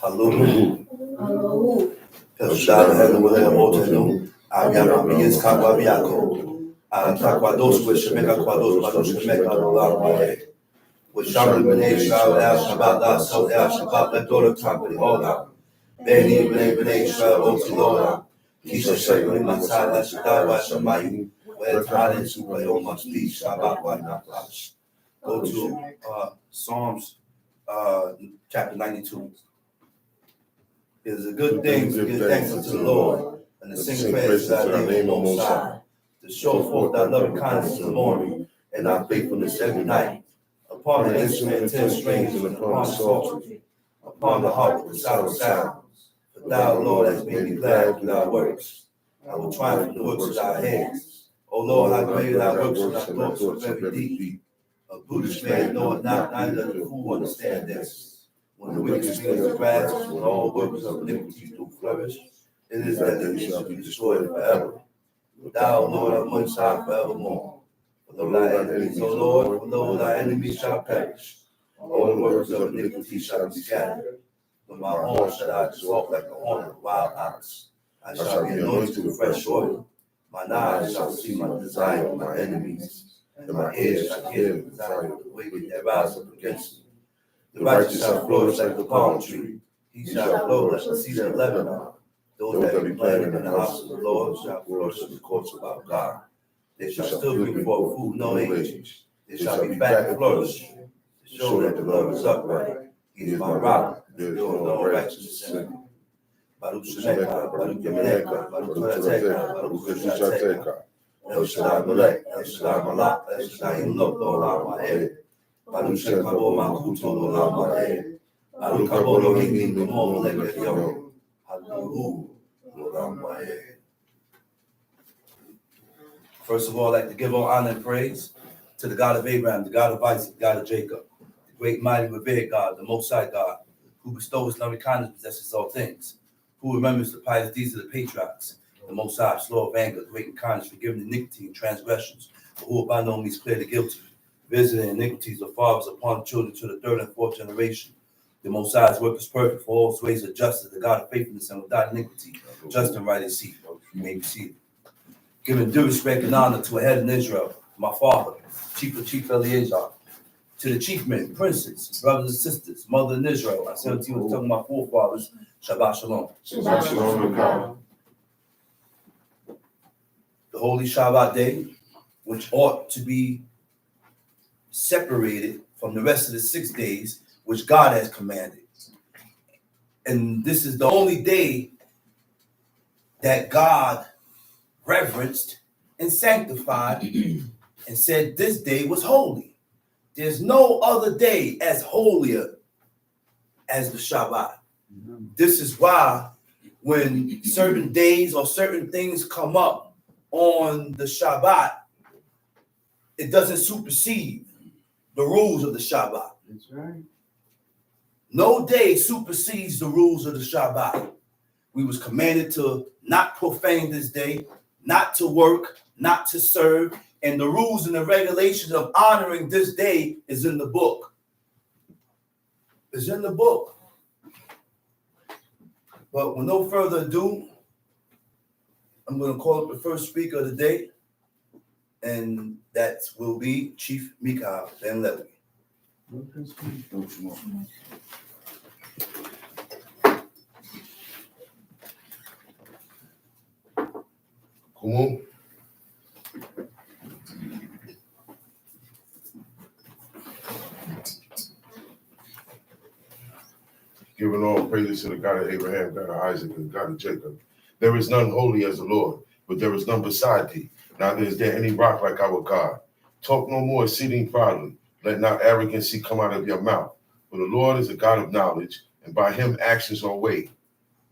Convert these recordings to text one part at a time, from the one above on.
Hallelujah. Shada Helen with a Motenu, Agama begins Kababiako, Takwados with Shemeka Kwados, Bados Shemeka, Lama, with Shabbat, Shabbat, so Shabbat, let daughter company, Ola, Benny, Benny, Israel, Otilona, Kisha Shayla, Masada, Shadawa, Shamayu, where talents who play on must be Shabbat, why not? Go to Psalms chapter 92. It is a good thing to give thanks unto the Lord and to sing praise to thy name on Most High, to show forth thy loving kindness in the morning and thy faithfulness every night. Upon the instrument 10 strings and upon the psaltery, upon the harp with the sound sounds. For thou, Lord, hast made me glad with thy works. I will triumph in the works of thy hands. O Lord, how great are thy works and thy thoughts are very deep. A Buddhist man knoweth not, neither the fool understand this. When the wicked springs of grass, when all workers of iniquity do flourish, it is that they shall be destroyed forever. Thou, Lord, art Most High forevermore. For though thy enemies, O Lord, for though thy enemies shall perish, all the workers of iniquity shall be scattered. But my horn shall I exalt like the horn of a wild ox. I shall be anointed with fresh oil. Mine eyes shall see my desire of my enemies, and my ears shall hear the desire of the wicked that rise up against me. The righteous shall flourish like the palm tree. He shall flow like the cedar of Lebanon. Those that be planted in the house of the Lord shall flourish in the courts of our God. They shall still bring forth food no age. They shall be fat and flourish, to show that the Lord is upright. He is my rock, there is no righteousness in him. Baruch Shemeka, Baruch Yemeneka, Baruch Torateka, Baruch Yeshateka, El Shaddai Melech, El Shaddai Malach, El Shaddai Yimlok, Olam Ha'ed. Baruch Shekabo Makuto Olam Ha'ed. Baruch Kabo Elohim B'mo Melech Yom. Hallelujah, Olam Ha'ed. First of all, I'd like to give all honor and praise to the God of Abraham, the God of Isaac, the God of Jacob, the great mighty revered God, the Most High God, who bestows loving kindness, possesses all things, who remembers the pious deeds of the patriarchs, the Most High, slow of anger, great in kindness, forgiving iniquity and transgressions, but who will by no means clear the guilty, visiting iniquities of fathers upon the children to the third and fourth generation. The Most High's work is perfect, for all his ways are justice, the God of faithfulness and without iniquity, just and right is he. You may be seated. Giving due respect and honor to a head in Israel, my father, Chief Eleazar, to the chief men, princes, brothers and sisters, mother in Israel. I 17 was talking about forefathers. Shabbat Shalom. Shabbat Shalom. The holy Shabbat day, which ought to be separated from the rest of the 6 days, which God has commanded. And this is the only day that God reverenced and sanctified and said this day was holy. There's no other day as holier as the Shabbat. This is why when certain days or certain things come up on the Shabbat, it doesn't supersede the rules of the Shabbat. That's right. No day supersedes the rules of the Shabbat. We was commanded to not profane this day, not to work, not to serve, and the rules and the regulations of honoring this day is in the book. It's in the book. But with no further ado, I'm going to call up the first speaker of the day, and that will be Chief Mikael Van Levy. Come on. Giving all praises to the God of Abraham, God of Isaac, and God of Jacob. There is none holy as the Lord, but there is none beside thee. Neither is there any rock like our God. Talk no more exceeding proudly. Let not arrogancy come out of your mouth. For the Lord is a God of knowledge, and by him actions are weighed.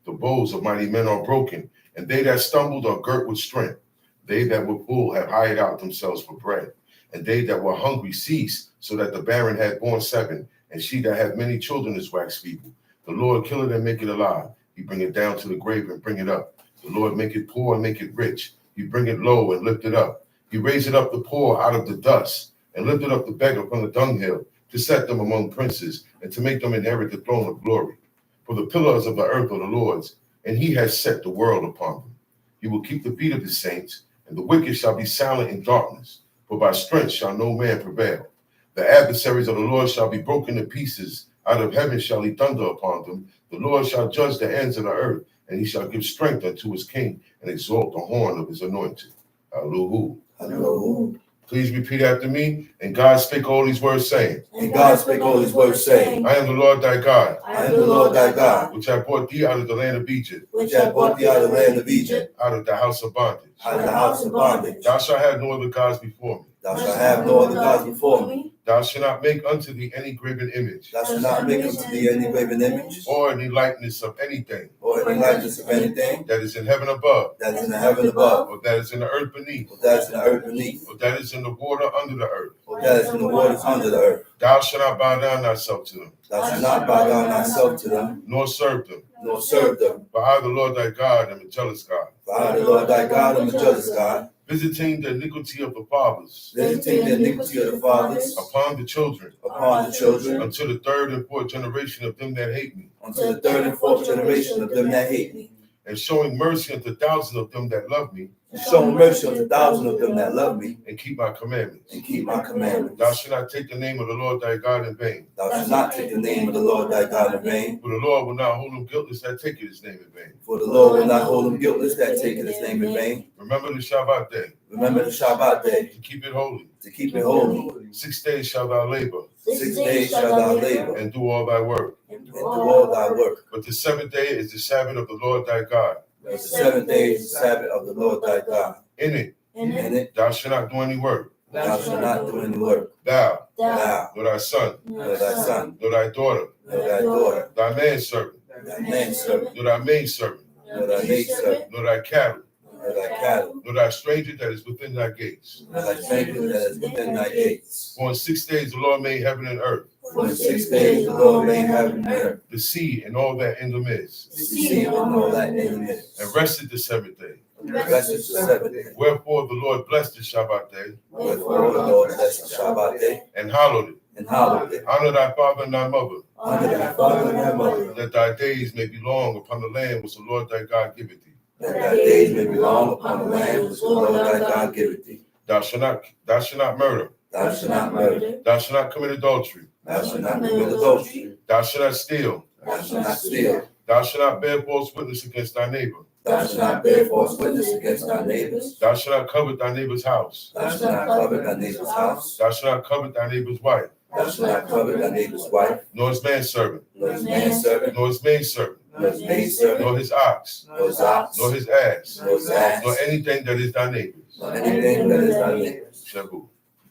The bows of mighty men are broken, and they that stumbled are girt with strength. They that were full have hired out themselves for bread, and they that were hungry ceased, so that the barren had borne 7, and she that had many children is waxed feeble. The Lord kill it and make it alive. He bring it down to the grave and bring it up. The Lord make it poor and make it rich. He bring it low and lift it up. He raised up the poor out of the dust, and lifted up the beggar from the dunghill, to set them among princes, and to make them inherit the throne of glory. For the pillars of the earth are the Lord's, and he has set the world upon them. He will keep the feet of his saints, and the wicked shall be silent in darkness, for by strength shall no man prevail. The adversaries of the Lord shall be broken to pieces. Out of heaven shall he thunder upon them. The Lord shall judge the ends of the earth, and he shall give strength unto his king, and exalt the horn of his anointed. Hallelujah. Hallelujah. Please repeat after me. And God spake all these words, saying, And God spake all his words, saying, I am the Lord thy God, I am the Lord thy God, which have brought thee out of the land of Egypt, which hath brought thee out of the land of Egypt, out of the house of bondage. out of the house of bondage. Thou shalt have no other gods before me. Thou shalt have no other gods before me. Thou shalt not make unto thee any graven image, Thou shalt not make unto thee any graven image, or any likeness of anything or any likeness of anything that is in heaven above, that is in the heaven above, or that is in the earth beneath, or that is in the earth beneath, or that is in the water under the earth. or that is in the waters under the earth. Thou shalt not bow down thyself to them, Thou shalt not bow down thyself to them, nor serve them. nor serve them. For I, the Lord thy God, am a jealous God, For I, the Lord thy God, am a jealous God, visiting the iniquity of the fathers visiting the iniquity of the fathers upon the children, upon the children, unto the third and fourth generation of them that hate me, unto the third and fourth generation of them that hate me, and showing mercy unto thousands of them that love me, and showing mercy unto thousands of them that love me, and keep my commandments. and keep my commandments. Thou shalt not take the name of the Lord thy God in vain, Thou shalt not take the name of the Lord thy God in vain, for the Lord will not hold him guiltless that taketh his name in vain. for the Lord will not hold him guiltless that taketh his name in vain. Remember the Shabbat day, Remember the Shabbat day, to keep it holy. to keep it holy. 6 days shalt thou labor, 6 days shalt thou labor, and do all thy work. and do all thy work. But the seventh day is the Sabbath of the Lord thy God. But the 7th day is the Sabbath of the Lord thy God. In it In it thou shalt not do any work, thou shalt not do any work. thou, Thou, nor thy son, nor thy son, nor thy daughter, nor thy daughter, thy manservant, thy manservant, nor thy maidservant, nor thy maidservant, nor thy cattle, nor thy cattle, nor thy stranger that is within thy gates. nor thy stranger that is within thy gates. For in 6 days the Lord made heaven and earth, For in 6 days the Lord made heaven and earth, the sea and all that in the midst, the sea and all that in the midst, and rested the seventh day. and rested the 7th day. Wherefore the Lord blessed the Shabbat day, Wherefore the Lord blessed the Shabbat day, and hallowed it. and hallowed it. Honor thy father and thy mother, Honor thy father and thy mother, that thy days may be long upon the land which the Lord thy God giveth thee. that thy days may be long upon the land which the Lord thy God giveth thee. Thou shalt not murder. Thou shalt not murder. Thou shalt not commit adultery. Thou shalt not commit adultery. Thou shalt not steal. Thou shalt not steal. Thou shalt not bear false witness against thy neighbor. Thou shalt not bear false witness against thy neighbors. Thou shalt not covet thy neighbor's house. Thou shalt not covet thy neighbor's house. Thou shalt not covet thy neighbor's wife, Thou shalt not covet thy neighbor's wife, nor his manservant, nor his manservant, nor his maidservant, nor his maidservant, nor his ox, nor his ox, nor his ass, nor his ass, nor anything that is thy neighbor's. nor anything that is thy neighbor's. Shabu.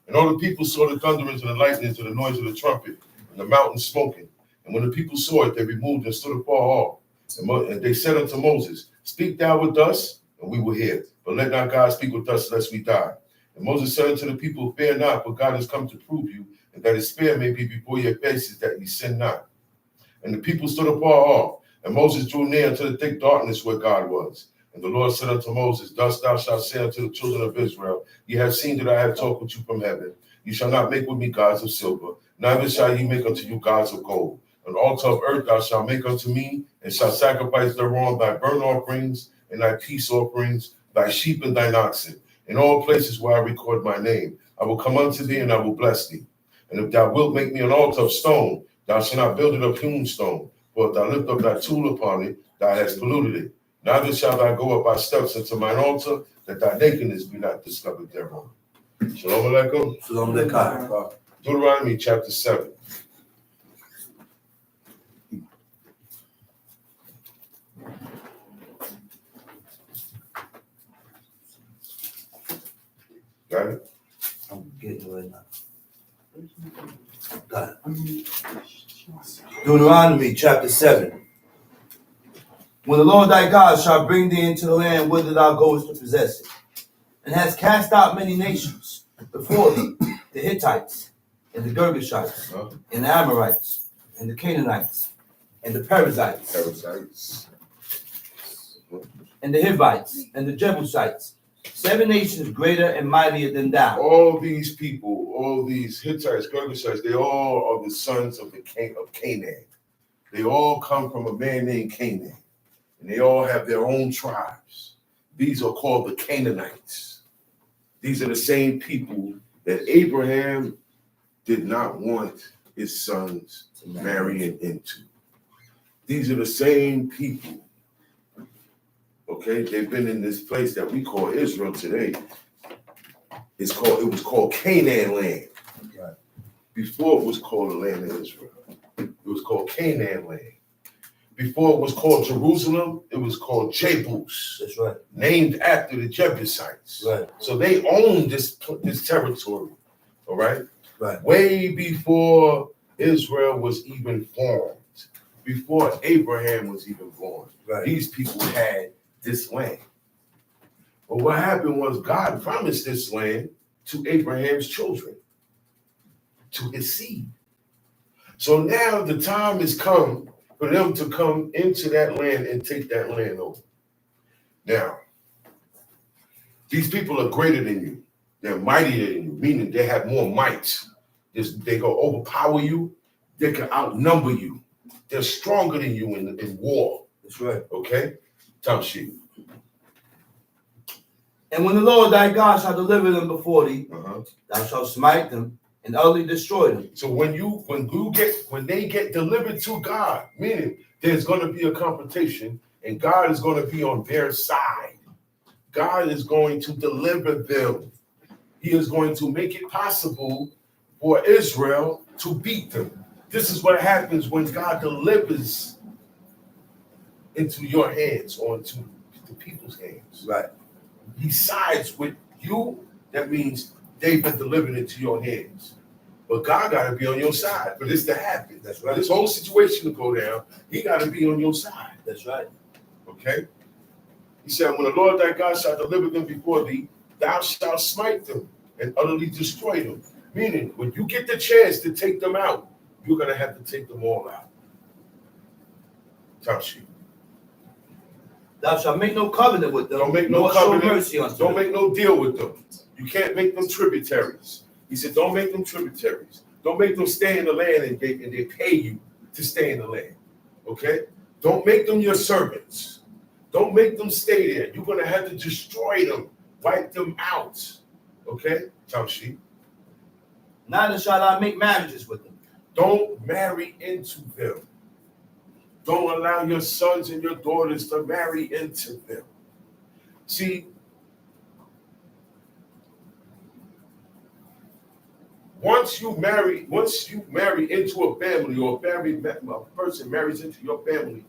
And all the people saw the thunderings and the lightnings and the noise of the trumpet and the mountain smoking. And when the people saw it, they removed and stood afar off. And they said unto Moses, Speak thou with us, and we will hear. But let not God speak with us, lest we die. And Moses said unto the people, Fear not, for God has come to prove you, and that his fear may be before your faces, that ye sin not. And the people stood afar off. And Moses drew near unto the thick darkness where God was. And the Lord said unto Moses, Thus thou shalt say unto the children of Israel, Ye have seen that I have talked with you from heaven. You shall not make with me gods of silver, neither shall ye make unto you gods of gold. An altar of earth thou shalt make unto me, and shalt sacrifice thereon thy burnt offerings and thy peace offerings, thy sheep and thine oxen. In all places where I record my name, I will come unto thee, and I will bless thee. And if thou wilt make me an altar of stone, thou shalt not build it of hewn stone. For if thou lift up thy tool upon it, thou hast polluted it. Neither shalt thou go up by steps unto mine altar, that thy nakedness be not discovered thereon. Shalom Aleichem. Shalom Aleichem. Deuteronomy chapter 7. Got it? I'm getting it right now. Got it. Deuteronomy chapter 7. When the Lord thy God shall bring thee into the land whither thou goest to possess it, and has cast out many nations before thee, the Hittites, and the Girgashites, and the Amorites, and the Canaanites, and the Perizzites, and the Hivites, and the Jebusites, 7 nations greater and mightier than thou. All these people, all these Hittites, Girgashites, they all are the sons of Canaan. They all come from a man named Canaan, and they all have their own tribes. These are called the Canaanites. These are the same people that Abraham did not want his sons marrying into. These are the same people. Okay, they've been in this place that we call Israel today. It was called Canaan land. Right. Before it was called the land of Israel. It was called Canaan land. Before it was called Jerusalem, it was called Jebus. That's right. Named after the Jebusites. Right. So they owned this territory. All right? Right. Way before Israel was even formed. Before Abraham was even born. Right. These people had this land. But what happened was God promised this land to Abraham's children, to his seed. So now the time has come for them to come into that land and take that land over. Now, these people are greater than you. They're mightier than you, meaning they have more might. They go overpower you. They can outnumber you. They're stronger than you in war. That's right. Okay? Tamshi. And when the Lord thy God shall deliver them before thee, thou shalt smite them and utterly destroy them. So when they get delivered to God, meaning there's going to be a confrontation and God is going to be on their side. God is going to deliver them. He is going to make it possible for Israel to beat them. This is what happens when God delivers into your hands or into the people's hands. Right. He sides with you. That means they've been delivered into your hands. But God got to be on your side for this to happen. That's right. For this whole situation to go down, he got to be on your side. That's right. Okay? He said, when the Lord thy God shall deliver them before thee, thou shalt smite them and utterly destroy them. Meaning, when you get the chance to take them out, you're going to have to take them all out. Tashi. Thou shalt make no covenant with them. Don't make no nor covenant. Show mercy unto Don't them. make no deal with them. You can't make them tributaries. He said, don't make them tributaries. Don't make them stay in the land and they pay you to stay in the land. Okay? Don't make them your servants. Don't make them stay there. You're going to have to destroy them, wipe them out. Okay? Tamshi. Neither shall I make marriages with them. Don't marry into them. Don't allow your sons and your daughters to marry into them. See, once you marry into a family, or a person marries into your family,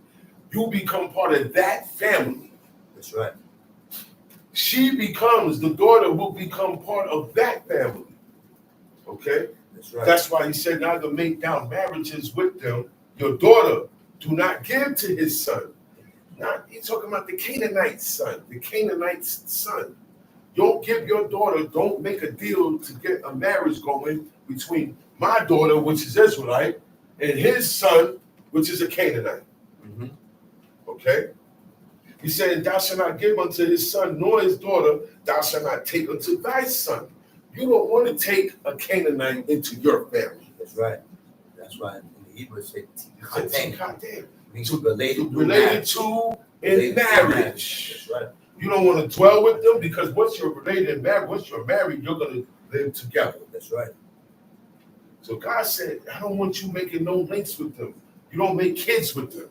you become part of that family. That's right. The daughter will become part of that family. Okay? That's right. That's why he said not to make down marriages with them. Your daughter, do not give to his son. Now, he's talking about the Canaanite son, Don't give your daughter, don't make a deal to get a marriage going between my daughter, which is Israelite, and his son, which is a Canaanite. Mm-hmm. Okay? He said, thou shalt not give unto his son nor his daughter, thou shalt not take unto thy son. You don't want to take a Canaanite into your family. That's right. That's right. In the Hebrew, it says, means To related to in marriage. That's right. You don't want to dwell with them because once you're related and married, once you're married, you're going to live together. That's right. So God said, I don't want you making no links with them. You don't make kids with them.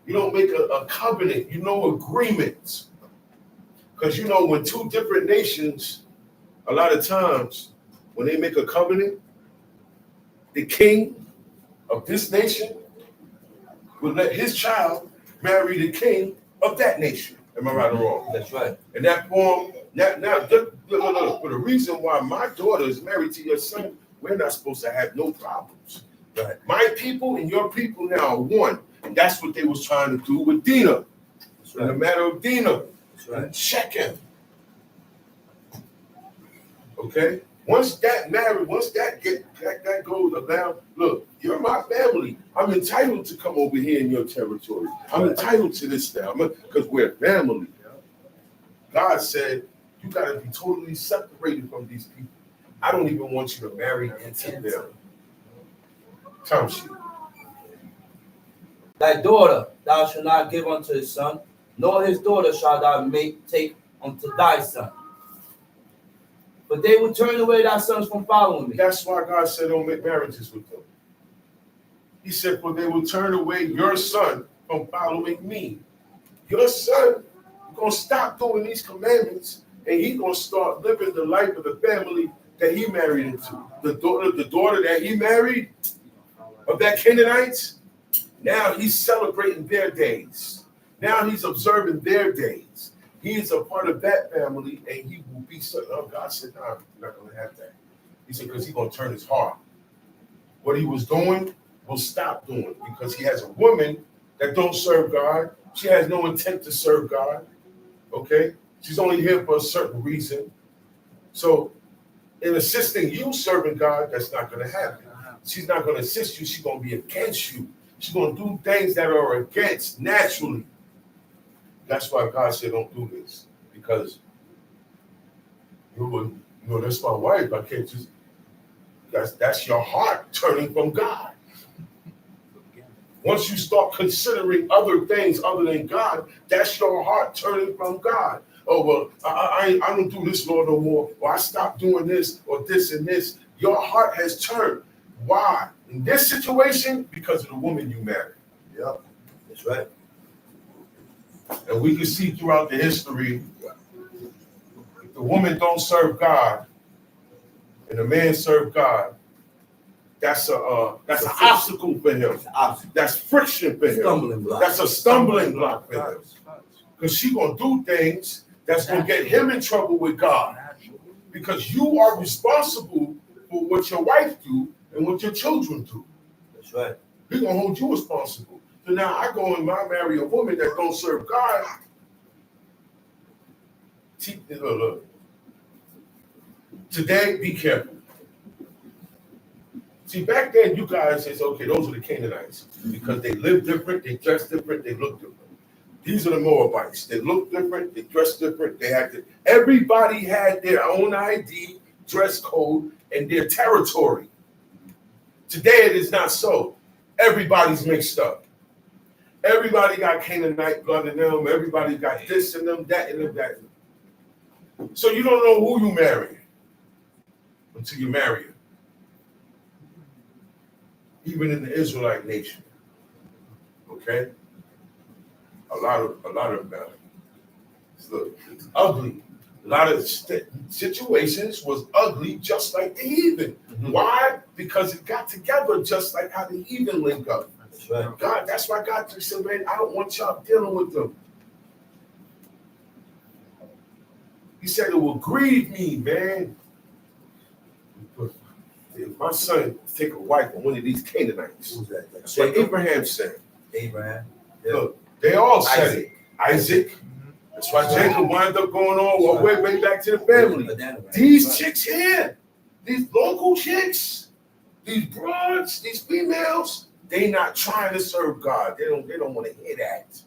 You don't make a covenant, agreements. Because when two different nations, a lot of times, when they make a covenant, the king of this nation will let his child marry the king of that nation. Am I right or wrong? That's right. And that form, now, for the reason why my daughter is married to your son, we're not supposed to have no problems. Right. My people and your people now are one. And that's what they was trying to do with Dinah. That's right. In the matter of Dinah. That's right. Shechem. Okay? Once that goes around, look, you're my family. I'm entitled to come over here in your territory. I'm entitled to this now because we're family. God said, you got to be totally separated from these people. I don't even want you to marry into them. Tamshi. Thy daughter thou shalt not give unto his son, nor his daughter shalt thou take unto thy son. But they will turn away thy sons from following me. That's why God said don't make marriages with them. He said, for they will turn away your son from following me. Your son going to stop doing these commandments, and he's going to start living the life of the family that he married into. The daughter that he married of that Canaanites, now he's celebrating their days. Now he's observing their days. He is a part of that family, and he will be so. Oh, God said, no, I'm not going to have that. He said, because he's going to turn his heart. What he was doing, will stop doing, because he has a woman that don't serve God. She has no intent to serve God. Okay? She's only here for a certain reason. So, in assisting you serving God, that's not going to happen. She's not going to assist you. She's going to be against you. She's going to do things that are against naturally. That's why God said, don't do this. Because, you know, that's my wife. I can't just, that's your heart turning from God. Once you start considering other things other than God, that's your heart turning from God. Oh, well, I don't do this, Lord, no more. Or I stopped doing this or this and this. Your heart has turned. Why? In this situation, because of the woman you married. Yep, that's right. And we can see throughout the history, if the woman don't serve God and the man serve God, that's an obstacle for him. That's friction for him. Stumbling block. That's a stumbling block for him. Because she's going to do things that's going to get him in trouble with God. Because you are responsible for what your wife do and what your children do. That's right. He's going to hold you responsible. So now I go and marry a woman that don't serve God. Look. Today, be careful. See, back then, you guys said, okay, those are the Canaanites. Because they live different, they dress different, they look different. These are the Moabites. They look different, they dress different, they had to. Everybody had their own ID, dress code, and their territory. Today, it is not so. Everybody's mixed up. Everybody got Canaanite blood in them. Everybody got this in them, that in them, that in them. So you don't know who you marry until you marry her. Even in the Israelite nation, okay, a lot of look, it's ugly. A lot of situations was ugly, just like the heathen. Mm-hmm. Why? Because it got together just like how the heathen link up. That's right. God, that's why God said, man, I don't want y'all dealing with them. He said it will grieve me, man. If my son take a wife on one of these Canaanites, who's that? That's what Abraham said. Abraham. Yeah. Look, they all said it. Isaac. Mm-hmm. That's why Jacob wound up going on way back to the family. These chicks here, these local chicks, these broads, these females, they not trying to serve God. They don't want to hear that.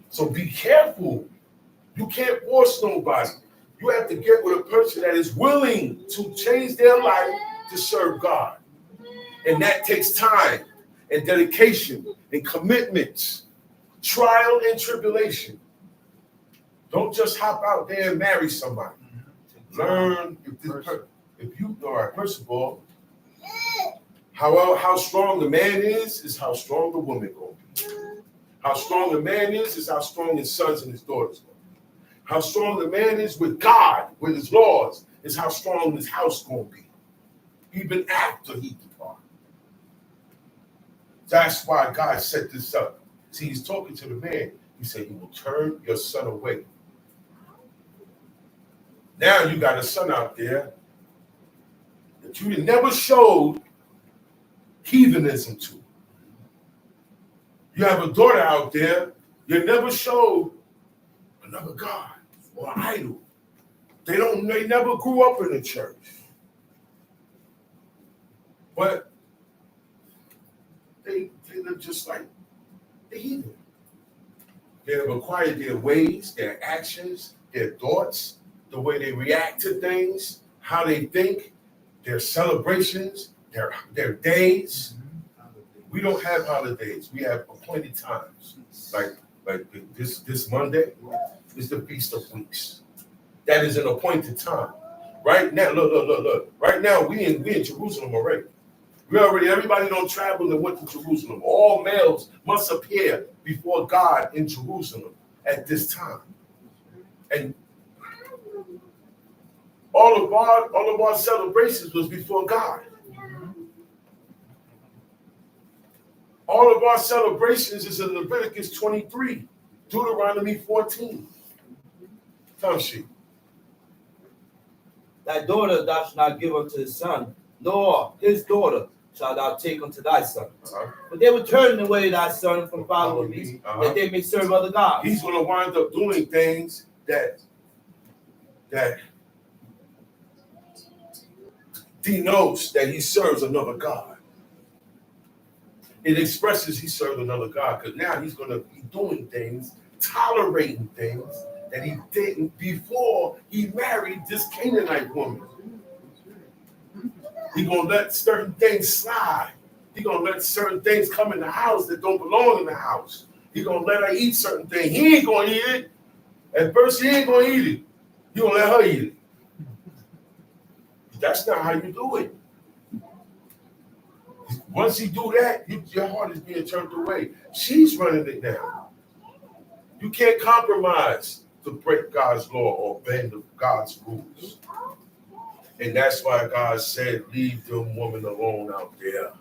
So be careful. You can't force nobody. You have to get with a person that is willing to change their life to serve God. And that takes time and dedication and commitments, trial and tribulation. Don't just hop out there and marry somebody. Learn if you all right, first of all, how strong the man is how strong the woman going to be. How strong the man is how strong his sons and his daughters going to be. How strong the man is with God, with his laws, is how strong his house going to be, even after he departs. That's why God set this up. See, he's talking to the man. He said, he will turn your son away. Now you got a son out there that you never showed heathenism to. You have a daughter out there you never showed another God or idol. They never grew up in the church. But they live just like the heathen. They have acquired their ways, their actions, their thoughts, the way they react to things, how they think, their celebrations, their days. We don't have holidays. We have appointed times. Like this Monday is the Feast of Weeks. That is an appointed time. Right now, look. Right now, we in Jerusalem already. Everybody don't travel and went to Jerusalem. All males must appear before God in Jerusalem at this time. And all of our celebrations was before God. All of our celebrations is in Leviticus 23, Deuteronomy 14. Come sheep. Thy daughter thou shalt not give unto his son, nor his daughter shalt thou take unto thy son. But they will turn away thy son from following me, that they may serve other gods. He's going to wind up doing things that denotes that he serves another God. It expresses he served another God, because now he's going to be doing things, tolerating things that he didn't before he married this Canaanite woman. He's going to let certain things slide. He's going to let certain things come in the house that don't belong in the house. He's going to let her eat certain things. He ain't going to eat it. At first, he ain't going to eat it. He's going to let her eat it. That's not how you do it. Once you do that, your heart is being turned away. She's running it down. You can't compromise to break God's law or bend God's rules. And that's why God said, leave them women alone out there.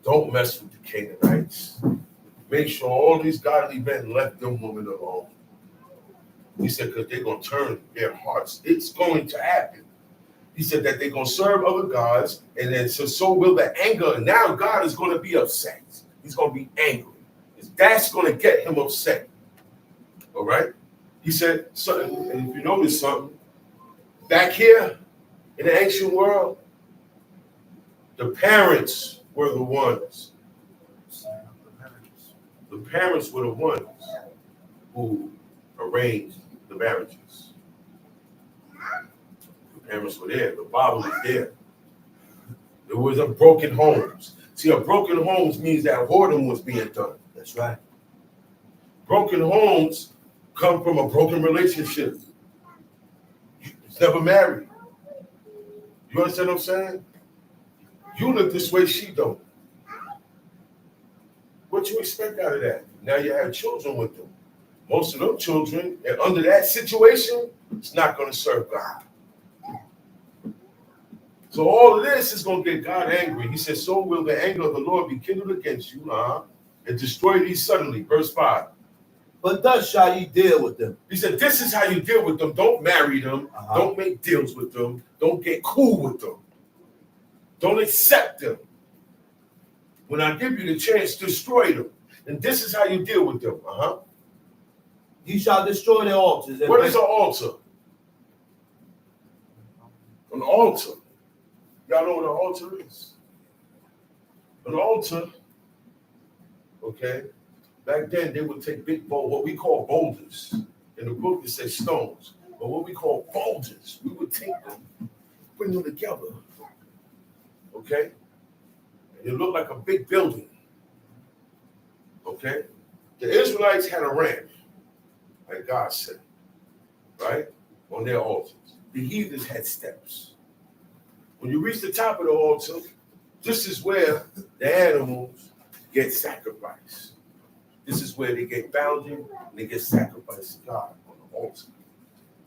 Don't mess with the Canaanites. Make sure all these godly men left them women alone. He said, because they're going to turn their hearts. It's going to happen. He said that they're going to serve other gods, and then so will the anger. And now God is going to be upset. He's going to be angry. That's going to get him upset. All right? He said, something, and if you notice something, back here in the ancient world, the parents were the ones. The parents were the ones who arranged the marriages. Parents were there. The Bible is there. There was a broken homes. See, a broken homes means that whoredom was being done. That's right. Broken homes come from a broken relationship. It's never married. You understand what I'm saying? You look this way, she don't. What you expect out of that? Now you have children with them. Most of them children, and under that situation, it's not going to serve God. So all of this is going to get God angry. He says, so will the anger of the Lord be kindled against you, and destroy thee suddenly. Verse 5. But thus shall ye deal with them. He said, this is how you deal with them. Don't marry them. Don't make deals with them. Don't get cool with them. Don't accept them. When I give you the chance, destroy them. And this is how you deal with them. You shall destroy their altars. What is an altar? An altar. Y'all know what an altar is? An altar, okay, back then they would take big what we call boulders. In the book it says stones, but what we call boulders, we would take them, bring them together, okay? And it looked like a big building, okay? The Israelites had a ramp, like God said, right, on their altars. The heathens had steps. When you reach the top of the altar, this is where the animals get sacrificed. This is where they get bound in and they get sacrificed to God on the altar.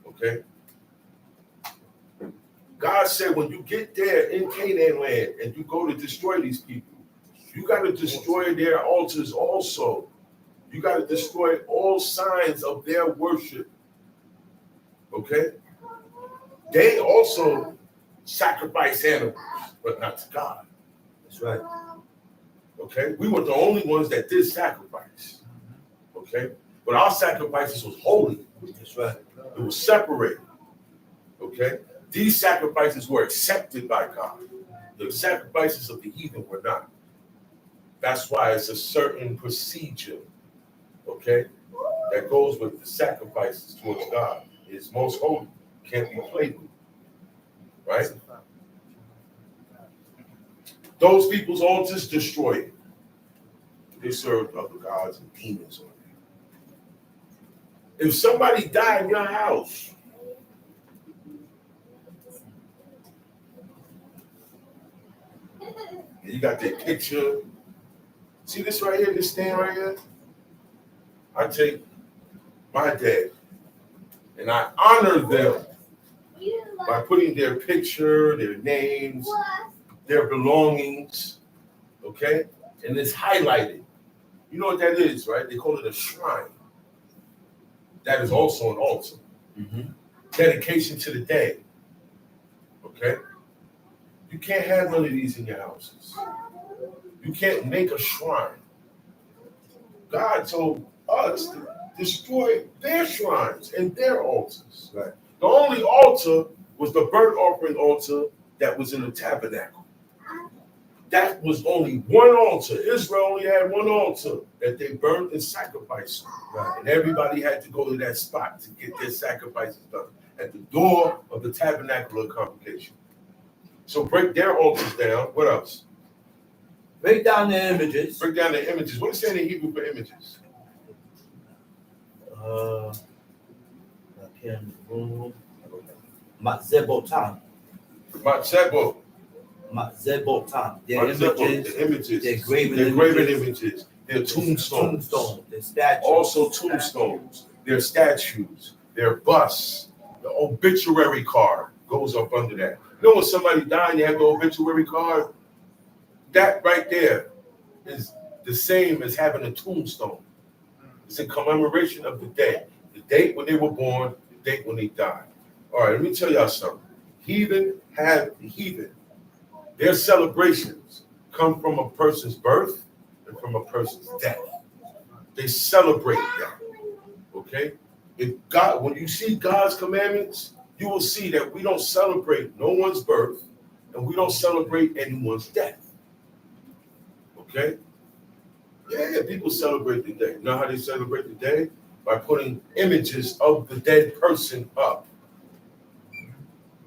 Okay? God said when you get there in Canaan land and you go to destroy these people, you got to destroy their altars also. You got to destroy all signs of their worship. Okay? They also sacrifice animals, but not to God. That's right. Okay? We were the only ones that did sacrifice. Okay? But our sacrifices was holy. That's right. It was separated. Okay? These sacrifices were accepted by God. The sacrifices of the heathen were not. That's why it's a certain procedure, okay, that goes with the sacrifices towards God. It's most holy. Can't be played with. Right? Those people's altars destroyed. They served other gods and demons on there. If somebody died in your house, and you got their picture, see this right here, this stand right here? I take my dead and I honor them by putting their picture, their names, their belongings, okay? And it's highlighted. You know what that is, right? They call it a shrine. That is also an altar. Dedication to the dead, okay? You can't have none of these in your houses. You can't make a shrine. God told us to destroy their shrines and their altars. Right. The only altar was the burnt offering altar that was in the tabernacle. That was only one altar. Israel only had one altar that they burnt and sacrificed. Right. And everybody had to go to that spot to get their sacrifices done at the door of the tabernacle of congregation. So break their altars down. What else? Break down the images. Break down the images. What is saying in Hebrew for images? Matzebotan. Matzebo. Matzebotan. The images. They're graven images. They're tombstones. They're statues. Also tombstones. They're statues. They're busts. The obituary card goes up under that. You know when somebody died and you have the obituary card? That right there is the same as having a tombstone. It's a commemoration of the dead. The date when they were born, the date when they died. All right, let me tell y'all something. Heathen. Their celebrations come from a person's birth and from a person's death. They celebrate that. Okay? When you see God's commandments, you will see that we don't celebrate no one's birth and we don't celebrate anyone's death. Okay? Yeah, people celebrate the day. You know how they celebrate the day? By putting images of the dead person up.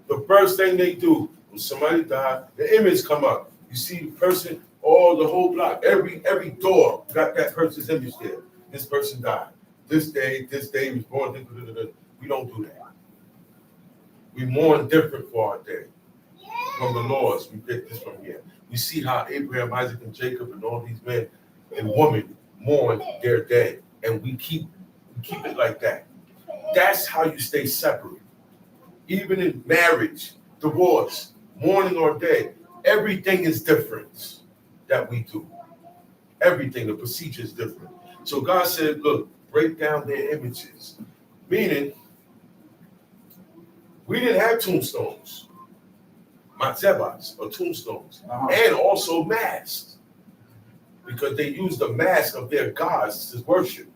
The first thing they do when somebody died, the image come up. You see the person, the whole block, every door got that person's image there. This person died. This day he was born. We don't do that. We mourn different for our day. From the laws, we get this from here. We see how Abraham, Isaac, and Jacob, and all these men and women mourn their dead, and we keep it like that. That's how you stay separate. Even in marriage, divorce, mourning or dead, everything is different that we do. Everything, the procedure is different. So God said, look, break down their images. Meaning, we didn't have tombstones, matzebas, or tombstones, and also masks, because they use the mask of their gods to worship.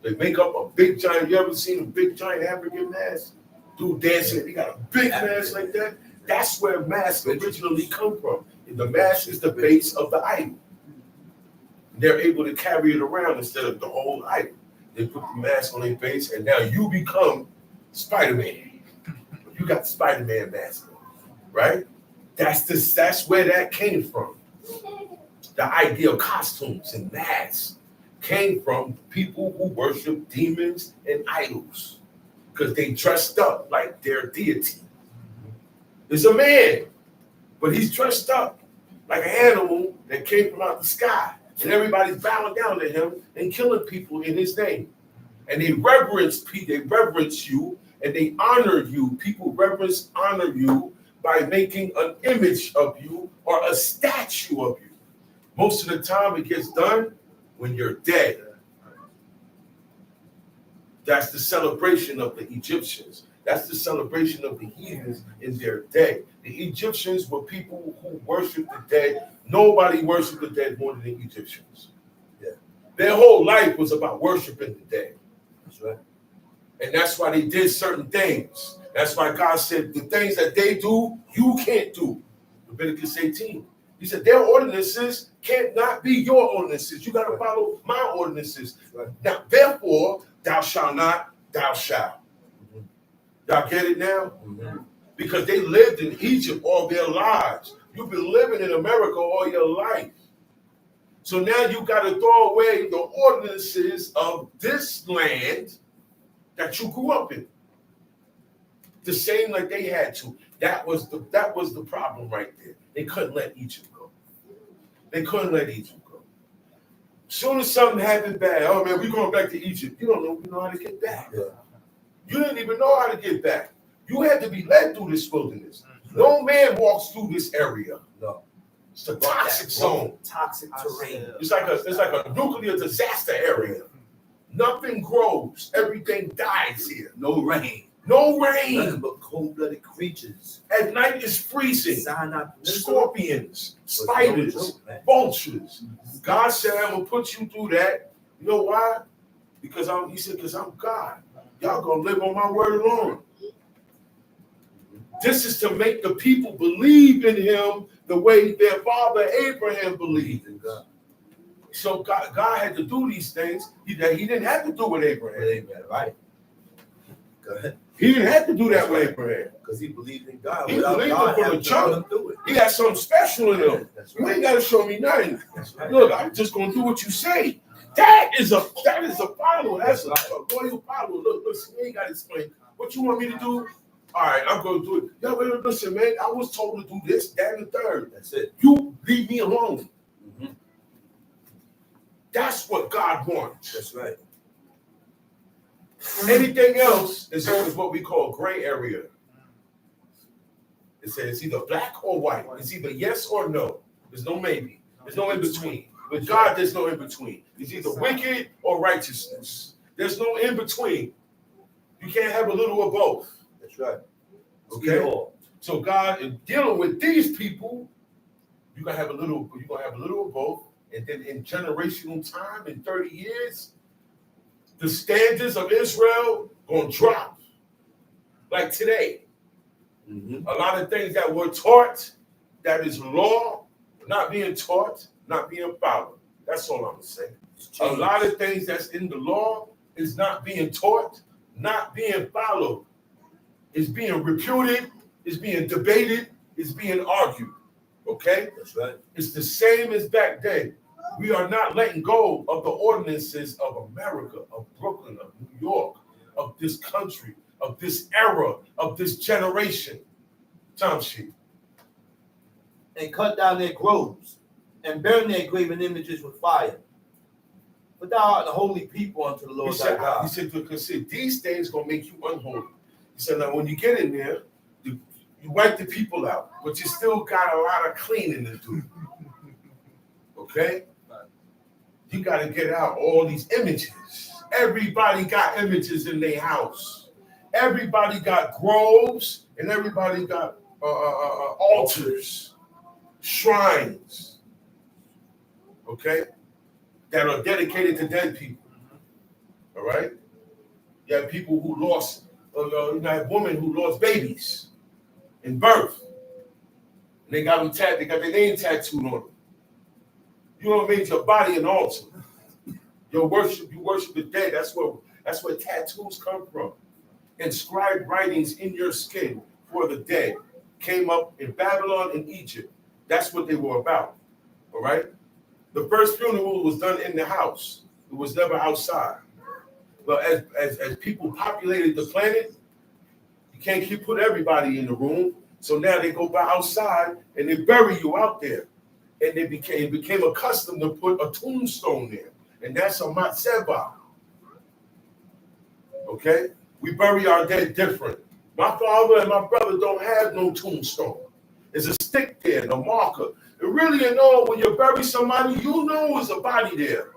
They make up a big giant. You ever seen a big giant African mask? Dude dancing, he got a big mask like that. That's where masks originally come from. And the mask is the base of the idol. They're able to carry it around instead of the whole idol. They put the mask on their face, and now you become Spider-Man. You got the Spider-Man mask on, right? That's where that came from. The idea of costumes and masks came from people who worship demons and idols because they dressed up like their deity. There's a man, but he's dressed up like an animal that came from out the sky, and everybody's bowing down to him and killing people in his name. And they reverence you, and they honor you. People honor you by making an image of you or a statue of you. Most of the time it gets done when you're dead. That's the celebration of the Egyptians. That's the celebration of the heathens in their day. The Egyptians were people who worshiped the dead. Nobody worshiped the dead more than the Egyptians. Yeah. Their whole life was about worshiping the dead. That's right. And that's why they did certain things. That's why God said the things that they do, you can't do. Leviticus 18. He said their ordinances can't not be your ordinances. You got to follow my ordinances. Right. Now, therefore, thou shalt not, thou shalt. Mm-hmm. Y'all get it now? Mm-hmm. Because they lived in Egypt all their lives. You've been living in America all your life. So now you got to throw away the ordinances of this land that you grew up in. The same like they had to. That was the problem right there. They couldn't let Egypt go. They couldn't let Egypt go. Soon as something happened bad, oh man, we're going back to Egypt. You don't know how to get back. Yeah. You didn't even know how to get back. You had to be led through this wilderness. No man walks through this area. No. It's a toxic zone. Toxic terrain. It's like a nuclear disaster area. Nothing grows. Everything dies here. No rain. No rain. Nothing but cold-blooded creatures. At night it's freezing. Sinai Peninsula. Scorpions, spiders, vultures. God said, I'm gonna put you through that. You know why? Because he said, because I'm God. Y'all gonna live on my word alone. This is to make the people believe in him the way their father Abraham believed in God. So God had to do these things he didn't have to do with Abraham. Amen. Right. Go ahead. He didn't have to do that with Abraham. Because he believed in God. He Without believed God him from having the to jump. put him through it. He got something special in him. That's You right. ain't got to show me nothing. That's right. Look, I'm just gonna do what you say. That is a follower. That's a loyal follower. Look, listen, you ain't got to explain. What you want me to do? All right, I'm gonna do it. Yeah, wait, listen, man. I was told to do this, that, and the third. That's it. You leave me alone. Mm-hmm. That's what God wants. That's right. Anything else is what we call gray area. It says it's either black or white. It's either yes or no. There's no maybe. There's no in between. With God, there's no in between. It's either wicked or righteousness. There's no in between. You can't have a little of both. That's right. Okay. So God is dealing with these people. You're gonna have a little of both. And then in generational time, in 30 years, the standards of Israel gonna drop. Like today. Mm-hmm. A lot of things that were taught, that is law, not being taught, not being followed. That's all I'm saying. A lot of things that's in the law is not being taught, not being followed. It's being reputed, it's being debated, it's being argued. Okay? That's right. It's the same as back then. We are not letting go of the ordinances of America, of Brooklyn, of New York, of this country, of this era, of this generation. Time sheet. And cut down their groves, and burn their graven images with fire. But thou art the holy people unto the Lord thy God. He said, because these things gonna make you unholy. He said, now when you get in there, you wipe the people out, but you still got a lot of cleaning to do. Okay? You got to get out all these images. Everybody got images in their house. Everybody got groves, and everybody got altars, shrines, okay, that are dedicated to dead people. All right? You have people who lost, you have women who lost babies in birth. And they got them they got their name tattooed on them. You know what I mean? Your body an altar. You worship the dead. That's where tattoos come from. Inscribed writings in your skin for the dead came up in Babylon and Egypt. That's what they were about. All right? The first funeral was done in the house. It was never outside. But as people populated the planet, you can't put everybody in the room. So now they go by outside and they bury you out there. And they became accustomed to put a tombstone there. And that's a matzeba. Okay? We bury our dead different. My father and my brother don't have no tombstone. There's a stick there, the marker. And really, when you bury somebody, you know there's a body there.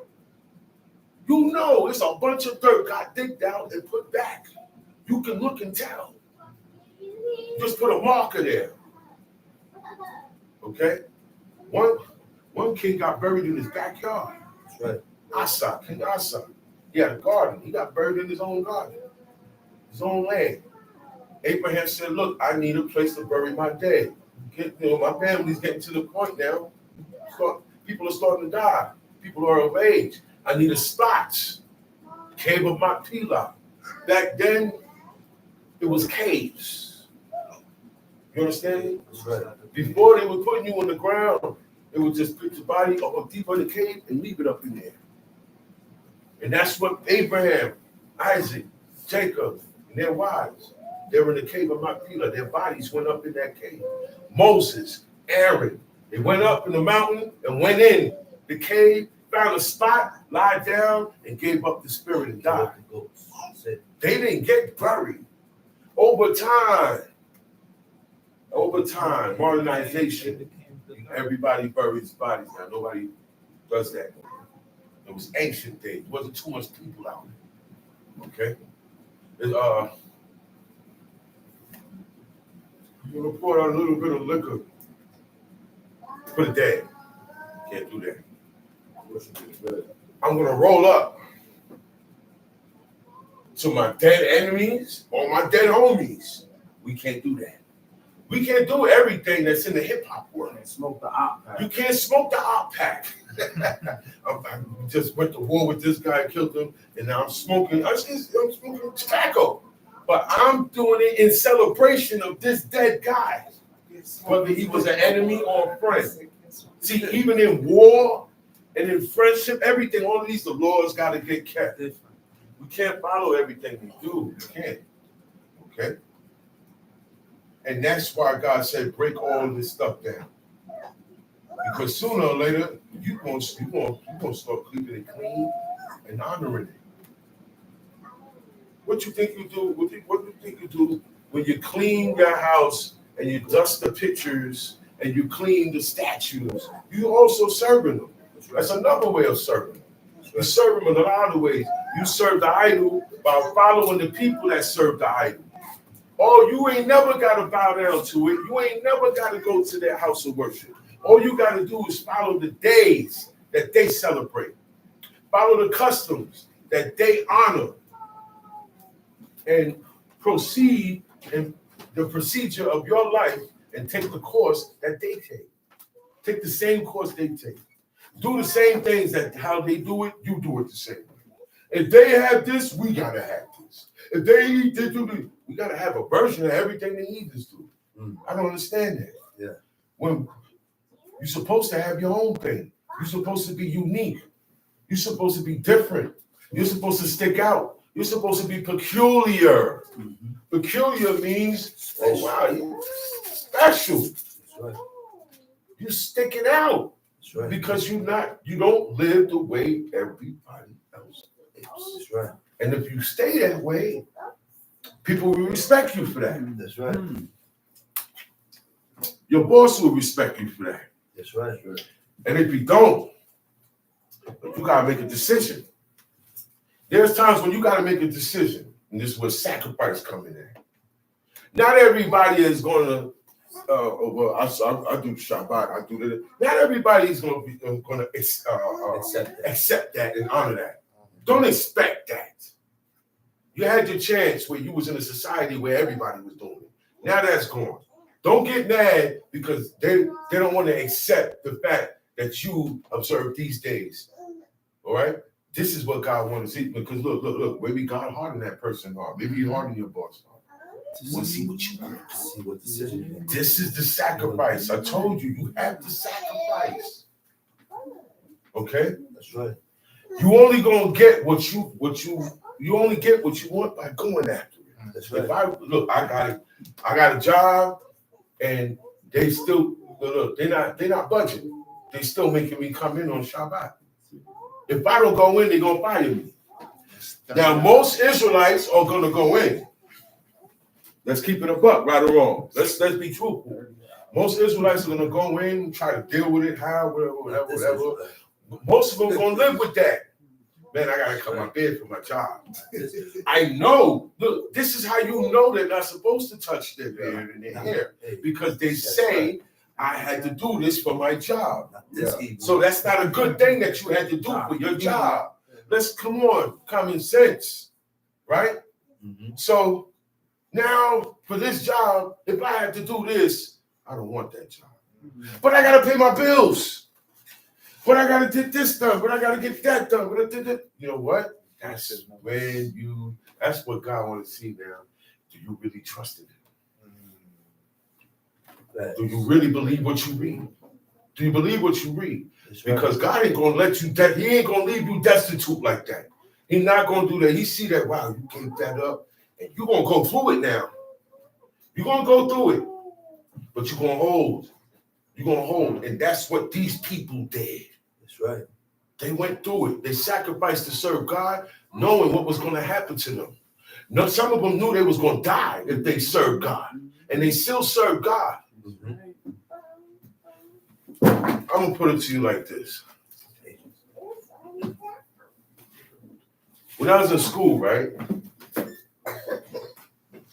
You know it's a bunch of dirt got digged out and put back. You can look and tell. Just put a marker there. Okay? One king got buried in his backyard. That's right. King Asa. He had a garden. He got buried in his own garden, his own land. Abraham said, look, I need a place to bury my dead. My family's getting to the point now. People are starting to die. People are of age. I need a spot. Cave of Machpelah. Back then, it was caves. You understand me? That's right. Before they were putting you on the ground, It would just put the body up deeper in the cave and leave it up in there. And that's what Abraham, Isaac, Jacob, and their wives, they were in the cave of Machpelah. Their bodies went up in that cave. Moses, Aaron, they went up in the mountain and went in the cave, found a spot, lied down, and gave up the spirit and died. They didn't get buried. Over time, modernization, everybody buries bodies now. Nobody does that. It was ancient days. There wasn't too much people out there. Okay? I'm gonna pour out a little bit of liquor. Put it there. Can't do that. I'm gonna roll up to my dead enemies or my dead homies. We can't do that. We can't do everything that's in the hip hop world. Smoke the op pack. You can't smoke the op pack. I just went to war with this guy, killed him, and now I'm smoking. I'm smoking tobacco, but I'm doing it in celebration of this dead guy, whether he was an enemy or a friend. See, even in war and in friendship, everything, all of these, the laws got to get kept. We can't follow everything we do. We can't. Okay? And that's why God said, break all this stuff down. Because sooner or later, you're gonna start keeping it clean and honoring it. What you think you do? What do you think you do when you clean your house and you dust the pictures and you clean the statues? You also serving them. That's another way of serving them. You serve them in a lot of ways. You serve the idol by following the people that serve the idol. Oh, you ain't never got to bow down to it. You ain't never got to go to their house of worship. All you got to do is follow the days that they celebrate. Follow the customs that they honor. And proceed in the procedure of your life and take the course that they take. Take the same course they take. Do the same things that how they do it, you do it the same way. If they have this, we got to have this. If they do this, we got to have a version of everything the heathens do. I don't understand that. Yeah. When you're supposed to have your own thing. You're supposed to be unique. You're supposed to be different. You're supposed to stick out. You're supposed to be peculiar. Peculiar means, oh wow, you're special. That's right. You're sticking out. That's right. Because you don't live the way everybody else lives. That's right. And if you stay that way, people will respect you for that. That's right. Your boss will respect you for that. That's right. And if you don't, you gotta make a decision. There's times when you gotta make a decision, and this is where sacrifice comes in. Not everybody is gonna. I do Shabbat. I do that. Not everybody is gonna be accept that and honor that. Don't expect that. You had your chance where you was in a society where everybody was doing it. Now that's gone. Don't get mad because they don't want to accept the fact that you observe these days. All right? This is what God wants to see. Because look, maybe God hardened that person heart. Maybe he hardened your boss heart. Want to see what you want. See what decision you make. This is the sacrifice. I told you, you have to sacrifice. Okay? That's right. You only gonna get what you only get what you want by going after it. That's right. If I got a job and they still they're not budging. They still making me come in on Shabbat. If I don't go in, they're gonna fire me. Now most Israelites are gonna go in. Let's keep it a buck, right or wrong. Let's be truthful. Most Israelites are gonna go in, try to deal with it, whatever. Most of them are gonna live with that. Man, I gotta cut my bed for my job. I know. Look, this is how you know they're not supposed to touch their beard and their hair because they say I had to do this for my job. So that's not a good thing that you had to do for your job. Let's come on, common sense, right? So now for this job, if I have to do this, I don't want that job. But I gotta pay my bills. But I gotta get this done. But I gotta get that done. But I did it. You know what? That's what God wants to see now. Do you really trust in Him? Do you really believe what you read? Do you believe what you read? That's right. Because God ain't gonna let you. He ain't gonna leave you destitute like that. He's not gonna do that. He see that. Wow, you gave that up, and you're gonna go through it now. You're gonna go through it, but you're gonna hold. You're gonna hold, and that's what these people did. That's right. They went through it. They sacrificed to serve God, knowing what was going to happen to them. No, some of them knew they was going to die if they served God, and they still served God. I'm gonna put it to you like this. When I was in school, right,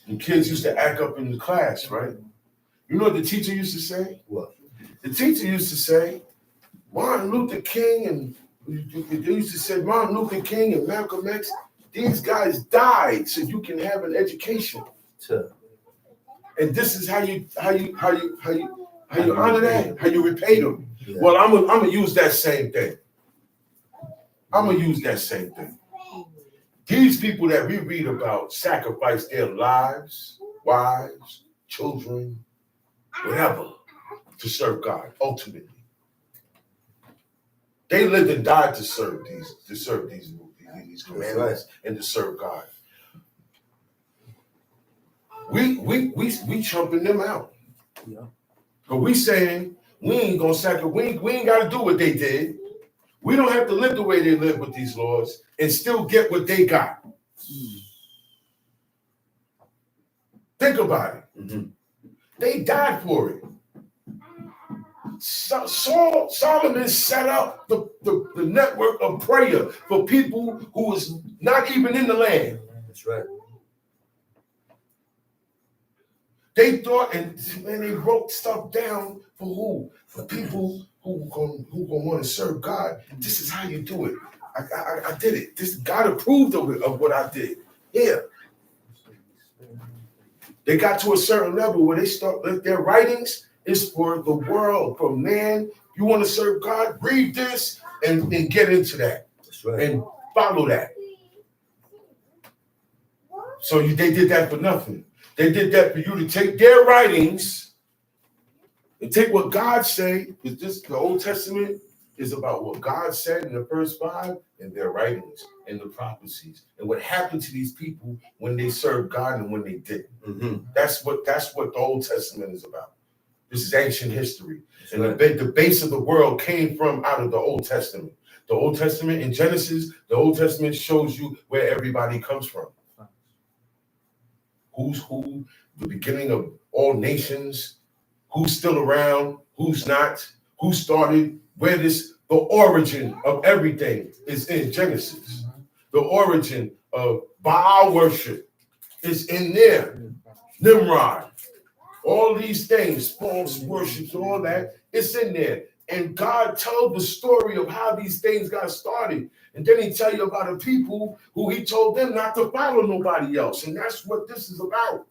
and kids used to act up in the class, right? You know what the teacher used to say? What? The teacher used to say, Martin Luther King and they used to say Martin Luther King and Malcolm X, these guys died so you can have an education. Sure. And this is how you honor that, how you repay them. Yeah. Well, I'm gonna use that same thing. I'm gonna use that same thing. These people that we read about sacrificed their lives, wives, children, whatever, to serve God. Ultimately, they lived and died to serve these commandments and to serve God. We chumping them out. Yeah. But we saying we ain't gonna sacrifice. We ain't got to do what they did. We don't have to live the way they live with these laws and still get what they got. Think about it. Mm-hmm. They died for it. Solomon set up the network of prayer for people who was not even in the land. That's right. They thought, and they wrote stuff down for who? For people who gonna want to serve God. This is how you do it. I did it. This God approved of what I did. Here. They got to a certain level where they start their writings is for the world, for man. You want to serve God, read this and get into that. That's right. And follow that. So they did that for nothing. They did that for you to take their writings and take what God say, because the Old Testament is about what God said in the first 5 and their writings and the prophecies and what happened to these people when they served God and when they didn't. Mm-hmm. That's what the Old Testament is about. This is ancient history. That's And right. the base of the world came from out of the Old Testament. The Old Testament in Genesis, the Old Testament shows you where everybody comes from. Who's who, the beginning of all nations, who's still around, who's not, who started, the origin of everything is in Genesis. The origin of Baal worship is in there. Nimrod, all these things, false worships, all that, it's in there. And God told the story of how these things got started. And then he tell you about the people who he told them not to follow nobody else. And that's what this is about.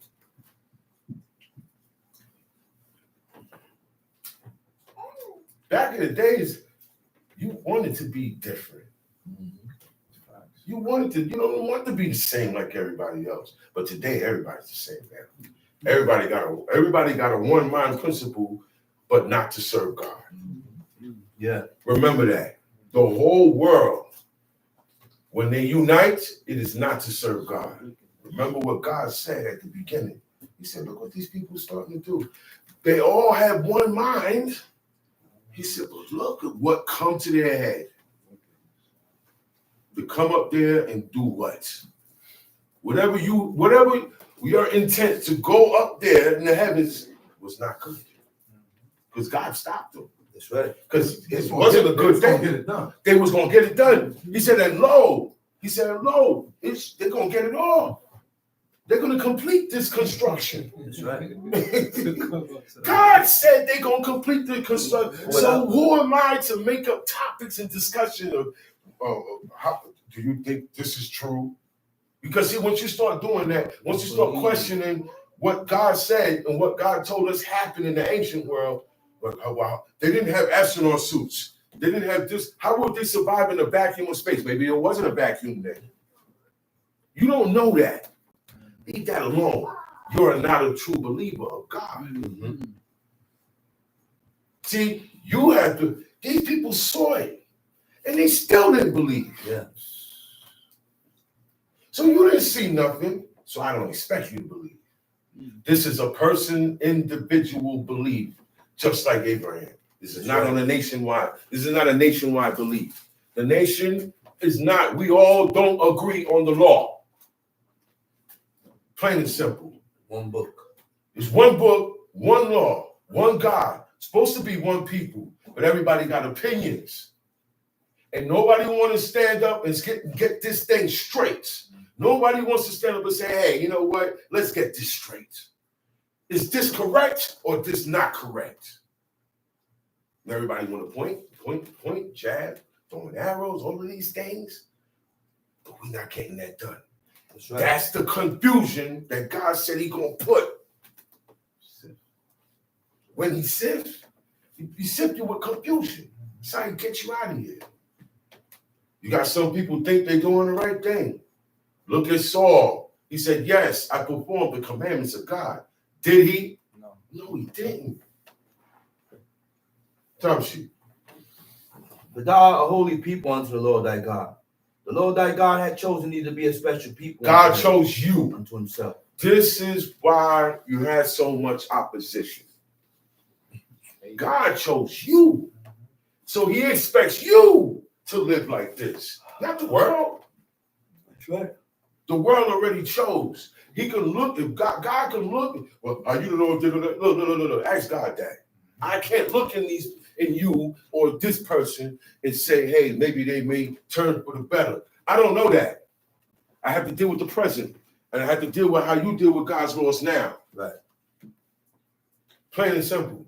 Back in the days, you wanted to be different. You wanted to, you don't want to be the same like everybody else. But today, everybody's the same now. Everybody got a one-mind principle, but not to serve God. Yeah. Remember that. The whole world, when they unite, it is not to serve God. Remember what God said at the beginning. He said, look what these people are starting to do. They all have one mind. He said, but look at what come to their head. To come up there and do what? Whatever your intent to go up there in the heavens was not good. Because God stopped them. That's right. Because it wasn't a good thing. Get it done. They was going to get it done. He said, and lo, they're going to get it all. They're going to complete this construction. That's right. God said they're going to complete the construction. So who am I to make up topics and discussion of how do you think this is true? Because see, once you start doing that, once you start questioning what God said and what God told us happened in the ancient world, wow, they didn't have astronaut suits. They didn't have this. How would they survive in a vacuum of space? Maybe it wasn't a vacuum then. You don't know that. Leave that alone. You're not a true believer of God. Mm-hmm. See, You have to, these people saw it, and they still didn't believe. Yeah. So you didn't see nothing, so I don't expect you to believe. This is a person, individual belief, just like Abraham. This is not on a nationwide. This is not a nationwide belief. The nation is not, we all don't agree on the law. Plain and simple. One book. It's one book, one law, one God. It's supposed to be one people, but everybody got opinions. And nobody want to stand up and get this thing straight. Nobody wants to stand up and say, hey, you know what? Let's get this straight. Is this correct or this not correct? And everybody want to point, jab, throwing arrows, all of these things. But we're not getting that done. That's right. That's the confusion that God said He's going to put. When He sifts, He sifts you with confusion. That's how He gets you out of here. You got some people think they're doing the right thing. Look at Saul. He said, yes, I performed the commandments of God. Did he? No. No, he didn't. Time sheet. But thou art a holy people unto the Lord thy God. The Lord thy God had chosen thee to be a special people. God chose you. Unto himself. This is why you had so much opposition. God chose you. So He expects you to live like this. Not the world. That's right. The world already chose. He can look, if God can look, well, are you the Lord? No. Ask God that. I can't look in you or this person and say, hey, maybe they may turn for the better. I don't know that. I have to deal with the present. And I have to deal with how you deal with God's laws now. Right. Plain and simple.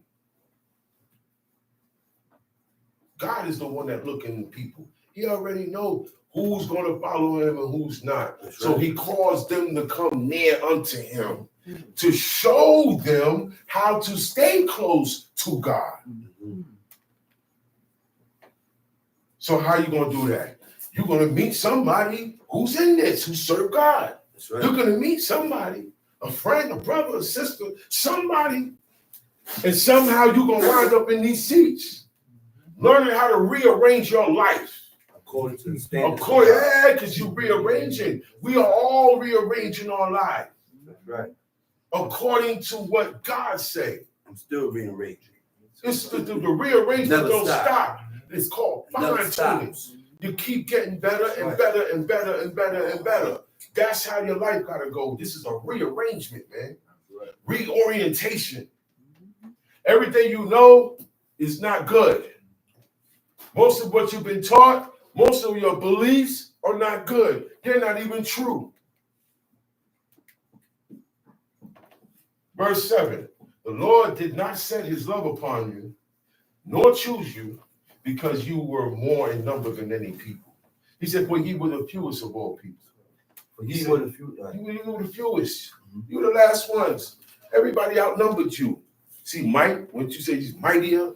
God is the one that looking at people. He already knows who's going to follow Him and who's not. That's so right. He caused them to come near unto Him to show them how to stay close to God. Mm-hmm. So how you going to do that? You're going to meet somebody who's in this, who serve God. That's right. You're going to meet somebody, a friend, a brother, a sister, somebody, and somehow you're going to wind up in these seats, learning how to rearrange your life. According to the standards. Yeah, because you're rearranging. We are all rearranging our lives. That's right. According to what God say. I'm still rearranging. It's the rearrangement never don't stop. It's called fine-tuning. You keep getting better and better and better and better and better. That's how your life got to go. This is a rearrangement, man. Right. Reorientation. Everything you know is not good. Most of what you've been taught, most of your beliefs are not good. They're not even true. Verse 7, the Lord did not set His love upon you, nor choose you, because you were more in number than any people. He said, for ye were the fewest of all people. For ye were the fewest. You were the fewest. You were the last ones. Everybody outnumbered you. See, might, when you say he's mightier,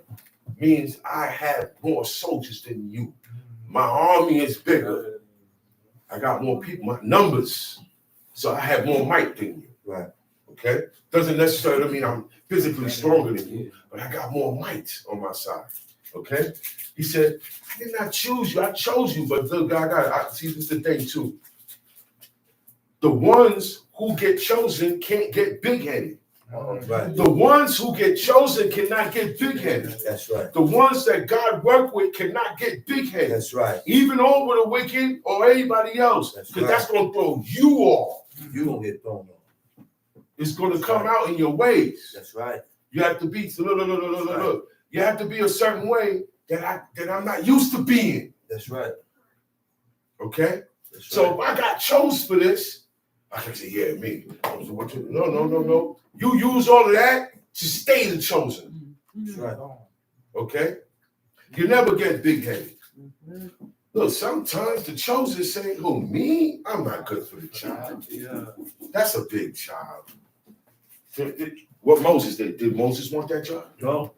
means I have more soldiers than you. My army is bigger. I got more people, my numbers. So I have more might than you. Right. Okay? Doesn't necessarily mean I'm physically stronger than you, but I got more might on my side. Okay? He said, I did not choose you. I chose you, but look, I see this is the thing too. The ones who get chosen can't get big-headed. Right. The ones who get chosen cannot get big-headed. That's right. The ones that God worked with cannot get big-headed. That's right. Even over the wicked or anybody else. Because that's going to throw you off. You're going to get thrown off. It's going to come out in your ways. That's right. You have to be, look. You have to be a certain way that I'm not used to being. That's right. Okay? That's so if I got chose for this, I can say, yeah, me. No. You use all of that to stay the chosen. That's right. Okay? You never get big-headed. Look, sometimes the chosen say, who, me? I'm not good for the child. Yeah. That's a big child. What Moses did. Did Moses want that job? No.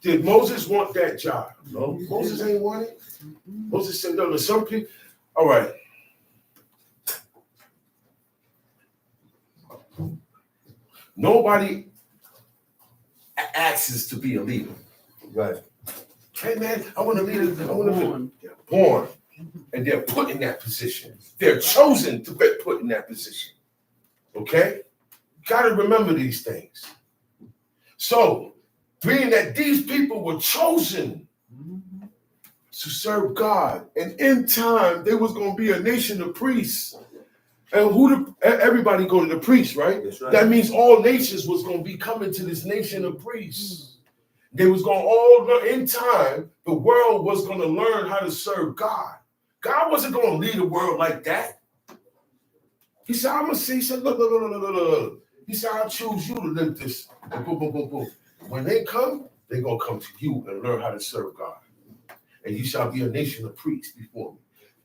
Did Moses want that job? No. Moses ain't want it. Moses said, no, some people. All right. Nobody access to be a leader. Right. Hey man, I want to lead. I want to be born, and they're put in that position. They're chosen to get put in that position. Okay, got to remember these things. So, being that these people were chosen to serve God, and in time they was going to be a nation of priests, and everybody go to the priest, right? That's right. That means all nations was going to be coming to this nation of priests. They was going to all learn, in time, the world was going to learn how to serve God. God wasn't going to lead the world like that. He said, I'm going to see, he said, look. He said, I'll choose you to live this. And boom, boom, boom, boom. When they come, they're going to come to you and learn how to serve God. And you shall be a nation of priests before me.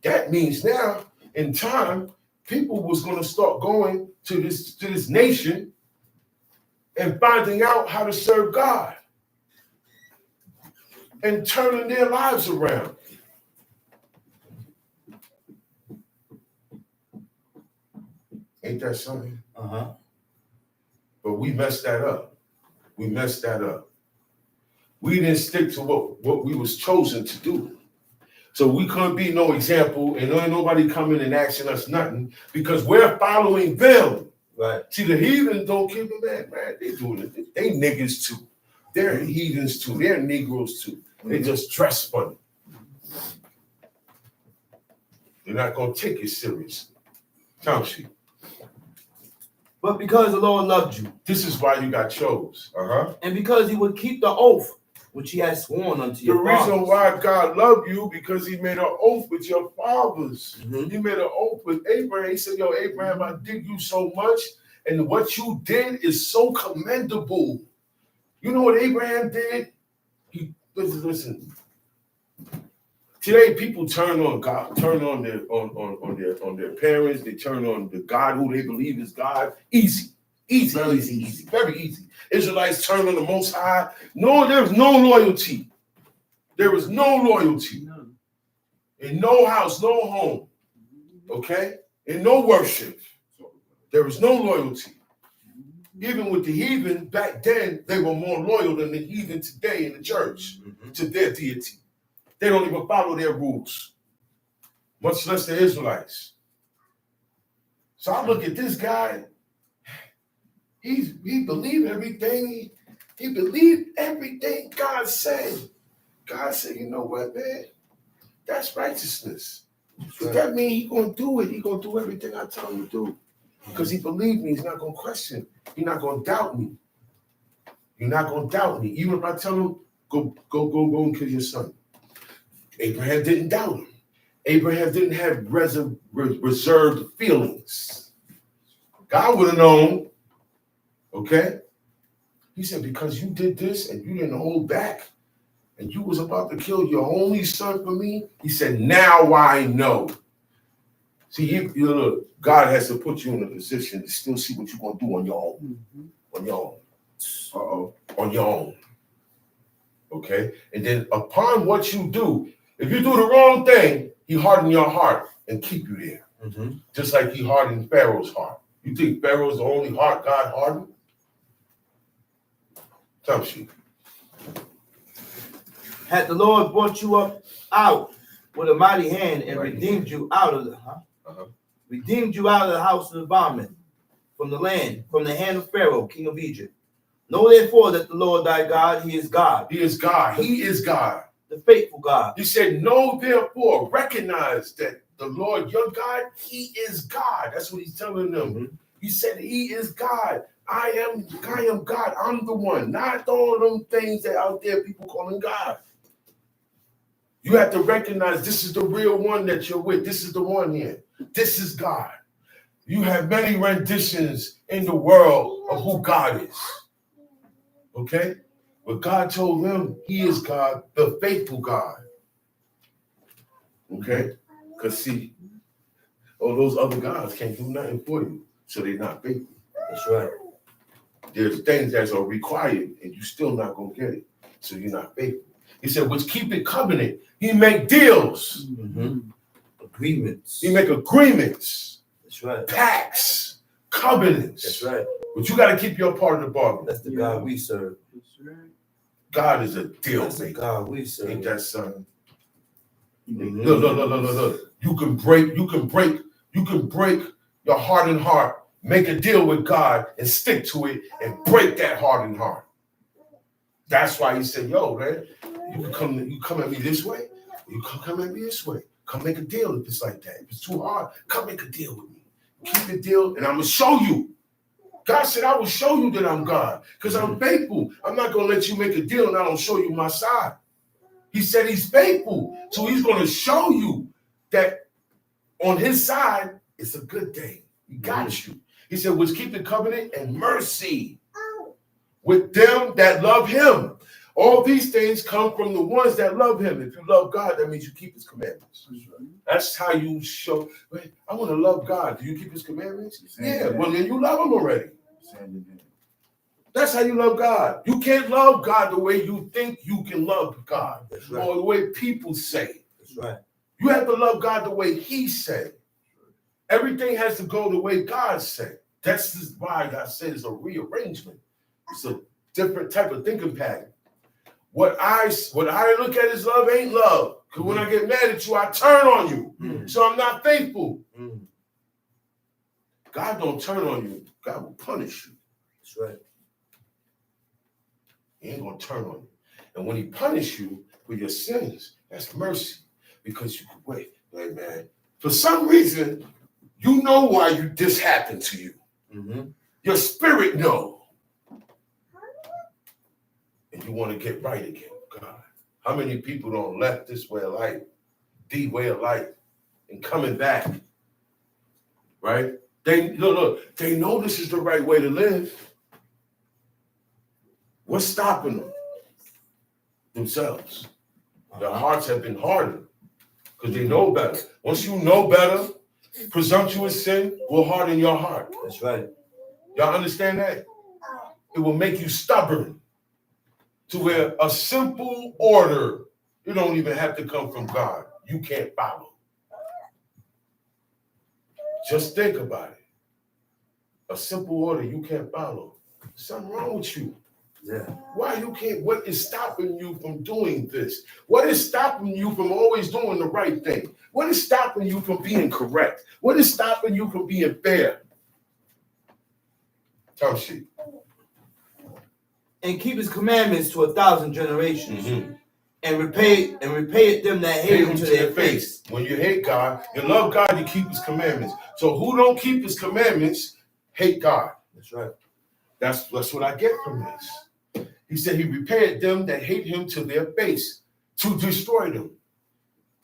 That means now, in time, people was going to start going to this nation and finding out how to serve God and turning their lives around. Ain't that something? Uh-huh. But we messed that up. We didn't stick to what we was chosen to do. So we couldn't be no example, and ain't nobody coming and asking us nothing because we're following them. Right. See, the heathens don't keep them man. They doing it. They niggas too. They're heathens too. They're Negroes too. They just dress funny. They're not gonna take it seriously. Tom sheep. But because the Lord loved you, This is why you got chose. and because he would keep the oath which he has sworn unto The your reason fathers. why God loved you because he made an oath with your fathers. Mhm. He made an oath with Abraham. He said, yo, Abraham, I dig you so much. And what you did is so commendable. You know what Abraham did? Listen. Today, people turn on God, turn on their parents. They turn on the God who they believe is God. Easy, very easy. Israelites turn on the Most High. No, there's no loyalty. There is no loyalty. In no house, no home. Okay? In no worship. There is no loyalty. Even with the heathen back then, they were more loyal than the heathen today in the church to their deity. They don't even follow their rules, much less the Israelites. So I look at this guy. He believed everything. He believed everything God said. God said, you know what, man? That's righteousness. Does that mean he's going to do it? He's going to do everything I tell him to do. Because he believed me. He's not going to question. He's not going to doubt me. You're not going to doubt me. Even if I tell him, go and kill your son. Abraham didn't doubt him. Abraham didn't have reserved feelings. God would have known. Okay? He said, because you did this and you didn't hold back and you was about to kill your only son for me, he said, now I know. See, look, God has to put you in a position to still see what you're going to do on your own. On your own. On your own. Okay? And then upon what you do, if you do the wrong thing, he harden your heart and keep you there. Just like he hardened Pharaoh's heart. You think Pharaoh's the only heart God hardened? Tell sheep. Had the Lord brought you up out with a mighty hand and redeemed you out of the redeemed you out of the house of the bondman, from the land, from the hand of Pharaoh, king of Egypt. Know therefore that the Lord thy God, he is God. He is God. He is God. The faithful God. He said, know therefore, recognize that the Lord your God, he is God. That's what he's telling them. He said, he is God. I am God. I'm the one. Not all them things that out there people calling God. You have to recognize this is the real one that you're with. This is the one here. This is God. You have many renditions in the world of who God is. Okay? But God told them he is God, the faithful God. Okay? Because see, all those other gods can't do nothing for you. So they're not faithful. That's right. There's things that are required and you're still not going to get it. So you're not faithful. He said, which keep it covenant. He make deals. Agreements. He make agreements. That's right. Pacts. Covenants. That's right. But you got to keep your part of the bargain. That's the God we serve. God is a deal That's the maker. God we serve. Ain't that son? Mhm. Look. You can break your hardened heart. Make a deal with God and stick to it and break that hardened heart. That's why he said, yo, man, you come at me this way, you come at me this way. Come make a deal if it's like that. If it's too hard, come make a deal with me. Keep the deal, and I'm gonna show you. God said, I will show you that I'm God, because I'm faithful. I'm not gonna let you make a deal and I don't show you my side. He said he's faithful, so he's gonna show you that on his side, it's a good thing. He got you. He said, which keep the covenant and mercy with them that love him. All these things come from the ones that love him. If you love God, that means you keep his commandments. That's how you show, wait, I want to love God. Do you keep his commandments? Yeah, well, then you love him already. That's how you love God. You can't love God the way you think you can love God. That's right. Or the way people say. That's right. You have to love God the way he said. Everything has to go the way God said. That's why God said it's a rearrangement. It's a different type of thinking pattern. What I look at as love ain't love. Because when I get mad at you, I turn on you. So I'm not faithful. God don't turn on you. God will punish you. That's right. He ain't going to turn on you. And when he punish you for your sins, that's mercy. Because you can wait, man. For some reason, you know why this happened to you. Your spirit knows. And you want to get right again, God. How many people don't left this way of life, the way of life, and coming back, right? They look, they know this is the right way to live. What's stopping them? Themselves. Their hearts have been hardened because they know better. Once you know better, presumptuous sin will harden your heart. That's right. Y'all understand that? It will make you stubborn. To where a simple order, you don't even have to come from God. You can't follow. Just think about it. A simple order you can't follow. Something wrong with you. Yeah. Why you can't? What is stopping you from doing this? What is stopping you from always doing the right thing? What is stopping you from being correct? What is stopping you from being fair? Tell she. And keep his commandments to 1,000 generations, and repay it them that hate him to their face. When you hate God, you love God, you keep his commandments. So who don't keep his commandments, hate God. That's right. That's what I get from this. He said he repaired them that hate him to their face, to destroy them.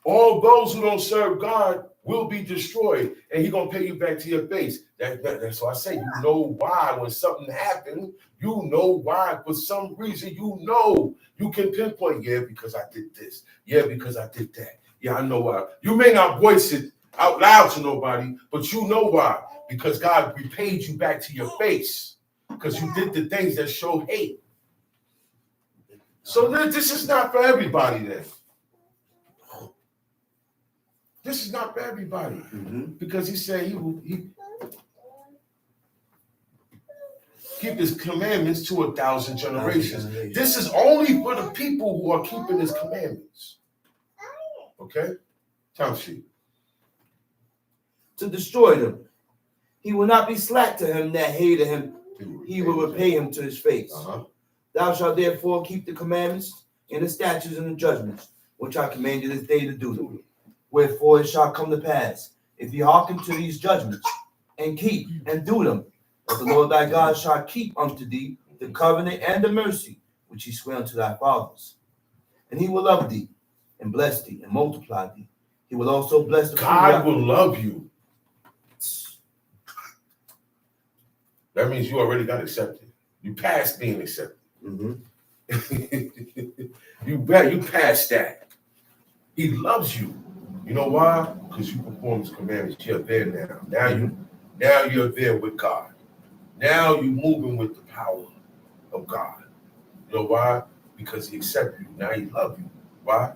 All those who don't serve God will be destroyed, and he's going to pay you back to your face. That's why I say, you know why when something happened, you know why. For some reason, you can pinpoint, yeah, because I did this. Yeah, because I did that. Yeah, I know why. You may not voice it out loud to nobody, but you know why. Because God repaid you back to your face. Because you did the things that show hate. So this is not for everybody then. This is not for everybody. Because he said he keep his commandments to 1,000 generations. This is only for the people who are keeping his commandments. Okay? Time sheet. To destroy them. He will not be slack to him that hated him. He will repay him to his face. Thou shalt therefore keep the commandments and the statutes and the judgments, which I command you this day to do. Wherefore it shall come to pass, if ye hearken to these judgments, and keep and do them, that the Lord thy God shall keep unto thee the covenant and the mercy which he sware unto thy fathers. And he will love thee, and bless thee, and multiply thee. He will also bless the God will love you. That means you already got accepted. You passed being accepted. You passed that. He loves you. You know why? Because you perform his commandments. You're there now. Now you're there with God. Now you're moving with the power of God. You know why? Because he accepted you. Now he loves you. Why?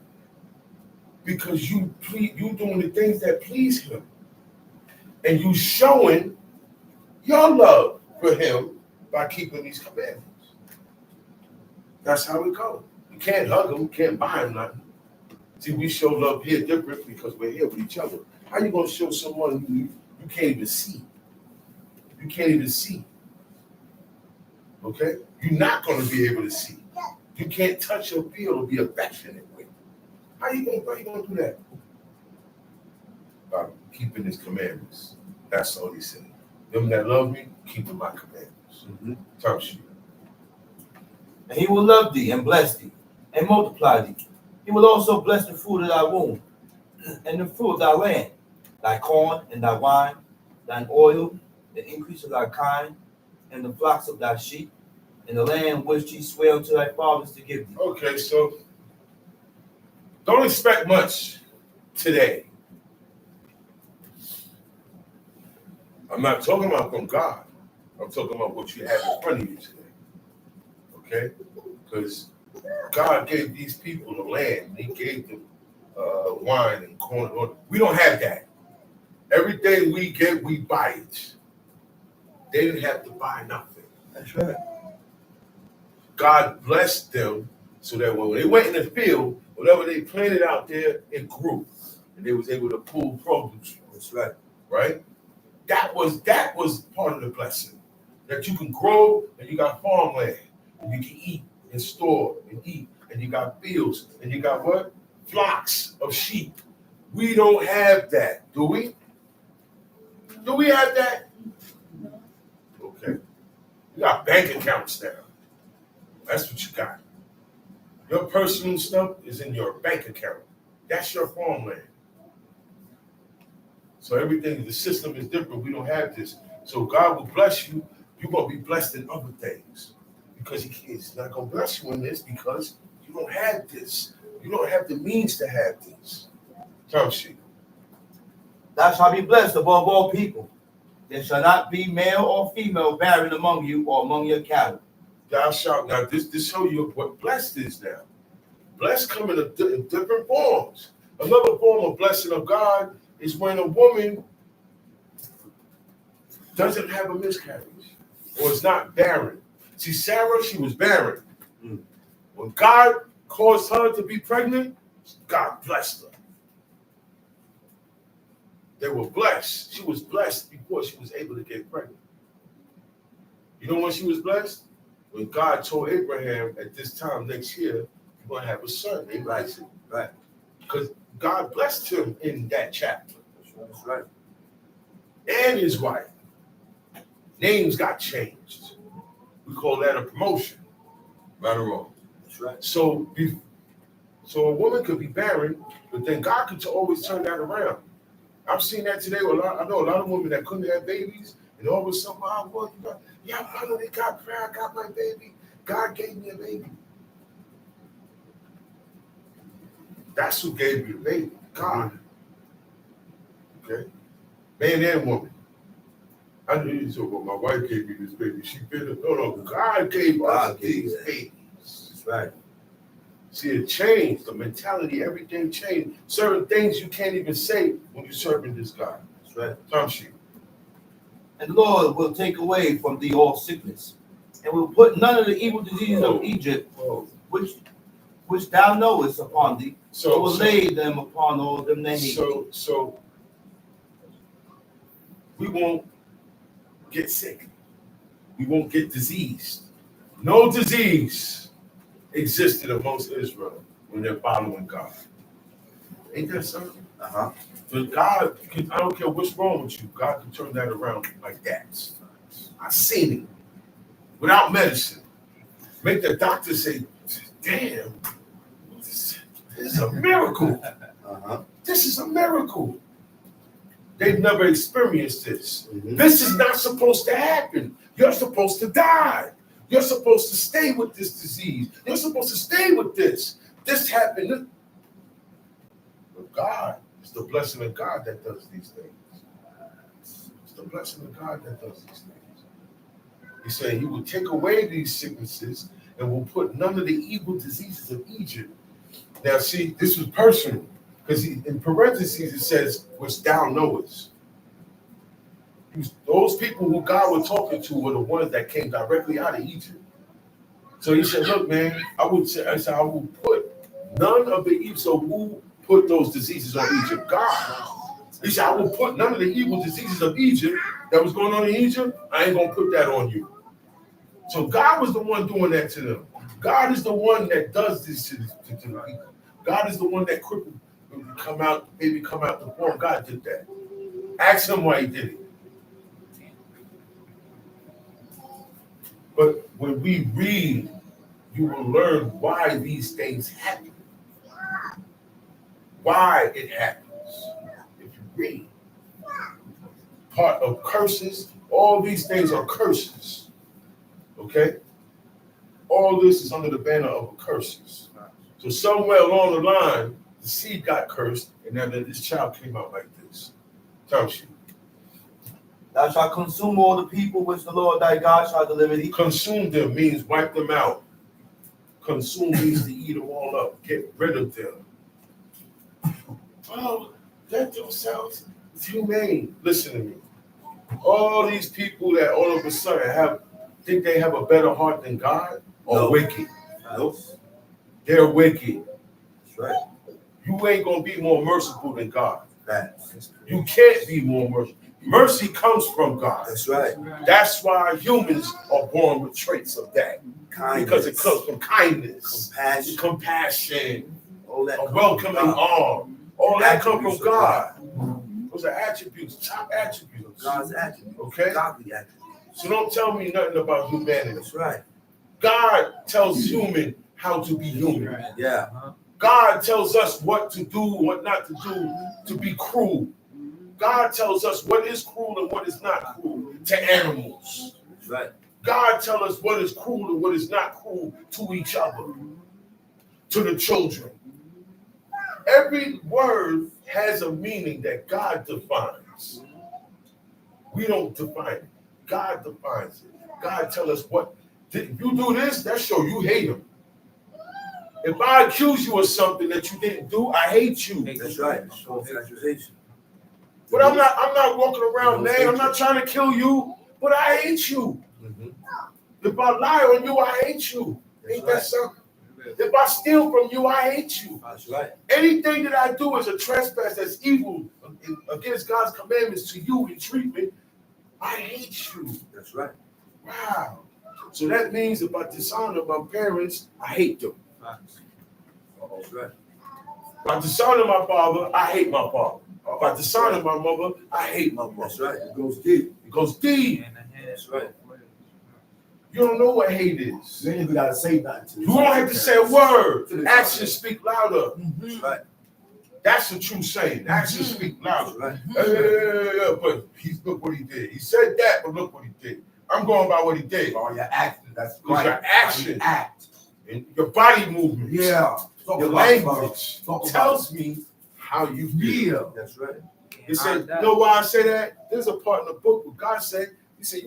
Because you doing the things that please him. And you showing your love for him by keeping these commandments. That's how it goes. You can't hug them, can't buy them nothing. See, we show love here different because we're here with each other. How you gonna show someone who you can't even see? You can't even see. Okay? You're not gonna be able to see. You can't touch or feel or be affectionate with. How you gonna do that? By keeping his commandments. That's all he said. Them that love me, keeping my commandments. Talk shit. And he will love thee and bless thee and multiply thee. He will also bless the fruit of thy womb and the fruit of thy land, thy corn and thy wine, thine oil, the increase of thy kind, and the flocks of thy sheep, in the land which he sware unto thy fathers to give thee. Okay, so don't expect much today. I'm not talking about from God. I'm talking about what you have in front of you today. Okay? Because God gave these people the land. He gave them wine and corn. We don't have that. Everything we get, we buy it. They didn't have to buy nothing. That's right. God blessed them so that when they went in the field, whatever they planted out there, it grew. And they was able to pull produce. That's right. Right? That was part of the blessing. That you can grow and you got farmland. And you can eat and store and eat. And you got fields. And you got what? Flocks of sheep. We don't have that, do we? Do we have that? Okay. You got bank accounts now. That's what you got. Your personal stuff is in your bank account. That's your farmland. So everything, the system is different. We don't have this. So God will bless you. You're going to be blessed in other things. Because He's not going to bless you in this because you don't have this. You don't have the means to have this. Tell me. Thou shalt be blessed above all people. There shall not be male or female barren among you or among your cattle. Thou shalt. Now this show you what blessed is now. Blessed come in different forms. Another form of blessing of God is when a woman doesn't have a miscarriage or is not barren. See, Sarah, she was barren. When God caused her to be pregnant, God blessed her. They were blessed. She was blessed before she was able to get pregnant. You know when she was blessed? When God told Abraham at this time next year, you're going to have a son. Isaac. Right. Because God blessed him in that chapter. That's right. And his wife. Names got changed. We call that a promotion. Right or wrong? That's right. So a woman could be barren, but then God could always turn that around. I've seen that today. I know a lot of women that couldn't have babies, and all of a sudden, yeah, finally got prayer, I got my baby. God gave me a baby. That's who gave you the baby. God. Okay? Man and woman. I knew you said, well, my wife gave me this baby. She been no, God gave us these babies. That's right. See, it changed. The mentality, everything changed. Certain things you can't even say when you're serving this God. That's right. Tom Sheep. And the Lord will take away from thee all sickness, and will put none of the evil diseases of Egypt, which thou knowest, upon thee. So will lay them upon all them that hate thee. So we won't get sick. We won't get diseased. No disease existed amongst Israel when they're following God. Ain't that something? But God, I don't care what's wrong with you, God can turn that around like that. I've seen it. Without medicine. Make the doctor say, damn, this is a miracle. This is a miracle. They've never experienced this. This is not supposed to happen. You're supposed to die. You're supposed to stay with this disease. You're supposed to stay with this. This happened. But God, it's the blessing of God that does these things. It's the blessing of God that does these things. He's saying he will take away these sicknesses and will put none of the evil diseases of Egypt. Now, see, this was personal. Because in parentheses, it says, which thou knowest. Those people who God was talking to were the ones that came directly out of Egypt. So he said, look, man, I will put none of the evil. So who put those diseases on Egypt? God. He said, I will put none of the evil diseases of Egypt that was going on in Egypt. I ain't going to put that on you. So God was the one doing that to them. God is the one that does this to the people. God is the one that crippled come out the form. God did that. Ask him why he did it. But when we read, you will learn why these things happen. Why it happens. If you read. Part of curses, all these things are curses. Okay? All this is under the banner of curses. So somewhere along the line, the seed got cursed, and now this child came out like this. Tell you. Thou shalt consume all the people which the Lord thy God shall deliver thee. Consume them means wipe them out. Consume means to eat them all up. Get rid of them. Oh, that don't sound humane. Listen to me. All these people that all of a sudden think they have a better heart than God are wicked. Nope. They're wicked. That's right. You ain't gonna be more merciful than God. That's You can't be more merciful. Mercy comes from God. That's right. That's why humans are born with traits of that. Kindness. Because it comes from kindness, compassion, all that a welcoming arm. All that comes from God. Those are attributes, top attributes. God's attributes. Okay? Godly attributes. So don't tell me nothing about humanity. That's right. God tells human how to be human. Yeah. God tells us what to do, what not to do, to be cruel. God tells us what is cruel and what is not cruel to animals. That's right. God tells us what is cruel and what is not cruel to each other, to the children. Every word has a meaning that God defines. We don't define it. God defines it. God tells us what. If you do this, that shows you hate him. If I accuse you of something that you didn't do, I hate you. That's right. False accusation. But I'm not walking around, man. I'm not trying to kill you, but I hate you. Mm-hmm. If I lie on you, I hate you. Ain't that something? If I steal from you, I hate you. That's right. Anything that I do is a trespass that's evil against God's commandments to you in treatment, I hate you. That's right. Wow. So that means if I dishonor my parents, I hate them. That's right. If I dishonor my father, I hate my father. If I dishonor my mother, I hate my mother. That's right. It goes deep. It goes deep. That's right. You don't know what hate is. You ain't even gotta say nothing to You don't have to say a word. Actions speak louder. That's right. That's the true saying. Actions speak louder. Right. But look what he did. He said that, but look what he did. I'm going by what he did. Oh, your action. That's It's your action. Act. And your body movement. Yeah. Your language tells me how you feel. That's right. He said, you know why I say that? There's a part in the book where God said, he said,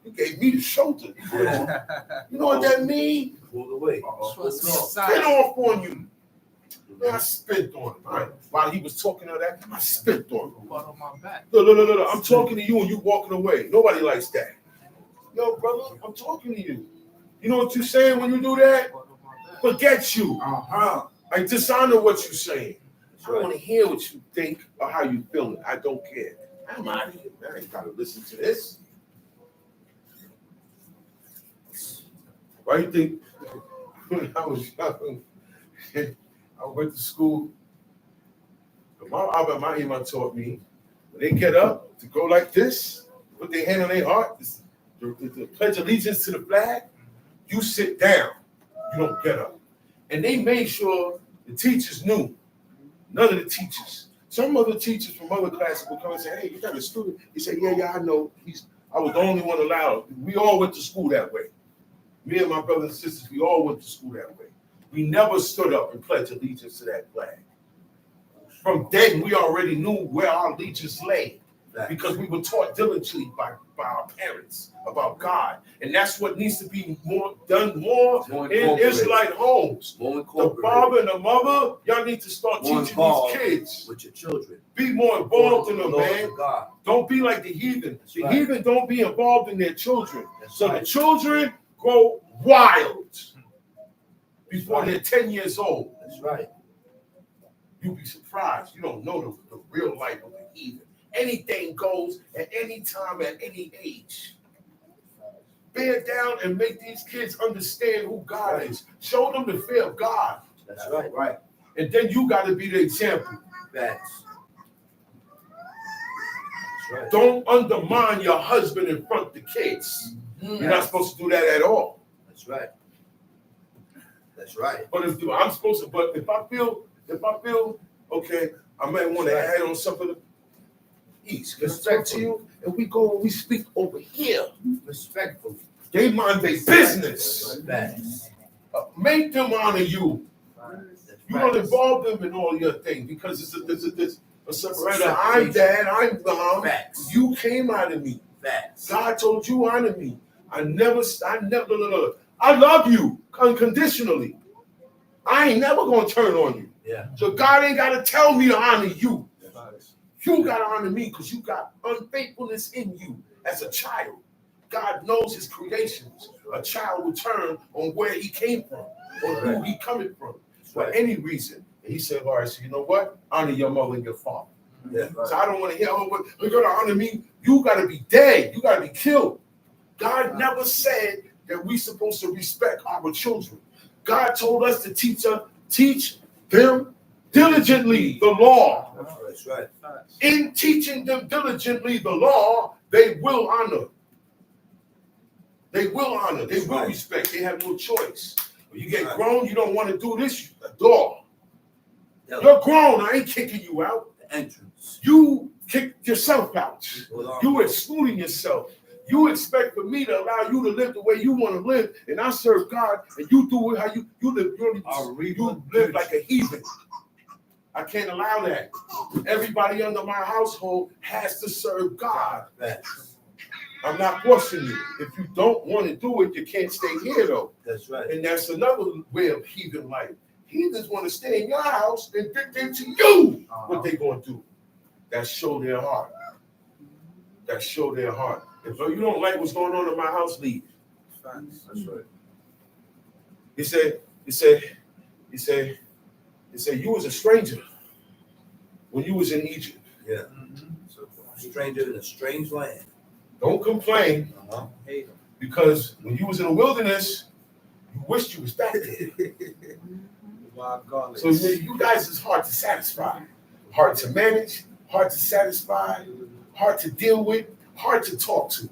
you gave me the shoulder. Yeah. You know what that means? Pull away. Spit off on you. Man, I spit on him. Right? While he was talking to that, I spit on him. Look. I'm talking to you and you walking away. Nobody likes that. Yo, brother, I'm talking to you. You know what you're saying when you do that? Forget you. I dishonor what you're saying. I don't want to hear what you think or how you feeling. I don't care. I'm out of here, man. I ain't got to listen to this. Why do you think when I was young, I went to school? My imam taught me when they get up to go like this, put their hand on their heart, the pledge allegiance to the flag, you sit down. You don't get up. And they made sure the teachers knew. None of the teachers. Some other teachers from other classes would come and say, hey, you got a student? He said, yeah, I know. I was the only one allowed. We all went to school that way. Me and my brothers and sisters, we all went to school that way. We never stood up and pledged allegiance to that flag. From then, we already knew where our allegiance lay because we were taught diligently by our parents about God. And that's what needs to be done more in Israelite homes. The father and the mother, y'all need to start teaching these kids. With your children. Be more involved in them, man. God. Don't be like the heathen. That's the right. heathen don't be involved in their children. That's so right. the children go wild. before they're 10 years old. That's right. You'll be surprised. You don't know the real life of the heathen. Anything goes at any time, at any age. Bear down and make these kids understand who God is. Show them the fear of God. That's right. Right. And then you got to be the example. Facts. That's right. Don't undermine your husband in front of the kids. You're not supposed to do that at all. That's right. That's right. But if I'm supposed to, but if I feel, okay, I might want to add on something. Ease, respect to you, and we go and we speak over here. Respectfully. They mind their business. Facts. Make them honor you. You don't involve them in all your things because it's a separator. I'm dad, I'm mom. Facts. You came out of me. Facts. God told you honor me. No. I love you unconditionally. I ain't never gonna turn on you. Yeah. So God ain't gotta tell me to honor you. You gotta honor me because you got unfaithfulness in you as a child. God knows his creations. A child will turn on where he came from or who he coming from for any reason. And he said, all right, so you know what? Honor your mother and your father. Yeah. So I don't want to hear, oh, you're gonna honor me. You gotta be dead. You gotta be killed. God never said that we supposed to respect our children. God told us to teach them diligently the law. That's right. In teaching them diligently the law, they will honor. They will honor. They will respect. They have no choice. When you get grown, you don't want to do this. You adore. You're grown. I ain't kicking you out. The entrance. You kicked yourself out. You excluding yourself. You expect for me to allow you to live the way you want to live, and I serve God, and you do it how you live. You live like a heathen. I can't allow that. Everybody under my household has to serve God. I'm not forcing you. If you don't want to do it, you can't stay here, though. That's right. And that's another way of heathen life. Heathens want to stay in your house and dictate to you what they're going to do. That show their heart. That show their heart. If you don't like what's going on in my house, leave. That's right. He said, you was a stranger when you was in Egypt. Yeah. So, a stranger in a strange land. Don't complain because when you was in the wilderness, you wished you was back there. So you guys is hard to satisfy, hard to manage, hard to satisfy, hard to deal with, hard to talk to,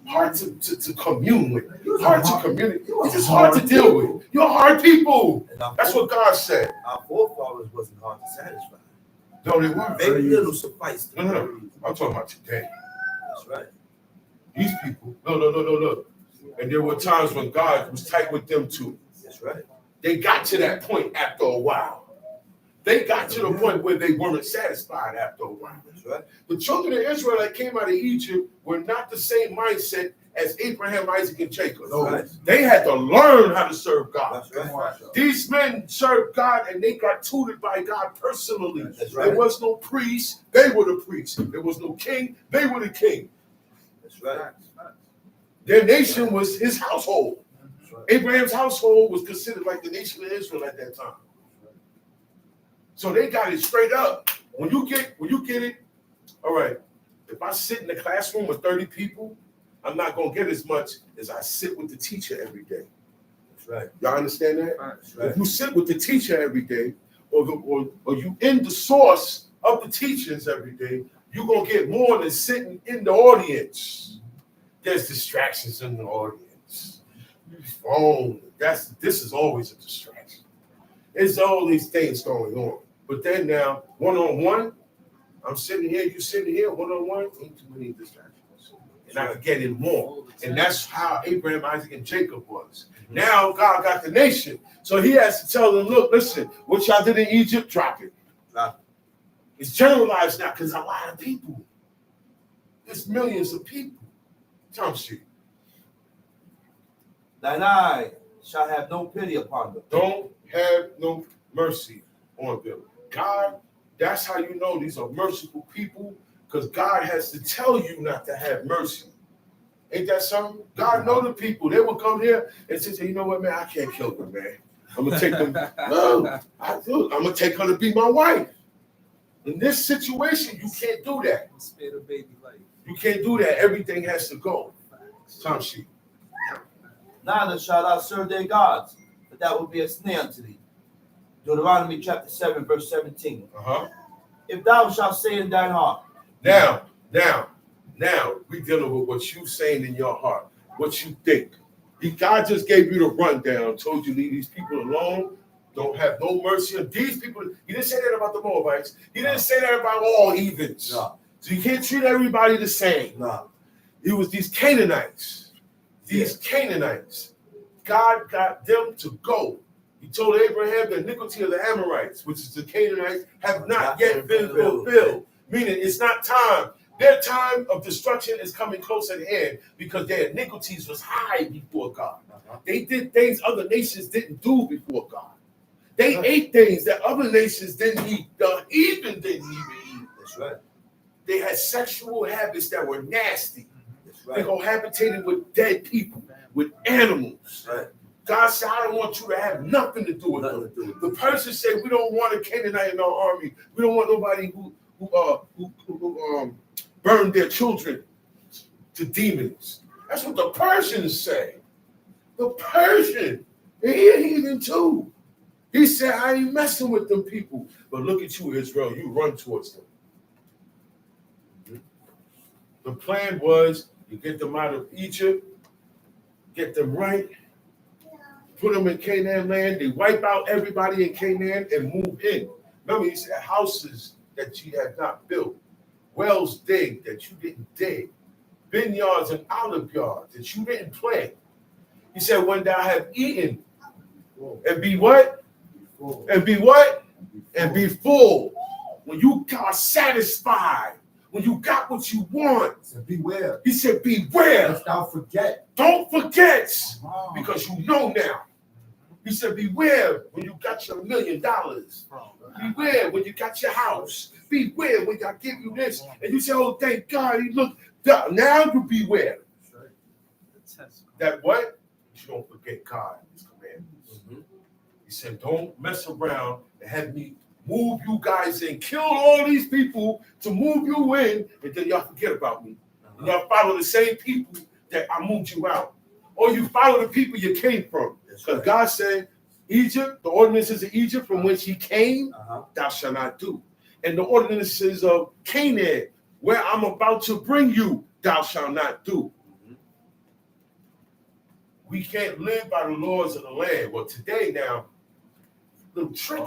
hard to commune with, hard to communicate. It's just hard to deal with. You're hard people. That's what God said. Our forefathers wasn't hard to satisfy. No, they weren't. Very little sufficed. No. I'm talking about today. That's right. These people, no. And there were times when God was tight with them too. That's right. They got to that point after a while. They got to the point where they weren't satisfied after a while. That's right. The children of Israel that came out of Egypt were not the same mindset as Abraham, Isaac, and Jacob. Right. They had to learn how to serve God. That's right. These men served God and they got tutored by God personally. That's right. There was no priest, they were the priest. There was no king, they were the king. That's right. Their nation was his household. Right. Abraham's household was considered like the nation of Israel at that time. So they got it straight up. When you get it, all right, if I sit in the classroom with 30 people, I'm not going to get as much as I sit with the teacher every day. That's right. Y'all understand that? That's right. If you sit with the teacher every day, or you in the source of the teachings every day, you're going to get more than sitting in the audience. There's distractions in the audience. Phone, this is always a distraction. There's all these things going on. But then now, one-on-one, I'm sitting here, you sitting here, one-on-one, ain't too many distractions. And I can get in more. And that's how Abraham, Isaac, and Jacob was. Now God got the nation. So he has to tell them, look, listen, what y'all did in Egypt, drop it. It's generalized now because a lot of people. There's millions of people. Tom Street. Thine eye shall have no pity upon them. Don't have no mercy on them. God, that's how you know these are merciful people, because God has to tell you not to have mercy. Ain't that something? God know the people. They will come here and say, you know what, man, I can't kill them, man. I'm gonna take them. No, I'm gonna take her to be my wife. In this situation, you can't do that. Spare the baby life. You can't do that. Everything has to go. Time sheet. Neither shalt thou serve their gods, but that would be a snare unto thee. Deuteronomy chapter 7, verse 17. If thou shalt say in thine heart. Now, we dealing with what you saying in your heart, what you think. God just gave you the rundown, told you leave these people alone, don't have no mercy on these people. He didn't say that about the Moabites. He didn't say that about all heathens. No. So you can't treat everybody the same. No. It was these Canaanites. Canaanites. God got them to go. He told Abraham the iniquity of the Amorites, which is the Canaanites, have not yet been fulfilled. Meaning it's not time. Their time of destruction is coming close at hand because their iniquities was high before God. They did things other nations didn't do before God. They ate things that other nations didn't eat. The heathen didn't even eat. That's right. They had sexual habits that were nasty. That's right. They cohabitated with dead people, with animals. That's right. God said, I don't want you to have nothing to do with them. The person said, we don't want a Canaanite in our army. We don't want nobody who burned their children to demons. That's what the Persians say. The Persian, he a heathen too. He said, I ain't messing with them people. But look at you, Israel, you run towards them. The plan was you get them out of Egypt, get them right, put them in Canaan land, they wipe out everybody in Canaan and move in. Remember, he said houses that you had not built, wells dig that you didn't dig, vineyards and olive yards that you didn't plant. He said, when thou have eaten and be what? And be what? And be full. When you are satisfied, when you got what you want. Beware. He said, beware. Lest thou forget. Don't forget, because you know now. He said, beware when you got your $1 million. Beware when you got your house. Beware when I give you this. And you say, oh, thank God. He looked down. Now you beware. That what? You don't forget God and his commandments. He said, don't mess around and have me move you guys in, kill all these people to move you in, and then y'all forget about me. And y'all follow the same people that I moved you out. Or you follow the people you came from. Because God said, Egypt, the ordinances of Egypt from whence he came, thou shalt not do. And the ordinances of Canaan, where I'm about to bring you, thou shalt not do. We can't live by the laws of the land. Well, today now, a little tricky.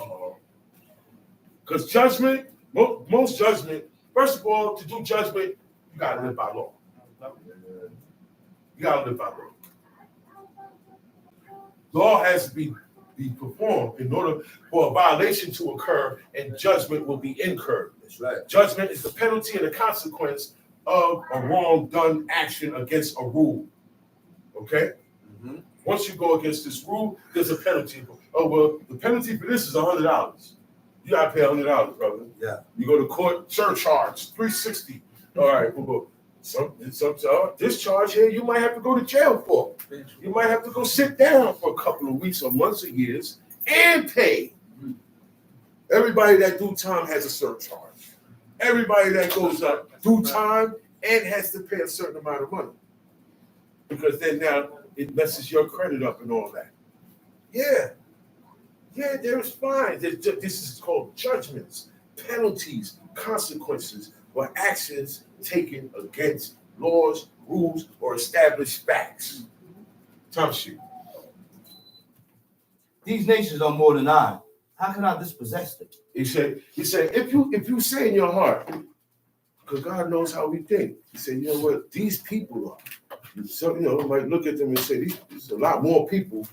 Because judgment, most judgment, first of all, to do judgment, you got to live by law. You got to live by law. Law has to be performed in order for a violation to occur, and judgment will be incurred. That's right. Judgment is the penalty and the consequence of a wrong done action against a rule. Okay? Once you go against this rule, there's a penalty. Oh, well, the penalty for this is $100. You got to pay $100, brother. Yeah. You go to court, surcharge, $360. All right, well, this charge here, you might have to go to jail for. You might have to go sit down for a couple of weeks or months or years and pay. Everybody that do time has a surcharge. Everybody that goes up do time and has to pay a certain amount of money. Because then now it messes your credit up and all that. Yeah, there's fines. This is called judgments, penalties, consequences, or actions taken against laws, rules, or established facts. Time sheet. These nations are more than I. How can I dispossess them? He said, if you say in your heart, because God knows how we think. He said, you know what, these people are. So, might look at them and say, there's a lot more people.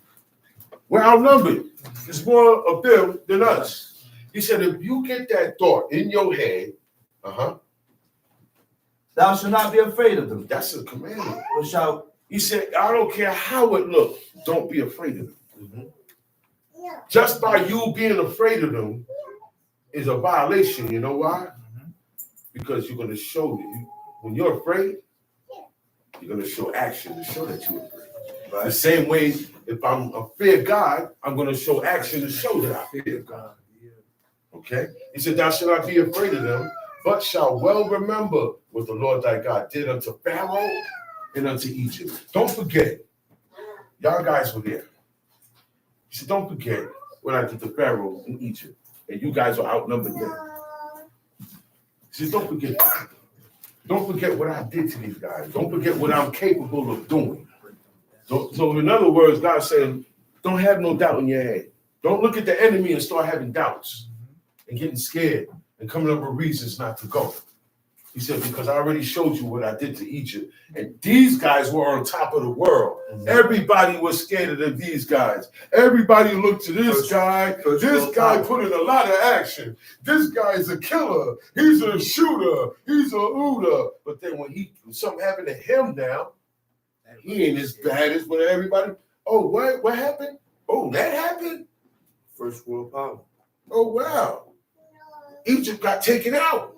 We're outnumbered. There's more of them than us. He said, if you get that thought in your head, thou shalt not be afraid of them. That's a commandment. He said, I don't care how it looks, don't be afraid of them. Just by you being afraid of them is a violation. You know why? Because you're going to show that when you're afraid, you're going to show action to show that you're afraid. Right. The same way, if I'm a fear God, I'm going to show action to show that I fear God. Okay? He said, thou shalt not be afraid of them, but shalt well remember what the Lord thy God did unto Pharaoh and unto Egypt. Don't forget. Y'all guys were there. He said, don't forget what I did to Pharaoh in Egypt. And you guys were outnumbered then. He said, don't forget that. Don't forget what I did to these guys. Don't forget what I'm capable of doing. So in other words, God's saying, don't have no doubt in your head. Don't look at the enemy and start having doubts and getting scared and coming up with reasons not to go. He said, because I already showed you what I did to Egypt. And these guys were on top of the world. Mm-hmm. Everybody was scared of these guys. Everybody looked to this guy. This guy put in a lot of action. This guy's a killer. He's a shooter. He's a ooter. But then when something happened to him now, he ain't as bad as when everybody, oh, what happened? Oh, that happened? First world power. Oh, wow. Egypt got taken out.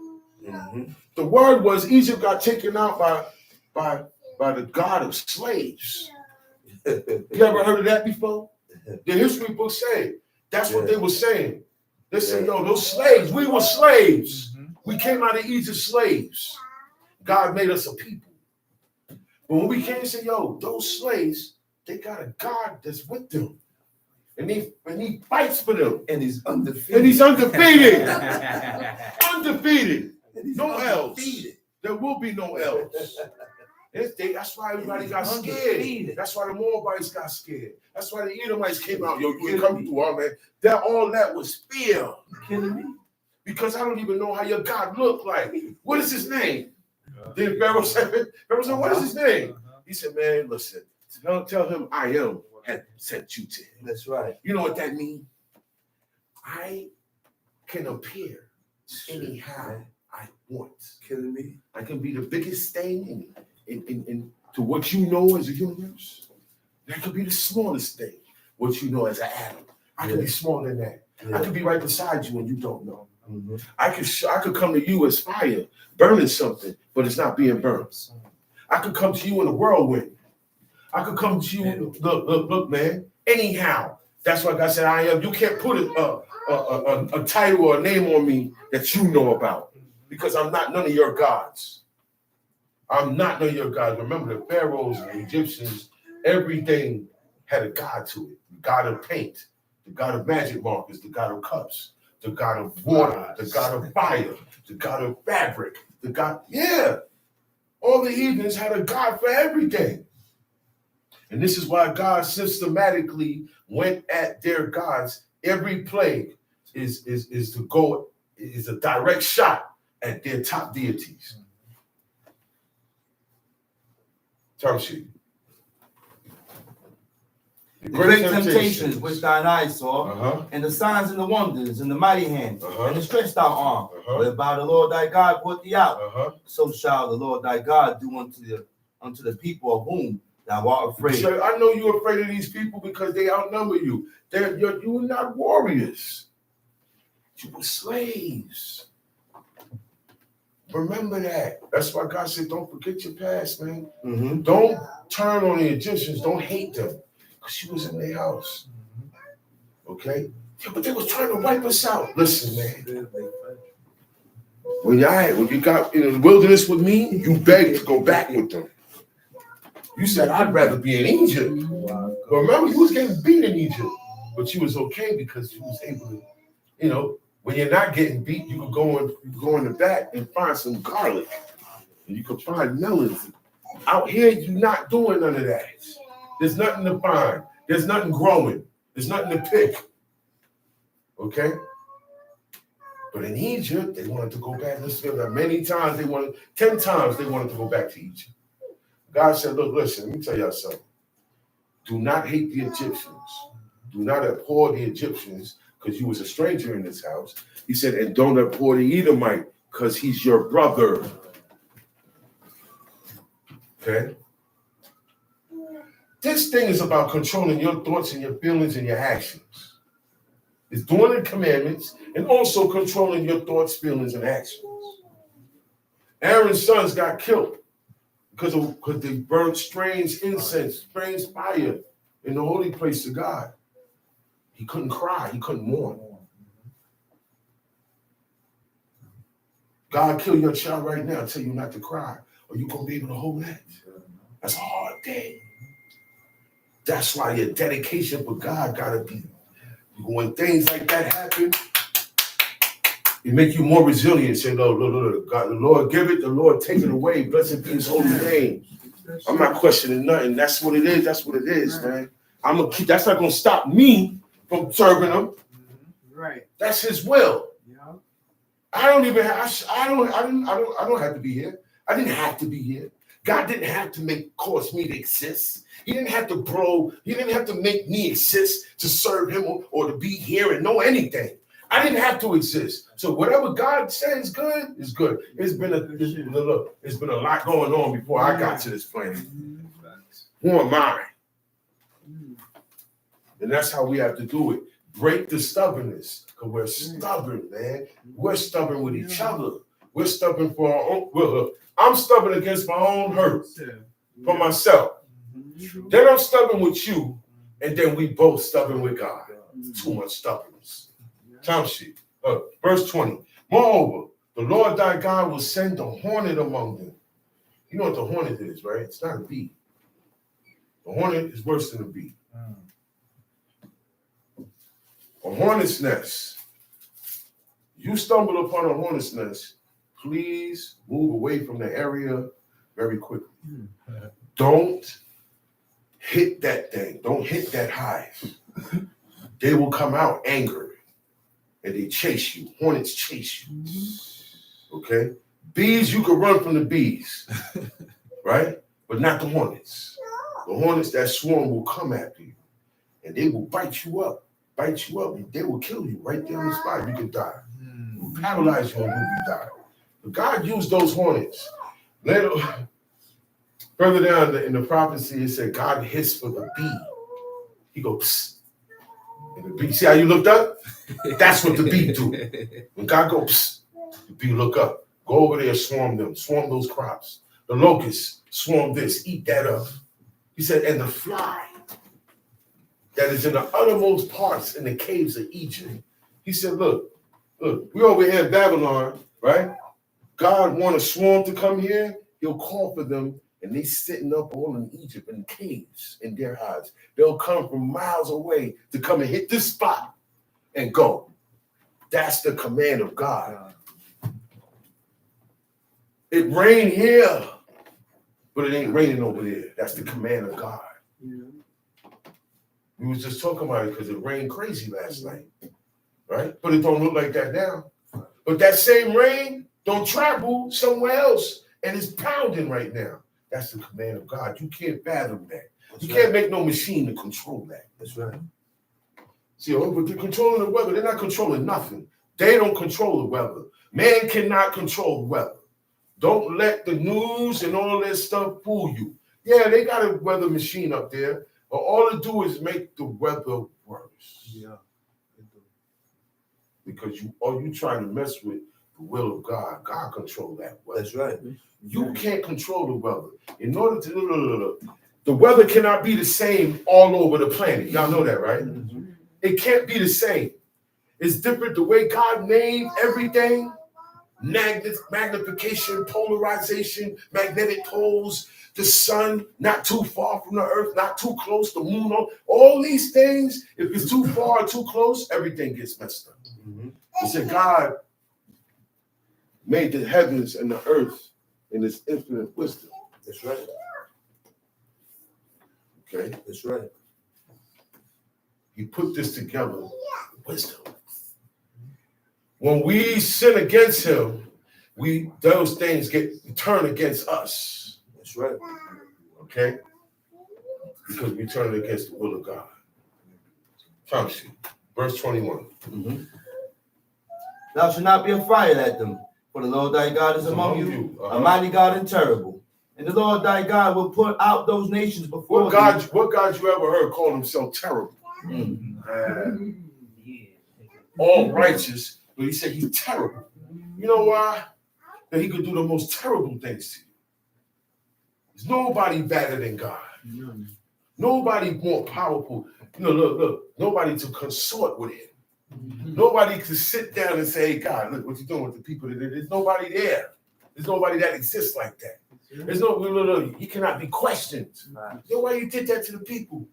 Mm-hmm. The word was Egypt got taken out by the god of slaves. You ever heard of that before? The history books say that's what they were saying. They said, yo, those slaves, we were slaves. Mm-hmm. We came out of Egypt slaves. God made us a people. But when we came and said, yo, those slaves, they got a God that's with them. And he fights for them. And he's undefeated. Undefeated. No else. There will be no else. That's why everybody got scared. That's why the Moabites got scared. That's why the Edomites came out. Yo, you ain't coming through our man. All that was fear. You kidding me? Because I don't even know how your God looked like. What is his name? Then Pharaoh said, what is his name? He said, man, listen, tell him I am had sent you to him. That's right. You know what that means? I can appear anyhow I want. Kidding me? I can be the biggest thing in to what you know as a universe. That could be the smallest thing, what you know as an atom. I can be smaller than that. Yeah. I could be right beside you and you don't know. Mm-hmm. I could come to you as fire, burning something, but it's not being burned. I could come to you in a whirlwind. I could come to you, look, man, anyhow. That's why God said, I am. You can't put a title or a name on me that you know about, because I'm not none of your gods. I'm not none of your gods. Remember, the pharaohs and the Egyptians, everything had a god to it. The god of paint, the god of magic markers, the god of cups, the god of water, the god of fire, the god of fabric, the god, all the heathens had a god for everything. And this is why God systematically went at their gods. Every plague is a direct shot at their top deities. Term sheet. The great temptations which thine eyes saw, and the signs and the wonders, and the mighty hand, and the stretched out arm, whereby the Lord thy God brought thee out. So shall the Lord thy God do unto the people of whom thou art afraid. I know you're afraid of these people because they outnumber you. You were not warriors. You were slaves. Remember that. That's why God said, don't forget your past, man. Mm-hmm. Don't turn on the Egyptians. Don't hate them. Because you was in their house. Okay? Yeah, but they was trying to wipe us out. Listen, man. When you got in the wilderness with me, you begged to go back with them. You said, I'd rather be in Egypt. But remember, you was getting beat in Egypt. But you was okay because you was able to, when you're not getting beat, you could go in the back and find some garlic. And you could find melons. Out here, you're not doing none of that. There's nothing to find. There's nothing growing. There's nothing to pick. Okay? But in Egypt, they wanted to go back. Listen, many times 10 times they wanted to go back to Egypt. God said, look, listen, let me tell y'all something. Do not hate the Egyptians. Do not abhor the Egyptians because you was a stranger in this house. He said, and don't abhor the Edomite because he's your brother. Okay? This thing is about controlling your thoughts and your feelings and your actions. It's doing the commandments and also controlling your thoughts, feelings, and actions. Aaron's sons got killed. because they burned strange incense, strange fire in the holy place of God. He couldn't cry. He couldn't mourn. God kill your child right now, tell you not to cry, or you gonna be able to hold that. That's a hard thing. That's why your dedication for God gotta be. When things like that happen, it make you more resilient. Say, look, God, the Lord give it, the Lord take it away. Blessed be His holy name. I'm not questioning nothing. That's what it is. That's what it is, man. That's not gonna stop me from serving Him. Right. That's His will. Yeah. I don't have to be here. I didn't have to be here. God didn't have to cause me to exist. He didn't have to He didn't have to make me exist to serve Him or to be here and know anything. I didn't have to exist. So whatever God says good is good. It's been a lot going on before I got to this planet. Who am I? And that's how we have to do it. Break the stubbornness. Because we're stubborn, man. We're stubborn with each other. We're stubborn for our own. I'm stubborn against my own hurt for myself. Then I'm stubborn with you, and then we both stubborn with God. Too much stubbornness. Time sheet. Verse 20. Moreover, the Lord thy God will send a hornet among them. You know what the hornet is, right? It's not a bee. The hornet is worse than a bee. A hornet's nest. You stumble upon a hornet's nest, please move away from the area very quickly. Don't hit that thing. Don't hit that hive. They will come out angry and they chase you. Hornets chase you. Okay? Bees, you can run from the bees, right? But not the hornets. The hornets, that swarm will come after you and they will bite you up, and they will kill you right there on the spot. You can die. Will paralyze you and you die. But God used those hornets. Further down in the prophecy, it said God hissed for the bee. He goes, psst. And the bee, see how you looked up? That's what the bee do. When God goes, psst, the bee look up. Go over there, swarm them, swarm those crops. The locusts, swarm this, eat that up. He said, and the fly that is in the uttermost parts in the caves of Egypt. He said, look, we over here in Babylon, right? God want a swarm to come here. He'll call for them, and they sitting up all in Egypt in caves in their hives. They'll come from miles away to come and hit this spot and go. That's the command of God. It rained here, but it ain't raining over there. That's the command of God. We was just talking about it because it rained crazy last night, right? But it don't look like that now. But that same rain don't travel somewhere else, and it's pounding right now. That's the command of God. You can't fathom that. You can't make no machine to control that. That's right. See, but they're controlling the weather. They're not controlling nothing. They don't control the weather. Man cannot control the weather. Don't let the news and all that stuff fool you. Yeah, they got a weather machine up there, but all it do is make the weather worse. Yeah. Because you trying to mess with the will of God. God control that weather. That's right. You can't control the weather. In order to the weather cannot be the same all over the planet. Y'all know that, right? It can't be the same. It's different the way God made everything. Magnification, polarization, magnetic poles, the sun not too far from the earth, not too close, the moon, all these things, if it's too far or too close, everything gets messed up. It said God made the heavens and the earth in his infinite wisdom. That's right. Okay? That's right. He put this together with wisdom. When we sin against him, those things get turned against us. That's right. Okay? Because we turn it against the will of God. Time sheet. Verse 21. Thou shalt not be afraid at them, for the Lord thy God is among you, a mighty God and terrible. And the Lord thy God will put out those nations before What God you ever heard call himself terrible? All righteous, but he said he's terrible. You know why? That he could do the most terrible things to you. There's nobody better than God. Nobody more powerful. Look. Nobody to consort with him. Nobody to sit down and say, hey, God, look what you're doing with the people. There's nobody there. There's nobody that exists like that. There's no, he cannot be questioned. Yo, why you did that to the people?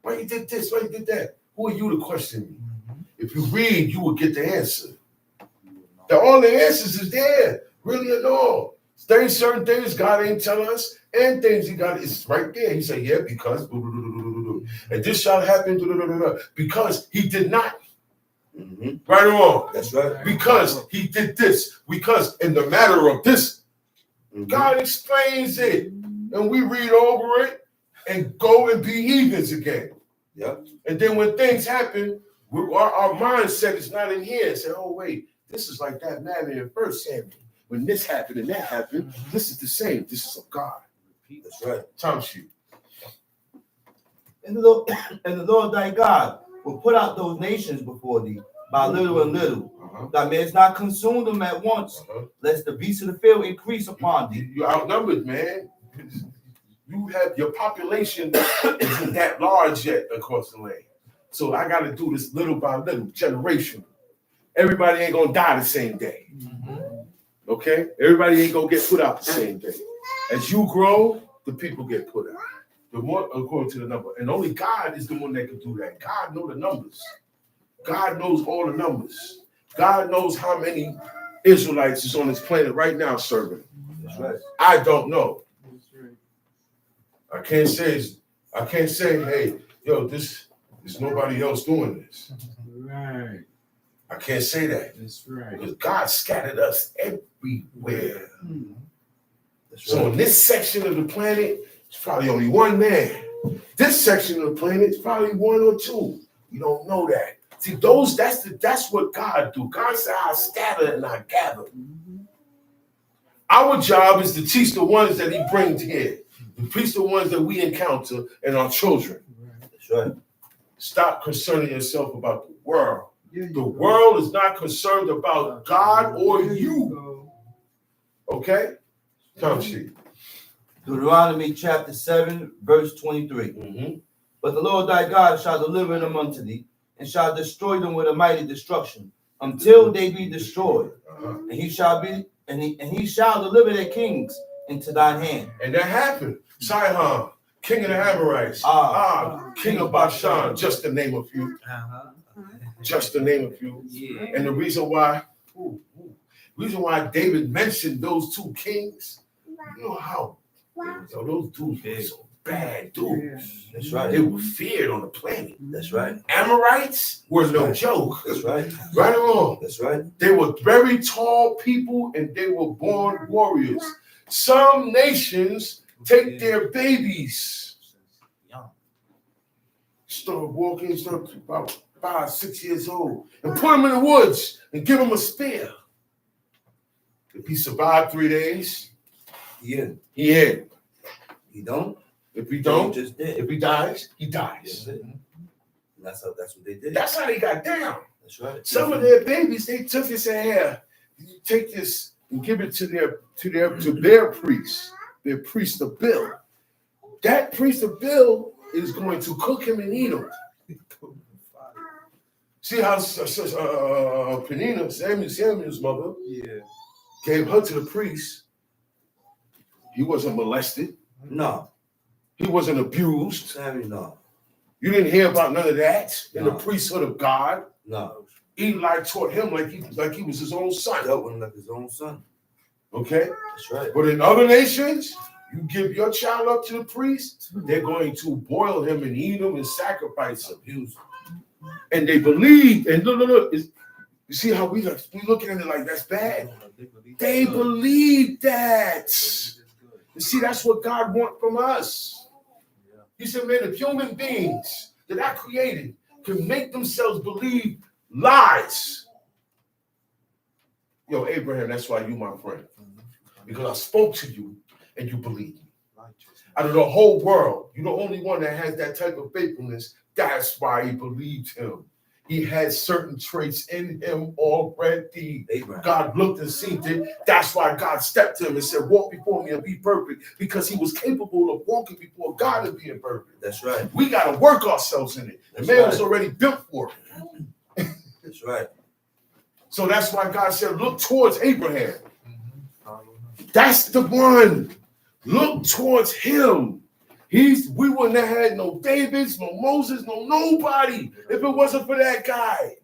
Why you did this? Why you did that? Who are you to question me? If you read, you will get the answer. All the answers is there, really and all. There's certain things God ain't tell us, and things he got, it's right there. He said, yeah, because, and this shall happen, because he did not. Right or wrong? That's right. Because he did this. Because in the matter of this, God explains it. And we read over it and go and be heathens again. Yep. And then when things happen, our mindset is not in here. And say, oh, wait, this is like that matter in 1 Samuel. When this happened and that happened, this is the same. This is of God. That's right. Time sheet. And the Lord thy God will put out those nations before thee by little and little. Thou mayest not consume them at once, lest the beasts of the field increase upon thee. You're outnumbered, man. You have your population isn't that large yet across the land. So I got to do this little by little, generation. Everybody ain't gonna die the same day. Okay? Everybody ain't gonna get put out the same day. As you grow, the people get put out. The more according to the number. And only God is the one that can do that. God knows the numbers. God knows all the numbers. God knows how many Israelites is on this planet right now serving. That's right. I don't know. I can't say, hey, yo, there's nobody else doing this. Right. I can't say that. That's right. Because God scattered us everywhere. That's So right. in this section of the planet, it's probably only one man. This section of the planet is probably one or two. You don't know that. See, that's what God do. God said, I scatter and I gather. Our job is to teach the ones that he brings here. To teach the ones that we encounter and our children. That's right. Stop concerning yourself about the world. The world is not concerned about God or you. Okay? Come sheet. Deuteronomy chapter 7, verse 23. But the Lord thy God shall deliver them unto thee, and shall destroy them with a mighty destruction, until they be destroyed. And he shall deliver their kings into thine hand. And that happened. Sihon, king of the Amorites. King of Bashan, just to name a few. Just to name a few. And the reason why David mentioned those two kings, you know how those dudes were so bad dudes. That's right. They were feared on the planet. That's right. Amorites were no joke. That's right. Right or wrong? That's right. They were very tall people and they were born warriors. Some nations take their babies, start walking, start about 5, 6 years old, and put them in the woods and give them a spear. If he survived 3 days, Yeah. he had. You don't? If he don't, Just did. if he dies, he dies. That's what they did. That's how they got down. That's right. Some of their babies, they took it and said, "Here, you take this and give it to their priest, their priest of Bill. That priest of Bill is going to cook him and eat him." See how Penina, Samuel's mother, gave her to the priest. He wasn't molested. No. He wasn't abused. Sammy, no. You didn't hear about none of that in the No. priesthood of God. No. Eli taught him like he was his own son. Dealt with him like his own son. Okay? That's right. But in other nations, you give your child up to the priest, they're going to boil him and eat him and sacrifice him. Abuse. And they believe, and look, you see how we looking at it like that's bad? They believe that. You see, that's what God wants from us. He said, man, if human beings that I created can make themselves believe lies. Yo, Abraham, that's why you my friend. Because I spoke to you and you believed me. Out of the whole world, you're the only one that has that type of faithfulness. That's why he believed him. He had certain traits in him already. Abraham. God looked and seen it. That's why God stepped to him and said, walk before me and be perfect, because he was capable of walking before God and being perfect. That's right. We got to work ourselves in it. The man was already built for it. That's right. So that's why God said, look towards Abraham. That's the one. Look towards him. We wouldn't have had no Davids, no Moses, no nobody if it wasn't for that guy.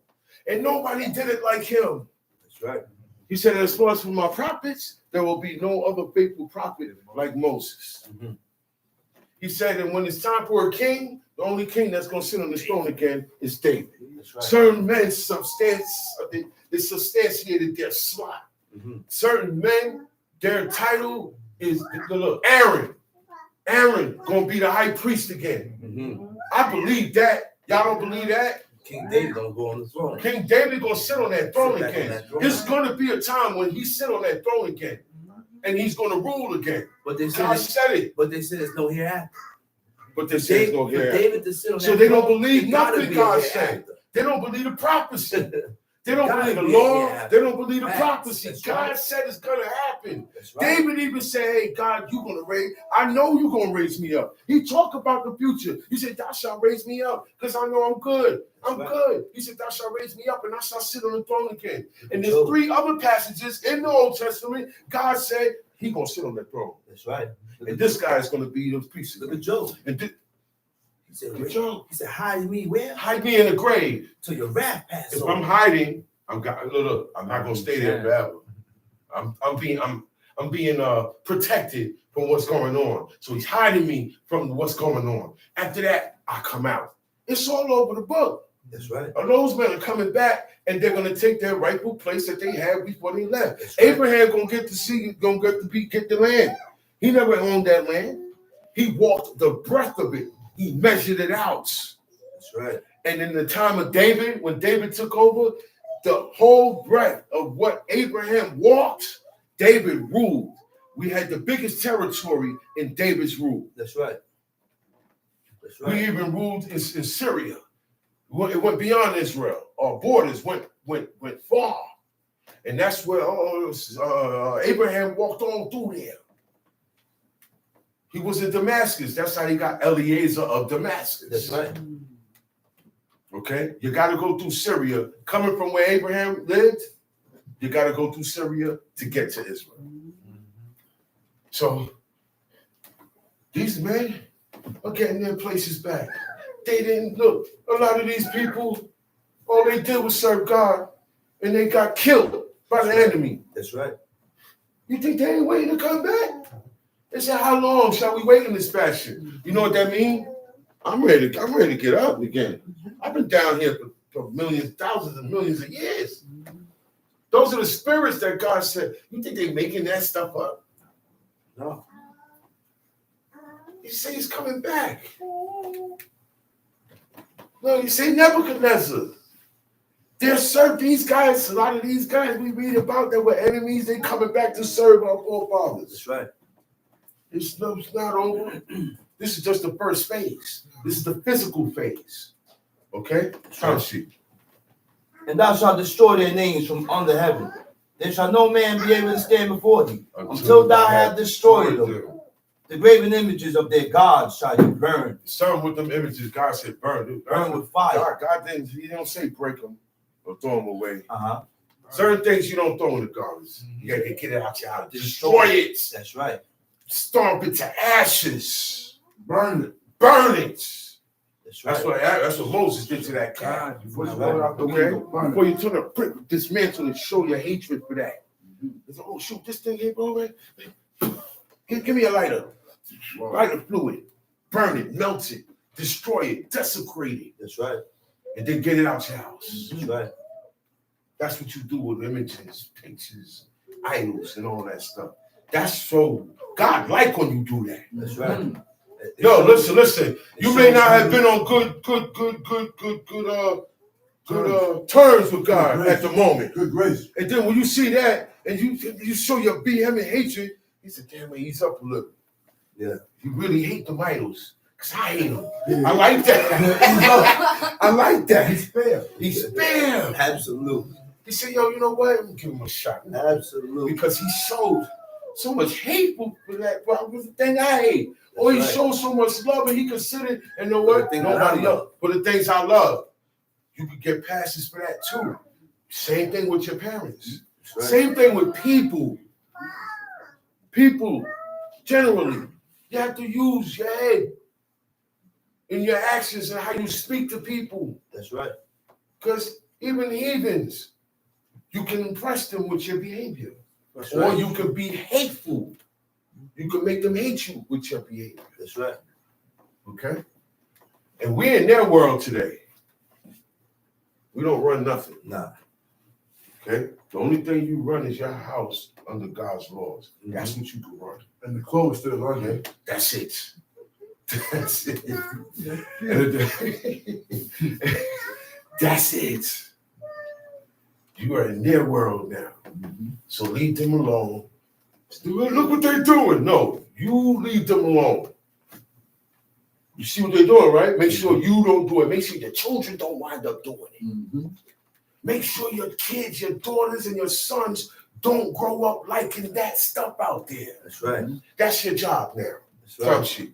And nobody did it like him. That's right. He said, as far as for my prophets, there will be no other faithful prophet like Moses. Mm-hmm. He said, and when it's time for a king, the only king that's going to sit on the throne again is David. That's right. Certain men substantiated their slot. Mm-hmm. Certain men, their title is, look, Aaron. Aaron going to be the high priest again. Mm-hmm. I believe that. Y'all don't believe that? King David don't go on the throne. King David going to sit on that throne Sit back on again. that throne. There's going to be a time when he sit on that throne again. And he's going to rule again. But they said, God said it. but they said it's no hereafter. But they say it's no hereafter. David to sit on So that they don't throne, believe it gotta nothing be God a said. hereafter. They don't believe the prophecy. They don't Gotta believe the be a law. hereafter. They don't believe the Facts. prophecy. That's God right. said it's going to happen. That's right. David even said, hey, God, you're going to raise, I know you're going to raise me up. He talked about the future. He said, thou shalt raise me up because I know I'm good. I'm right. good. He said, thou shalt raise me up and I shall sit on the throne again. And there's 3 other passages in the Old Testament. God said he's going to sit on that throne. That's right. And this guy is going to be the priest. Look at Job. And He said, Job, he said, hide me where? hide me in the grave. Till your wrath pass If over. I'm hiding, I'm not gonna stay there forever. I'm being protected from what's going on. So he's hiding me from what's going on. After that, I come out. It's all over the book. That's right. And those men are coming back, and they're gonna take their rightful place that they had before they left. That's right. Abraham gonna get the land. He never owned that land. He walked the breadth of it. He measured it out. That's right. And in the time of David, when David took over, the whole breadth of what Abraham walked, David ruled. We had the biggest territory in David's rule. That's right. That's We right. even ruled in Syria. It went beyond Israel. Our borders went far. And that's where Abraham walked on through there. He was in Damascus. That's how he got Eliezer of Damascus. That's right. Okay? You got to go through Syria. Coming from where Abraham lived, you got to go through Syria to get to Israel. So these men are getting their places back. They didn't look. A lot of these people, all they did was serve God, and they got killed by the enemy. That's right. You think they ain't waiting to come back? They said, how long shall we wait in this fashion? You know what that means? I'm ready to get up again. I've been down here for millions, thousands and millions of years. Those are the spirits that God said. You think they're making that stuff up? No. He said he's coming back. No, you say Nebuchadnezzar. These guys, a lot of these guys we read about that were enemies, they coming back to serve our forefathers. That's right. It's not over. This is just the first phase. This is the physical phase. Okay? Count sheet. And thou shalt destroy their names from under heaven. There shall no man be able to stand before thee until thou have destroyed them. The graven images of their gods shall you burn. Some with them images, God said burn. Burn with fire. God didn't, he don't say break them or throw them away. Uh-huh. Certain things you don't throw in the garbage. You got to get it out your house. Destroy it. That's right. Stomp it to ashes. Burn it. Burn it. That's right. That's what Moses did to that cat. Before you throw it out the Okay? window, burn Before it. you turn to dismantle and show your hatred for that. It's like, oh, shoot, this thing here, bro. Give me a lighter. Lighter fluid. Burn it, melt it, destroy it, desecrate it, That's right. and then get it out your house. That's right. That's what you do with images, pictures, idols, and all that stuff. That's so God like when you do that. That's right. Yo, listen. You may not have been on good terms with God at the moment. Good grace. And then when you see that and you show your vehement hatred, he said, damn, man, he's up a little. Yeah. You really hate the idols. Because I hate him. I like that. I like that. He's fair. He's fair. Absolutely. He said, yo, you know what? I'm give him a shot. Absolutely. Because he showed so much hate for that. Well, was the thing I hate. Or he showed so much love and he considered, and you know what? Nobody else. For the things I love. You could get passes for that too. Same thing with your parents. Right. Same thing with people. People, generally, you have to use your head in your actions and how you speak to people. That's right. Because even heathens, you can impress them with your behavior. That's or right. you could be hateful. You can make them hate you with your behavior. That's right. Okay? And we're in their world today. We don't run nothing. Nah. Okay? The only thing you run is your house under God's laws. Mm-hmm. That's what you can run. And the clothes still on there. That's it. That's it. That's it. You are in their world now. Mm-hmm. So leave them alone. Look what they're doing. No, you leave them alone. You see what they're doing, right? Make sure you don't do it. Make sure your children don't wind up doing it. Mm-hmm. Make sure your kids, your daughters, and your sons don't grow up liking that stuff out there. That's right. That's your job now. That's right.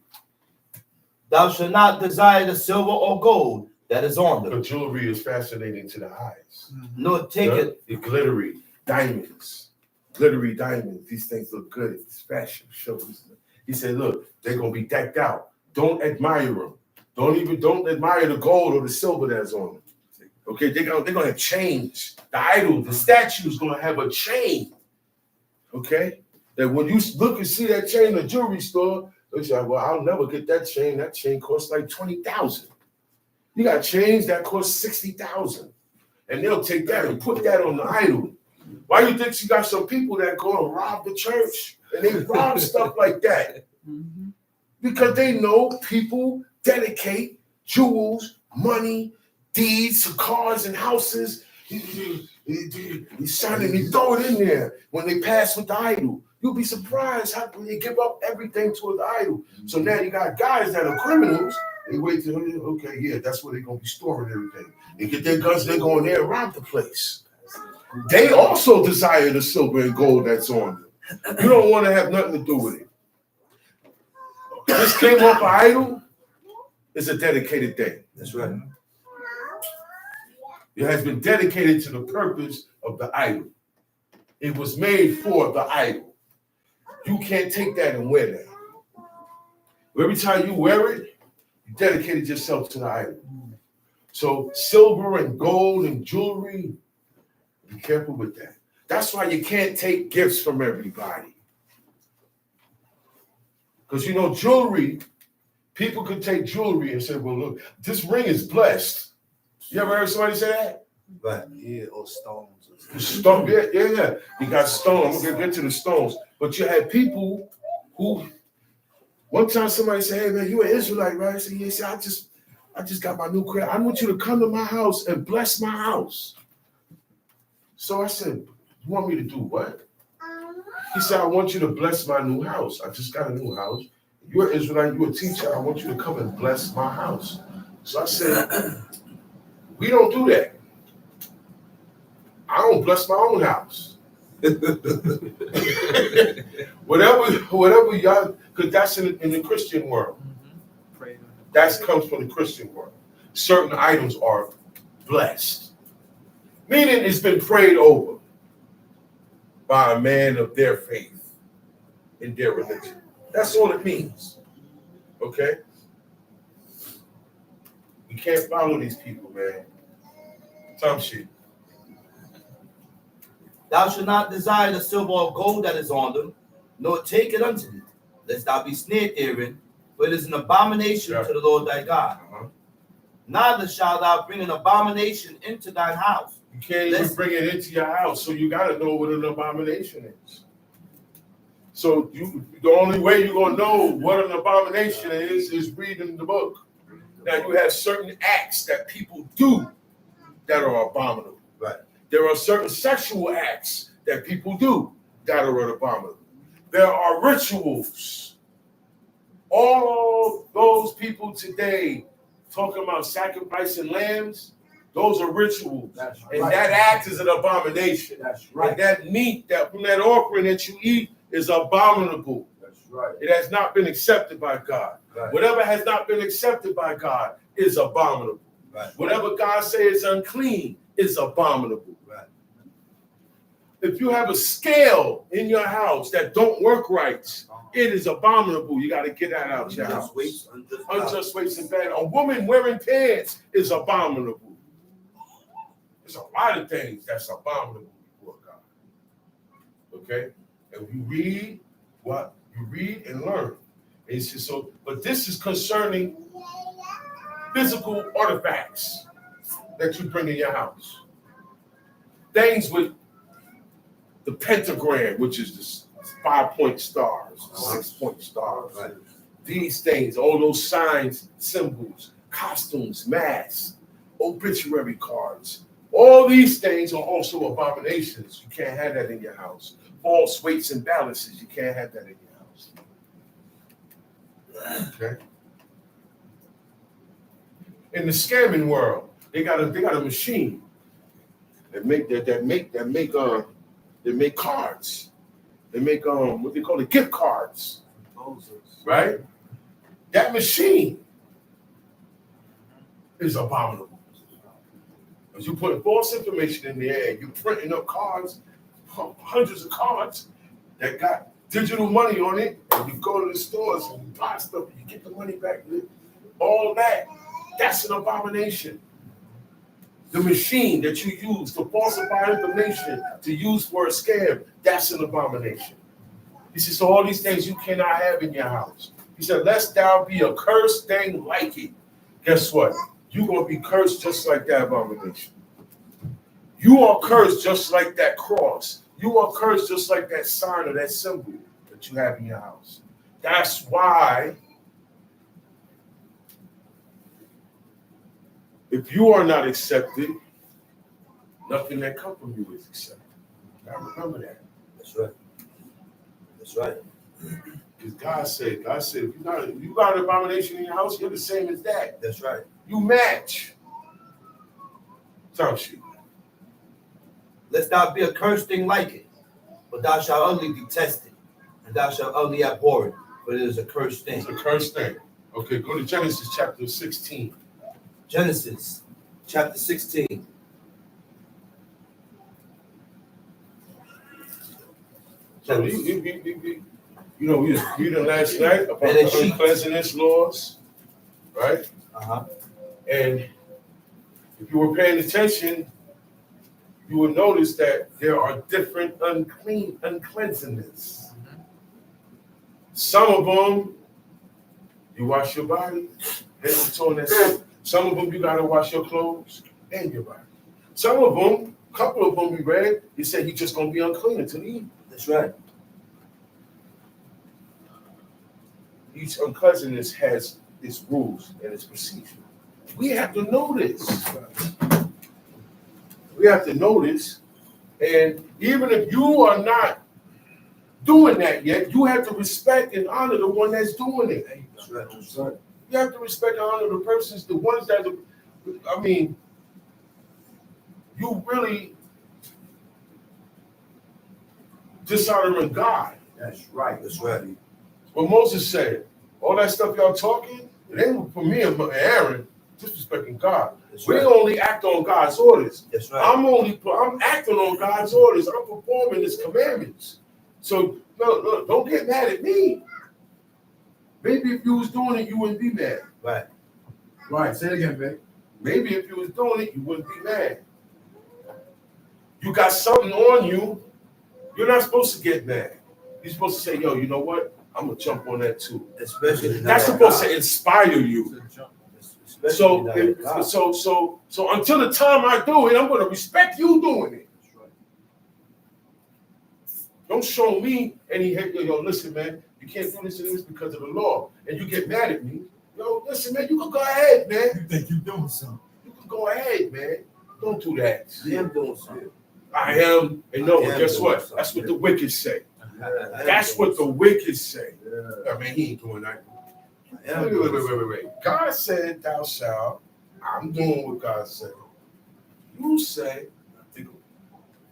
Thou shalt not desire the silver or gold that is on them. The jewelry is fascinating to the eyes. Nor take it. The glittery diamonds. Glittery diamonds. These things look good. It's fashion shows. He said, look, they're going to be decked out. Don't admire them. Don't admire the gold or the silver that's on them. Okay, they're gonna have chains. The idol, the statue is gonna have a chain. Okay, that when you look and see that chain in a jewelry store, they say, "Well, I'll never get that chain. That chain costs like $20,000." You got chains that cost $60,000, and they'll take that and put that on the idol. Why do you think you got some people that go and rob the church and they rob stuff like that? Mm-hmm. Because they know people dedicate jewels, money, deeds, cars, and houses. He throw it in there when they pass with the idol. You'll be surprised how they give up everything to the idol. So now you got guys that are criminals. They wait till, okay, yeah, that's where they're going to be storing everything. They get their guns, they go in there and rob the place. They also desire the silver and gold that's on them. You don't want to have nothing to do with it. This came off an idol. It's a dedicated thing. That's right. It has been dedicated to the purpose of the idol. It was made for the idol. You can't take that and wear that. Every time you wear it, you dedicated yourself to the idol. So silver and gold and jewelry, be careful with that. That's why you can't take gifts from everybody. Because, you know, jewelry, people could take jewelry and say, well, look, this ring is blessed. You ever heard somebody say that? Right. Yeah, or stones. Stone, yeah. You got stones. I'm going to get to the stones. But you had people who, one time somebody said, hey, man, you an Israelite, right? I said, yeah, I just got my new crib. I want you to come to my house and bless my house. So I said, you want me to do what? He said, I want you to bless my new house. I just got a new house. You're an Israelite, you're a teacher. I want you to come and bless my house. So I said, we don't do that. I don't bless my own house. whatever y'all, because that's in the Christian world. That comes from the Christian world. Certain items are blessed. Meaning it's been prayed over by a man of their faith in their religion. That's all it means. Okay? We can't follow these people, man. Some shit. Thou shalt not desire the silver or gold that is on them, nor take it unto thee, lest thou be snared therein, for it is an abomination to the Lord thy God. Neither shalt thou bring an abomination into thine house. You can't even bring it into your house, so you got to know what an abomination is. So the only way you're going to know what an abomination is reading the book. Now, you have certain acts that people do that are abominable. Right. There are certain sexual acts that people do that are abominable. There are rituals All those people today talking about sacrificing lambs, those are rituals. That's And right. that act is an abomination. That's And right. that meat that from that offering that you eat is abominable. That's right. It has not been accepted by God. Right. Whatever has not been accepted by God is abominable. Right. Whatever God says is unclean is abominable. Right. If you have a scale in your house that don't work right, it is abominable. You got to get that out your house. Unjust weights and bad. A woman wearing pants is abominable. There's a lot of things that's abominable before God. Okay? And you read what? You read and learn. And so, but this is concerning physical artifacts that you bring in your house. Things with the pentagram, which is the 5-point stars, 6-point stars. Right. These things, all those signs, symbols, costumes, masks, obituary cards. All these things are also abominations. You can't have that in your house. False weights and balances, you can't have that in your house. Okay. In the scamming world, they got a machine that make cards. They make what they call it, gift cards. Right? That machine is abominable. Because you put false information in the air, you're printing up cards, hundreds of cards that got digital money on it, and you go to the stores and you buy stuff and you get the money back. All that's an abomination. The machine that you use to falsify information to use for a scam, that's an abomination. He says, so all these things you cannot have in your house. He said, lest thou be a cursed thing like it. Guess what? You're going to be cursed just like that abomination. You are cursed just like that cross. You are cursed just like that sign or that symbol that you have in your house. That's why if you are not accepted, nothing that comes from you is accepted. Now remember that. That's right. That's right. Because God said, if you got an abomination in your house, you're the same as that. That's right. You match. Sound sheet. Lest thou be a cursed thing like it, but thou shalt utterly detest it, and thou shalt utterly abhor it, for it is a cursed thing. It's a cursed thing. Okay, go to Genesis chapter 16. Genesis chapter 16. So we was reading last night about the uncleanness laws, right? Uh-huh. And if you were paying attention, you will notice that there are different uncleanliness. Some of them, you wash your body, head to toe, and that's it. Some of them, you got to wash your clothes and your body. Some of them, a couple of them we read, he said you're just going to be unclean until the evening. That's right. Each uncleanness has its rules and its procedure. We have to know this. We have to know this. And even if you are not doing that yet, you have to respect and honor the one that's doing it. That's right. That's right. You have to respect and honor the persons, the ones that, you really dishonoring God. That's right. That's right. What Moses said, all that stuff y'all talking, it ain't for me and Aaron, disrespecting God. That's We right. only act on God's orders. That's right. I'm acting on God's orders. I'm performing His commandments. So no, don't get mad at me. Maybe if you was doing it, you wouldn't be mad. Right. Right, say it again, babe. Maybe if you was doing it, you wouldn't be mad. You got something on you, you're not supposed to get mad. You're supposed to say, yo, you know what? I'm gonna jump on that too. Especially That's supposed to inspire you. So until the time I do it, I'm gonna respect you doing it. Don't show me any hate. Yo, listen, man, you can't do this and this because of the law, and you get mad at me. Yo, listen, man, you can go ahead, man. You think you're doing something? You can go ahead, man. Don't do that. I am doing something. I am, and no, I am guess doing what? something. That's what the wicked say. I am That's doing what the wicked say. something. I mean, he ain't doing that. Wait. God said, "Thou shalt." I'm doing what God said. You say,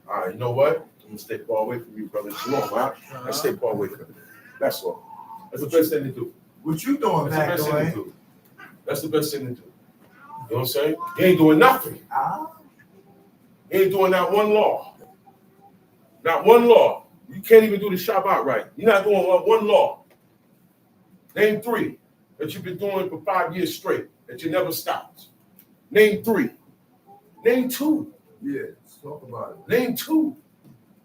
all right, you know what? I'm gonna stay far away from you, brother. Shalom, right? I stay far away from you. That's all. That's the best thing to do. What you doing That's back the best thing to there? do. That's the best thing to do. You know what I'm saying? You ain't doing nothing. You ain't doing not one law. Not one law. You can't even do the Shabbat right. You're not doing one law. Name 3 that you've been doing for 5 years straight that you never stopped. Name 3. Name 2. Yeah, let's talk about it. Name 2.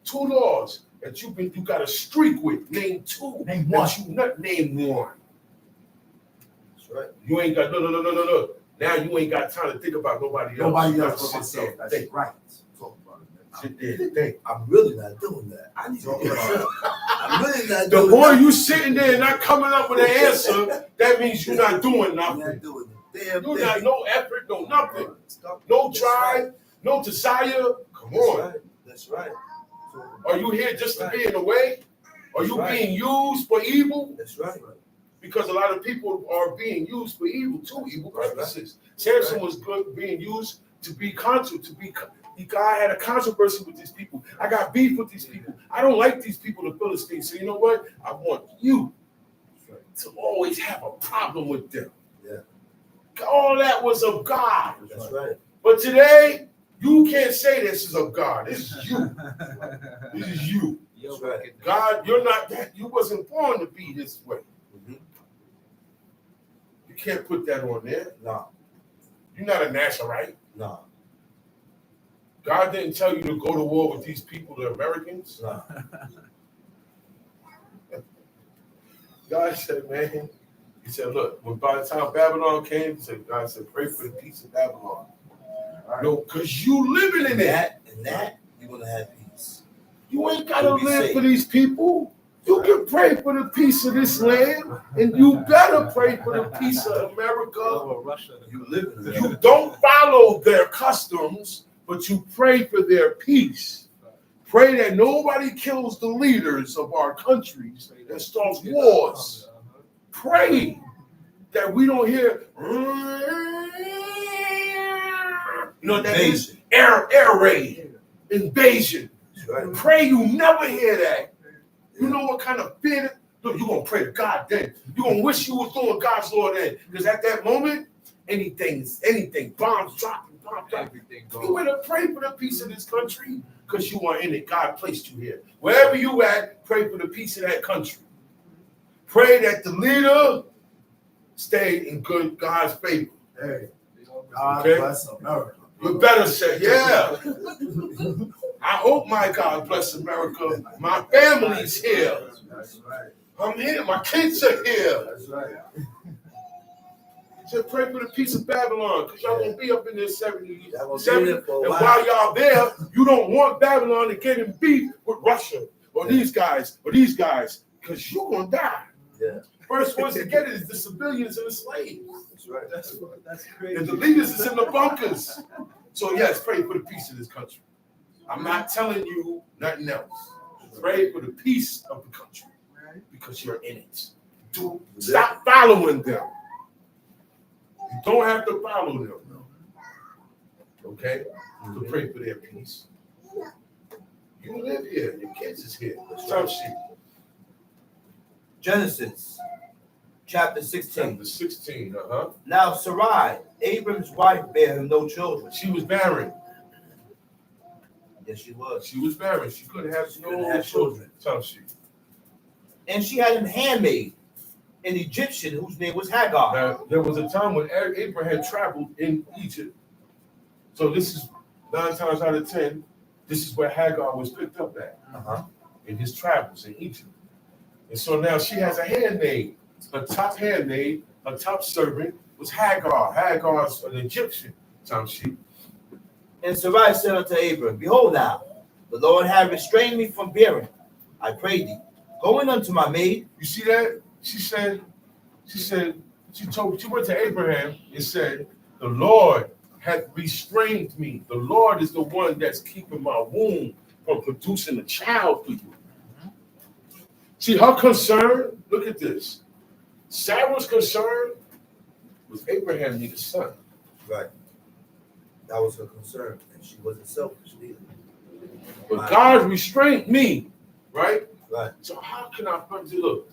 2 laws that you got a streak with. Name 2. Name 1. You not name 1. That's right. You ain't got no. Now you ain't got time to think about nobody else. Nobody You else gotta but sit there myself. and That's think. right. Talk about it, man. Sit there and think. I'm really not doing that. I need to Talk get about it. I'm really not The doing more that. you sitting there and not coming up with an answer, that means you're not doing I'm nothing. not doing the damn You thing. got no effort, no nothing, Stop. no That's drive, right. no desire. Come That's on. right. That's right. Are you here just to be in the way? Are you That's right. being used for evil? That's right. Because a lot of people are being used for evil, too, evil That's purposes. Samson was good being used to be God had a controversy with these people. I got beef with these people. I don't like these people, the Philistines. So you know what? I want you to always have a problem with them. Yeah. All that was of God. That's right. But today, you can't say this is of God. This is you. This is you. That's right. God, you're not that. You wasn't born to be this way. Mhm. You can't put that on there. No. You're not a Nazarite. No. God didn't tell you to go to war with these people, the Americans. No. God said, man, he said, look, when by the time Babylon came, he said, God said, pray for the peace of Babylon. No, because you living in that. And that, you're going to have peace. You ain't got to You'll be live safe. for these people. You can pray for the peace of this land, and you better pray for the peace of America. You live in You don't follow their customs, but you pray for their peace. Pray that nobody kills the leaders of our countries and starts wars. Pray that we don't hear, that is air raid, invasion. That's right. Pray you never hear that. You know what kind of fear? Look, you're going to pray to God then. You're going to wish you was doing God's law then. Because at that moment, anything, bombs dropping. You better pray for the peace of this country because you are in it. God placed you here. Wherever you at, pray for the peace of that country. Pray that the leader stay in good God's favor. Hey, God Okay. bless America. You better say, yeah. I hope my God bless America. My family's here. That's right. I'm here. My kids are here. That's right. So pray for the peace of Babylon, because y'all gonna be up in there 70 years. Y'all gonna be 70, there for a and while. while y'all there, you don't want Babylon to get in beef with Russia or these guys, because you're gonna die. Yeah. First ones to get it is the civilians and the slaves. That's right. That's crazy. And the leaders is in the bunkers. So yes, pray for the peace of this country. I'm not telling you nothing else. Pray for the peace of the country because you're in it. Stop following them. You don't have to follow them. Okay? To pray for their peace. You live here. Your kids is here. Some shit. Genesis chapter 16. Chapter 16, Now Sarai, Abram's wife, bare him no children. She was barren. Yes, she was. She was barren. She couldn't have couldn't no have children. Some shit. And she had a handmaid, an Egyptian whose name was Hagar. Now, there was a time when Abraham traveled in Egypt. So this is 9 times out of 10, this is where Hagar was picked up at in his travels in Egypt. And so now she has a handmaid, a top handmaid, a top servant was Hagar. Hagar's an Egyptian. Some shit. And Sarai said unto Abram, Behold now, the Lord hath restrained me from bearing. I pray thee, go in unto my maid. You see that? She went to Abraham and said, the Lord hath restrained me. The Lord is the one that's keeping my womb from producing a child for you. See, her concern, look at this. Sarah's concern was Abraham needed a son. Right. That was her concern, and she wasn't selfish either. But God restrained me, right? Right. So how can I say, look,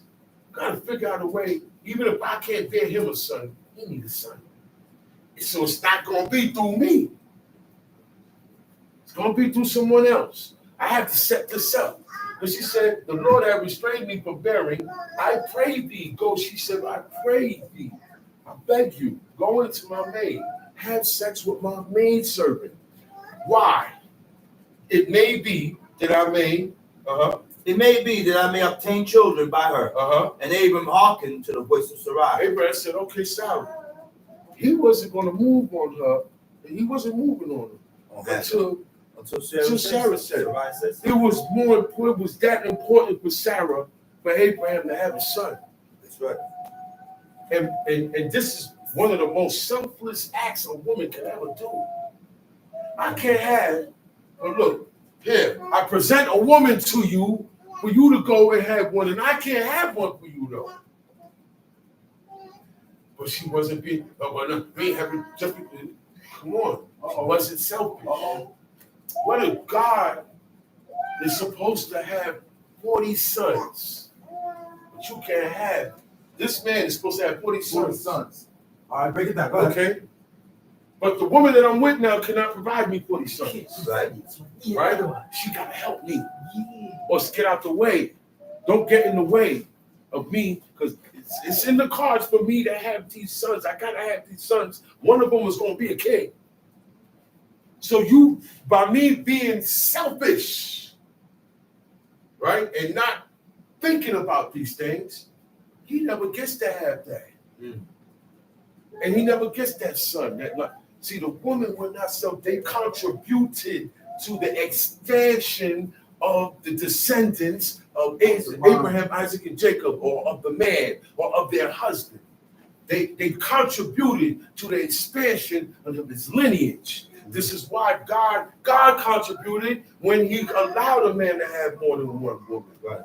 gotta figure out a way, even if I can't bear him a son, he needs a son. So it's not gonna be through me. It's gonna be through someone else. I have to set this up. But she said, the Lord had restrained me from bearing. I pray thee. Go, she said, I pray thee. I beg you, go into my maid. Have sex with my maidservant. Why? It may be that I may, It may be that I may obtain children by her. And Abram hearkened to the voice of Sarai. Abraham said, okay, Sarah. He wasn't going to move on her. He wasn't moving on her until Sarah said it. It was more important. It was that important for Sarah, for Abraham to have a son. That's right. And this is one of the most selfless acts a woman can ever do. I can't have, look, here, I present a woman to you for you to go and have one, and I can't have one for you, though. But she wasn't being, we having just, come on, she wasn't selfish. What if God is supposed to have 40 sons, but you can't have? This man is supposed to have 40 sons. All right, break it down. Go ahead. Okay? But the woman that I'm with now cannot provide me 40 sons. Right. Right? She got to help me. Or get out the way. Don't get in the way of me, because it's in the cards for me to have these sons. I got to have these sons. One of them is going to be a king. So you, by me being selfish, right, and not thinking about these things, he never gets to have that. And he never gets that son. See, the woman were not self. They contributed to the expansion of the descendants of Abraham, Isaac, and Jacob, or of the man, or of their husband. They contributed to the expansion of his lineage. This is why God contributed when he allowed a man to have more than one woman. Right?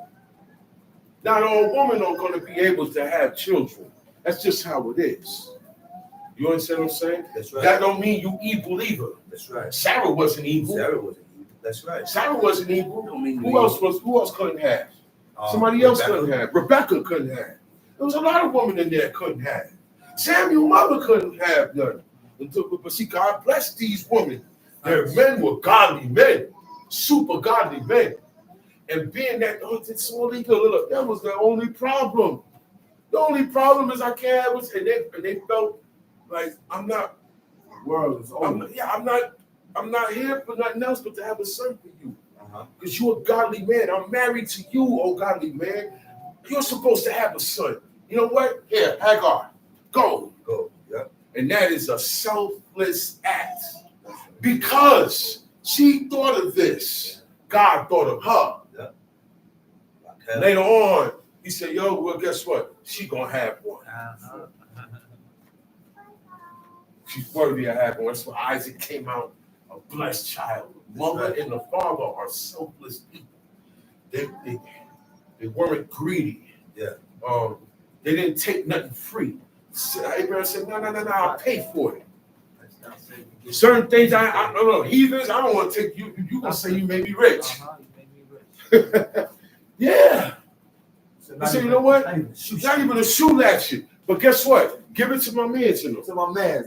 Not all women are going to be able to have children. That's just how it is. You understand what I'm saying? That's right. That don't mean you evil either. That's right. Sarah wasn't evil. Sarah wasn't evil. That's right. Sarah wasn't evil. Don't mean Who else couldn't have? Somebody else couldn't have. Rebecca couldn't have. There was a lot of women in there couldn't have. Samuel's mother couldn't have none. But see, God blessed these women. Their men were godly men, super godly men. And being that, that was the only problem. The only problem is I can't have it. And they felt like I'm not. The world is over. I'm not here for nothing else but to have a son for you. Because you're a godly man. I'm married to you, oh godly man. You're supposed to have a son. You know what? Here, Hagar, go. Go. Yep. And that is a selfless act. Because she thought of this, God thought of her. Yep. Later on, he said, yo, well, guess what? She gonna have one. She's worthy of having one. That's why Isaac came out a blessed child. Mother and the father are selfless people. They weren't greedy. Yeah. They didn't take nothing free. Abraham said, no, I'll pay for it. Certain things, I don't know, heathens, I don't want to take you. You gonna say you made me rich. Yeah. He said, you know what? Not even a shoe latchet. But guess what? Give it to my man. To my man,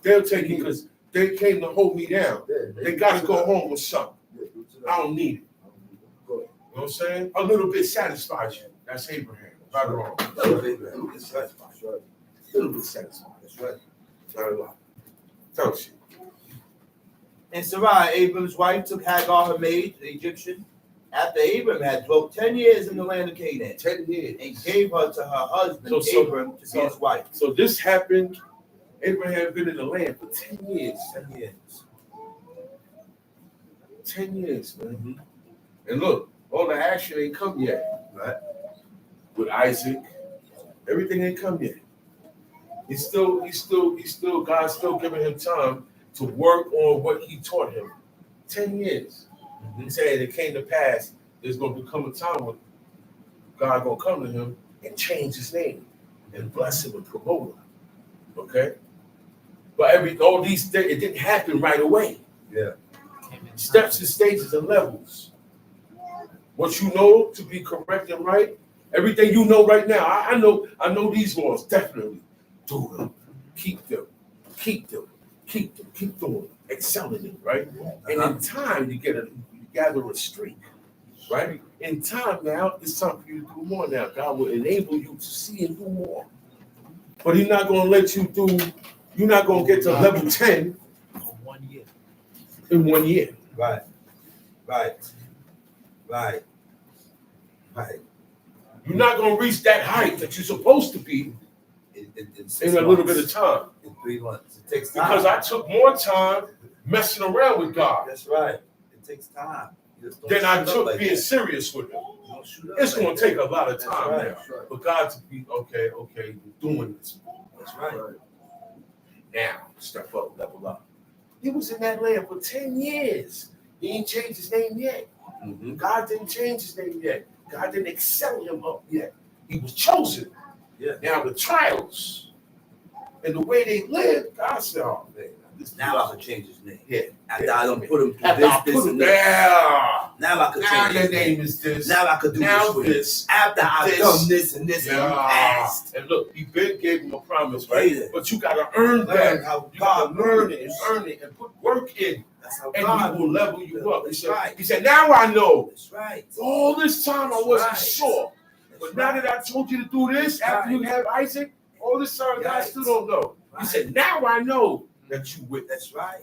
They'll take it because they came to hold me down. They got to go home with something. I don't need it. You know what I'm saying? A little bit satisfies you. That's Abraham. Right or wrong? A little bit satisfied. A little bit satisfied. That's right. Not a lot. Thanks you. And Sarai, Abram's wife, took Hagar, her maid, the Egyptian, after Abram had dwelt 10 years in the land of Canaan, 10 years. and gave her to her husband Abram to be his wife. So this happened. Abraham had been in the land for 10 years. 10 years. 10 years, man. And look, all the action ain't come yet. Right. With Isaac, everything ain't come yet. He's still, God's still giving him time to work on what he taught him. 10 years. He said it came to pass, there's going to become a time when God going to come to him and change his name. and bless him and promote him. Okay? But all these things, it didn't happen right away. Yeah. Steps and stages and levels. What you know to be correct and right, everything you know right now. I know these laws, definitely. Do them. Keep them. Keep them. Keep them. Keep doing them. Excel in it, right? And in time, you gather a streak, right? In time now, it's time for you to do more now. God will enable you to see and do more. But he's not going to let you do, you're not going to get to level 10 in 1 year. Right. Right. Right. Right. You're not going to reach that height that you're supposed to be in a little bit of time. In 3 months. It takes time. Because I took more time messing around with God That's right. It takes time. than I took being serious with him. It's going to take a lot of time now. For God to be, okay, you're doing this. That's right. Now, step up, level up. He was in that land for 10 years. He ain't changed his name yet. Mm-hmm. God didn't change his name yet. God didn't excel him up yet. He was chosen. Yeah. Now the trials and the way they live, God said, oh man, Now I can change his name. Yeah. After I don't put him through After I this, put him and this. there. Now I can Now change your his name is this. Now I could do Now this with him. this. After I've this. done this and this in the past. And look, he gave him a promise, right? Yeah. But you gotta earn Learn that. how You gotta God learn it moves. and earn it and put work in. That's how And God he will level you up. That's right. He said, now I know. That's right. All this time I wasn't right. sure. But now that I told you to do this, after you have Isaac, all this time God still don't know. He said, now I know that you with. That's right.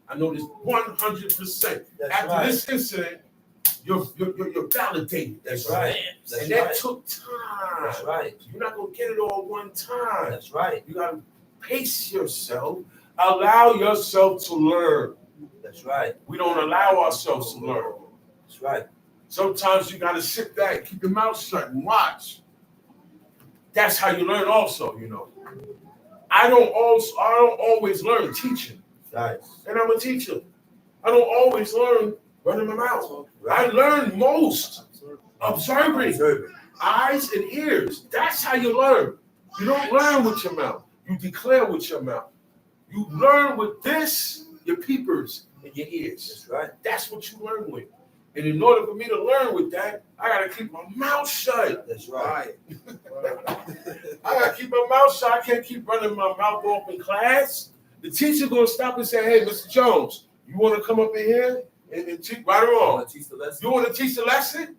I know this 100%. That's After right. this incident, you're validated. That's right. That's And that right. took time. That's right. You're not gonna get it all one time. That's right. You gotta pace yourself. Allow yourself to learn. That's right. We don't allow ourselves to learn. That's right. Sometimes you gotta sit back, keep your mouth shut, and watch. That's how you learn. Also, you know, I don't always learn teaching, Right. and I'm a teacher. I don't always learn running my mouth. I learn most observing, Observing. eyes and ears. That's how you learn. You don't learn with your mouth. You declare with your mouth. You learn with this, your peepers and your ears. That's right. That's what you learn with. And in order for me to learn with that, I gotta keep my mouth shut. That's right. I gotta keep my mouth shut. I can't keep running my mouth off in class. The teacher gonna stop and say, "Hey, Mr. Jones, you want to come up in here and teach right or wrong? Want to teach the lesson? You want to teach the lesson?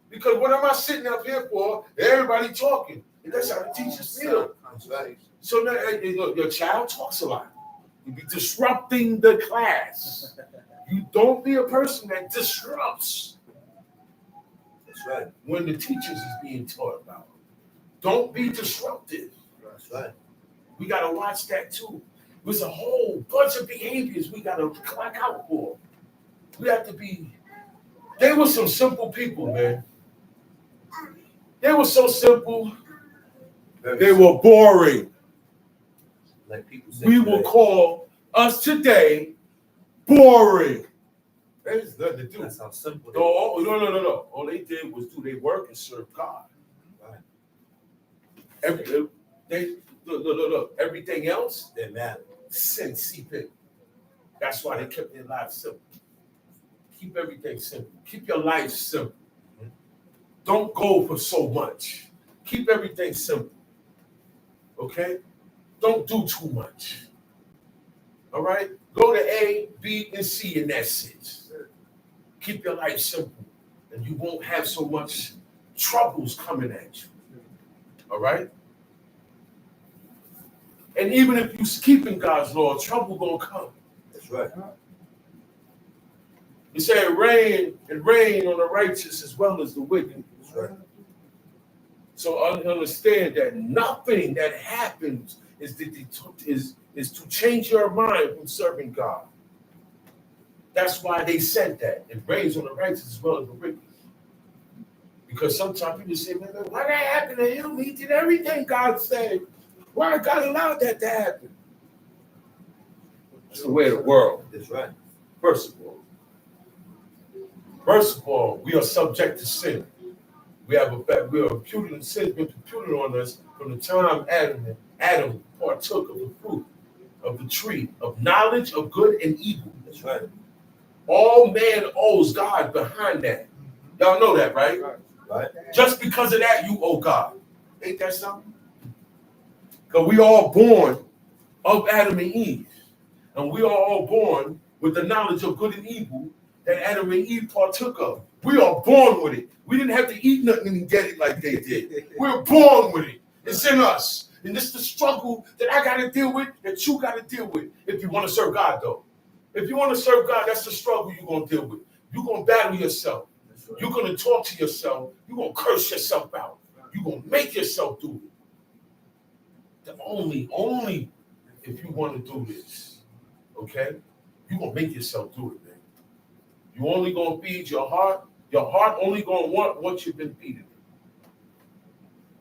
Because what am I sitting up here for? Everybody talking, and that's how the teachers feel. That's right. So now, hey, look, your child talks a lot. You be disrupting the class. You don't be a person that disrupts That's right. when the teachers is being taught about. Don't be disruptive. That's right. We gotta watch that too. There's a whole bunch of behaviors we gotta clock out for. We have to be. They were some simple people, man. They were so simple. They were boring. Like people say We today. will call us today boring. There's nothing to do. That's how simple. No. All they did was do their work and serve God. Right. Look. Everything else, They matter. sin seep in. That's why they kept their lives simple. Keep everything simple. Keep your life simple. Don't go for so much. Keep everything simple. Okay? Don't do too much. All right? Go to A, B, and C, and that's it. Keep your life simple, and you won't have so much troubles coming at you. All right? And even if you're keeping God's law, trouble gonna come. That's right. He said, rain on the righteous as well as the wicked. That's right. So understand that nothing that happens is to change your mind from serving God. That's why they said that. It rains on the righteous as well as the wicked. Because sometimes people say, man, why that happened to him? He did everything God said. Why God allowed that to happen? It's the way of the world. That's right. First of all, we are subject to sin. We are imputed sin been imputed on us from the time Adam partook of the fruit of the tree of knowledge of good and evil. That's right. All man owes God behind that. Y'all know that, right? Right. Just because of that, you owe God. Ain't that something? Because we all born of Adam and Eve. And we are all born with the knowledge of good and evil that Adam and Eve partook of. We are born with it. We didn't have to eat nothing and get it like they did. We're born with it. It's in us. And this is the struggle that I got to deal with, that you got to deal with if you want to serve God, though. If you want to serve God, that's the struggle you're going to deal with. You're going to battle yourself. You're going to talk to yourself. You're going to curse yourself out. You're going to make yourself do it. Only if you want to do this, okay? You're going to make yourself do it, man. You're only going to feed your heart. Your heart only going to want what you've been feeding.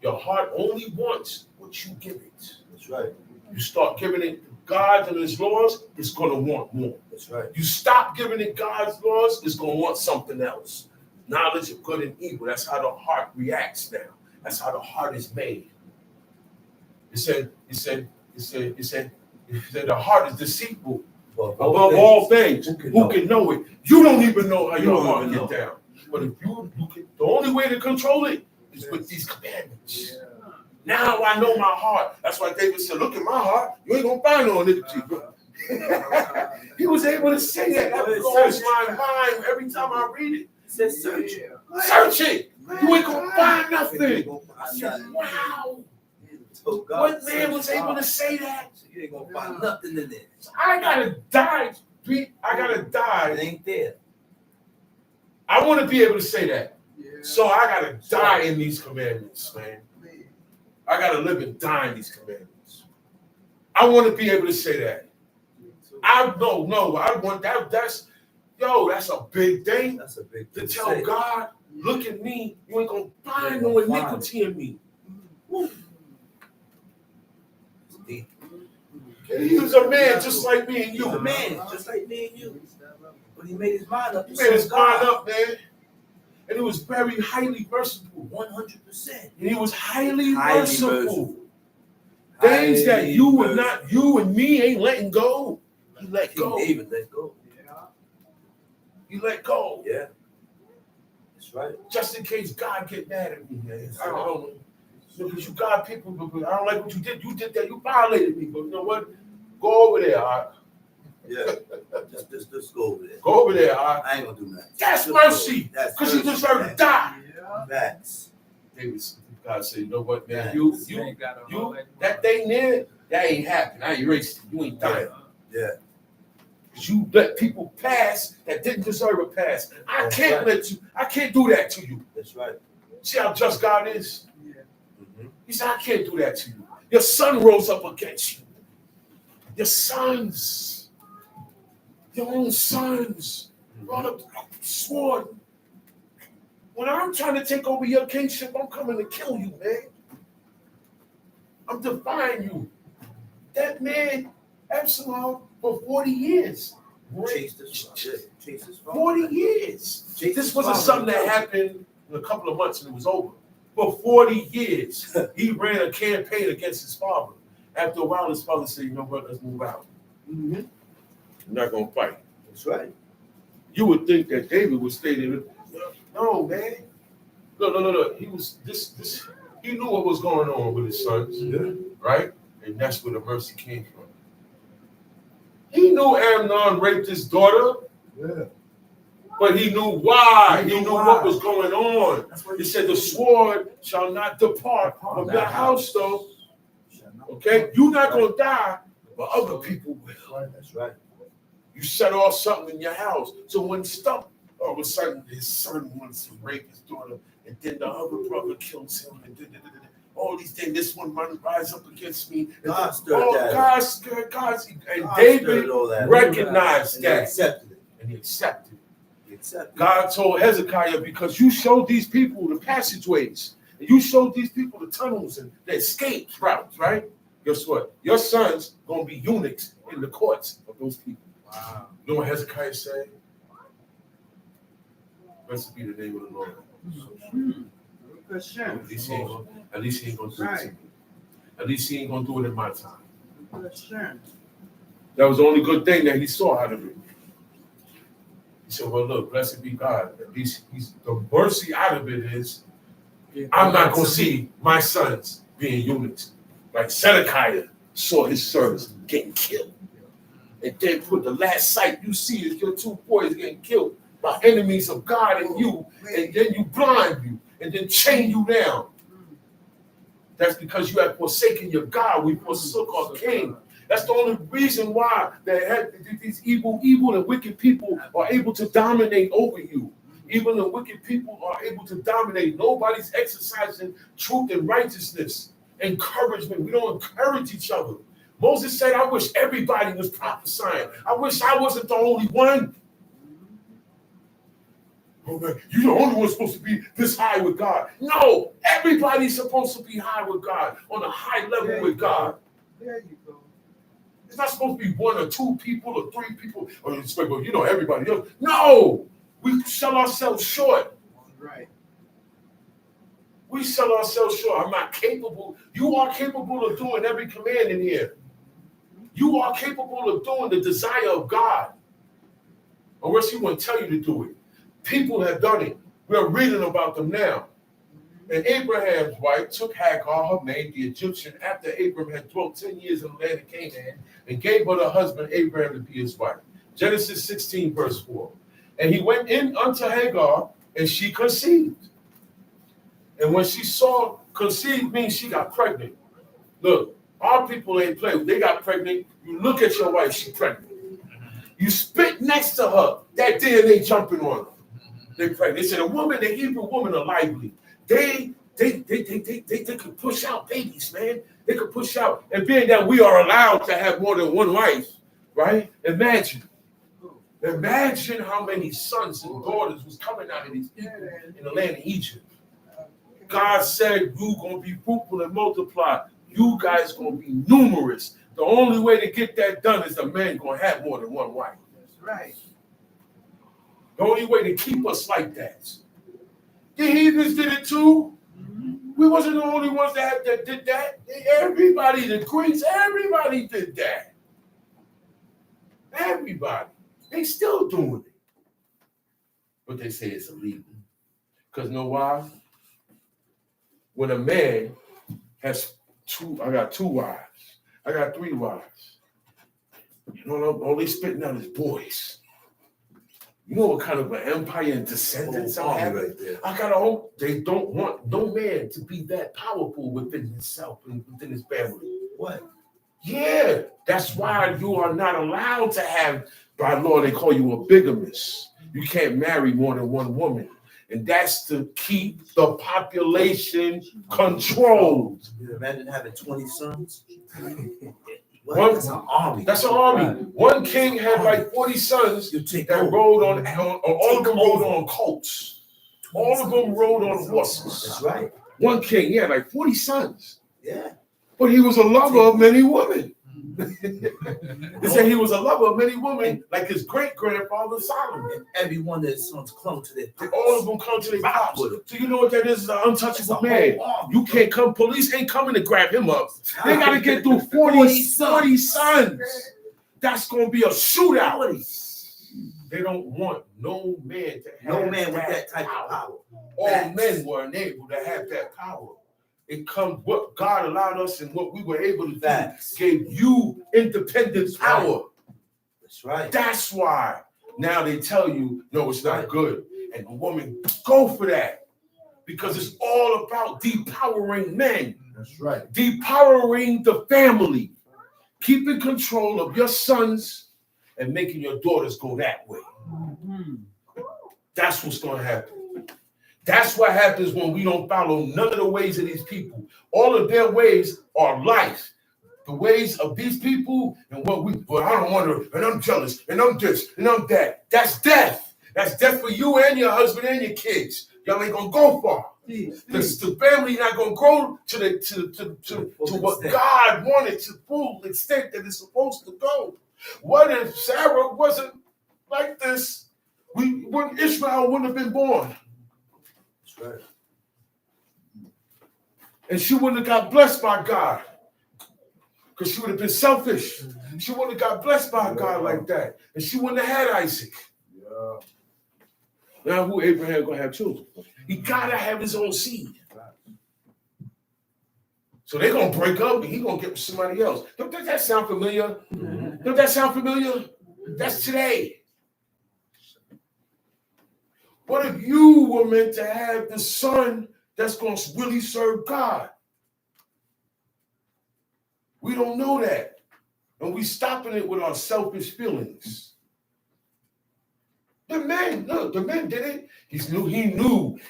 Your heart only wants what you give it. That's right. You start giving it God and his laws, it's going to want more. That's right. You stop giving it God's laws, it's going to want something else. Knowledge of good and evil. That's how the heart reacts now. That's how the heart is made. It said the heart is deceitful above all things. Who can know it? You don't even know how your heart get down. But if you can, the only way to control it is with these commandments. Yeah. Now I know my heart. That's why David said, look at my heart. You ain't going to find no iniquity. He was able to say that. That blows my mind every time I read it. He said, search it. Search it. You ain't going to find nothing. I said, wow. What man was able to say that? You ain't going to find nothing in there. I got to die. I got to die. It ain't there. I want to be able to say that. Yeah. So I got to die in these commandments, man. I got to live and die in these commandments. I want to be able to say that. I want that. That's a big thing. That's a big thing. To tell God, look at me. You ain't going to find no iniquity in me. He was a man just like me and you. He was a man just like me and you. But he made his mind up. He made his mind up, man. And he was very highly merciful. 100%. And he was highly merciful. Things that you and me ain't letting go. He let go. David let go. Yeah. He let go. Yeah. That's right. Just in case God get mad at me, man. I don't know. Because you God people, I don't like what you did. You did that. You violated me. But you know what? Go over there, all right? Yeah. Just go over there. Go over there, all right? I ain't going to do nothing. That's mercy. Because you deserve to die. Yeah. That's. God said, you know what, man? You that thing there, that ain't happening. I erased it. You ain't dying. Yeah. Because you let people pass that didn't deserve a pass. I can't do that to you. That's right. See how just God is? Yeah. Mm-hmm. He said, I can't do that to you. Your son rose up against you. Your sons, your own sons, brought up the sword. When I'm trying to take over your kingship, I'm coming to kill you, man. I'm defying you. That man, Absalom, for 40 years. 40 years. This wasn't something that happened in a couple of months and it was over. For 40 years, he ran a campaign against his father. After a while, his father said, you know what, let's move out. Mm-hmm. We're not going to fight. That's right. You would think that David would stay there. No, man. No. He was this. He knew what was going on with his sons, right? And that's where the mercy came from. He knew Amnon raped his daughter, but he knew why. He knew what was going on. He said, "The sword shall not depart from your house, though." Okay, you're not gonna die, but other people will. That's right. You set off something in your house, so when stuff. All of a sudden, his son wants to rape his daughter, and then the other brother kills him, and all these things. This one rise up against me. God stirred that. God, and David recognized that, and he accepted it. God told Hezekiah, because you showed these people the passageways, and you showed these people the tunnels and the escape routes, right? Guess what? Your son's gonna be eunuchs in the courts of those people. Wow. You know what Hezekiah said? Blessed be the name of the Lord. For sure. At least he ain't gonna do it to Right. me. At least he ain't gonna do it in my time. For sure. That was the only good thing that he saw out of it. He said, well, look, blessed be God. At least the mercy out of it is, I'm not going to see my sons being eunuchs. Like Zedekiah saw his sons getting killed. And then put the last sight you see is your two boys getting killed by enemies of God and you. And then you blind you and then chain you down. That's because you have forsaken your God. We forsook our king. That's the only reason why these evil and wicked people are able to dominate over you. Even the wicked people are able to dominate. Nobody's exercising truth and righteousness. Encouragement. We don't encourage each other. Moses said, I wish everybody was prophesying. I wish I wasn't the only one. Oh man, you're the only one supposed to be this high with God. No, everybody's supposed to be high with God, on a high level with God. There you go. It's not supposed to be one or two people or three people, or you know everybody else. No, we sell ourselves short. Right. We sell ourselves short. I'm not capable. You are capable of doing every command in here. You are capable of doing the desire of God. Or else he wouldn't tell you to do it. People have done it. We're reading about them now. And Abraham's wife took HACOL, her maid, the Egyptian, after Abraham had dwelt 10 years in the land of Canaan, and gave her the husband Abraham to be his wife. Genesis 16, verse 4. And he went in unto Hagar, and she conceived. And when she saw conceived means she got pregnant. Look, our people ain't play. They got pregnant. You look at your wife, she's pregnant. You spit next to her, that DNA jumping on her. They pregnant. They said the Hebrew woman are lively. They could push out babies, man. They could push out. And being that we are allowed to have more than one wife, right? Imagine how many sons and daughters was coming out of these people in the land of Egypt. God said, you going to be fruitful and multiply. You guys going to be numerous. The only way to get that done is a man going to have more than one wife. That's right. The only way to keep us like that. The heathens did it too. We wasn't the only ones that did that. Everybody, the Greeks, everybody did that. Everybody. They still doing it. But they say it's illegal. Because you know why? When a man has I got 2 wives. I got 3 wives. You know, all they spitting out is boys. You know what kind of an empire and descendants I have? Right there. I gotta hope they don't want no man to be that powerful within himself and within his family. What? Yeah, that's why you are not allowed to have, by law, they call you a bigamist. You can't marry more than one woman. And that's to keep the population controlled. You imagine having 20 sons? That's an army. That's an army. One king had like 40 sons that rode on, all of them rode on colts. All of them rode on horses. That's right. One king, yeah, like 40 sons. Yeah. But he was a lover of many women. They say he was a lover of many women, like his great-grandfather Solomon. And every one of his sons clung to their pops. All of them clung to their pops. So you know what that is? An untouchable man. You can't come. Police ain't coming to grab him up. They got to get through 40 sons. That's going to be a shootout. They don't want no man to have no man with that type of power. All men were unable to have that power. It comes what God allowed us and what we were able to do. Gave you independent power. That's right. That's why now they tell you, no, it's not good. And a woman, go for that. Because it's all about depowering men. That's right. Depowering the family. Keeping control of your sons and making your daughters go that way. That's what's going to happen. That's what happens when we don't follow none of the ways of these people. All of their ways are life. The ways of these people and what I don't want to, and I'm jealous, and I'm this, and I'm that. That's death. That's death for you and your husband and your kids. Y'all ain't gonna go far. The family not gonna grow to what God wanted to full extent that it's supposed to go. What if Sarah wasn't like this? Ishmael wouldn't have been born. Right. And she wouldn't have got blessed by God. Because she would have been selfish. She wouldn't have got blessed by God like that. And she wouldn't have had Isaac. Yeah. Now who Abraham gonna have children? He gotta have his own seed. So they're gonna break up and he gonna get with somebody else. Don't that sound familiar? Don't that sound familiar? That's today. What if you were meant to have the son that's gonna really serve God? We don't know that. And we stopping it with our selfish feelings. The man did it.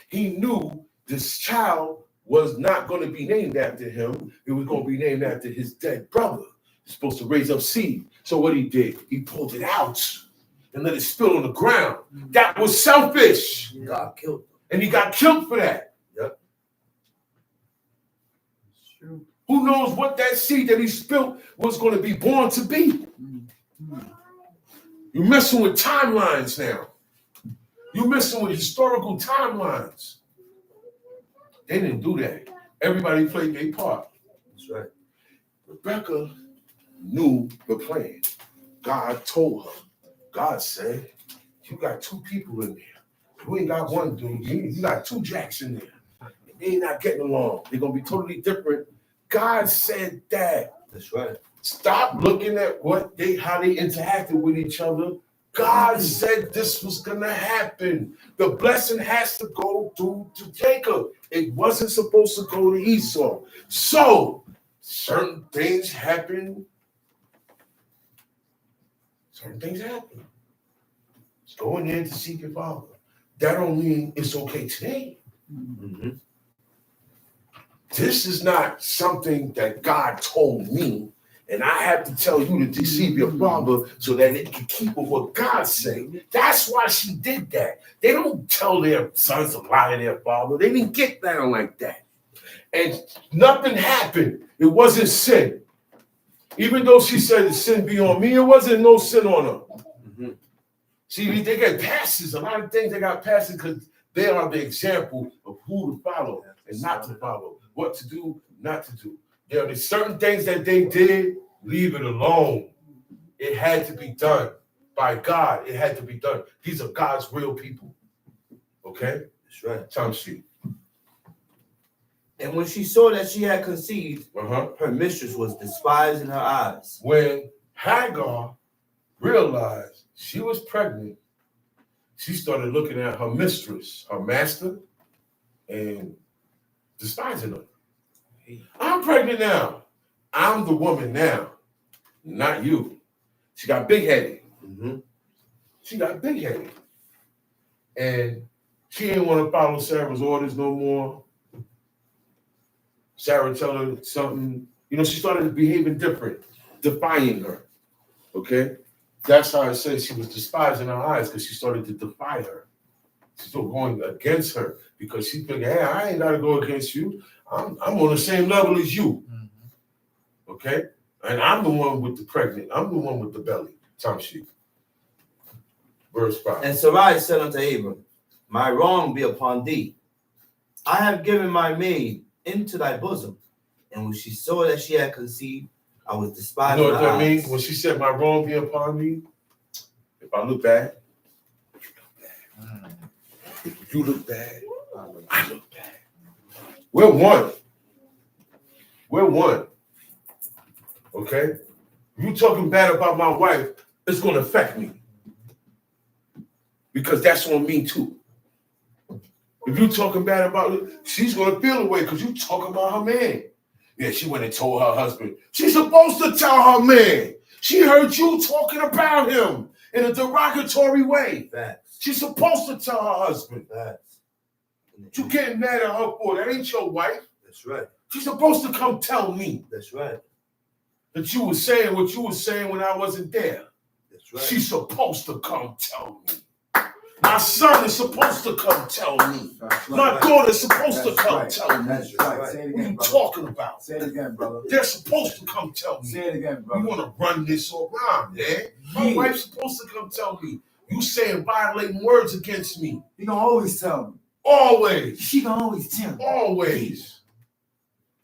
He knew this child was not going to be named after him. It was going to be named after his dead brother. He's supposed to raise up seed. So what he did, he pulled it out and let it spill on the ground. That was selfish. God killed him. And he got killed for that. Yep. It's true. Who knows what that seed that he spilled was going to be born to be? You're messing with timelines now. You're messing with historical timelines. They didn't do that. Everybody played their part. That's right. Rebecca knew the plan. God told her. God said, you got two people in there. You ain't got one dude. You got two jacks in there. They ain't not getting along. They're going to be totally different. God said that. That's right. Stop looking at how they interacted with each other. God said this was gonna happen. The blessing has to go through to Jacob. It wasn't supposed to go to Esau. So certain things happen. Certain things happen. It's going in to seek your father. That don't mean it's okay today. Mm-hmm. This is not something that God told me, and I have to tell you to deceive your father so that it can keep with what God said. That's why she did that. They don't tell their sons to lie to their father. They didn't get down like that. And nothing happened. It wasn't sin. Even though she said the sin be on me, it wasn't no sin on her. Mm-hmm. See, they get passes. A lot of things they got passes because they are the example of who to follow and not to follow. What to do, not to do. There are certain things that they did, leave it alone. It had to be done by God. It had to be done. These are God's real people. Okay? That's right. Time sheet. And when she saw that she had conceived, Uh-huh. her mistress was despised in her eyes. When Hagar realized she was pregnant, she started looking at her mistress, her master, and despising her. I'm pregnant now. I'm the woman now, not you. She got big-headed. Mm-hmm. She got big-headed. And she didn't want to follow Sarah's orders no more. Sarah told her something. She started behaving different, defying her. Okay? That's how it says she was despised in her eyes, because she started to defy her. She's still going against her because she figured, hey, I ain't got to go against you. I'm on the same level as you. Mm-hmm. Okay? And I'm the one with the pregnant. I'm the one with the belly. Time sheet. Verse 5. And Sarai said unto Abram, my wrong be upon thee. I have given my maid into thy bosom. And when she saw that she had conceived, I was despised. You know what that eyes. means? When she said, my wrong be upon me, if I look bad, if you look bad, I look bad. We're one. We're one. Okay? If you talking bad about my wife, it's going to affect me. Because that's on me too. If you talking bad about it, she's going to feel away because you talking about her man. Yeah, she went and told her husband. She's supposed to tell her man. She heard you talking about him in a derogatory way. Facts. She's supposed to tell her husband. Facts. You getting mad at her for that ain't your wife. That's right. She's supposed to come tell me That's right. that you were saying what you were saying when I wasn't there. That's right. She's supposed to come tell me. My son is supposed to come tell me. That's My right. daughter's supposed That's to come right. tell me. That's right. Say it What are again, you brother. talking about? Say it again, brother. They're supposed to come tell me. Say it again, You brother. want to run this around, man. My Yeah. wife's supposed to come tell me. You saying violating words against me. He gonna always tell me. Always. She gonna always tell me. Always.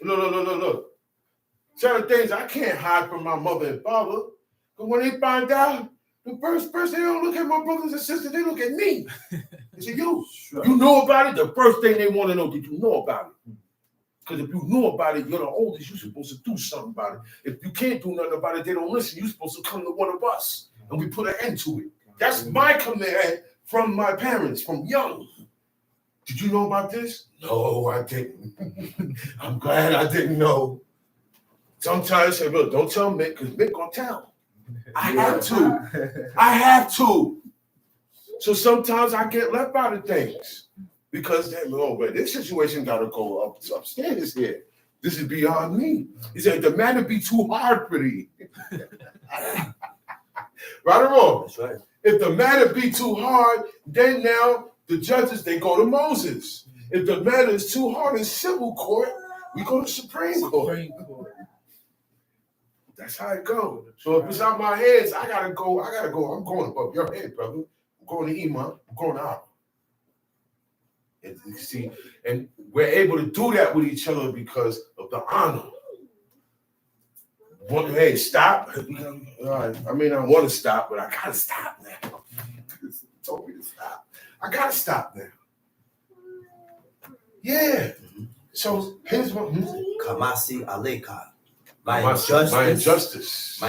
Look. Certain things I can't hide from my mother and father. But when they find out, the first person, they don't look at my brothers and sisters, they look at me. They say, you know about it? The first thing they want to know, did you know about it? Because if you know about it, you're the oldest, you're supposed to do something about it. If you can't do nothing about it, they don't listen. You're supposed to come to one of us, and we put an end to it. That's my command from my parents, from young. Did you know about this? No, I didn't. I'm glad I didn't know. Sometimes I say, look, don't tell Mick, because Mick gonna tell. I have to. So sometimes I get left out of things because this situation gotta go upstairs here. This is beyond me. He said the matter be too hard for thee. Right or wrong? That's right. If the matter be too hard, then now the judges, they go to Moses. If the matter is too hard in civil court, we go to Supreme Court. That's how it goes. So if it's out my hands, I gotta go. I'm going above your head, brother. I'm going to Iman. I'm going out. And you see, and we're able to do that with each other because of the honor. Hey, stop. All right. I mean, I want to stop, but I gotta stop now. Told me to stop. I gotta stop now. Yeah. So here's what. Kamasi aleka. My injustice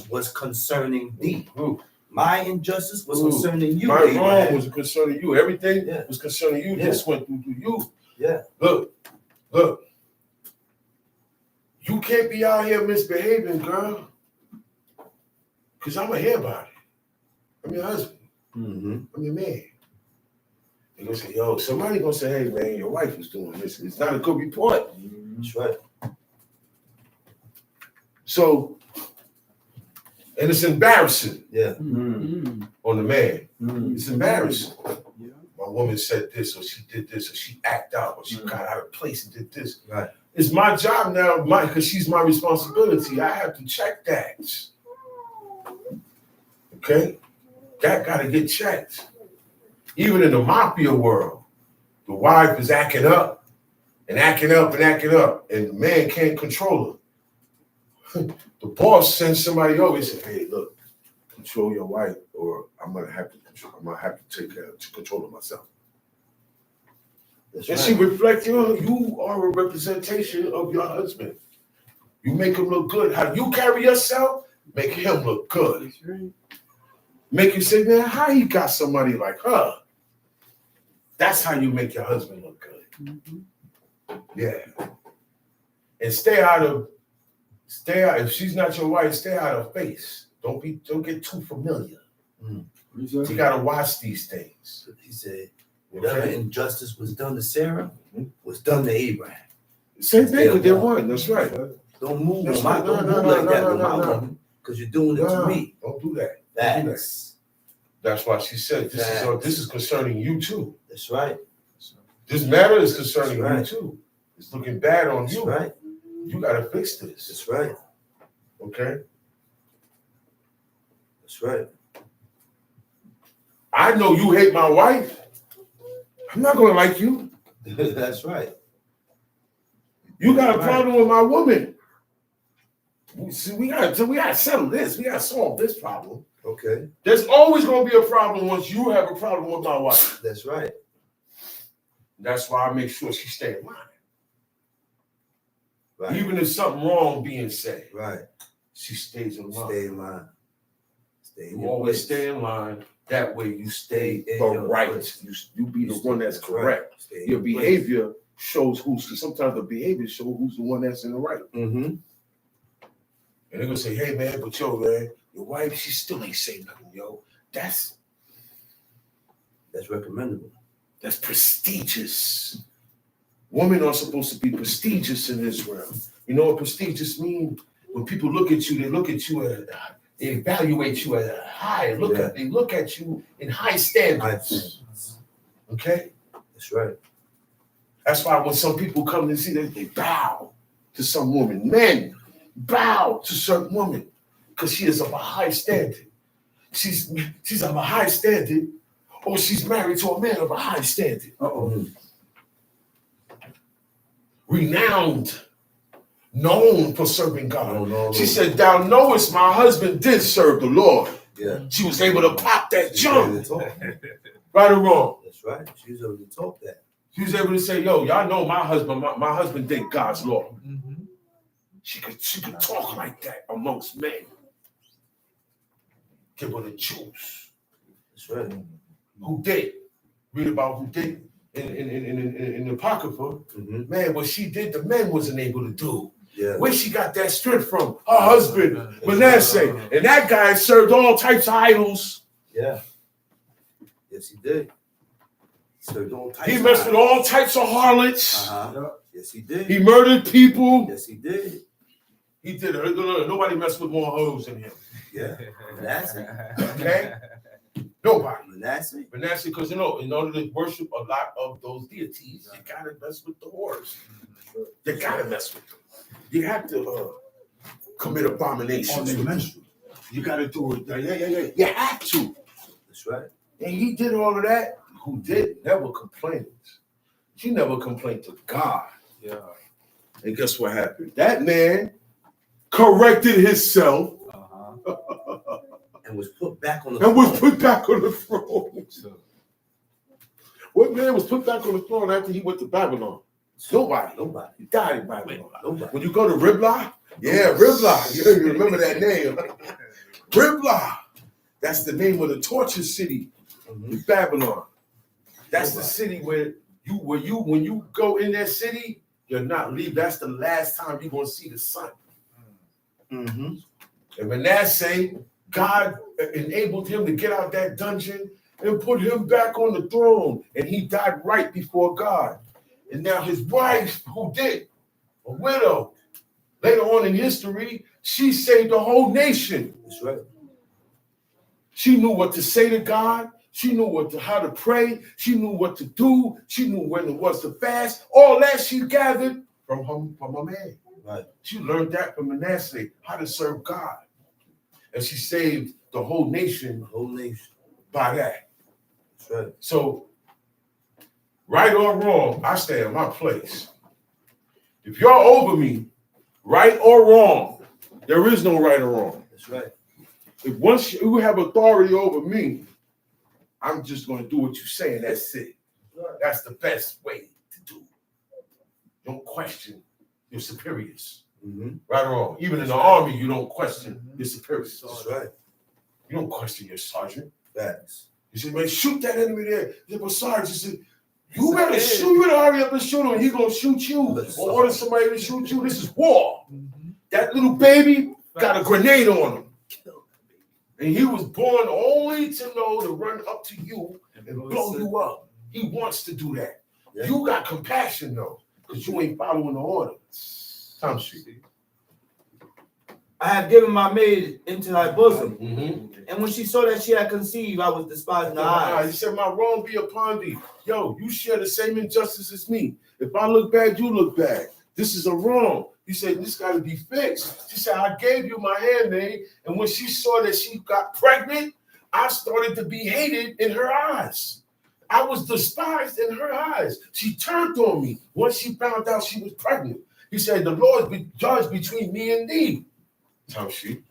was concerning thee. Ooh. My injustice was concerning you. My wrong was concerning you. Everything Yeah. was concerning you. Yeah. This went through you. Yeah. Look. You can't be out here misbehaving, girl. Because I'm going to hear about it. I'm your husband. Mm-hmm. I'm your man. They're going to say, yo, somebody going to say, hey, man, your wife was doing this. It's not a good report. That's right. So, and it's embarrassing. Yeah. On the man. It's embarrassing. Yeah. My woman said this, or she did this, or she acted out, or she got out of place and did this. Right. It's my job now, because she's my responsibility. I have to check that. Okay? That got to get checked. Even in the mafia world, the wife is acting up, and the man can't control her. The boss sends somebody over and says, hey, look, control your wife, or I'm gonna have to take control of myself. That's And right. she reflects, you are a representation of your husband. You make him look good. How you carry yourself, make him look good. That's right. Make you say, man, how he got somebody like her? That's how you make your husband look good. Mm-hmm. Yeah. And stay out, if she's not your wife, stay out of her face. Don't get too familiar. You gotta watch these things. He said, whatever injustice was done to Sarah was done to Abraham. Same thing with their one. That's right. Don't move That's with my, right. don't No, move no, like no, that no, with my no, no. woman, because you're doing it to me. Don't do that. That's why she said this is concerning you too. That's right. This matter is concerning That's right. you too. It's looking bad on That's you. right. You gotta fix this. That's right. Okay. That's right. I know you hate my wife. I'm not gonna like you. That's right. You got a problem with my woman. See, we gotta settle this. We gotta solve this problem. Okay. There's always gonna be a problem once you have a problem with my wife. That's right. That's why I make sure she stay in line. Right. Even if something wrong being said, Right. she stays in line. Stay in line. Stay in You your always place. stay in line. That way you stay Stay in the your right. place. You be the one that's correct. Right. Stay in Your place. behavior shows sometimes the behavior shows who's the one that's in the right. Mm-hmm. And they're gonna say, hey man, but yo, man, your wife, she still ain't saying nothing, yo. That's recommendable. That's prestigious. Women are supposed to be prestigious in Israel. You know what prestigious means? When people look at you, they evaluate you at a high. They look at you in high standards. Okay? That's right. That's why when some people come and see that, they bow to some woman. Men bow to certain women because she is of a high standard. She's of a high standard, or she's married to a man of a high standard. Uh-oh. Renowned known for serving God. No. She said, thou knowest my husband did serve the Lord. Yeah. She was able to pop that She's able jump. to talk. Right or wrong? That's right. She was able to talk that. She was able to say, yo, y'all know my husband did God's law. She could talk like that amongst men. Give her the juice. That's right. Who did? Read about who did in the Apocrypha. Man, what she did, the men wasn't able to do. Yeah. Where she got that strength from? Her husband, Manasseh. And that guy served all types of idols. Yeah. Yes, he did. He served all types. He messed with all types of harlots. Yes, he did. He murdered people. Yes, he did. He did it. Nobody messed with more hoes than him. Yeah. Manasseh. Okay? Nobody. Manasseh. Manasseh, because in order to worship a lot of those deities, you gotta mess with the whores. You gotta mess with them. You have to commit abominations. You gotta do it. Yeah. You have to. That's right. And he did all of that. Who did? Never complained. She never complained to God. Yeah. And guess what happened? That man corrected himself And was put back on the and throne. was put back on the throne. What man was put back on the throne after he went to Babylon? Nobody. He died in Babylon. Nobody. When you go to Riblah, Riblah. You remember that name. Riblah. That's the name of the torture city in Babylon. That's the city where when you go in that city, you're not leaving. That's the last time you're gonna see the sun. And Manasseh, God enabled him to get out that dungeon and put him back on the throne. And he died right before God. And now his wife, who did, a widow, later on in history, she saved the whole nation. That's right. She knew what to say to God. She knew how to pray. She knew what to do. She knew when it was to fast. All that she gathered from her man. Right. She learned that from Manasseh, how to serve God. And she saved the whole nation. The whole nation. By that. That's right. So, right or wrong, I stay in my place. If you're over me, right or wrong, there is no right or wrong. That's right. If once you have authority over me, I'm just going to do what you say, and that's it. That's the best way to do. Don't question your superiors. Right or wrong. Even in the army, you don't question your superiors. That's right. You don't question your sergeant. Facts. You say, man, shoot that enemy there. The sergeant said, you better shoot. You better hurry up and shoot him. He's going to shoot you. Or order somebody to shoot you. This is war. That little baby got a grenade on him. And he was born only to know to run up to you and blow you up. He wants to do that. Yeah. You got compassion, though, because you ain't following the order. Tom Street. I have given my maid into thy bosom. And when she saw that she had conceived, I was despising her eyes. He said, my wrong be upon thee. Yo, you share the same injustice as me. If I look bad, you look bad. This is a wrong. He said, this got to be fixed. She said, I gave you my handmaid. And when she saw that she got pregnant, I started to be hated in her eyes. I was despised in her eyes. She turned on me once she found out she was pregnant. He said, the Lord be judged between me and thee. How she?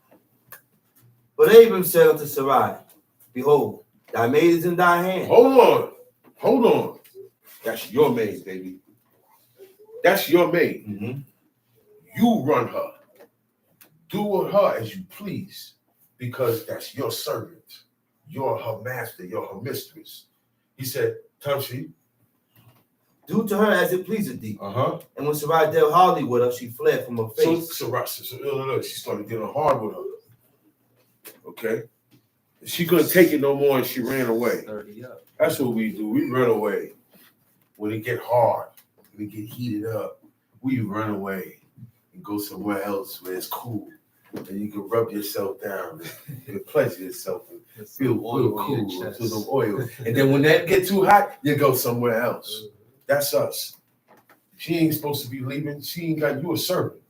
But Abram said unto Sarai, behold, thy maid is in thy hand. Hold on. That's your maid, baby. That's your maid. You run her. Do with her as you please, because that's your servant. You're her master. You're her mistress. He said, Tamshi. Do to her as it pleaseth thee. And when Sarai dealt hardly with her, she fled from her face. So she started getting hard with her. Okay? She couldn't take it no more and she ran away. That's what we do. We run away. When it get hard, when it get heated up, we run away and go somewhere else where it's cool. And you can rub yourself down and pleasure yourself and feel cool to the oil. And then when that get too hot, you go somewhere else. That's us. She ain't supposed to be leaving. She ain't got you a servant.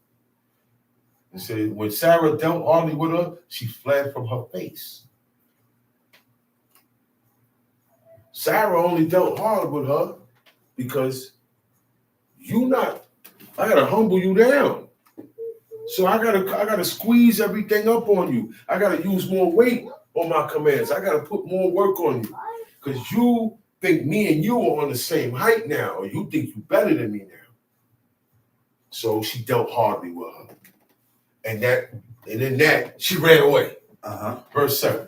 And said when Sarah dealt hardly with her, she fled from her face. Sarah only dealt hard with her because I gotta humble you down. So I gotta squeeze everything up on you. I gotta use more weight on my commands. I gotta put more work on you. Because you think me and you are on the same height now, or you think you better than me now. So she dealt hardly with her. And in that, she ran away. Verse 7.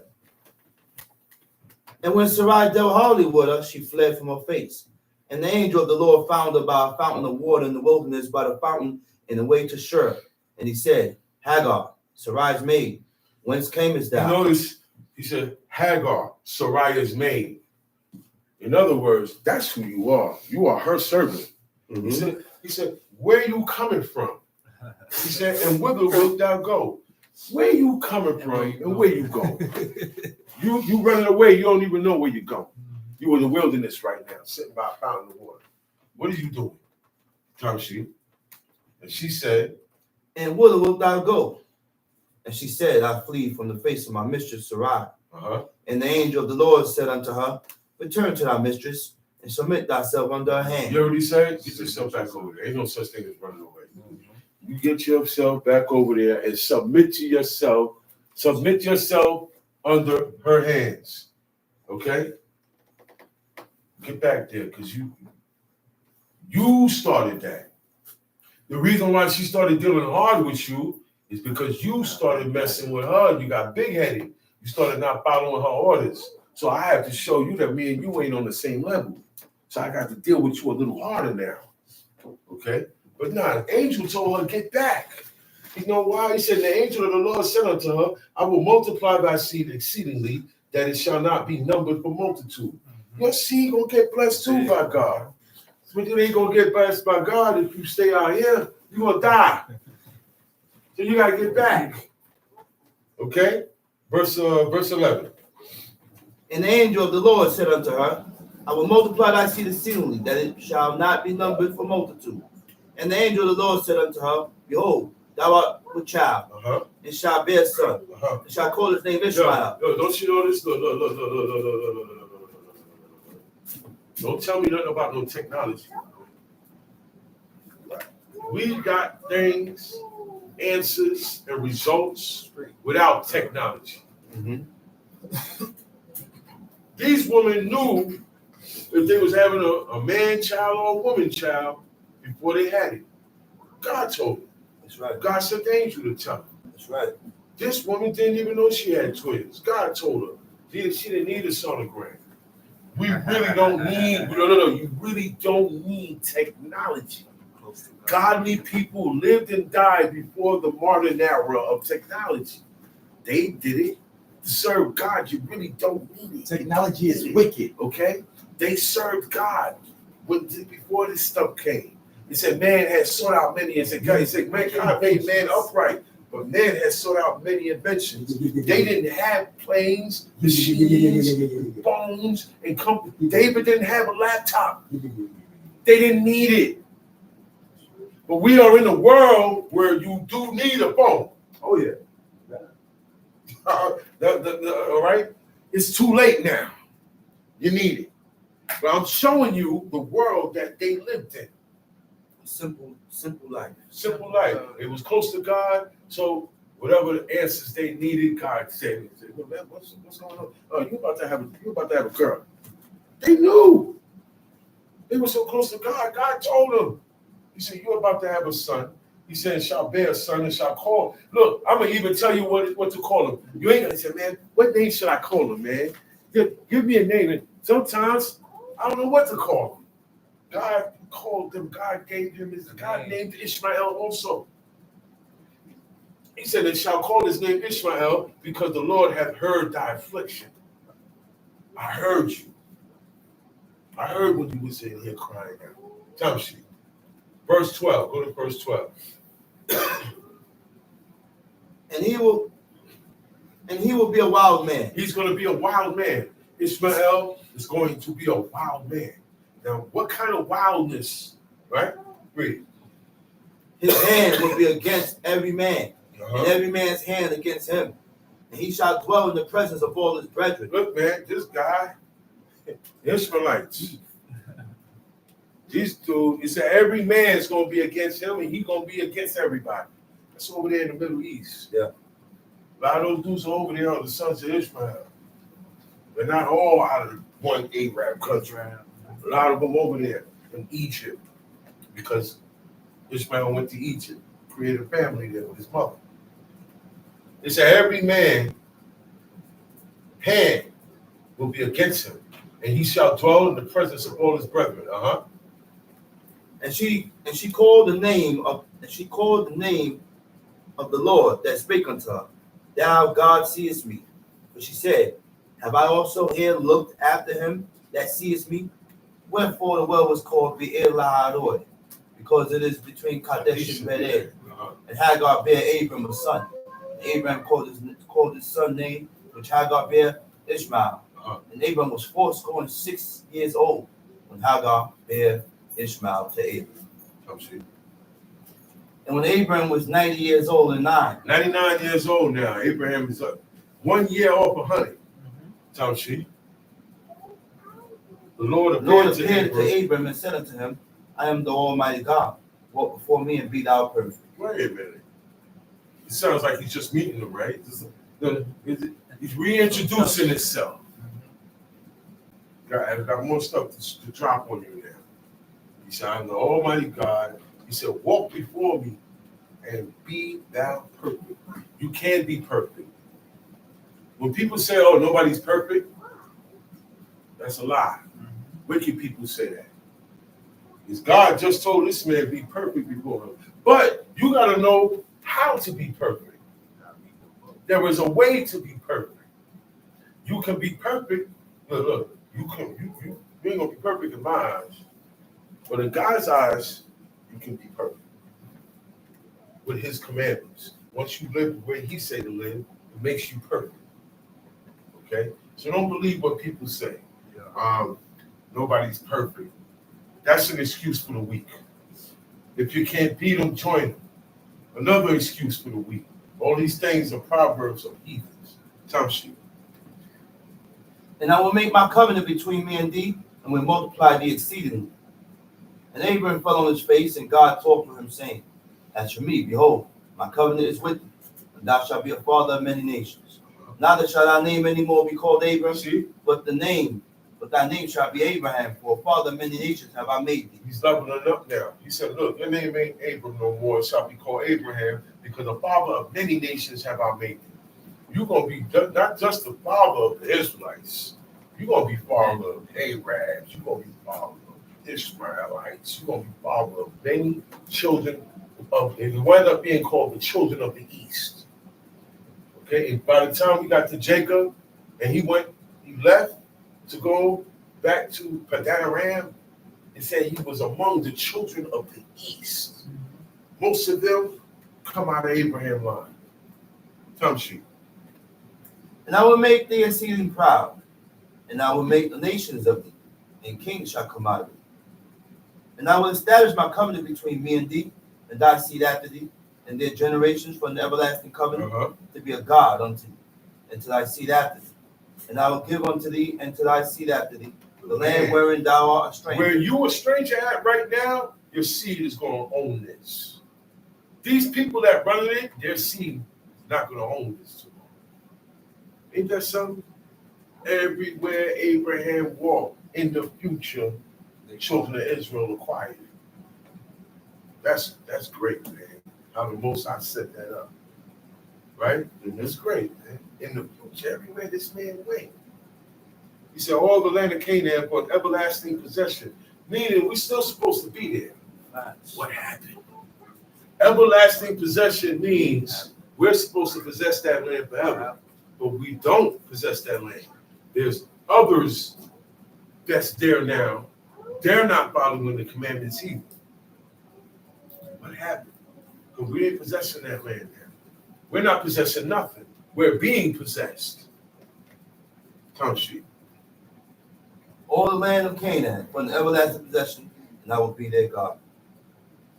And when Sarai dealt hardly with her, she fled from her face. And the angel of the Lord found her by a fountain of water in the wilderness, by the fountain in the way to Shur. And he said, Hagar, Sarai's maid, whence camest thou? Notice he said, Hagar, Sarai's maid. In other words, that's who you are. You are her servant. Mm-hmm. He said, where are you coming from? He said, and whither wilt thou go? Where are you coming from and where you go? You running away, you don't even know where you go. You in the wilderness right now, sitting by a fountain of water. What are you doing? Tamshi. And she said, and whither wilt thou go? And she said, I flee from the face of my mistress Sarai. And the angel of the Lord said unto her, return to thy mistress and submit thyself under her hand. You already said, get yourself back over there. Ain't no such thing as running away. You get yourself back over there and submit yourself under her hands. Okay? Get back there, because you started that. The reason why she started dealing hard with you is because you started messing with her. You got big-headed. You started not following her orders. So I have to show you that me and you ain't on the same level. So I got to deal with you a little harder now. Okay? But nah, the angel told her, get back. You know why? He said, the angel of the Lord said unto her, I will multiply thy seed exceedingly, that it shall not be numbered for multitude. Your seed gonna get blessed too by God. But you ain't gonna get blessed by God if you stay out here. You're gonna die. So you gotta get back. Okay? Verse 11. And the angel of the Lord said unto her, I will multiply thy seed exceedingly, that it shall not be numbered for multitude. And the angel of the Lord said unto her, behold, thou art with child, and shalt bear a son, and shall call his name Ishmael. Don't you know this? Look. Don't tell me nothing about no technology. We got things, answers, and results without technology. These women knew if they was having a man child or a woman child before they had it. God told them. That's right. God sent the angel to tell them. That's right. This woman didn't even know she had twins. God told her. She didn't need a sonogram. We really don't need, you really don't need technology. Godly people lived and died before the modern era of technology. They did it to serve God. You really don't need it. Technology is wicked. Okay? They served God before this stuff came. He said, man has sought out many. He said, man, God made man upright. But man has sought out many inventions. They didn't have planes, machines, phones, and computers. David didn't have a laptop. They didn't need it. But we are in a world where you do need a phone. Oh, yeah. All right? It's too late now. You need it. But I'm showing you the world that they lived in. Simple life. Simple life. It was close to God, so whatever the answers they needed, God said, well, man, what's going on? Oh, you about to have a girl. They knew. They were so close to God. God told them. He said, you're about to have a son. He said, shall bear a son and shall call. Look, I'm gonna even tell you what to call him. You ain't gonna say, man, what name should I call him, man? Give me a name. And sometimes I don't know what to call him. God called him. God gave him his. God named Ishmael also. He said, "They shall call his name Ishmael, because the Lord hath heard thy affliction." I heard you. I heard when you was in here crying out. Time sheet. Verse 12. Go to verse 12. And he will be a wild man. He's going to be a wild man. Ishmael is going to be a wild man. Now, what kind of wildness, right? Read. His hand will be against every man, and every man's hand against him. And he shall dwell in the presence of all his brethren. Look, man, this guy, Ishmaelites. These two, he said every man's going to be against him, and he's going to be against everybody. That's over there in the Middle East. Yeah. A lot of those dudes over there are the sons of Ishmael. They're not all out of one Arab country. A lot of them over there in Egypt, because Ishmael went to Egypt, created a family there with his mother. They said every man hand will be against him, and he shall dwell in the presence of all his brethren. And she called the name of the Lord that spake unto her, Thou God seest me. But she said, Have I also here looked after him that seest me? Wherefore the well was called Be'er Lahai, because it is between Kadesh and Bered. And Hagar bare Abram a son. And Abraham called his son name, which Hagar bare Ishmael. And Abram was 86 years old when Hagar bare Ishmael to Abram. And when Abraham was 90 years old and 99 years old now, Abraham is up 1 year off 100. Tamshi. The Lord appeared to Abram and said unto him, I am the Almighty God. Walk before me and be thou perfect. Wait a minute. It sounds like he's just meeting them, right? He's reintroducing himself. I've got more stuff to drop on you now. He said, I'm the Almighty God. He said, walk before me and be thou perfect. You can be perfect. When people say, oh, nobody's perfect, that's a lie. Wicked people say that. Because God just told this man be perfect before him. But you got to know how to be perfect. There is a way to be perfect. You can be perfect. Look, you ain't gonna be perfect in my eyes, but in God's eyes, you can be perfect with His commandments. Once you live the way He say to live, it makes you perfect. Okay, so don't believe what people say. Nobody's perfect. That's an excuse for the weak. If you can't beat them, join them. Another excuse for the weak. All these things are proverbs of heathens. Tamshi. And I will make my covenant between me and thee, and will multiply thee exceedingly. And Abraham fell on his face, and God talked with him, saying, As for me, behold, my covenant is with thee, and thou shalt be a father of many nations. Neither shall thy name any more be called Abram, but thy name shall be Abraham, for a father of many nations have I made thee. He's leveling up now. He said, look, your name ain't Abram no more, it shall be called Abraham, because the father of many nations have I made thee. You're going to be not just the father of the Israelites. You're going to be father of Arabs. You're going to be father of Ishmaelites. You're going to be father of many children of, and you wind up being called the children of the East. Okay, and by the time we got to Jacob, and he left to go back to Padan Aram, it said he was among the children of the East. Most of them come out of Abraham line. Tamshi. And I will make thee exceeding proud, and I will make the nations of thee, and kings shall come out of thee. And I will establish my covenant between me and thee, and thy seed after thee, and their generations from the everlasting covenant to be a God unto thee, and to thy seed after thee. And I will give unto thee and to thy seed after thee the land wherein thou art a stranger. Where you a stranger at right now, your seed is going to own this. These people that run it, their seed is not going to own this tomorrow. Ain't that something? Everywhere Abraham walked in the future, the children of Israel acquired it. That's great, man. How the Most High set that up. Right? And that's great, man. In the future, everywhere this man went. He said, all the land of Canaan for an everlasting possession. Meaning, we're still supposed to be there. Nice. What happened? Everlasting possession means we're supposed to possess that land forever. But we don't possess that land. There's others that's there now. They're not following the commandments either. What happened? Because we ain't possessing that land now. We're not possessing nothing. We're being possessed. Tamshi. All the land of Canaan from the everlasting possession, and I will be their God.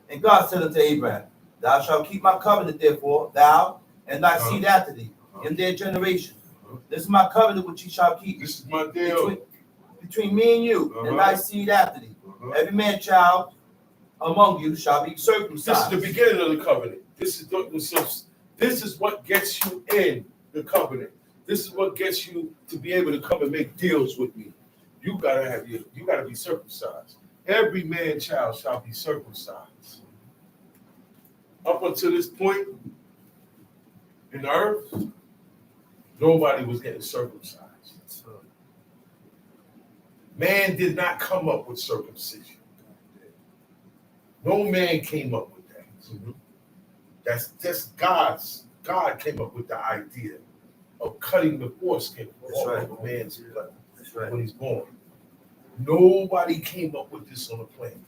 And God said unto Abraham, Thou shalt keep my covenant, therefore, thou and thy seed after thee, in their generation. This is my covenant which ye shall keep. This is my deal. Between me and you, and thy seed after thee. Every man child among you shall be circumcised. This is the beginning of the covenant. This is what gets you in the covenant. This is what gets you to be able to come and make deals with me. You gotta be circumcised. Every man child shall be circumcised. Up until this point in the earth, nobody was getting circumcised. Man did not come up with circumcision. No man came up with that. That's just God came up with the idea of cutting the foreskin off of a man's blood when he's born. Nobody came up with this on the planet.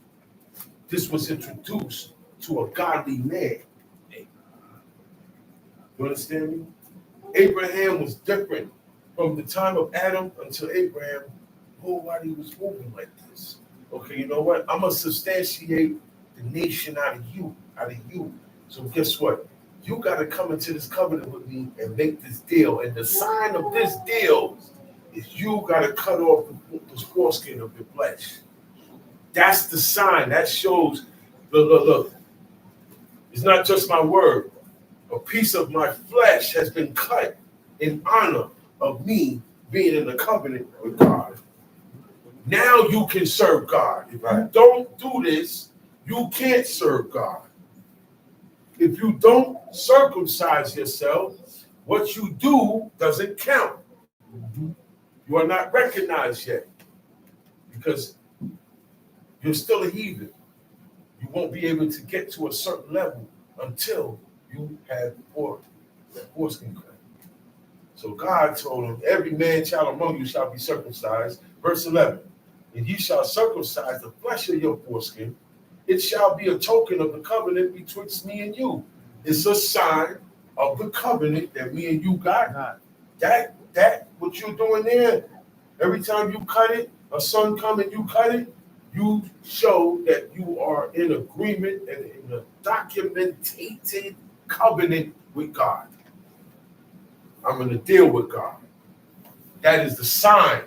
This was introduced to a godly man. You understand me? Abraham was different. From the time of Adam until Abraham, nobody was moving like this. Okay, you know what? I'm going to substantiate the nation out of you. So guess what? You got to come into this covenant with me and make this deal. And the sign of this deal is you got to cut off the foreskin of your flesh. That's the sign. That shows, look. It's not just my word. A piece of my flesh has been cut in honor of me being in the covenant with God. Now you can serve God. If you don't do this, you can't serve God. If you don't circumcise yourself, what you do doesn't count. You are not recognized yet because you're still a heathen. You won't be able to get to a certain level until you have that foreskin cut. So God told him, every man child among you shall be circumcised. Verse 11, and ye shall circumcise the flesh of your foreskin. It shall be a token of the covenant betwixt me and you. It's a sign of the covenant that me and you got. That what you're doing there, every time you cut it, a son come and you cut it, you show that you are in agreement and in a documented covenant with God. I'm going to deal with God. That is the sign,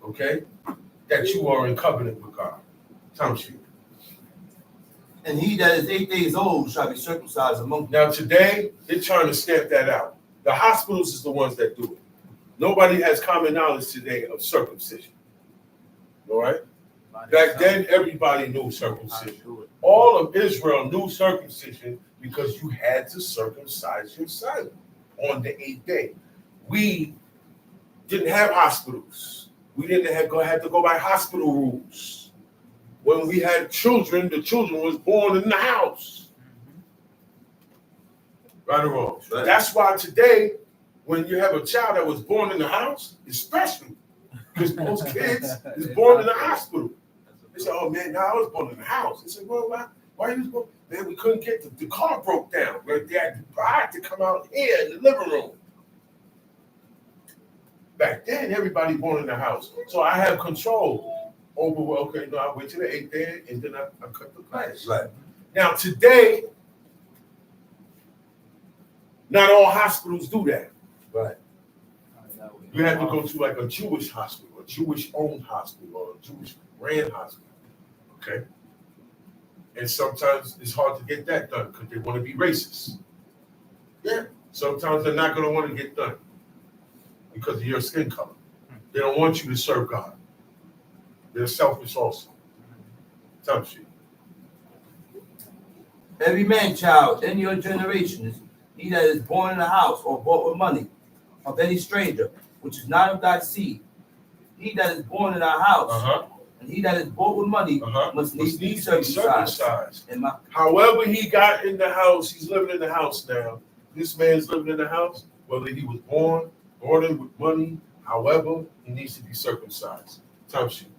okay, that you are in covenant with God. Timesheet. And he that is 8 days old shall be circumcised among them. Now today, they're trying to stamp that out. The hospitals is the ones that do it. Nobody has common knowledge today of circumcision. All right? Back then, everybody knew circumcision. All of Israel knew circumcision because you had to circumcise your son on the 8th day. We didn't have hospitals. We didn't have to go by hospital rules. When we had children, the children was born in the house. Right or wrong? Right. That's why today, when you have a child that was born in the house, it's special. Because most kids is born in the hospital. They say, oh man, I was born in the house. They said, well, why you was born? Man, we couldn't get the car broke down. I had to come out here in the living room. Back then, everybody born in the house. So I have control over, okay, no, I wait till the 8th day and then I cut the flesh. Right. Now today, not all hospitals do that. Right. You have to go to like a Jewish hospital, a Jewish-owned hospital, or a Jewish-ran hospital. Okay? And sometimes it's hard to get that done because they want to be racist. Yeah. Sometimes they're not going to want to get done because of your skin color. They don't want you to serve God. They're selfish also. Tell you. Every man child in your generations, he that is born in a house or bought with money of any stranger, which is not of thy seed, he that is born in our house, and he that is bought with money must needs be circumcised. However he got in the house, he's living in the house now. This man's living in the house, whether he was born in with money, however, he needs to be circumcised. Time sheet.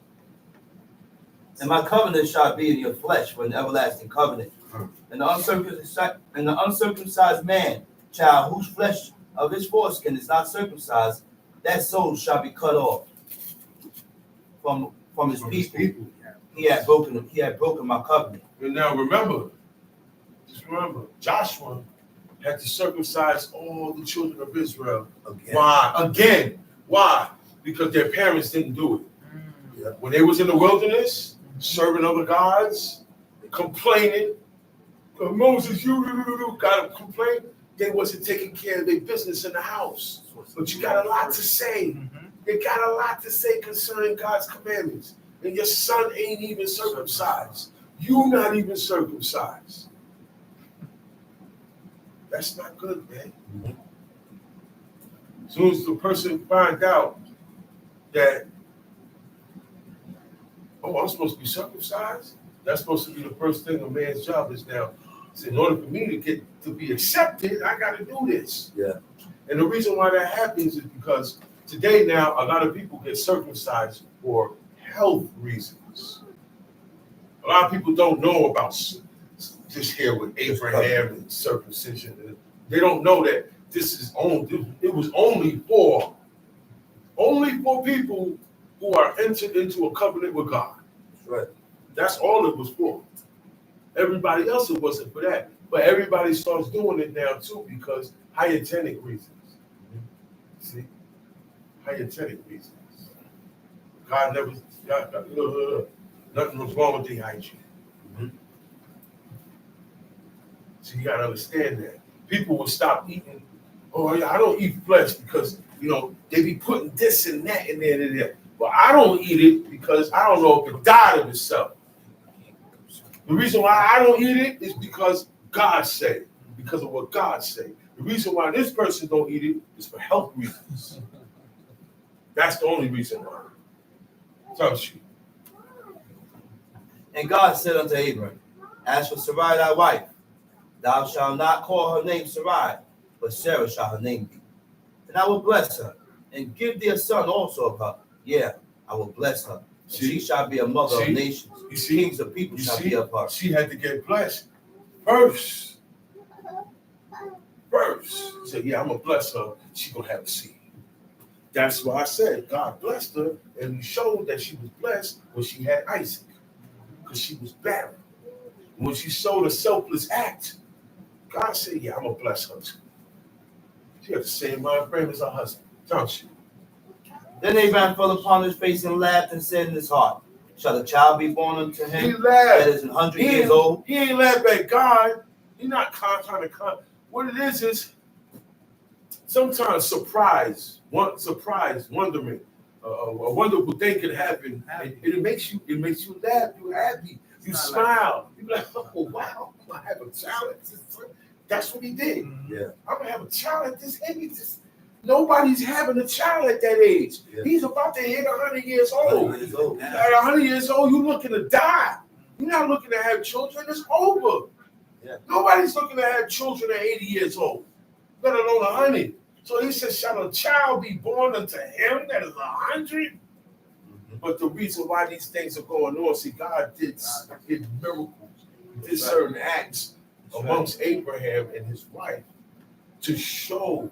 And my covenant shall be in your flesh for an everlasting covenant. And the uncircumcised man, child, whose flesh of his foreskin is not circumcised, that soul shall be cut off from his people. He had broken my covenant. And now just remember, Joshua had to circumcise all the children of Israel. Again. Why? Again. Why? Because their parents didn't do it. When they was in the wilderness, serving other gods, complaining, Moses, you got a complaint. They wasn't taking care of their business in the house. But you got a lot to say. You got a lot to say concerning God's commandments. And your son ain't even circumcised. You not even circumcised. That's not good, man. As soon as the person finds out that, oh, I'm supposed to be circumcised, that's supposed to be the first thing a man's job is now. So in order for me to get to be accepted, I got to do this. Yeah. And the reason why that happens is because today now a lot of people get circumcised for health reasons. A lot of people don't know about this here with Abraham and circumcision. They don't know that this is only, it was only for people who are entered into a covenant with God. That's right. That's all it was for. Everybody else, it wasn't for that. But everybody starts doing it now too because hygienic reasons. See? Hygienic reasons. God never, nothing was wrong with the hygiene. So you got to understand that. People will stop eating. Oh, yeah, I don't eat flesh because, they be putting this and that in there and there. Well, I don't eat it because I don't know if it died of itself. The reason why I don't eat it is because God said it, because of what God said. The reason why this person don't eat it is for health reasons. That's the only reason why. Touch you. And God said unto Abram, as for Sarai thy wife, thou shalt not call her name Sarai, but Sarah shall her name be. And I will bless her, and give thee a son also of her. Yeah, I will bless her. And she shall be a mother of nations. You see, kings of people shall be of her. She had to get blessed first. She said, yeah, I'm going to bless her. She's going to have a seed. That's why I said God blessed her, and he showed that she was blessed when she had Isaac, because she was barren. When she showed a selfless act, God said, yeah, I'm going to bless her too. She had the same mind frame as her husband, don't you? Then Abraham fell upon his face and laughed and said in his heart, shall a child be born unto him He laughed. that is 100 years old? He ain't laughed at God. He's not trying to. What it is sometimes surprise, wonderment, a wonderful thing can happen. And it makes you laugh. You're happy. You smile. You're like, oh wow, I'm gonna have a child at this. That's what he did. Yeah. I'm gonna have a child at this age. Nobody's having a child at that age. Yeah. He's about to hit 100 years old. 100 years old. At 100 years old, you're looking to die. You're not looking to have children. It's over. Yeah. Nobody's looking to have children at 80 years old, let alone 100. So he says, shall a child be born unto him that is 100? But the reason why these things are going on, see, God did miracles, did certain acts amongst Abraham and his wife to show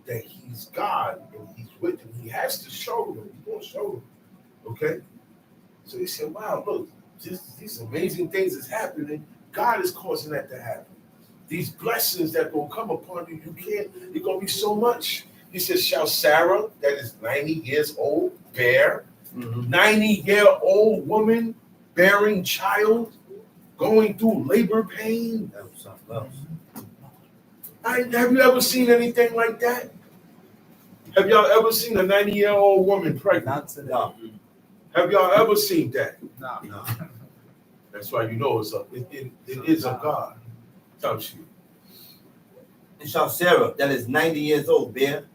that he's God and he's with him. He has to show them. He's going to show them. Okay? So he said, wow, look, these amazing things is happening. God is causing that to happen. These blessings that will come upon you, it's going to be so much. He says, shall Sarah, that is 90 years old, bear? 90-year-old woman bearing child, going through labor pain? That was something else. Have you ever seen anything like that? Have y'all ever seen a 90-year-old woman pregnant? Not today. No. Have y'all ever seen that? No. That's why you know it is of God. Touch you. And shall Sarah, that is 90 years old, bear?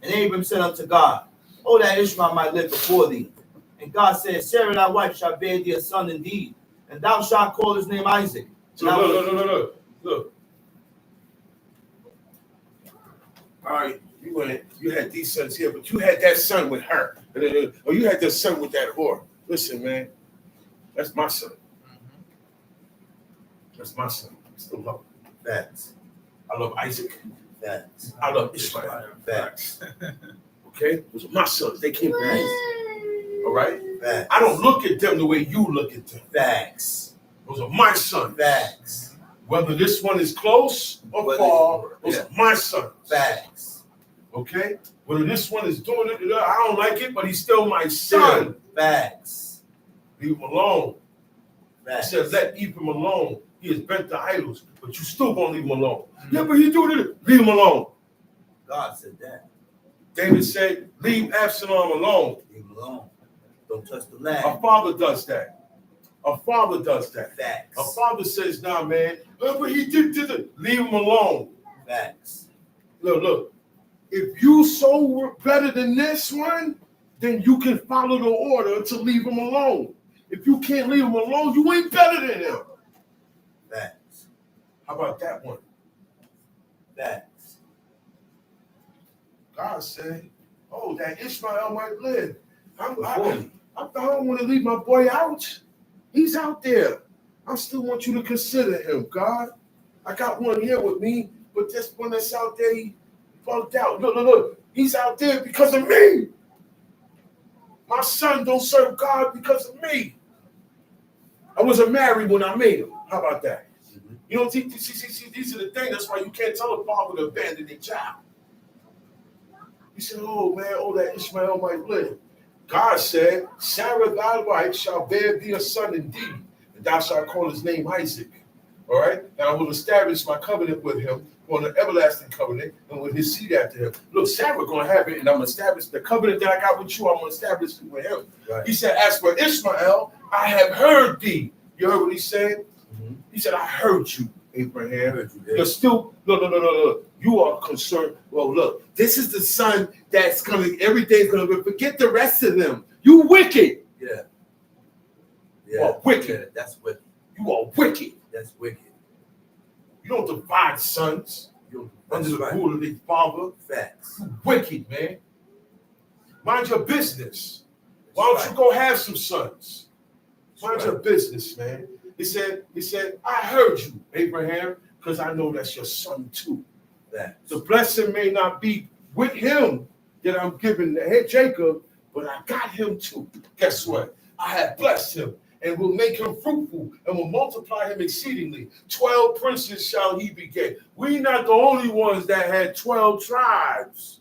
And Abram said unto God, oh, that Ishmael might live before thee. And God said, Sarah thy wife shall bear thee a son indeed, and thou shalt call his name Isaac. So look. All right, you had these sons here, but you had that son with her. Or you had that son with that whore. Listen, man, that's my son. That's my son. I still love him. Facts. I love Isaac. Facts. I love Ishmael. Facts. Okay? Those are my sons. They came from me. All right? Facts. I don't look at them the way you look at them. Facts. Those are my sons. Facts. Whether this one is close or far, those are my sons. Facts. Okay? Whether this one is doing it, I don't like it, but he's still my son. Facts. Leave him alone. Facts. He said, let Ephraim alone. He is bent to idols, but you still gonna leave him alone. Yeah, but he do this. Leave him alone. God said that. David said, leave Absalom alone. Leave him alone. Don't touch the A land. father does that. A father does that. Facts. A father says, nah, man, but he did it. Leave him alone. Facts. Look. If you so better than this one, then you can follow the order to leave him alone. If you can't leave him alone, you ain't better than him. Facts. How about that one? Facts. God said, oh, that Ishmael might live. I don't want to leave my boy out. He's out there. I still want you to consider him, God. I got one here with me, but this one that's out there, he bugged out. Look. He's out there because of me. My son don't serve God because of me. I wasn't married when I made him. How about that? Mm-hmm. You know, see, these are the things. That's why you can't tell a father to abandon their child. He said, oh, man, that Ishmael might live. God said, Sarah, thy wife, shall bear thee a son indeed, and thou shalt call his name Isaac. All right? And I will establish my covenant with him on an everlasting covenant and with his seed after him. Look, Sarah going to have it, and I'm going to establish the covenant that I got with you. I'm going to establish it with him. Right. He said, as for Ishmael, I have heard thee. You heard what he said? Mm-hmm. He said, I heard you, Abraham. You're still, look. You are concerned. Well, look, this is the son that's going to, everything's going to, forget the rest of them. You wicked. Yeah. You are wicked. Yeah, that's wicked. You are wicked. That's wicked. You don't divide sons under the rule of their father. Facts. You wicked, man. Mind your business. Why don't you go have some sons? Mind your business, man. He said, I heard you, Abraham, because I know that's your son too. That the blessing may not be with him that I'm giving to Jacob, but I got him too. Guess what? I have blessed him and will make him fruitful and will multiply him exceedingly. 12 princes shall he beget. We're not the only ones that had 12 tribes.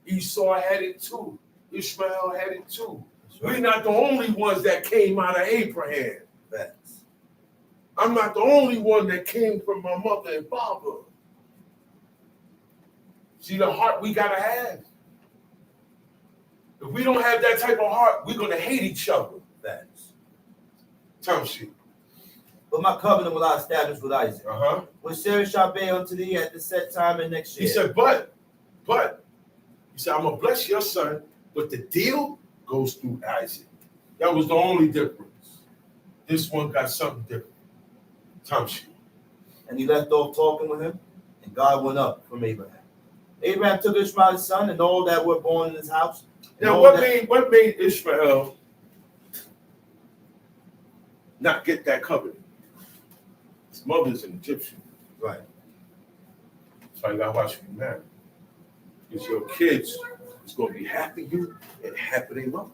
Esau had it too. Ishmael had it too. We're not the only ones that came out of Abraham. Facts. I'm not the only one that came from my mother and father. See the heart we gotta have. If we don't have that type of heart, we're gonna hate each other. Facts. Time sheet. But my covenant will I establish with Isaac. When Sarah shall bear unto thee at the set time and next year. He said, but he said, I'm gonna bless your son, but the deal goes through Isaac. That was the only difference. This one got something different. Time sheet. And he left off talking with him, and God went up from Abraham. Abraham took Ishmael his son and all that were born in his house. Now, what made Ishmael not get that covenant? His mother's an Egyptian. Right. So you gotta watch you marry. Because your kids is gonna be half of you and half of their mother.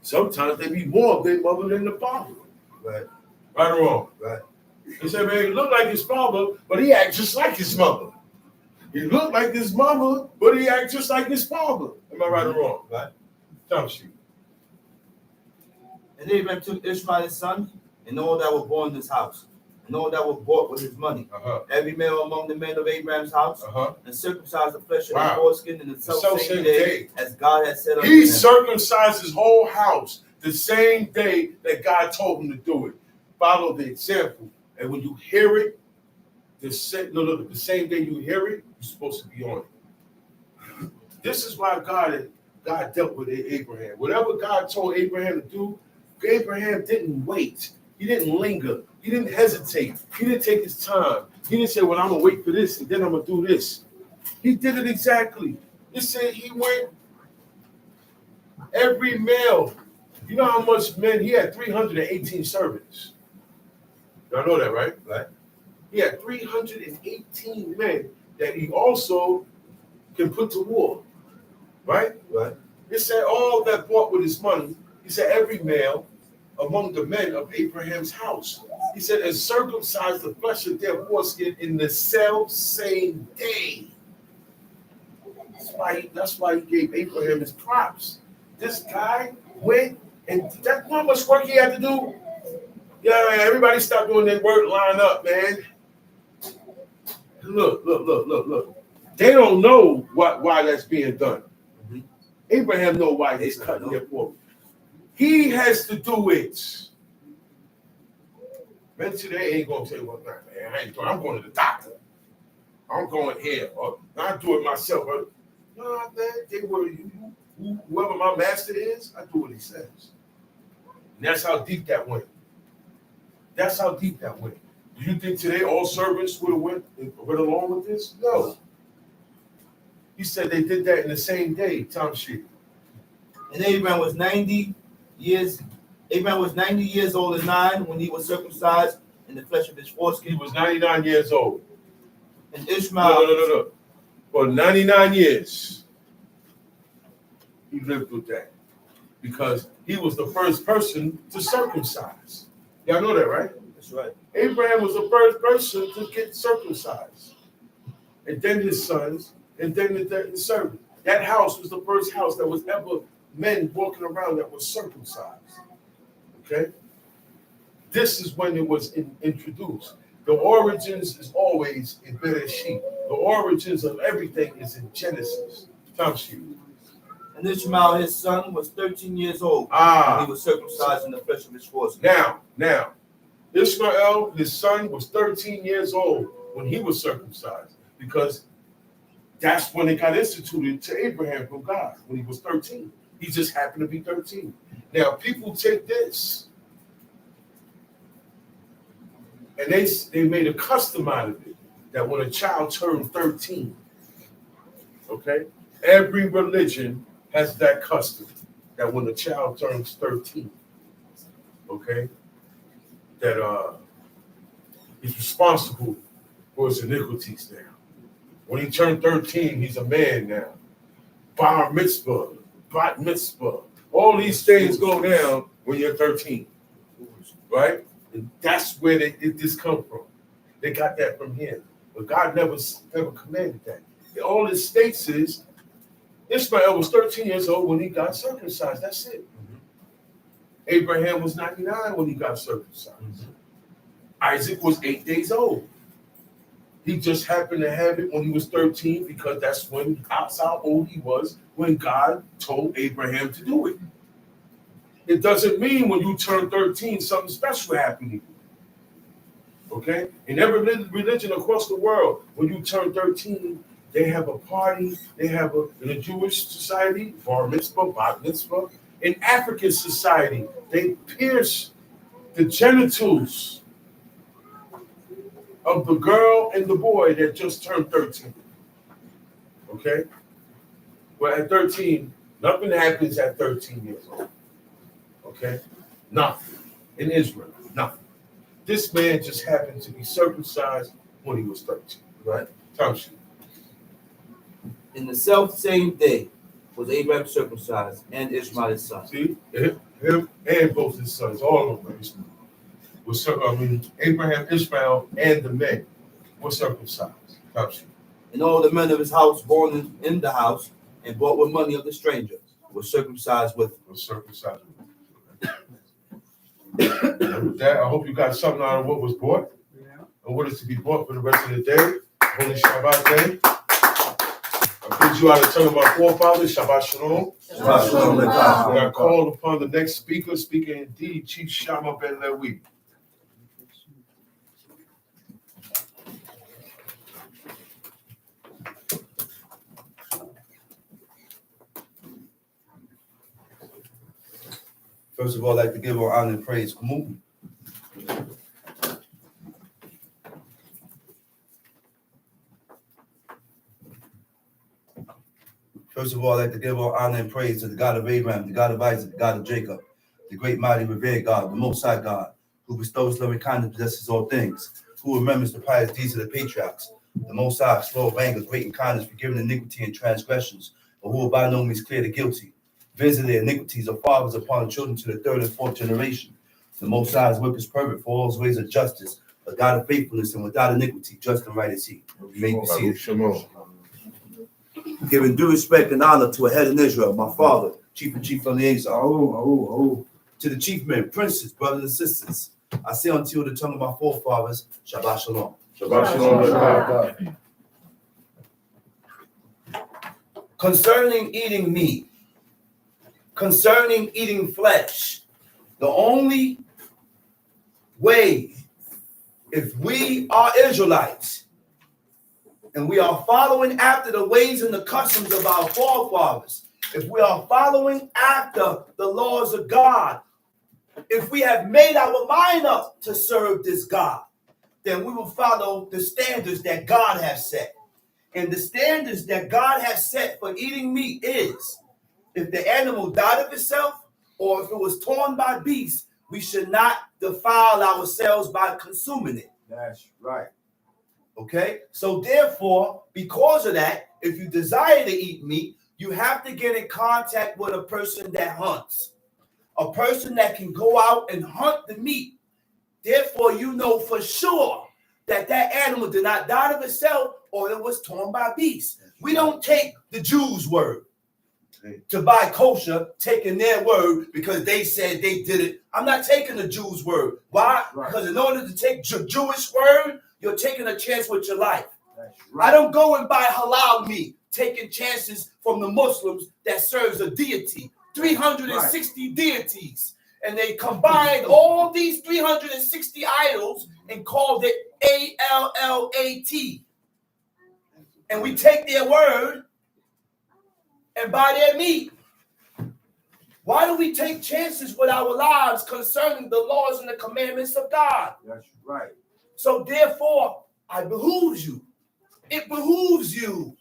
Sometimes they be more of their mother than the father. Right. Right or wrong? Right. He said, man, he looked like his father, but he act just like his mother. He looked like his mother, but he act just like his father. Am I right or wrong? Right. Time sheet. And Abraham took Ishmael his son and all that were born in his house, and all that were bought with his money. Every male among the men of Abraham's house, and circumcised the flesh of his foreskin in the self-same day as God had said unto him. He circumcised his whole house the same day that God told him to do it. Follow the example. And when you hear it, the same day you hear it, you're supposed to be on it. This is why God dealt with Abraham. Whatever God told Abraham to do, Abraham didn't wait. He didn't linger. He didn't hesitate. He didn't take his time. He didn't say, well, I'm going to wait for this and then I'm going to do this. He did it exactly. It said he went every male. You know how much men? He had 318 servants. Y'all know that, right? Right. He had 318 men that he also can put to war. Right? Right. It said all that bought with his money. He said every male among the men of Abraham's house. He said, and circumcised the flesh of their foreskin in the self-same day. That's why he gave Abraham his props. This guy went, and that's not much work he had to do. Yeah, everybody stop doing their work, line up, man. Look. They don't know why that's being done. Mhm. Abraham know why he's cutting their pork. He has to do it. Men today ain't gonna say, well, man, I ain't doing. I'm going to the doctor. I'm going here, or I do it myself. No, man, whoever my master is, I do what he says. And that's how deep that went. That's how deep that went. Do you think today all servants would have went along with this? No. He said they did that in the same day, time sheet. And Abraham was 90 years. Abraham was 90 years old and 9 when he was circumcised in the flesh of his foreskin. He was 99 years old. And Ishmael. No. For 99 years, he lived with that. Because he was the first person to circumcise. Y'all know that, right? That's right. Abraham was the first person to get circumcised. And then his sons, and then the servant. That house was the first house that was ever men walking around that was circumcised. Okay? This is when it was introduced. The origins is always in Bereshit. The origins of everything is in Genesis. And Ishmael, his son, was 13 years old when he was circumcised in the flesh of his foreskin. Now, Ishmael, his son, was 13 years old when he was circumcised, because that's when it got instituted to Abraham from God, when he was 13. He just happened to be 13. Now, people take this, and they made a custom out of it, that when a child turned 13, okay, every religion has that custom, that when a child turns 13, okay, that he's responsible for his iniquities now. When he turned 13, he's a man now. Bar mitzvah, bat mitzvah, all these things go down when you're 13, right? And that's where this come from. They got that from him. But God never commanded that. All it states is Ishmael was 13 years old when he got circumcised. That's it. Mm-hmm. Abraham was 99 when he got circumcised. Mm-hmm. Isaac was 8 days old. He just happened to have it when he was 13, because that's how old he was when God told Abraham to do it. It doesn't mean when you turn 13, something special happened to you. Okay? In every religion across the world, when you turn 13, they have a party. They have in a Jewish society, bar mitzvah, bat mitzvah. In African society, they pierce the genitals of the girl and the boy that just turned 13. Okay? Well, at 13, nothing happens at 13 years old. Okay? Nothing. In Israel, nothing. This man just happened to be circumcised when he was 13. Right? Time sheet. In the self-same day was Abraham circumcised, and Ishmael his son. See? Him and both his sons, all of them. Abraham, Ishmael, and the men were circumcised. Time sheet. And all the men of his house born in the house and bought with money of the stranger were circumcised with him. And with that, I hope you got something out of what was bought, and what is to be bought for the rest of the day. Holy Shabbat day. I bid you out of turn of my forefathers. Shabbat Shalom. Shabbat Shalom. And I call upon the next speaker indeed, Chief Shammah ben Lewi. First of all, I'd like to give all honor and praise. Come on. First of all, I'd like to give all honor and praise to the God of Abraham, the God of Isaac, the God of Jacob, the great, mighty, revered God, the Most High God, who bestows loving kindness, possesses all things, who remembers the pious deeds of the patriarchs, the Most High, slow of anger, great in kindness, forgiving iniquity and transgressions, but who will by no means clear the guilty. Visit the iniquities of fathers upon the children to the third and fourth generation. The Most High's work is perfect, for all his ways of justice, a God of faithfulness and without iniquity, just and right is he. You may be seated. Giving due respect and honor to a head in Israel, my father, chief and chief liaison. To the chief men, princes, brothers and sisters, I say unto you the tongue of my forefathers, Shabbat Shalom. Shabbat Shalom to God. Concerning eating meat, concerning eating flesh, the only way, if we are Israelites and we are following after the ways and the customs of our forefathers, if we are following after the laws of God, if we have made our mind up to serve this God, then we will follow the standards that God has set. And the standards that God has set for eating meat is, if the animal died of itself or if it was torn by beasts, we should not defile ourselves by consuming it. That's right. Okay? So therefore, because of that, if you desire to eat meat, you have to get in contact with a person that hunts. A person that can go out and hunt the meat. Therefore, you know for sure that that animal did not die of itself or it was torn by beasts. We don't take the Jews' word to buy kosher, taking their word because they said they did it. I'm not taking the Jews' word. Why? Right. Because in order to take Jewish word, you're taking a chance with your life. That's right. I don't go and buy halal meat, taking chances from the Muslims that serves a deity. 360 deities. And they combined all these 360 idols and called it ALLAT. And we take their word and buy their meat. Why do we take chances with our lives concerning the laws and the commandments of God? That's right. So therefore, it behooves you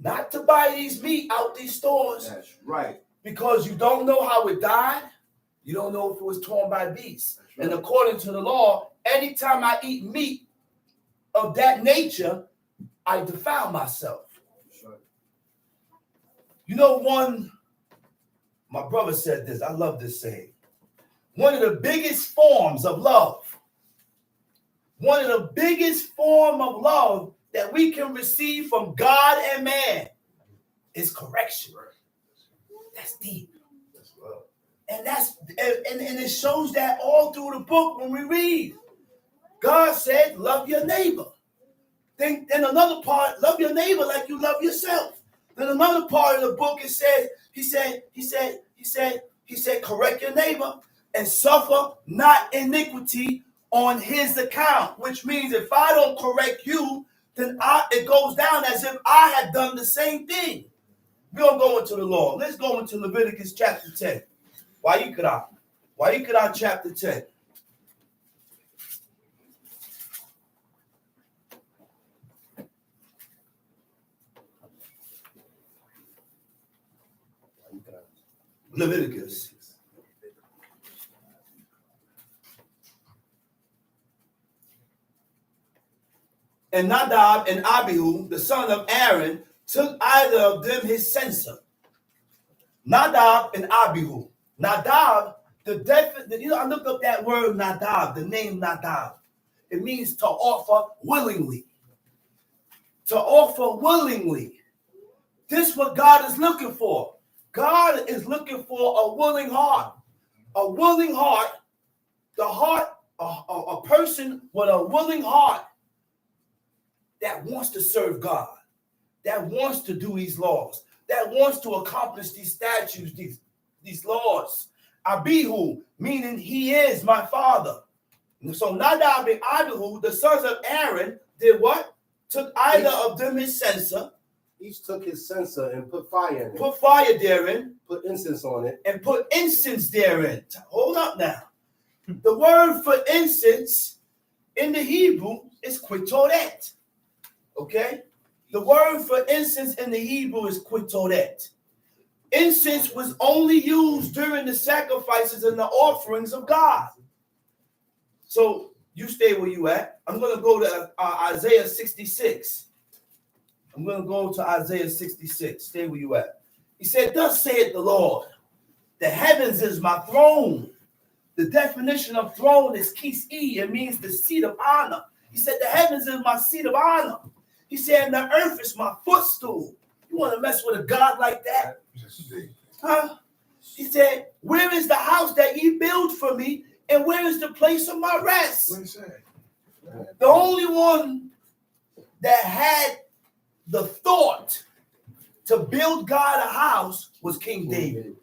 not to buy these meat out these stores. That's right. Because you don't know how it died. You don't know if it was torn by beasts. Right. And according to the law, anytime I eat meat of that nature, I defile myself. That's right. You know, my brother said this. I love this saying. One of the biggest forms of love, that we can receive from God and man is correction. That's deep. That's love. And and it shows that all through the book when we read. God said, love your neighbor. Then another part, love your neighbor like you love yourself. Then another part of the book, it says, he said, correct your neighbor and suffer not iniquity on his account, which means if I don't correct you, then it goes down as if I had done the same thing. We don't go into the law. Let's go into Leviticus chapter 10. Why chapter 10. Leviticus. And Nadab and Abihu, the son of Aaron, took either of them his censer. Nadab and Abihu. Nadab, I looked up that word Nadab, the name Nadab. It means to offer willingly. To offer willingly. This is what God is looking for. God is looking for a willing heart. A willing heart, a person with a willing heart that wants to serve God, that wants to do these laws, that wants to accomplish these statutes, these laws. Abihu, meaning he is my father. So Nadab and Abihu, the sons of Aaron, did what? Took either of them his censer. Each took his censer and put fire in it. Put fire therein. Put incense on it. And put incense therein. Hold up now. The word for incense in the Hebrew is quitoret. Okay? The word for incense in the Hebrew is quitoret. Incense was only used during the sacrifices and the offerings of God. So you stay where you at. I'm going to go to Isaiah 66. I'm going to go to Isaiah 66. Stay where you at. He said, thus saith the Lord, the heavens is my throne. The definition of throne is kis-e. It means the seat of honor. He said, the heavens is my seat of honor. He said, and the earth is my footstool. You want to mess with a God like that? Huh? He said, where is the house that ye build for me? And where is the place of my rest? What is that? The only one that had the thought to build God a house was King David.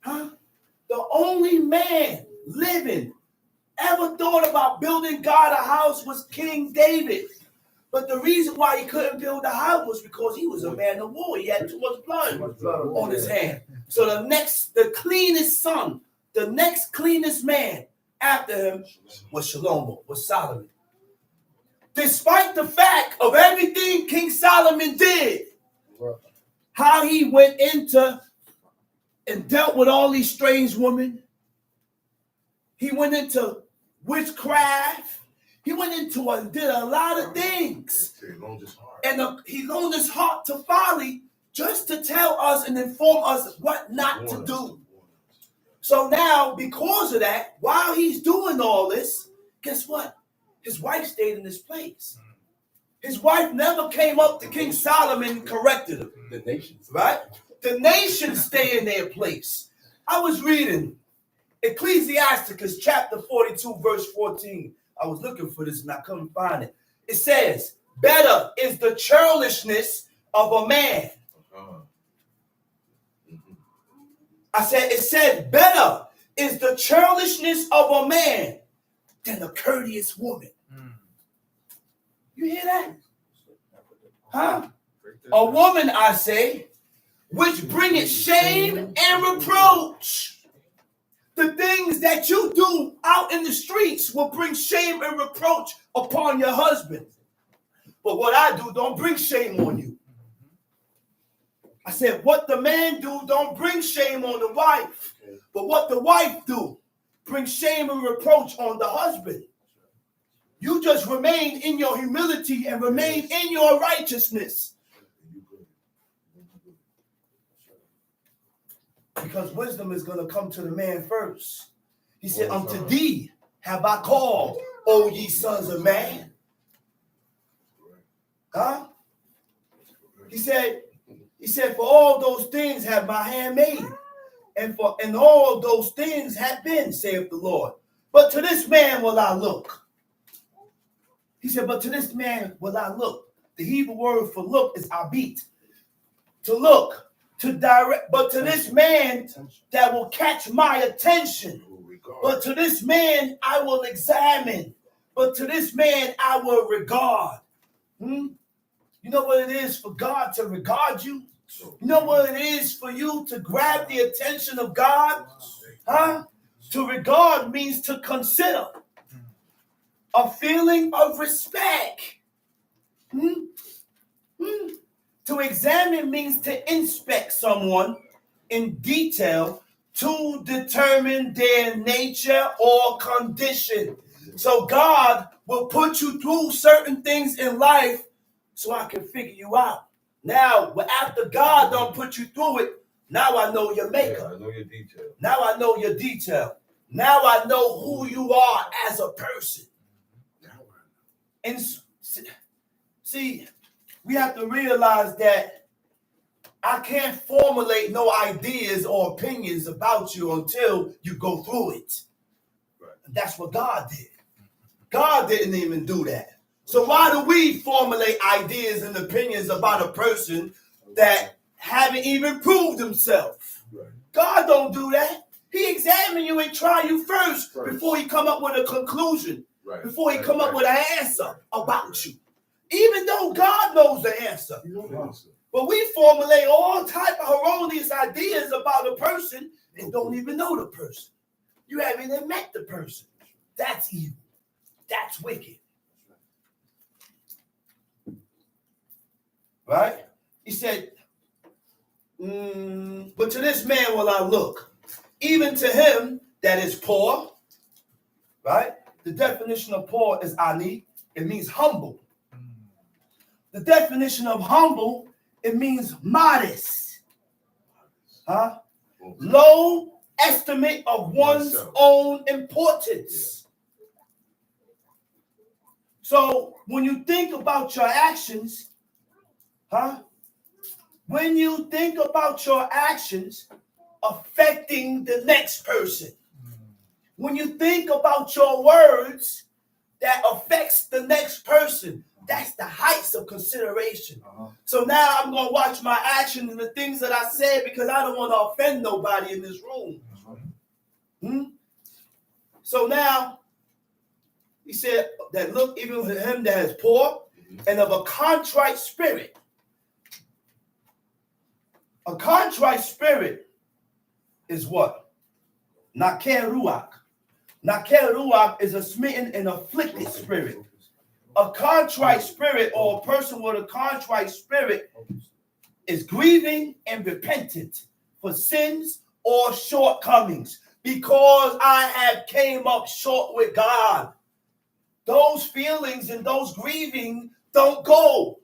Huh? The only man living ever thought about building God a house was King David. But the reason why he couldn't build a house was because he was a man of war. He had too much blood on his hand. So the cleanest son, the next cleanest man after him was Shalom, was Solomon. Despite the fact of everything King Solomon did, how he went into and dealt with all these strange women, he went into witchcraft, he went into and did a lot of things. And he loaned his heart to folly just to tell us and inform us what not to do. So now, because of that, while he's doing all this, guess what? His wife stayed in this place. His wife never came up to King Solomon and corrected him. The nations. Right? The nations stay in their place. I was reading Ecclesiasticus chapter 42, verse 14. I was looking for this and I couldn't find it. It says, better is the churlishness of a man. It said, better is the churlishness of a man than a courteous woman. You hear that? Huh? A woman, I say, which bringeth shame and reproach. The things that you do out in the streets will bring shame and reproach upon your husband. But what I do don't bring shame on you. I said, what the man do don't bring shame on the wife. But what the wife do brings shame and reproach on the husband. You just remain in your humility and remain in your righteousness. Because wisdom is going to come to the man first. He said, unto thee have I called, O ye sons of man. Huh? He said, for all those things have my hand made. And all those things have been, saith the Lord. But to this man will I look. He said, but to this man will I look. The Hebrew word for look is abit. To look. To direct, but to this man that will catch my attention, but to this man I will examine, but to this man I will regard. You know what it is for God to regard you? You know what it is for you to grab the attention of God? Huh? To regard means to consider. A feeling of respect. To examine means to inspect someone in detail to determine their nature or condition. So God will put you through certain things in life so I can figure you out. Now, after God don't put you through it, now I know your makeup. I know your detail. Now I know your detail. Now I know who you are as a person. And see, we have to realize that I can't formulate no ideas or opinions about you until you go through it. Right. That's what God did. God didn't even do that. So why do we formulate ideas and opinions about a person that haven't even proved himself? Right. God don't do that. He examine you and try you first before he come up with a conclusion, before he come up with an answer about you. Even though God knows the answer. But we formulate all type of erroneous ideas about a person and don't even know the person. You haven't even met the person. That's evil. That's wicked. Right? He said, but to this man will I look, even to him that is poor. Right? The definition of poor is ani. It means humble. The definition of humble, it means modest. Huh? Low estimate of one's own importance. So when you think about your actions, when you think about your actions affecting the next person, when you think about your words that affects the next person, that's the heights of consideration. So now I'm going to watch my actions and the things that I say because I don't want to offend nobody in this room. So now, he said that look even for him that is poor and of a contrite spirit. A contrite spirit is what? Naker Ruach. Naker Ruach is a smitten and afflicted spirit. A contrite spirit, or a person with a contrite spirit, is grieving and repentant for sins or shortcomings, because I have came up short with God. Those feelings and those grieving don't go,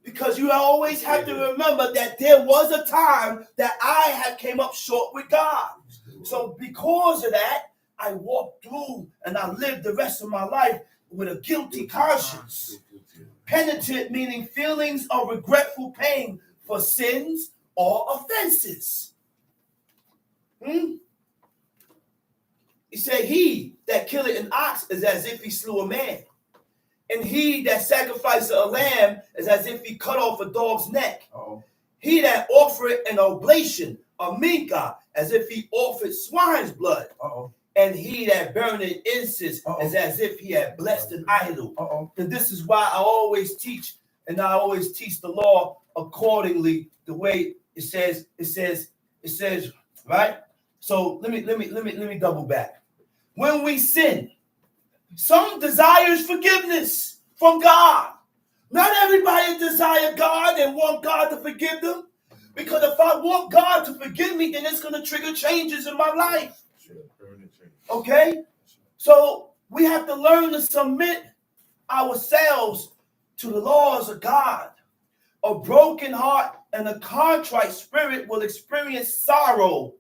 because you always have to remember that there was a time that I have came up short with God. So because of that, I walk through and I live the rest of my life with a guilty conscience. Penitent meaning feelings of regretful pain for sins or offenses. He said, he that killeth an ox is as if he slew a man. And he that sacrificeth a lamb is as if he cut off a dog's neck. He that offereth an oblation, a minka, as if he offered swine's blood. And he that burneth incense is as if he had blessed an idol. And this is why I always teach, and I always teach the law accordingly, the way it says, right? So let me double back. When we sin, some desires forgiveness from God. Not everybody desire God and want God to forgive them. Because if I want God to forgive me, then it's going to trigger changes in my life. Okay? So we have to learn to submit ourselves to the laws of God. A broken heart and a contrite spirit will experience sorrow.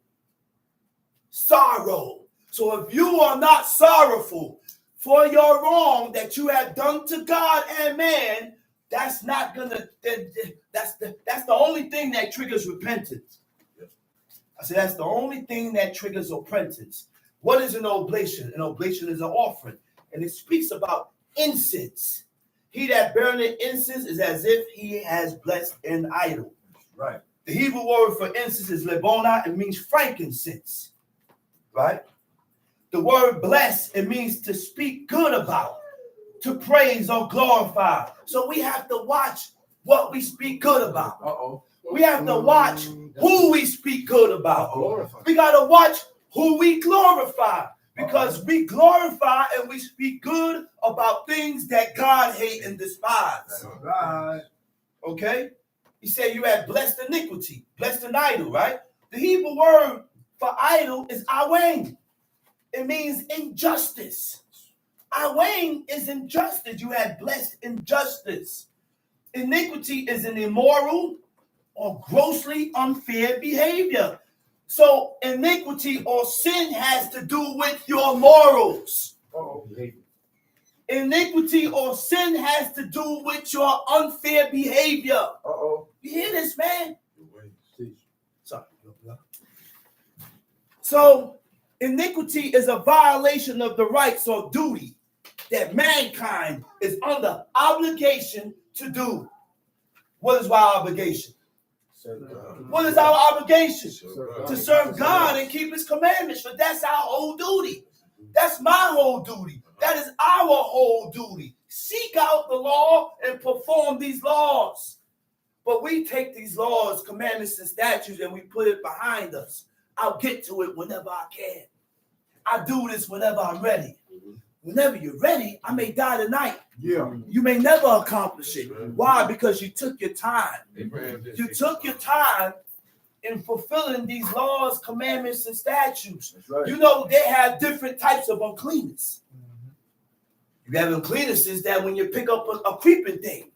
Sorrow. So if you are not sorrowful for your wrong that you have done to God and man, that's not gonna. That's the only thing that triggers repentance. I said that's the only thing that triggers repentance. What is an oblation? An oblation is an offering, and it speaks about incense. He that burneth incense is as if he has blessed an idol. Right. The Hebrew word for incense is lebona. It means frankincense. Right. The word bless, it means to speak good about, to praise or glorify. So we have to watch what we speak good about. We have to watch who we speak good about. We got to watch who we glorify, because we glorify and we speak good about things that God hates and despises. Right. Okay? He said you had blessed iniquity, blessed an idol, right? The Hebrew word for idol is awen. It means injustice. Awen is injustice. You had blessed injustice. Iniquity is an immoral or grossly unfair behavior. So iniquity or sin has to do with your morals. Iniquity or sin has to do with your unfair behavior. You hear this, man? Sorry. So iniquity is a violation of the rights or duty that mankind is under obligation to do. What is our obligation? What is our obligation? To serve God and keep his commandments. But that's our whole duty. That's my whole duty. That is our whole duty. Seek out the law and perform these laws. But we take these laws, commandments, and statutes, and we put it behind us. I'll get to it whenever I can. I do this whenever I'm ready. Whenever you're ready, I may die tonight. Yeah. You may never accomplish it. Why? Because you took your time. You took your time in fulfilling these laws, commandments, and statutes. Right. You know, they have different types of uncleanness. You have uncleannesses that when you pick up a creeping thing,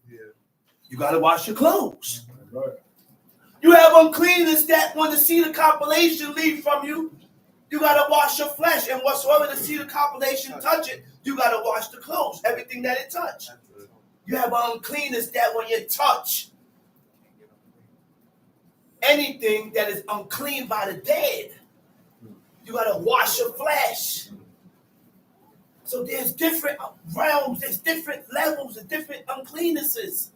you got to wash your clothes. Right. You have uncleanness that when the seed of compilation leave from you, you got to wash your flesh. And whatsoever the seed of compilation touch it, you got to wash the clothes, everything that it touch. You have uncleanness that when you touch, anything that is unclean by the dead. You got to wash your flesh. So there's different realms, there's different levels, and different uncleannesses.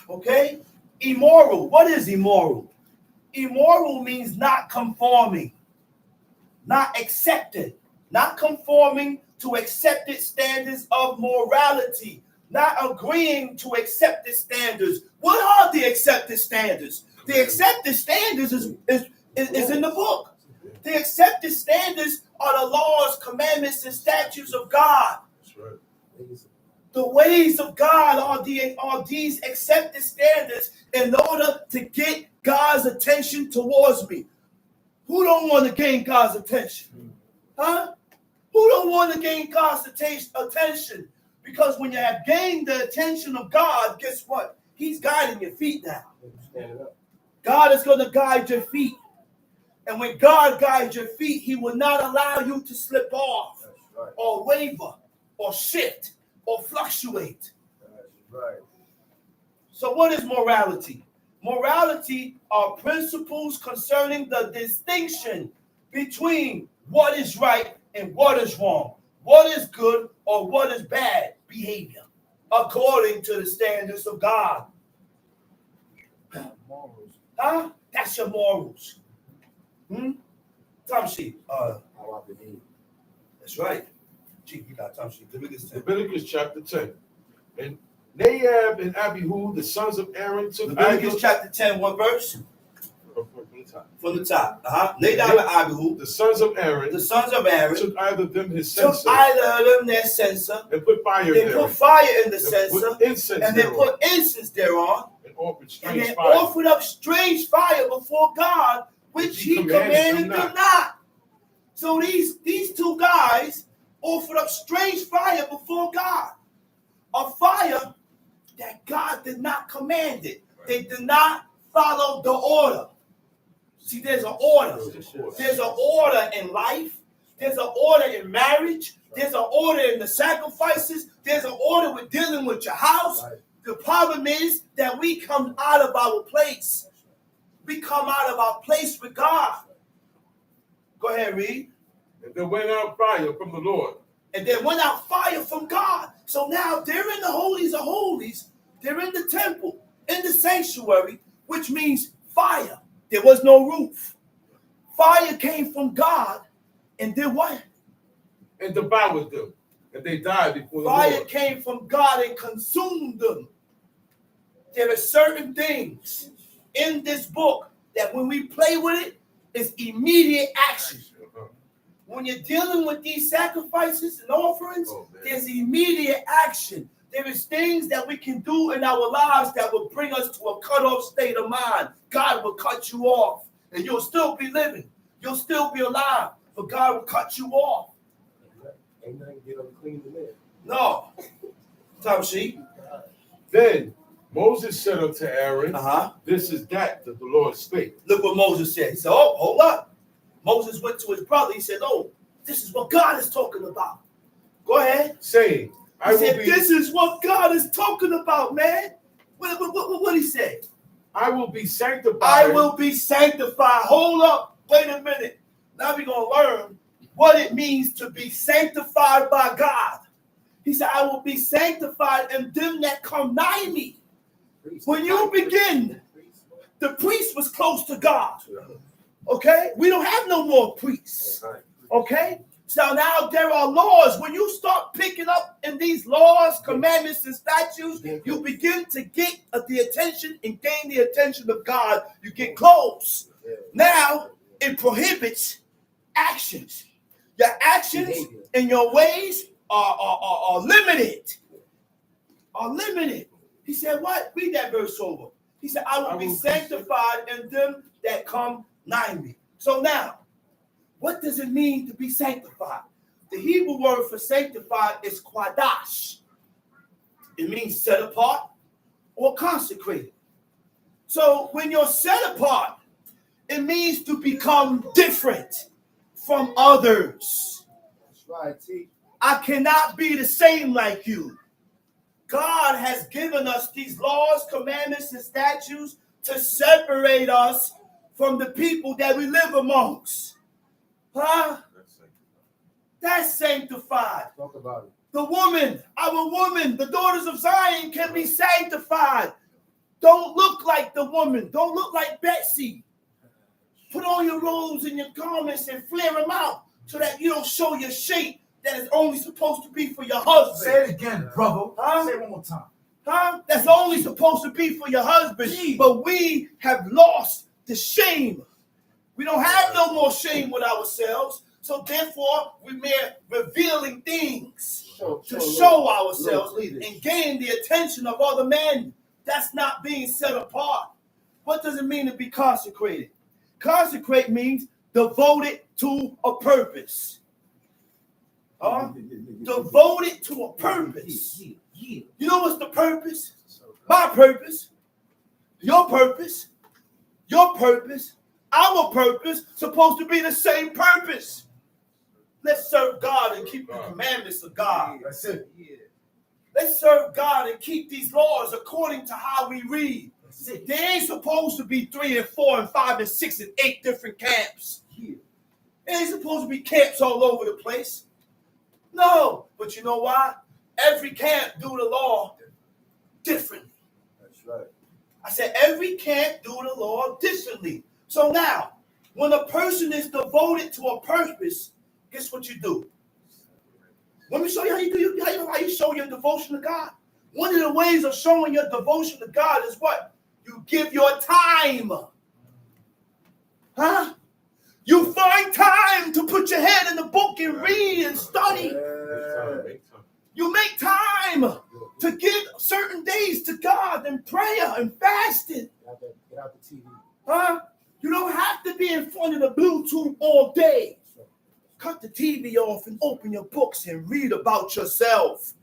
Okay? Immoral. What is immoral? Immoral means not conforming, not accepted, not conforming to accepted standards of morality, not agreeing to accepted standards. What are the accepted standards? The accepted standards is in the book. The accepted standards are the laws, commandments, and statutes of God. That's right. The ways of God are these accepted standards in order to get God's attention towards me. Who don't want to gain God's attention? Huh? Who don't want to gain God's attention? Because when you have gained the attention of God, guess what? He's guiding your feet now. God is going to guide your feet. And when God guides your feet, he will not allow you to slip off or waver or shift or fluctuate. That's right. So what is morality? Morality are principles concerning the distinction between what is right and what is wrong, what is good or what is bad behavior, according to the standards of God. Morals. Huh? That's your morals. Time sheet. How I behave. That's right. Gee, you got time sheet. Leviticus chapter 10. And Nadab and Abihu, the sons of Aaron, took Leviticus chapter 10, what verse? From the top. Nadab and Abihu, the sons of Aaron, took either of them his took censer either of them their censer. and put fire They thereon. put fire in the And censer, put incense and they thereon, put incense thereon, and offered and strange they fire. offered up strange fire before God, which he commanded them not. So these two guys offered up strange fire before God, a fire that God did not command it. They did not follow the order. See, there's an order. There's an order in life. There's an order in marriage. There's an order in the sacrifices. There's an order with dealing with your house. The problem is that we come out of our place. We come out of our place with God. Go ahead, read. And there went out fire from the Lord. And there went out fire from God. So now they're in the holies of holies. They're in the temple, in the sanctuary, which means fire. There was no roof. Fire came from God and did what? And devoured them. And they died before the Fire Lord. came from God and consumed them. There are certain things in this book that when we play with it, it's immediate action. When you're dealing with these sacrifices and offerings, there's immediate action. There is things that we can do in our lives that will bring us to a cut-off state of mind. God will cut you off, and you'll still be living. You'll still be alive, but God will cut you off. Ain't nothing get unclean to live. No. Time sheet. Then Moses said unto Aaron, This is that the Lord spake. Look what Moses said. He said, oh, hold up. Moses went to his brother. He said, oh, this is what God is talking about. Go ahead. Saying, This is what God is talking about, man. What he said? I will be sanctified. I will be sanctified. Hold up. Wait a minute. Now we're going to learn what it means to be sanctified by God. He said, I will be sanctified in them that come nigh me. When you begin, the priest was close to God. Okay? We don't have no more priests. Okay? So now there are laws. When you start picking up in these laws, commandments, and statutes, you begin to get the attention and gain the attention of God. You get close. Now, it prohibits actions. Your actions and your ways are limited. Are limited. He said, what? Read that verse over. He said, I will be sanctified in them that come nigh me. So now, what does it mean to be sanctified? The Hebrew word for sanctified is quadash. It means set apart or consecrated. So when you're set apart, it means to become different from others. That's right, T. I cannot be the same like you. God has given us these laws, commandments, and statutes to separate us from the people that we live amongst. Huh? That's sanctified. Talk about it. The woman, our woman, the daughters of Zion can be sanctified. Don't look like the woman. Don't look like Betsy. Put on your robes and your garments and flare them out so that you don't show your shape that is only supposed to be for your husband. Say it again, brother. Huh? Say it one more time. Huh? That's only supposed to be for your husband. But we have lost the shame. We don't have no more shame with ourselves. So therefore, we're revealing things to show ourselves and gain the attention of other men. That's not being set apart. What does it mean to be consecrated? Consecrate means devoted to a purpose. Devoted to a purpose. You know what's the purpose? My purpose, your purpose, our purpose, supposed to be the same purpose. Let's serve God and keep the commandments of God. That's it. Let's serve God and keep these laws according to how we read. They ain't supposed to be 3 and 4 and 5 and 6 and 8 different camps. It ain't supposed to be camps all over the place. No, but you know why? Every camp do the law differently. That's right. I said every camp do the law differently. So now, when a person is devoted to a purpose, guess what you do? Let me show you how you show your devotion to God. One of the ways of showing your devotion to God is what? You give your time. Huh? You find time to put your head in the book and read and study. You make time to give certain days to God and prayer and fasting. Get out the TV. Huh? You don't have to be in front of the Bluetooth all day. Cut the TV off and open your books and read about yourself.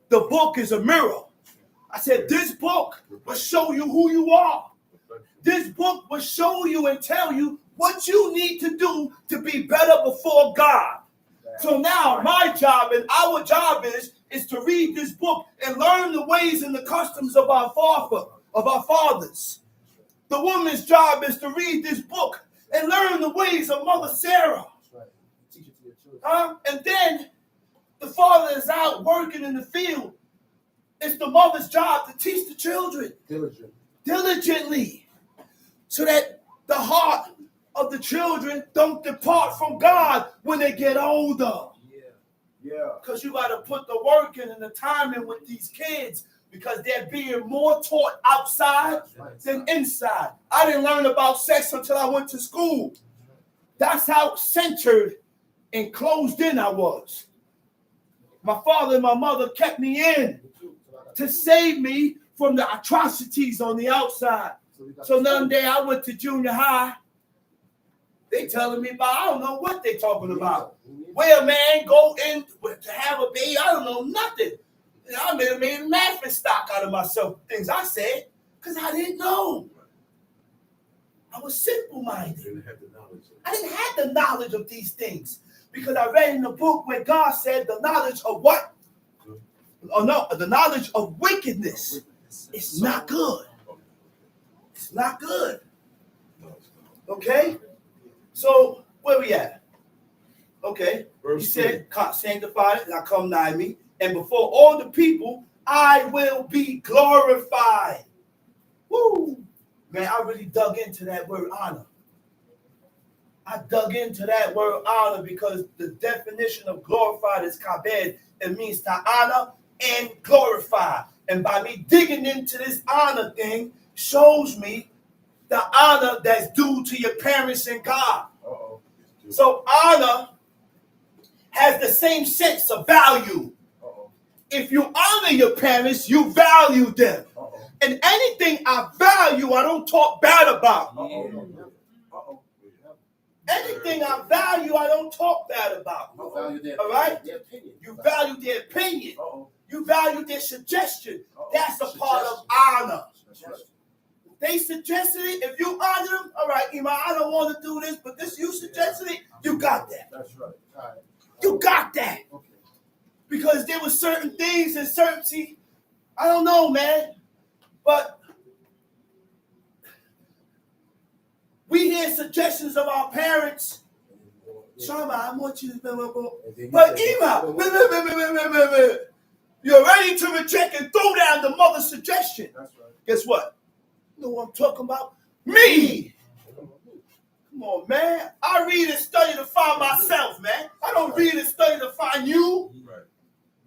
The book is a mirror. I said, this book will show you who you are. This book will show you and tell you what you need to do to be better before God. So now my job and our job is to read this book and learn the ways and the customs of our fathers. The woman's job is to read this book and learn the ways of Mother Sarah. Teach it to your children. And then the father is out working in the field. It's the mother's job to teach the children diligently so that the heart of the children don't depart from God when they get older. Yeah. Because you got to put the work in and the time in with these kids because they're being more taught outside than inside. I didn't learn about sex until I went to school. That's how centered and closed in I was. My father and my mother kept me in to save me from the atrocities on the outside. So one day I went to junior high. They telling me about, I don't know what they talking about. Where a man go in to have a baby, I don't know nothing. And I made a laughing stock out of myself, things I said, because I didn't know. I was simple-minded. I didn't have the knowledge of these things because I read in the book where God said the knowledge of what? Oh no, the knowledge of wickedness is not good. It's not good. Okay? So where we at? Okay. He said, sanctify it, and I come nigh me, and before all the people, I will be glorified. Woo! Man, I really dug into that word honor. I dug into that word honor because the definition of glorified is kabed. It means to honor and glorify. And by me digging into this honor thing shows me the honor that's due to your parents and God. So honor has the same sense of value. If you honor your parents, you value them. And anything I value, I don't talk bad about. Anything I value, I don't talk bad about. All right? You value their opinion. You value their suggestion. That's a part of honor. They suggested it. If you honor them, all right, Ima, I don't want to do this, but this you suggested it, you got that. That's right. You got that. Because there were certain things and certainty. I don't know, man. But hear suggestions of our parents. Shabbat, I want you to And but then Ema, you're ready to reject and throw down the mother's suggestion. That's right. Guess what? You know what I'm talking about? Me. Come on, man. I read and study to find myself, man. I don't read and study to find you. Right.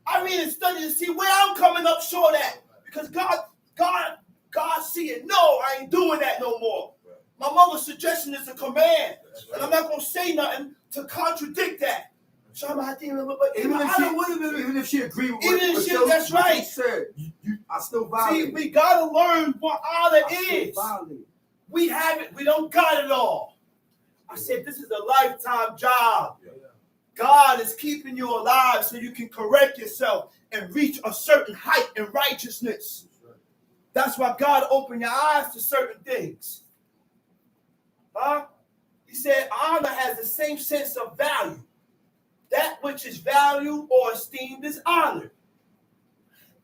I read and study to see where I'm coming up short at. Because God see it. No, I ain't doing that no more. My mother's suggestion is a command. And I'm not going to say nothing to contradict that. Even if she agreed with Even if she, that's right. She said, I still See, violate. we got to learn what honor is. Violate. We have it. We don't got it all. I said, this is a lifetime job. God is keeping you alive so you can correct yourself and reach a certain height in righteousness. That's why God opened your eyes to certain things. Huh? He said honor has the same sense of value. That which is valued or esteemed is honored.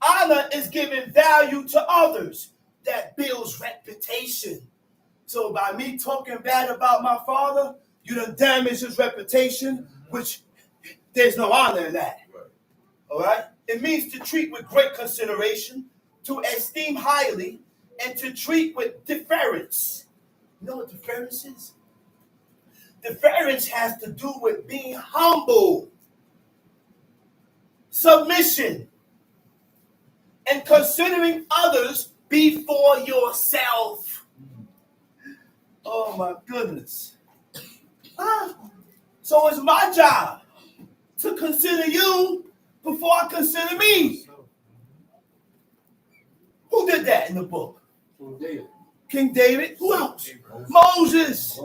Honor is giving value to others. That builds reputation. So by me talking bad about my father, you done damage his reputation, which there's no honor in that. All right? It means to treat with great consideration, to esteem highly, and to treat with deference. You know what deference is? Deference has to do with being humble, submission, and considering others before yourself. Oh my goodness. So it's my job to consider you before I consider me. Who did that in the book? King David. Who else? Moses.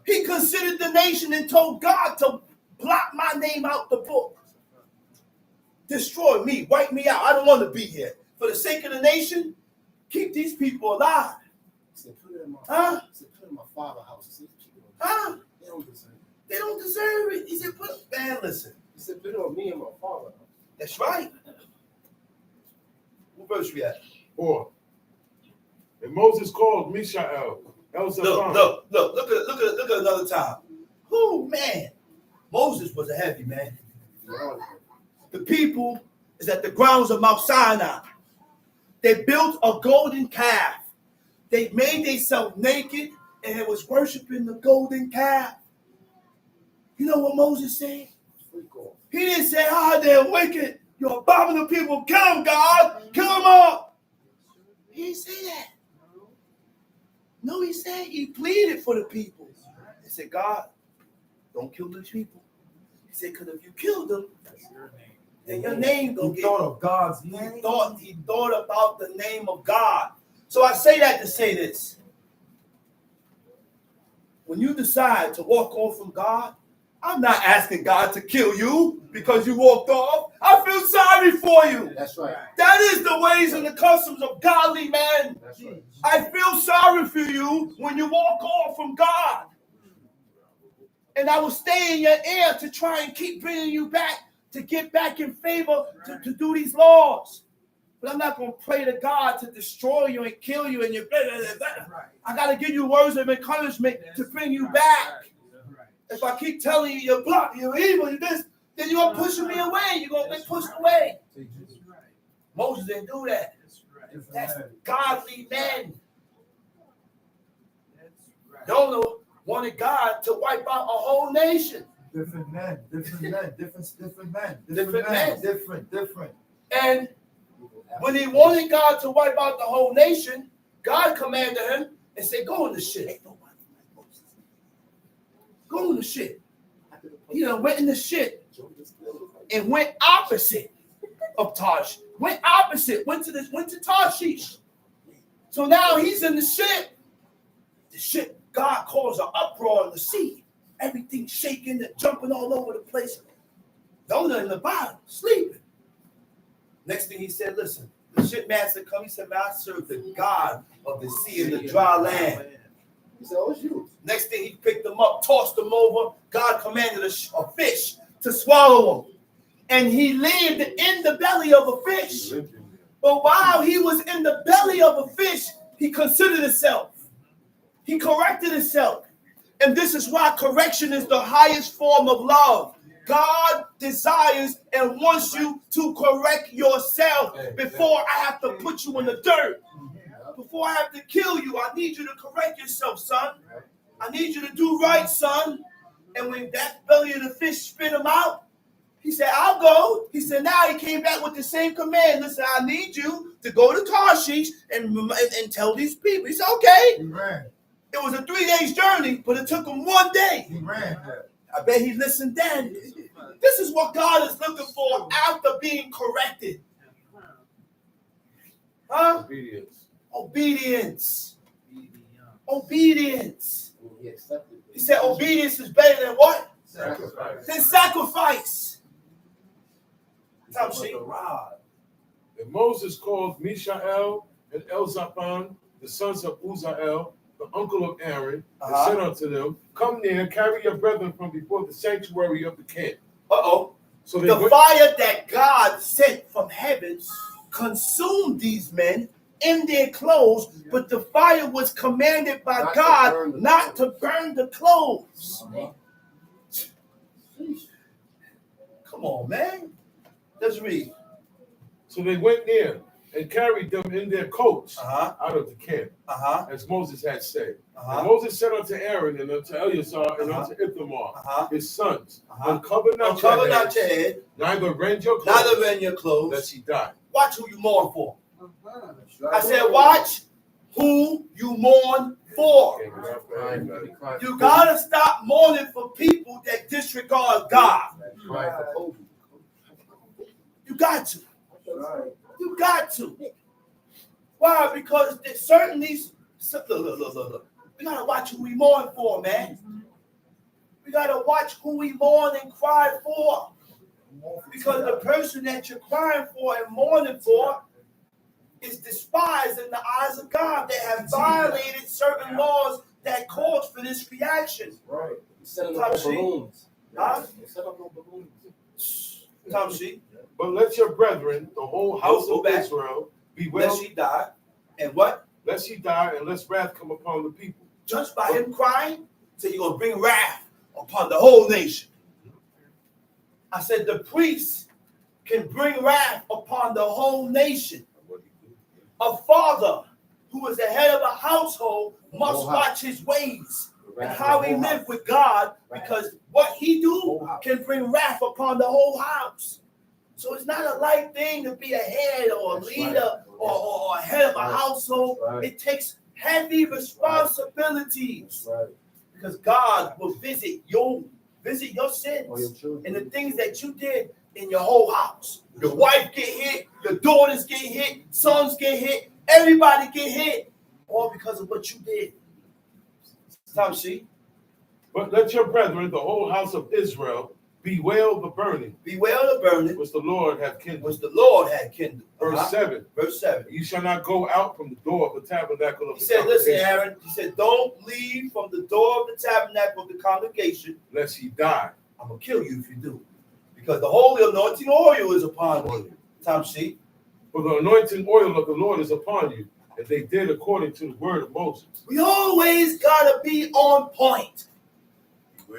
He considered the nation and told God to blot my name out the book. Destroy me, wipe me out. I don't want to be here. For the sake of the nation, keep these people alive. Huh? Put in my father's house. Huh? They don't deserve it. They don't deserve it. He said, man, listen. He said, put it on me and my father. That's right. What verse we at? 4. And Moses called Mishael. Look at another time. Oh, man. Moses was a heavy man. The people is at the grounds of Mount Sinai. They built a golden calf. They made themselves naked and it was worshiping the golden calf. You know what Moses said? He didn't say, they're wicked. You're abominable people. Kill them, God. Kill them all. He didn't say that. No, he said he pleaded for the people. He said, God, don't kill these people. He said, because if you kill them, then your name gonna get. Thought of God's name. He thought about the name of God. So I say that to say this. When you decide to walk off from God, I'm not asking God to kill you because you walked off. I feel sorry for you. That's right. That is the ways and the customs of godly men. That's right. I feel sorry for you when you walk off from God. And I will stay in your ear to try and keep bringing you back, to get back in favor, to do these laws. But I'm not going to pray to God to destroy you and kill you and you. I got to give you words of encouragement to bring you back. If I keep telling you you're blocked, you're evil, you're this, then you're going to push me away. You're going to get pushed away. Moses didn't do that. That's godly men. Jonah wanted God to wipe out a whole nation. Different men. And when he wanted God to wipe out the whole nation, God commanded him and said, go in the ship. Go in the ship. He done went in the ship and went opposite of Tarshish. Went to Tarshish. So now he's in the ship. The ship, God caused an uproar in the sea. Everything shaking and jumping all over the place. Jonah in the bottom, sleeping. Next thing he said, listen, the shipmaster come. He said, man, I serve the God of the sea and the dry land. He said, oh, it's you. Next thing he picked them up, tossed them over. God commanded a fish to swallow him. And he lived in the belly of a fish. But while he was in the belly of a fish, he considered himself. He corrected himself. And this is why correction is the highest form of love. God desires and wants you to correct yourself before I have to put you in the dirt. Before I have to kill you, I need you to correct yourself, son. I need you to do right, son. And when that belly of the fish spit him out, he said, I'll go. He said, now he came back with the same command. Listen, I need you to go to Tarshish and tell these people. He said, okay. He ran. It was a 3 days journey, but it took him 1 day. He ran. I bet he listened then. This is what God is looking for after being corrected. Huh? Obedience. Obedience. Obedience. He accepted it. He said obedience is better than what? Sacrifice. Than sacrifice. Tom With Sheep. the rod. And Moses called Mishael and Elzaphan, the sons of Uziel, the uncle of Aaron, and said unto them, come near, carry your brethren from before the sanctuary of the camp. Uh-oh. So they The went, fire that God sent from heaven consumed these men in their clothes, but the fire was commanded by Not to God burn the not to burn the clothes. Come on, man. Let's read. so they went near and carried them in their coats Uh-huh. out of the camp, Uh-huh. as Moses had said. Uh-huh. And Moses said unto Aaron and unto Eleazar and Uh-huh. unto Ithamar, Uh-huh. his sons, Uh-huh. uncover not Uncover your not heads, your head, neither rend your clothes, neither rend your clothes. lest he die. Watch who you mourn for. I said, watch who you mourn for. You gotta stop mourning for people that disregard God. You got to. You got to. Why? Because there's certainly look. We gotta watch who we mourn for, man. We gotta watch who we mourn and cry for. Because the person that you're crying for and mourning for is despised in the eyes of God. They have violated certain laws that calls for this reaction. Right. He set up no balloons. Huh? He set up no balloons. Tom Sheep, But let your brethren, the whole house Go of back. Israel, be lest well, he die. And what? lest he die, and lest wrath come upon the people. Just by him crying, said you're gonna bring wrath upon the whole nation. I said the priest can bring wrath upon the whole nation. A father who is the head of a household must watch his ways and how he live with God, because what he do can bring wrath upon the whole house. So it's not a light thing to be a head or a leader or a head of a household. It takes heavy responsibilities, because God will visit your sins and the things that you did in your whole house. Your wife get hit, your daughters get hit, sons get hit, everybody get hit, all because of what you did. Tom Sheep. But let your brethren, the whole house of Israel, bewail the burning, Bewail the burning which the Lord hath kindled. which the Lord had kindled. Verse 7. Verse 7. You shall not go out from the door of the tabernacle of He the said, listen, congregation, Aaron, he said, don't leave from the door of the tabernacle of the congregation. lest he die. I'm going to kill you if you do. Because the holy anointing oil is upon you. Tom Sheep. For the anointing oil of the Lord is upon you, and they did according to the word of Moses. We always got to be on point.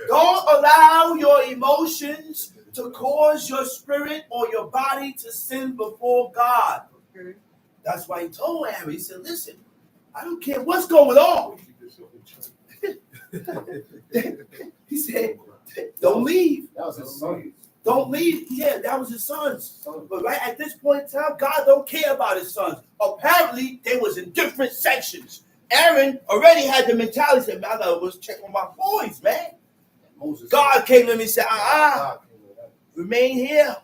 Don't allow your emotions to cause your spirit or your body to sin before God. That's why he told Aaron, he said, listen, I don't care what's going on. He said, don't leave. That was his son. Don't leave. Yeah, that was his sons. But right at this point in time, God don't care about his sons. Apparently, they was in different sections. Aaron already had the mentality, said, man, I gotta go check on my boys, man. Moses. God came to me and said, remain here.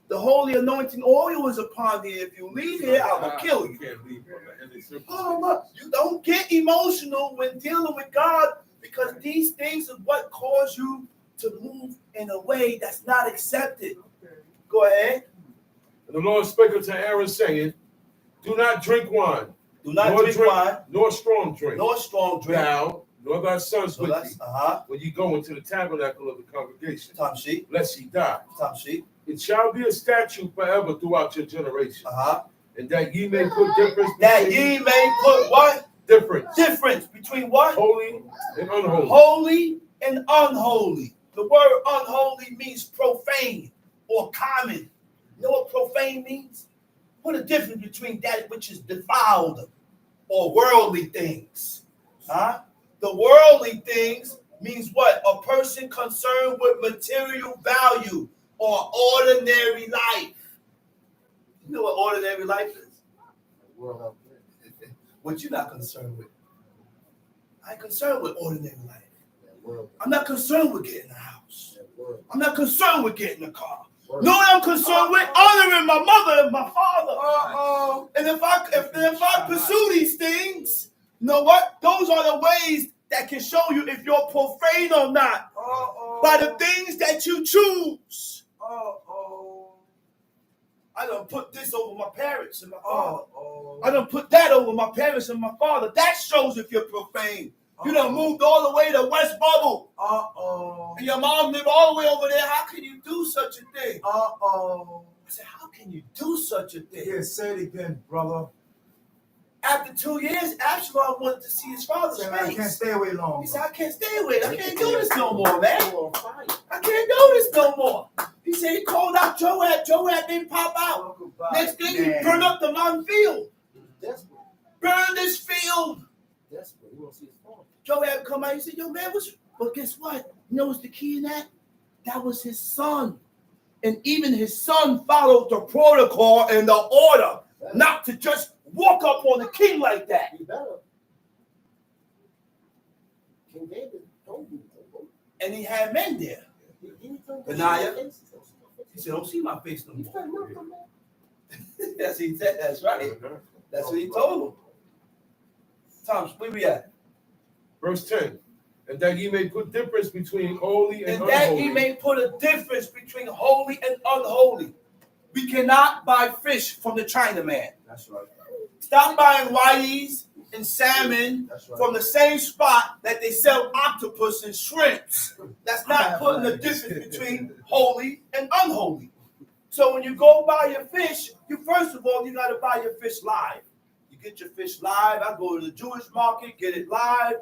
The holy anointing oil is upon thee. If you leave here, I will kill you. can't leave, brother. And it's simple. Oh, look, you don't get emotional when dealing with God, because these things are what cause you to move in a way that's not accepted. Go ahead. And the Lord spake unto Aaron, saying, do not drink wine, Do not nor drink wine, nor strong drink, nor strong drink. thou, nor thy sons So with that's, thee, uh-huh. when you go into the tabernacle of the congregation, Tom Sheep. lest he die. Tom Sheep. It shall be a statute forever throughout your generation, Uh-huh. and that ye may put difference That between ye may put what? Difference between what? Holy and unholy. Holy and unholy. The word unholy means profane or common. You know what profane means? What a difference between that which is defiled or worldly things. Huh? The worldly things means what? A person concerned with material value or ordinary life. You know what ordinary life is? What you're not concerned with. I ain't concerned with ordinary life. I'm not concerned with getting a house. I'm not concerned with getting a car. No, I'm concerned with honoring my mother and my father. And if I pursue these things, you know what? Those are the ways that can show you if you're profane or not. By the things that you choose. I done put this over my parents and my father. I done put that over my parents and my father. That shows if you're profane. You done moved all the way to West Bubble. And your mom lived all the way over there. How can you do such a thing? I said, how can you do such a thing? Yeah, say it again, brother. After 2 years, Absalom wanted to see his father's face. I can't stay away long. He said, I can't stay away. I can't do this no more, man. I can't do this no more. He said he called out Joab. Joab didn't pop out. Next thing, he burned up the mountain field. Burn this field. Joab come out. He said, yo, man, but guess what? You know what's the key in that? That was his son. And even his son followed the protocol and the order not to just walk up on the king like that. King David told you. And he had men there. Benaiah. He said, don't see my face no more. That's what he said. That's right. That's what he told him. Tom, where we at? Verse 10. And that ye may put difference between holy and And that unholy. he may put a difference between holy and unholy. We cannot buy fish from the Chinaman. That's right. Stop buying whiteys and salmon from the same spot that they sell octopus and shrimps. That's not putting the difference between holy and unholy. So when you go buy your fish, you first of all, you got to buy your fish live. You get your fish live. I go to the Jewish market, get it live,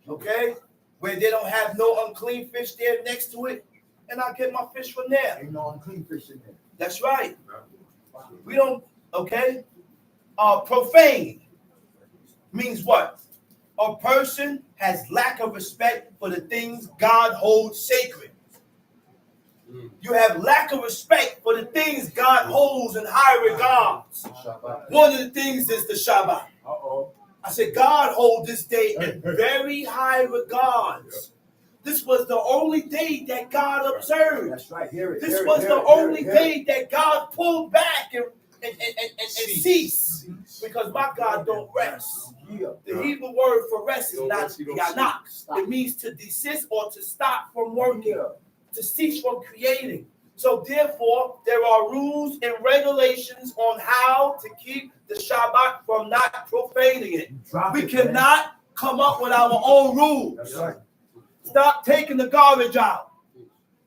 okay, where they don't have no unclean fish there next to it, and I get my fish from there. Ain't no unclean fish in there. That's right. We don't, okay? Profane means what? A person has lack of respect for the things God holds sacred. You have lack of respect for the things God holds in high regards. One of the things is the Shabbat. I said, God holds this day in very high regards. This was the only day that God observed. That's right. Hear it. This was the only day that God pulled back and cease. Because my God don't rest. The Hebrew word for rest is not yanak. It means to desist or to stop from working, to cease from creating. So therefore, there are rules and regulations on how to keep the Shabbat from not profaning it. We cannot come up with our own rules. That's right. Stop taking the garbage out.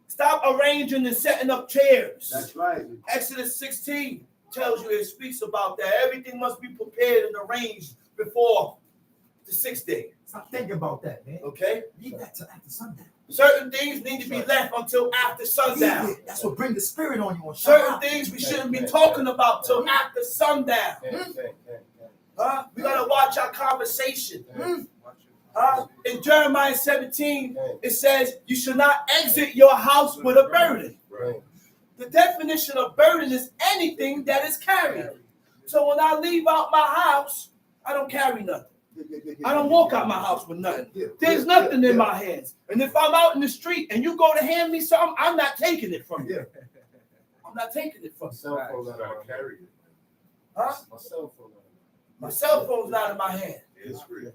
Stop arranging and setting up chairs. That's right. Exodus 16 tells you, it speaks about that. Everything must be prepared and arranged before the 6th day. Stop thinking about that, man. Okay? Leave that till after sundown. Certain things need to be left until after sundown. That's what brings the spirit on you on Certain Shabbat. things we shouldn't be talking about till after sundown. Huh? We gotta watch our conversation. In Jeremiah 17, it says you should not exit your house with a burden. The definition of burden is anything that is carried. So when I leave out my house, I don't carry nothing. I don't walk out my house with nothing. There's nothing in my hands. And if I'm out in the street and you go to hand me something, I'm not taking it from you. I'm not taking it from you. Huh? My cell phone's not in my hand. It's free.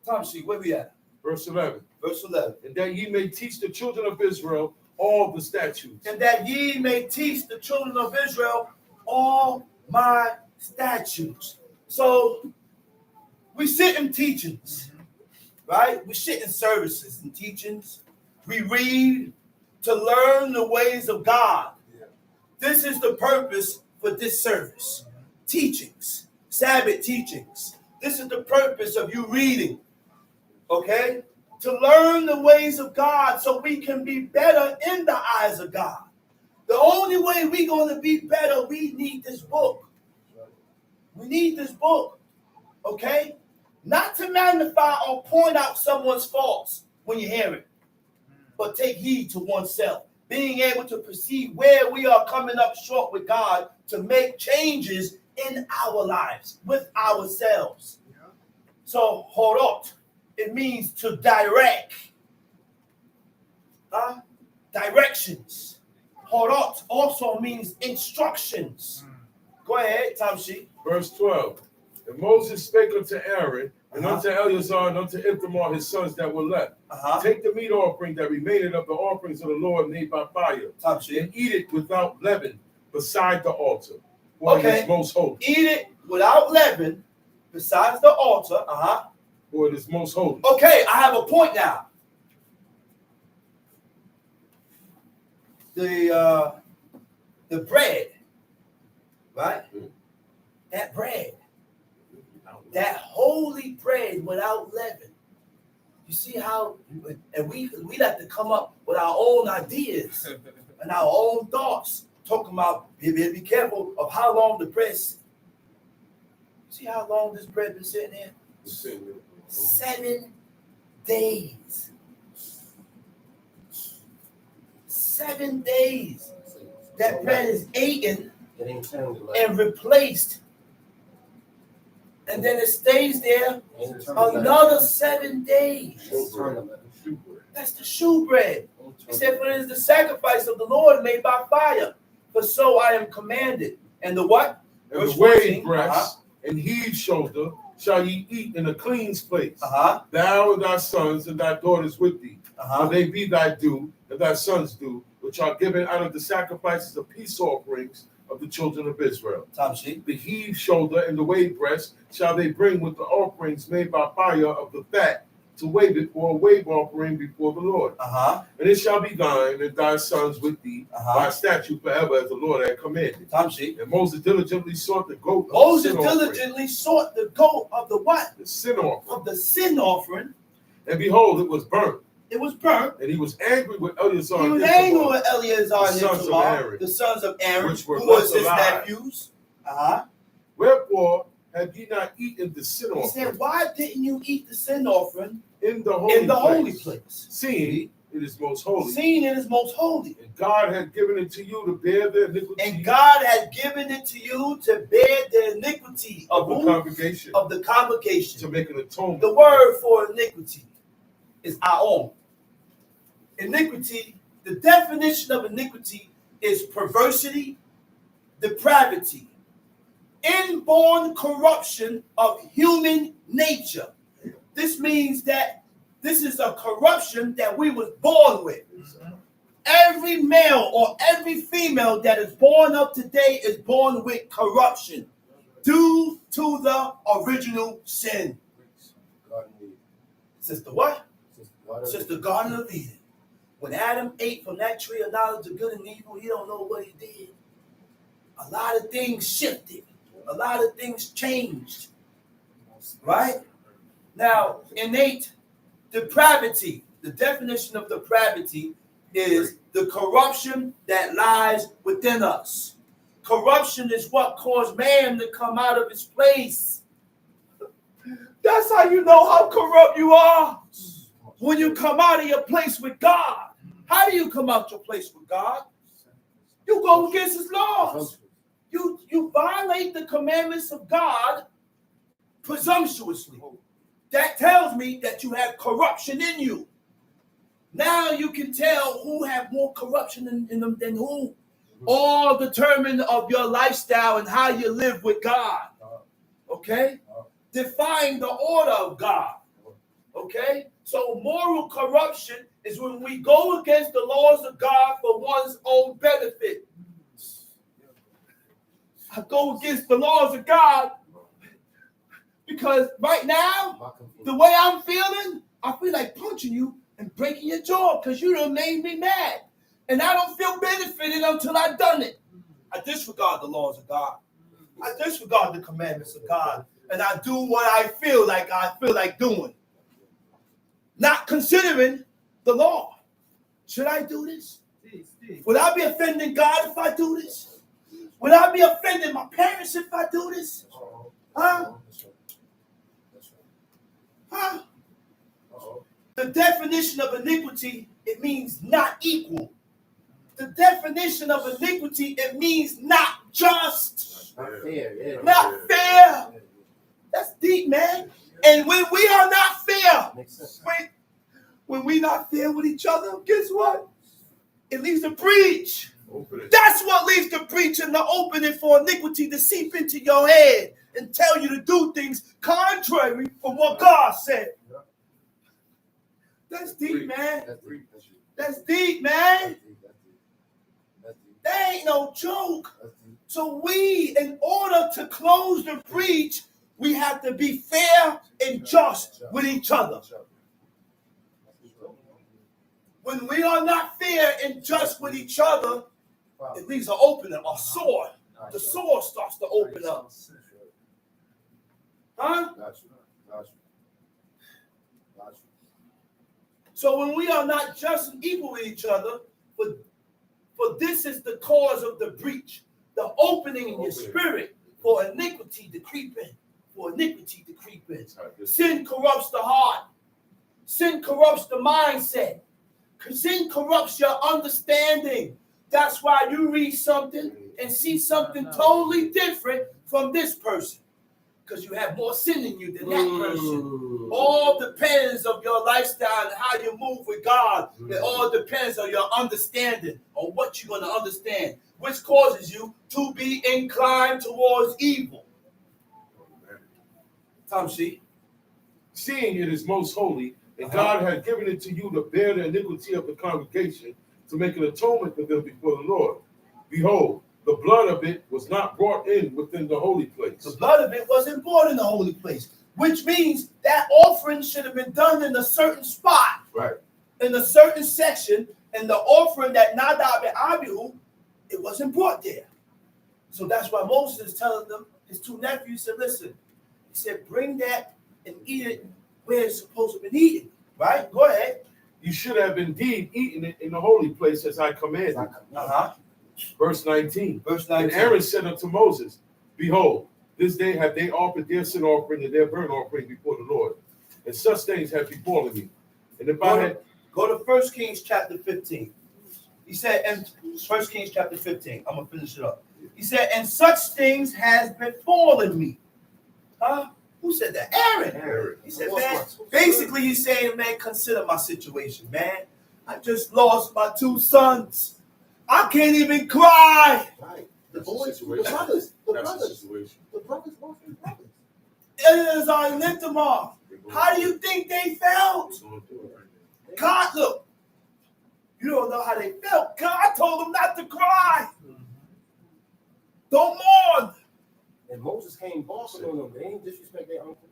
Tom sheet, where we at? Verse 11. Verse 11. And that ye may teach the children of Israel all the statutes. And that ye may teach the children of Israel all my statutes. So we sit in teachings, right? We sit in services and teachings. We read to learn the ways of God. This is the purpose for this service. Teachings, Sabbath teachings. This is the purpose of you reading. Okay? To learn the ways of God so we can be better in the eyes of God. The only way we're going to be better, we need this book. We need this book. Okay? Not to magnify or point out someone's faults when you hear it, but take heed to oneself. Being able to perceive where we are coming up short with God to make changes in our lives, with ourselves. So, horot, it means to direct. Directions. Horot also means instructions. Go ahead, Tamshi. Verse 12. And Moses spake unto Aaron, and unto Eleazar, and unto Ithamar, his sons that were left. Take the meat offering that remained of the offerings of the Lord made by fire, and eat it without leaven beside the altar, for it is most holy. Eat it without leaven besides the altar. For it is most holy. Okay, I have a point now. The bread, right? That bread. That holy bread without leaven. You see how, and we like to come up with our own ideas and our own thoughts, talking about, be careful of how long the bread. See how long this bread been sitting here? 7 days. 7 days. That bread is eaten and replaced. And then it stays there another 7 days. That's the shoe bread. He said, for it is the sacrifice of the Lord made by fire. For so I am commanded. And the what? And the wave breast and heave shoulder shall ye eat in a clean place. Thou and thy sons and thy daughters with thee. For they be thy due, and thy sons due, which are given out of the sacrifices of peace offerings of the children of Israel. The heave shoulder and the wave breast shall they bring with the offerings made by fire of the fat to wave it for a wave offering before the Lord. And it shall be thine and thy sons with thee by statute forever, as the Lord had commanded. And Moses diligently sought the goat. Sought the goat of the what? The sin offering. Of the sin offering. And behold, it was burnt. It was burnt. And he was angry with Eleazar. He was angry with Eleazar and Ithamar, the sons of Aaron, which were who was his alive. nephews. Wherefore have ye not eaten the sin offering? He said, why didn't you eat the sin offering in the holy place? Seeing it is most holy. Seeing it is most holy. And God had given it to you to bear the iniquity. And God had given it to you to bear the iniquity of the congregation. Of the congregation. To make an atonement. The word for iniquity is aon. Iniquity, the definition of iniquity is perversity, depravity, inborn corruption of human nature. This means that this is a corruption that we was born with. Every male or every female that is born up today is born with corruption due to the original sin. Since the what? Since the Garden of Eden. When Adam ate from that tree of knowledge of good and evil, he don't know what he did. A lot of things shifted. A lot of things changed. Right? Now, innate depravity. The definition of depravity is the corruption that lies within us. Corruption is what caused man to come out of his place. That's how you know how corrupt you are. When you come out of your place with God. How do you come out your place with God? You go against his laws. You violate the commandments of God presumptuously. That tells me that you have corruption in you. Now you can tell who have more corruption in them than who. All determined of your lifestyle and how you live with God. Okay? Define the order of God. Okay? So moral corruption is when we go against the laws of God for one's own benefit. I go against the laws of God because right now, the way I'm feeling, I feel like punching you and breaking your jaw because you done made me mad. And I don't feel benefited until I've done it. I disregard the laws of God. I disregard the commandments of God and I do what I feel like doing. Not considering the law. Should I do this? Would I be offending God if I do this? Would I be offending my parents if I do this? Huh? Huh? The definition of iniquity, it means not equal. The definition of iniquity, it means not just. Not fair, yeah. Not fair. That's deep, man. And when we are not fair, Makes sense. when we not fair with each other, guess what? It leaves a breach. Open it. That's what leaves the breach and the opening for iniquity to seep into your head and tell you to do things contrary from what God said. That's deep, man. That's deep. That's deep, man. That's deep. That ain't no joke. That's deep. So we, in order to close the breach, we have to be fair and just with each other. When we are not fair and just with each other, it leaves an opening, a sword. The sword starts to open up. Huh? So when we are not just and equal with each other, but this is the cause of the breach, the opening in your spirit for iniquity to creep in. For iniquity to creep in. Sin corrupts the heart. Sin corrupts the mindset. Sin corrupts your understanding. That's why you read something and see something totally different from this person. Because you have more sin in you than that person. All depends on your lifestyle and how you move with God. It all depends on your understanding, on what you're going to understand, which causes you to be inclined towards evil. Tom, see? Seeing it is most holy, and God had given it to you to bear the iniquity of the congregation, to make an atonement for them before the Lord. Behold, the blood of it was not brought in within the holy place. The blood of it wasn't brought in the holy place, which means that offering should have been done in a certain spot, Right. in a certain section, and the offering that Nadab and Abihu, it wasn't brought there. So that's why Moses is telling them, his two nephews said, listen, he said, bring that and eat it where it's supposed to be eaten. Right? Go ahead. You should have indeed eaten it in the holy place as I commanded. Verse 19. Verse 19. And Aaron said unto Moses, behold, this day have they offered their sin offering and their burnt offering before the Lord. And such things have befallen me. And if I had... Go to 1 Kings chapter 15. He said, and 1 Kings chapter 15. I'm going to finish it up. He said, and such things has befallen me. Huh? Who said that? Aaron. He said, man, basically he's saying, man, consider my situation, man. I just lost my two sons. I can't even cry. Right. The boys, the brothers lost their brothers. As I lift them off, how do you think they felt? God, look, you don't know how they felt. God told them not to cry. Don't mourn. And Moses came barking on them. They ain't disrespect their uncle.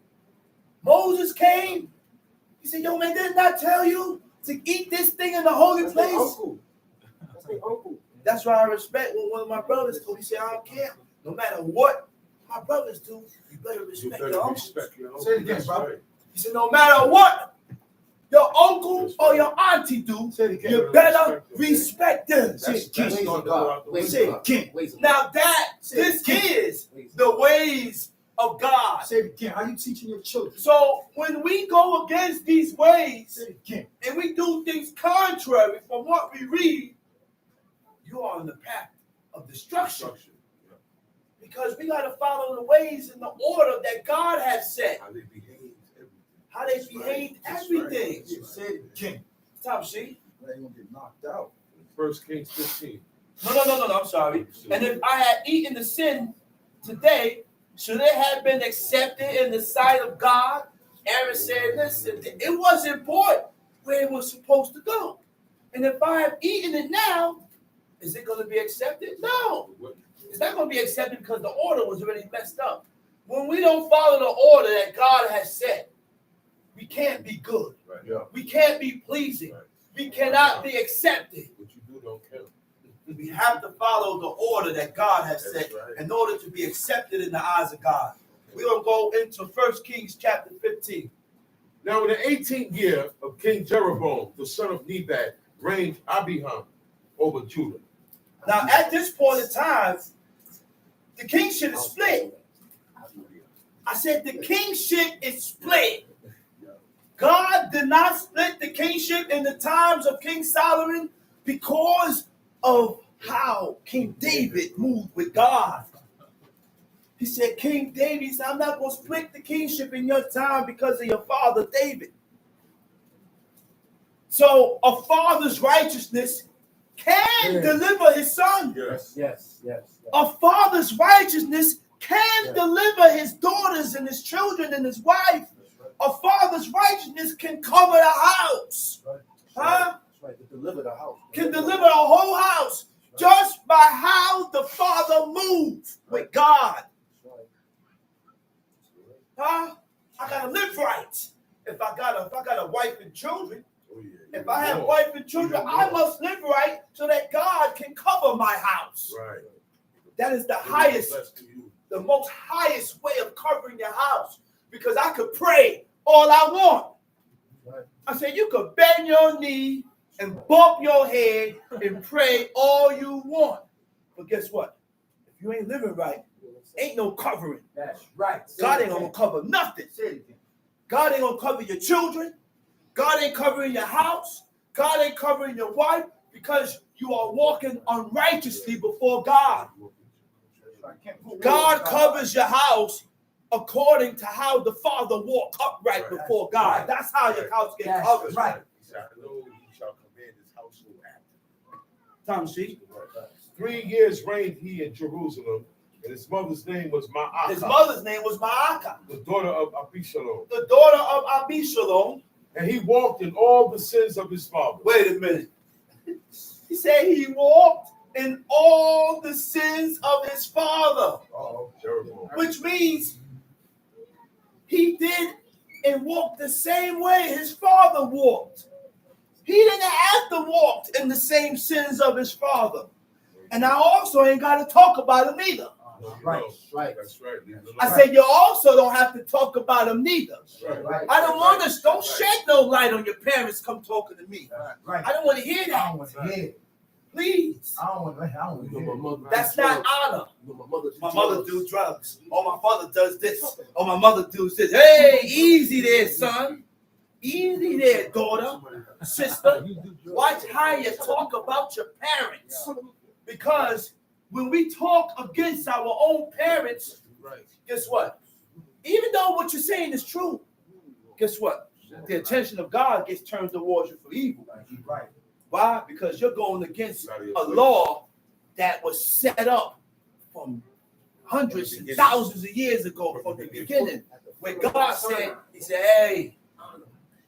Moses came. He said, yo, man, didn't I tell you to eat this thing in the holy That's their place? uncle. That's their uncle. That's why I respect what one of my brothers told me. He said, I don't care. No matter what my brothers do, you better respect your uncle. Say it again, bro. He said, no matter what your uncle or your auntie do, you better respect them. Ways of God. Ways Say of it again. God. Ways of God. Now this is the ways of God. Say it again. How you teaching your children? So when we go against these ways Say it again. and we do things contrary from what we read, you are on the path of destruction. Because we got to follow the ways and the order that God has set. How they behave everything. Say it again. Tom, see? They're going to get knocked out. 1 Kings 15. No, I'm sorry. And if I had eaten the sin today, should it have been accepted in the sight of God? Aaron said, listen, it wasn't brought where it was supposed to go. And if I have eaten it now, is it going to be accepted? No. It's not going to be accepted because the order was already messed up. When we don't follow the order that God has set, we can't be good. Right. Yeah. We can't be pleasing. Right. We cannot be accepted. What you do don't count. We have to follow the order that God has set in order to be accepted in the eyes of God. We're going to go into 1 Kings chapter 15. Now in the 18th year of King Jeroboam, the son of Nebat, reigned Abiham over Judah. Now, at this point in time, the kingship is split. I said the kingship is split. God did not split the kingship in the times of King Solomon because of how King David moved with God. He said, King David, he said, I'm not going to split the kingship in your time because of your father David. So a father's righteousness can deliver his son. Yes. A father's righteousness can deliver his daughters and his children and his wife. A father's righteousness can cover the house. Huh? Right, to deliver the house. Can deliver the whole house just by how the father moved with God. Huh? I gotta live right. If I got a wife and children, if I have wife and children, I must live right so that God can cover my house. Right. That is the highest, the most highest way of covering your house. Because I could pray all I want. I said, you could bend your knee and bump your head and pray all you want. But guess what? If you ain't living right, ain't no covering. That's right. God ain't gonna cover nothing. God ain't gonna cover your children. God ain't covering your house. God ain't covering your wife because you are walking unrighteously before God. God covers your house according to how the father walked upright before God. That's how your house gets covered. Right. He said, I know he shall command his household after. Tom, see? 3 years reigned he in Jerusalem, and his mother's name was Ma'akah. His mother's name was Ma'akah, the daughter of Abishalom. the daughter of Abishalom. And he walked in all the sins of his father. Wait a minute. He said he walked in all the sins of his father, Jeroboam. which means he did and walked the same way his father walked. He didn't have to walk in the same sins of his father. And I also ain't got to talk about him either. Right. That's right. I said you also don't have to talk about him neither. Right. I don't want to, don't shed no light on your parents come talking to me. Right. I don't want to hear I that. don't want to hear it. Please. I don't want to hear it. That's not honor. My mother do drugs. Oh, my father does this. Oh, my mother does this. Hey, easy there, son. Easy there, daughter, sister. Watch how you talk about your parents. Because when we talk against our own parents, guess what? Even though what you're saying is true, guess what? The attention of God gets turned towards you for evil. Right. Why? Because you're going against a law that was set up from hundreds and thousands of years ago from the beginning. When God said, he said, hey,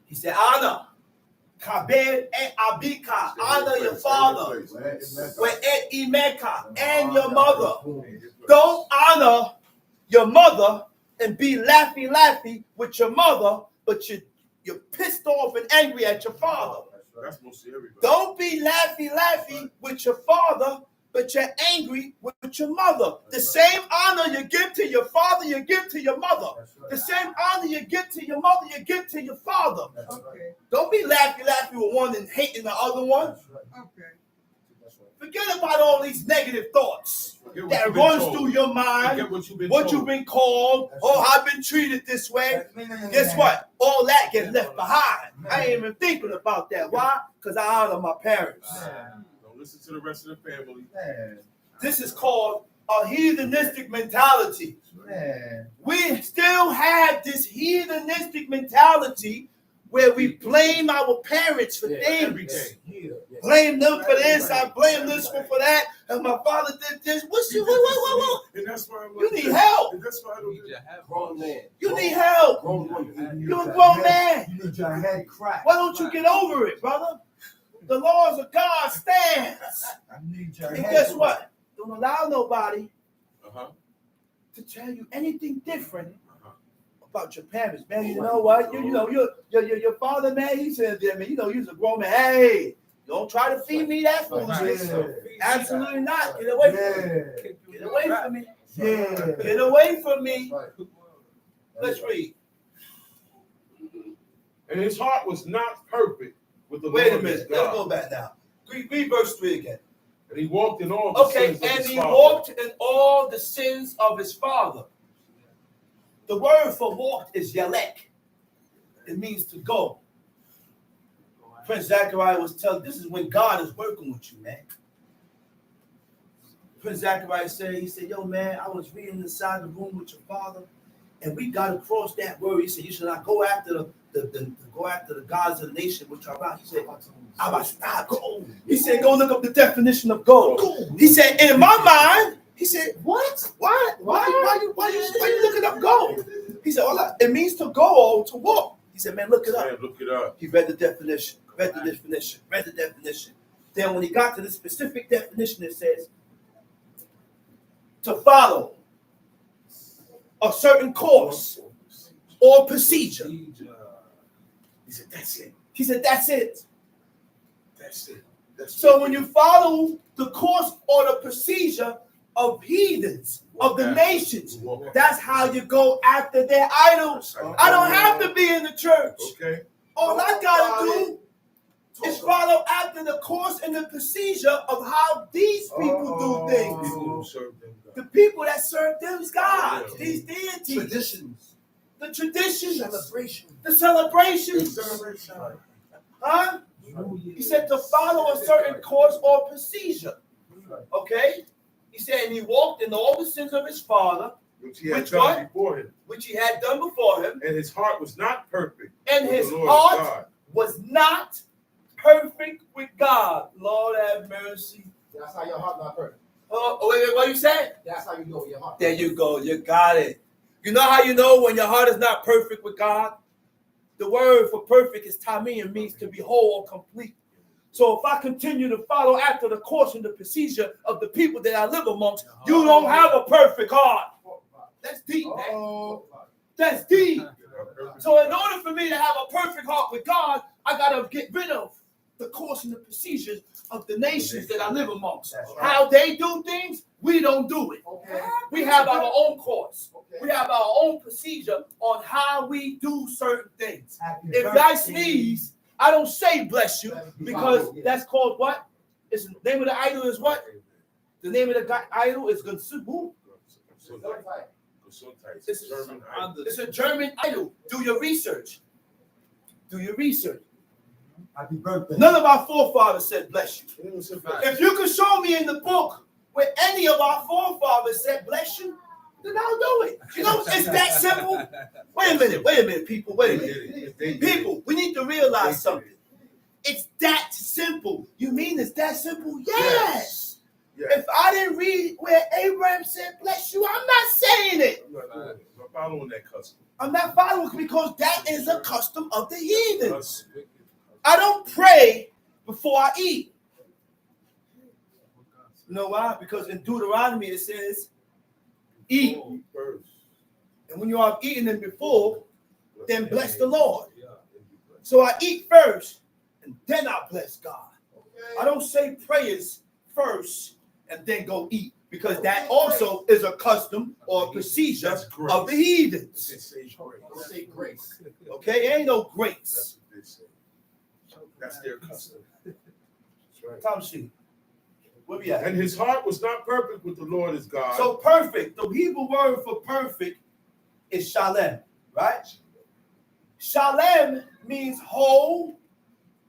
he said, honor. Kabed et abika, honor your father. Et imeka, and your mother. Don't honor your mother and be laughy with your mother, but you're pissed off and angry at your father. That's mostly everybody. Don't be laughy with your father, but you're angry with your mother. The same honor you give to your father, you give to your mother. The same honor you give to your mother, you give to your father. Don't be laughy with one and hating the other one. Forget about all these negative thoughts that runs through your mind. What you've been called. Oh, I've been treated this way. Guess what? All that gets left behind. I ain't even thinking about that. Why? Because I honor my parents. Don't listen to the rest of the family. This is called a heathenistic mentality. We still have this heathenistic mentality where we blame our parents for things. Blame them for this, I blame this one for that, and my father did this. What's you? What? And that's why You need help. And that's why I don't Grown man. You need help. You're a grown man. You need your head cracked. Why don't you get over it, brother? The laws of God stands. I need your And head guess cracked. what? Don't allow nobody Uh-huh. to tell you anything different about your parents, man. You know what? Your father, man. He said, "Yeah, man. You know, you're a grown man. Hey, don't try to feed me that foolishness. Absolutely not. Get away from me. Get away from me. Yeah. Get away from me. Let's read. And his heart was not perfect with the Wait a Lord minute. his Let's God. go back now. Read verse 3 again. And he walked in all the Okay, sins of and his he father. walked in all the sins of his father. The word for walked is yalek. It means to go. Prince Zachariah was telling, this is when God is working with you, man. Prince Zachariah said, he said, yo, man, I was reading inside the room with your father, and we got across that word. He said, you should not go after the gods of the nation which are around. He said, go. He said, go look up the definition of gold. He said, in my mind, he said, what? Why you looking up gold? He said, it means to go or to walk. He said, man, look it up. Man, look it up. He read the definition, read the definition. Then when he got to the specific definition, it says, to follow a certain course or procedure. He said, that's it. He said, that's it. That's it. So when you follow the course or the procedure of heathens, of the nations, that's how you go after their idols. I don't have to be in the church. Okay. All I gotta do is follow after the course and the procedure of how these people do things. People who serve them God. The people that serve them God, these deities, Traditions. the traditions, Celebration. the celebrations. Huh? He said to follow a certain course or procedure. Okay? He said, and he walked in all the sins of his father, Which he had Which done what? before him. which he had done before him, And his heart was not perfect. and with his the Lord heart God. was not perfect with God. Lord have mercy. That's how your heart not perfect. Wait, what you said? That's how you know your heart. There you go. You got it. You know how you know when your heart is not perfect with God? The word for perfect is tamim, means to be whole or complete. So if I continue to follow after the course and the procedure of the people that I live amongst, you don't have a perfect heart. That's deep, man. That's deep. So in order for me to have a perfect heart with God, I got to get rid of the course and the procedures of the nations that I live amongst. How they do things, we don't do it. Okay. We have our own course. We have our own procedure on how we do certain things. If I sneeze, I don't say bless you, because that's called what? It's the name of the idol is what? The name of the idol is Gunsubu. It's a German idol. Do your research. Do your research. Happy birthday. None of our forefathers said bless you. If If you could show me in the book where any of our forefathers said bless you, then I'll do it. You know, it's that simple. Wait a minute, people. Wait a minute. People, we need to realize something. It's that simple. You mean it's that simple? Yes. If I didn't read where Abraham said bless you, I'm not saying it. I'm not following that custom. I'm not following because that is a custom of the heathens. I don't pray before I eat. You know why? Because in Deuteronomy it says, eat. And when you have eaten them before, then bless the Lord. So I eat first, and then I bless God. I don't say prayers first and then go eat, because that also is a custom or a procedure of the heathens. Don't say grace. Okay? Ain't no grace. That's their custom. Tom sheet. Where we at? And his heart was not perfect with the Lord his God. So perfect, the Hebrew word for perfect is shalem, right? Shalem means whole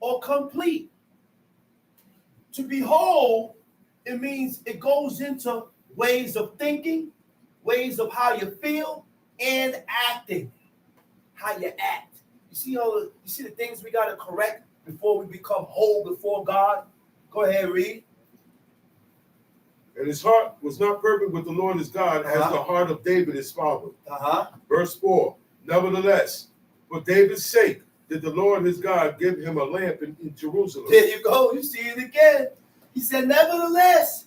or complete. To be whole, it means it goes into ways of thinking, ways of how you feel, and acting. How you act. You see the things we gotta correct before we become whole before God? Go ahead, read. And his heart was not perfect with the Lord his God, as the heart of David his father. Verse 4. Nevertheless, for David's sake, did the Lord his God give him a lamp in Jerusalem. There you go. You see it again. He said, nevertheless,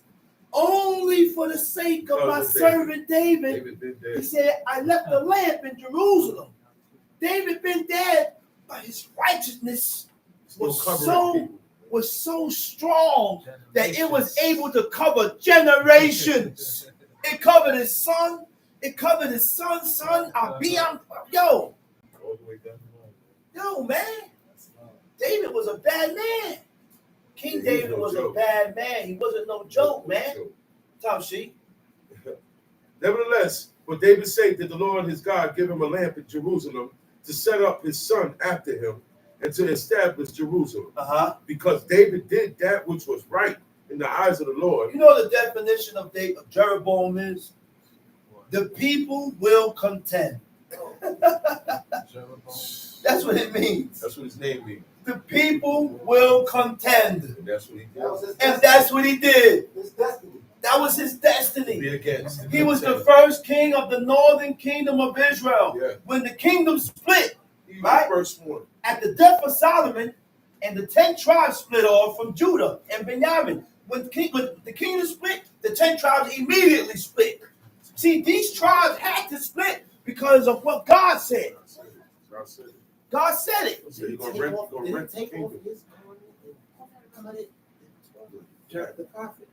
only for the sake of my servant David. He said, I left a lamp in Jerusalem. David been dead, but his righteousness was so strong that it was able to cover generations. It covered his son, It covered his son, Abiam. Yo, All the way down the line. yo, man. David was a bad man. King Yeah, he David was was no a joke. bad man. He wasn't no joke, man. Tom Sheep. Nevertheless, for David's sake did the Lord his God give him a lamp in Jerusalem to set up his son after him and to establish Jerusalem. Because David did that which was right in the eyes of the Lord. You know the definition of Jeroboam is? The people will contend. That's what it means. That's what his name means. The people will contend. And that's what he did. And that's what he did. His destiny. That was his destiny. Be against. He was the first king of the northern kingdom of Israel. Yeah. When the kingdom split, He was right? the first one. At the death of Solomon, and the 10 tribes split off from Judah and Benjamin. When the kingdom split, the 10 tribes immediately split. See, these tribes had to split because of what God said. God said it. God said it. He said, you're going to rent the Take off kingdom. his garment and cut it and twirl it. The prophet.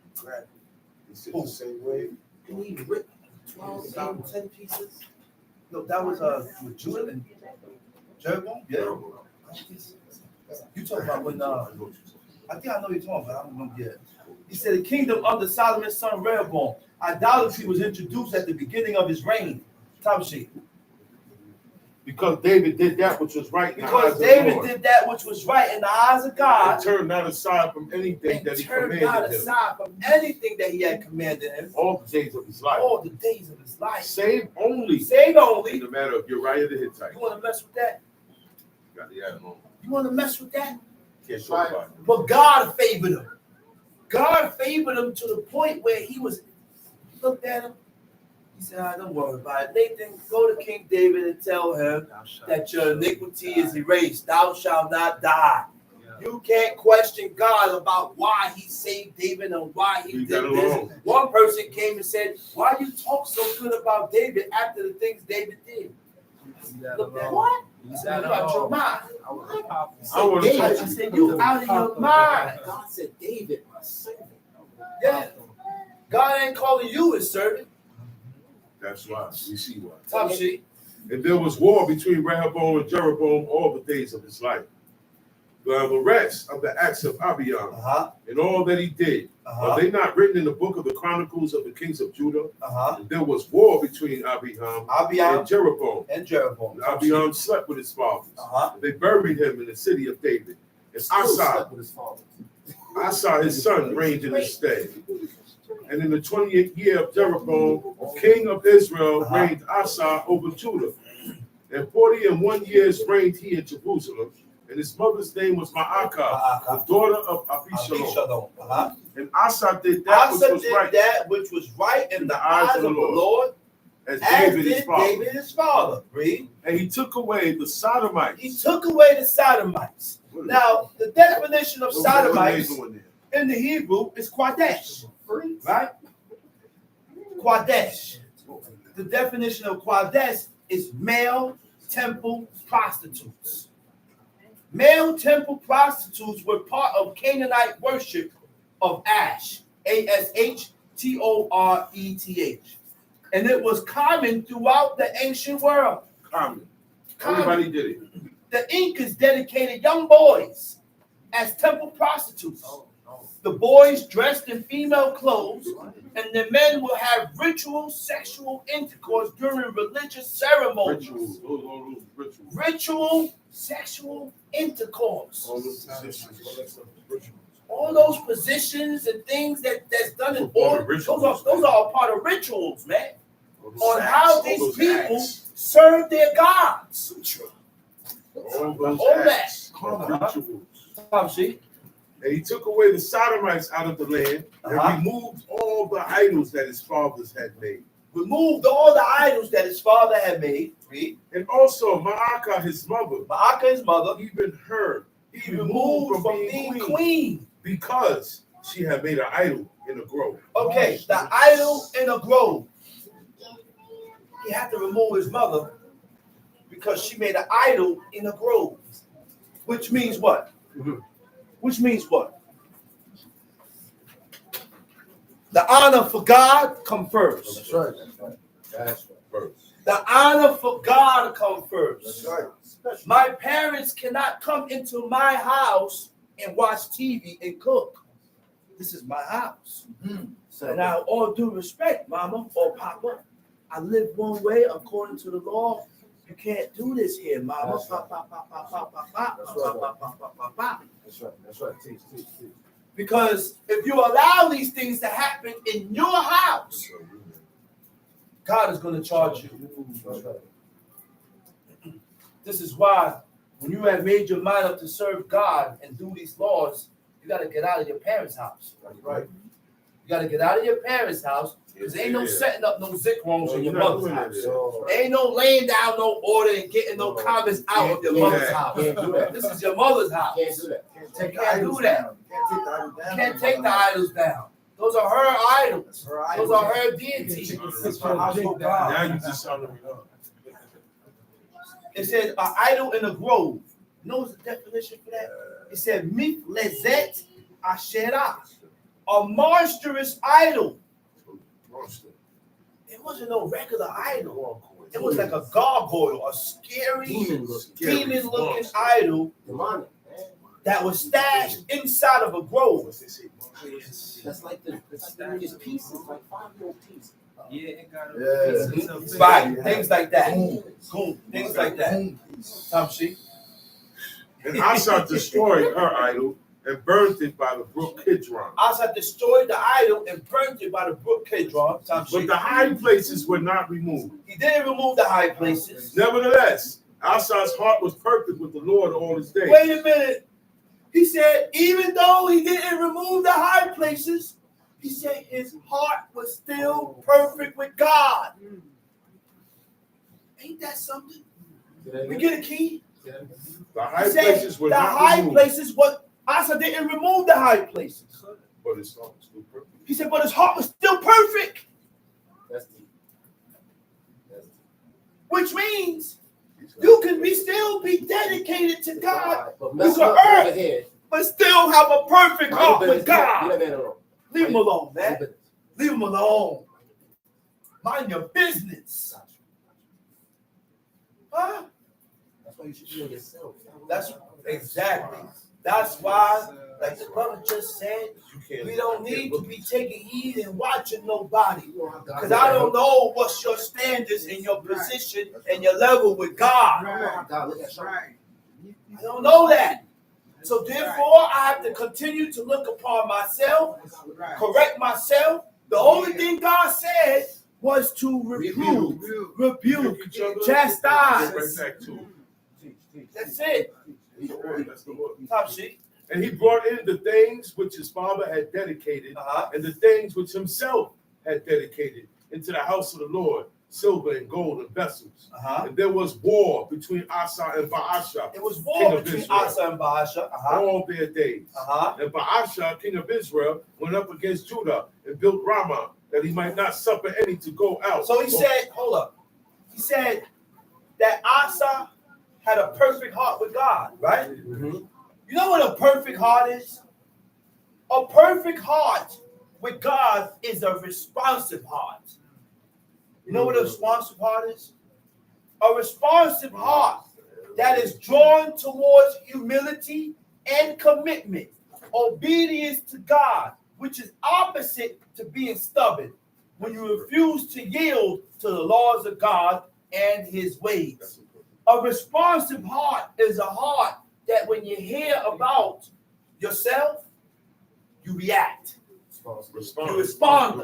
He said the same way. And he ripped 12 out of 10 pieces. No, that was with Judah and Jeroboam. Yeah. You talking about when I think I know you're talking about. I don't know yet. He said the kingdom under Solomon's son Rehoboam. Idolatry was introduced at the beginning of his reign. Tom Sheep. Because David did that which was right in the eyes Because of the David Lord. did that which was right in the eyes of God. And turned not aside from anything And that he turned not commanded him. aside from anything that he had commanded him All the days of his life. all the days of his life. Save only Save in only. the matter of Uriah the Hittite. You want to mess with that? Got the add on. You want to mess with that? Can't show about it. But God favored him. God favored him to the point where he looked at him. He said, don't worry about it. Nathan, go to King David and tell him that your iniquity is erased. Thou shalt not die. You can't question God about why he saved David and why he Leave did that this. alone. One person came and said, why you talk so good about David after the things David did? Look at what? You said, you out your mind. I want to I talk said, you out of your mind. God said, David, my servant. Yeah. God ain't calling you his servant. That's why. We see why. Top sheet. And there was war between Rehoboam and Jeroboam all the days of his life. The rest of the acts of Abiam and all that he did, are they not written in the book of the Chronicles of the kings of Judah? And there was war between Abiam and Jeroboam. And Jeroboam. And Abiam slept with his fathers. They buried him in the city of David. And Asa, his son, reigned in his stead. And in the 28th year of Jeroboam, king of Israel, reigned Asa over Judah. And 41 years reigned he in Jerusalem. And his mother's name was Ma'akah, the daughter of Abishalom. And Asa did that which was right in the eyes of the Lord, as as David did David his father. Read. And he took away the Sodomites. He took away the Sodomites. Now, the definition of Sodomites in the Hebrew is Qadesh. Right? Qadesh. The definition of Qadesh is male temple prostitutes. Male temple prostitutes were part of Canaanite worship of Ash, Ashtoreth. And it was common throughout the ancient world. Common. Everybody did it. The Incas dedicated young boys as temple prostitutes. The boys dressed in female clothes, and the men will have ritual sexual intercourse during religious ceremonies. Ritual sexual intercourse. All those positions and things that's done in order. Those are all part of rituals, man. On how these people serve their gods. All that. See? And he took away the Sodomites out of the land and removed all the idols that his fathers had made. Removed all the idols that his father had made. Read. And also Ma'akah, his mother. Ma'akah, his mother. Even her. He removed from being queen. Because she had made an idol in a grove. Okay, the idol in a grove. He had to remove his mother because she made an idol in a grove. Which means what? Which means what? The honor for God comes first. That's right. That's right. The honor for God come first. That's right. My parents cannot come into my house and watch TV and cook. This is my house. So now, all due respect, mama or papa, I live one way according to the law. You can't do this here, mama. That's right. Teach. Because if you allow these things to happen in your house, God is going to charge you. That's right. This is why when you have made your mind up to serve God and do these laws, you got to get out of your parents' house. That's right. You got to get out of your parents' house because there ain't no setting up no zik wrongs in your mother's house. There ain't no laying down no order and getting no comments out of your mother's house. Can't do that. This is your mother's house. Can't do that. You can't do that. Can't Can't take the idols down. Those are her idols. Those are her deities. Now you just sounded me up. It says an idol in a grove. You know what's the definition for that? It said Mithlezet Asherah, a monstrous idol. It wasn't no regular idol. It was like a gargoyle, a scary, demon-looking idol Demonic. that was stashed inside of a grove. That's like it's pieces, like 5-year-old pieces. Yeah, it got Yeah. Right, things like that. Boom, things like that. Tamshi. And Asa destroyed her idol and burned it by the brook Kidron. Asa destroyed the idol and burned it by the brook Kidron. But the high places were not removed. He didn't remove the high places. Nevertheless, Asa's heart was perfect with the Lord all his days. Wait a minute. He said, even though he didn't remove the high places, he said his heart was still perfect with God. Ain't that something? We get a key. The high He said places were the not high removed. places, what Asa didn't remove the high places. But his heart was still perfect. He said, but his heart was still perfect, That's deep. That's deep. which means you can still be dedicated to God, But you mess can up earn, over here. but still have a perfect heart with God. Leave him alone, man. Leave him alone. Mind your business. Huh? That's why you should know yourself. That's exactly. That's why, like the brother just said, we don't need to be taking heed and watching nobody. Because I don't know what's your standards and your position and your level with God. I don't know that. So therefore, I have to continue to look upon myself, correct myself. The only thing God said was to reprove, rebuke, chastise. Right back to him. That's it. That's the Lord. Top sheet. And he brought in the things which his father had dedicated, and the things which himself had dedicated into the house of the Lord, silver and gold and vessels. And there was war between Asa and Baasha. It was King war of between Israel. Asa and Baasha. All their days. And Baasha, king of Israel, went up against Judah and built Ramah, that he might not suffer any to go out. So he said, hold up. He said that Asa had a perfect heart with God, right? You know what a perfect heart is? A perfect heart with God is a responsive heart. You know what a responsive heart is? A responsive heart that is drawn towards humility and commitment, obedience to God, which is opposite to being stubborn when you refuse to yield to the laws of God and his ways. A responsive heart is a heart that when you hear about yourself, you react. Respond. You respond.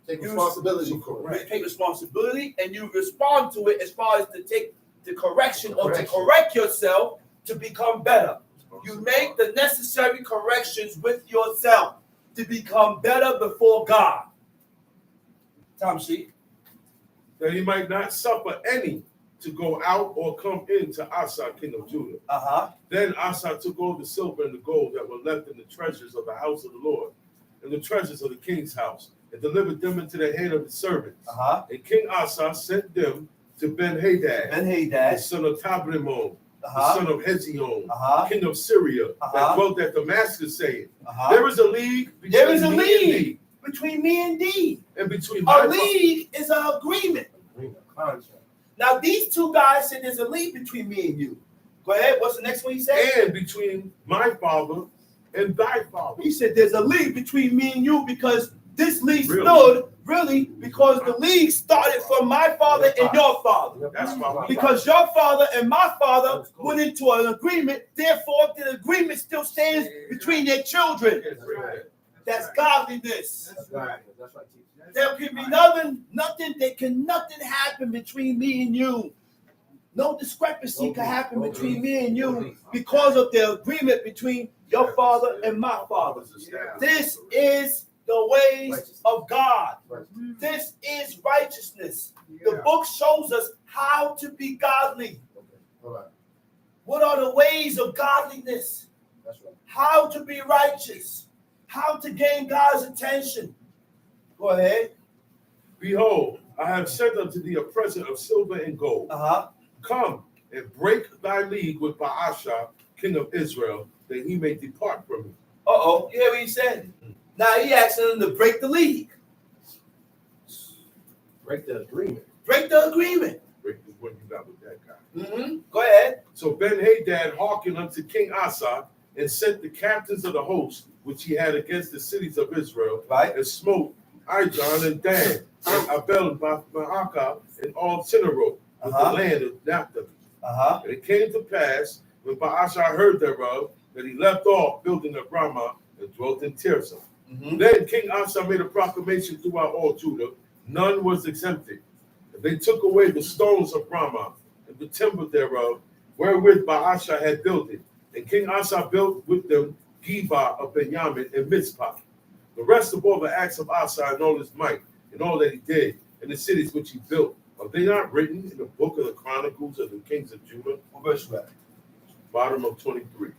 Take responsibility. You take responsibility and you respond to it as far as to take the correction or to correct yourself to become better. You make the necessary corrections with yourself to become better before God. Tom Sheik. That he might not suffer any to go out or come in to Asa, king of Judah. Then Asa took all the silver and the gold that were left in the treasures of the house of the Lord and the treasures of the king's house, and delivered them into the hand of his servants. And King Asa sent them to Ben-Hadad, the son of Tabrimon, the son of Hezion, king of Syria, that dwelt at Damascus, saying, there is a league between me and thee. Between me and thee. And between A league is an agreement. Now, these two guys said there's a league between me and you. Go ahead. What's the next one he said? And between my father and thy father. He said there's a league between me and you because this league Really? stood really because the league started from my father and your father. That's why we Because your father and my father went into an agreement, therefore the agreement still stands between their children. That's godliness. That's right. There can be nothing happen between me and you. No discrepancy can happen between me and you because of the agreement between your father and my father. This is the ways of God. This is righteousness. The book shows us how to be godly. What are the ways of godliness? How to be righteous? How to gain God's attention? Go ahead. Behold, I have sent unto thee a present of silver and gold. Come and break thy league with Baasha, king of Israel, that he may depart from me. You hear what he said? Now he asking them to break the league. Break the agreement. Break the agreement. Break the one you got with that guy. Go ahead. So Ben-Hadad hearkened unto King Asa and sent the captains of the host which he had against the cities of Israel, Right. and smote Ijon and Dan and Abel and Maacah and all Cinero with the land of Naphtali. And it came to pass when Baasha heard thereof that he left off building of Ramah and dwelt in Tirzah. Then King Asa made a proclamation throughout all Judah, none was exempted. And they took away the stones of Ramah and the timber thereof, wherewith Baasha had built it. And King Asa built with them Geba of Benjamin and Mizpah. The rest of all the acts of Asa and all his might, and all that he did, and the cities which he built, are they not written in the book of the Chronicles of the kings of Judah? What verse you at? Bottom of 23.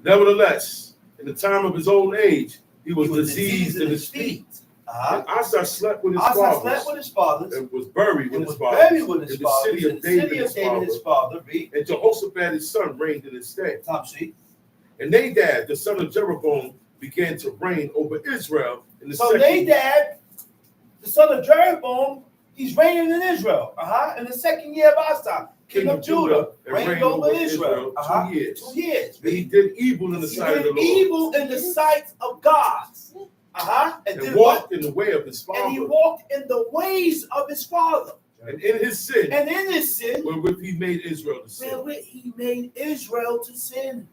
Nevertheless, in the time of his old age, he was diseased in his feet. And Asa slept with his fathers, and was buried with his fathers in the city of David his father. And Jehoshaphat his son reigned in his stead. And Nadab, the son of Jeroboam, began to reign over Israel in the second. Nadab, the son of Jeroboam, he's reigning in Israel. In the second year of Asa, king of Judah, reigned over Israel. 2 years. 2 years. And he did evil in the sight of the Lord. Evil in the sight of God. And walked in the way of his father. And he walked in the ways of his father. And in his sin. Wherewith he made Israel to sin. Wherewith he made Israel to sin.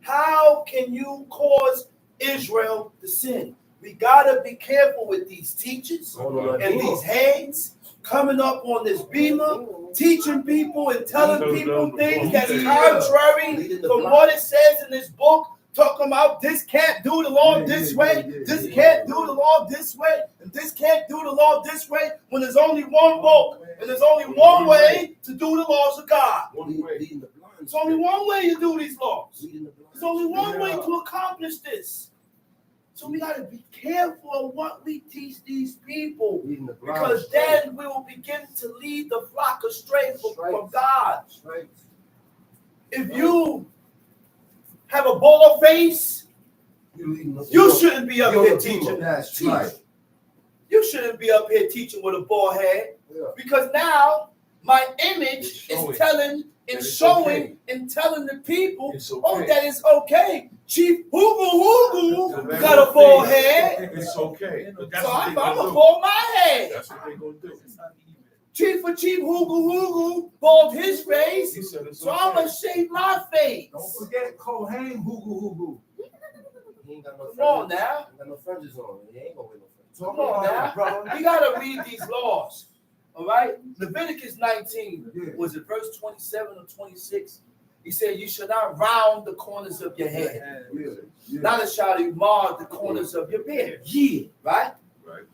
How can you cause Israel to sin? We gotta be careful with these teachers and these heads coming up on this beamer, teaching people and telling people things that's contrary from what it says in this book. Talking about this can't do the law this way, this can't do the law this way, and this can't do the law this way, when there's only one book and there's only one way to do the laws of God. There's only one way to do these laws. There's only one way to accomplish this. So we got to be careful of what we teach these people, because then we will begin to lead the flock astray from God. If you have a bald face, you shouldn't be up here teaching. You shouldn't be up here teaching with a bald head, because now my image is telling and showing and telling the people, that it's okay. Chief Hoogle got a bald head. It's okay. So I'm gonna bald my head. That's what they're gonna do. Chief Hoogle bald his face. So I'm gonna shave my face. Don't forget Kohen Hoogle. He ain't got no Come on now. He got no fringes on. He ain't gonna wear no fringes. Come on now. We gotta read these laws. All right? Leviticus 19, was it verse 27 or 26? He said, you should not round the corners of your head. Neither shall you mar the corners of your beard. Right? Right.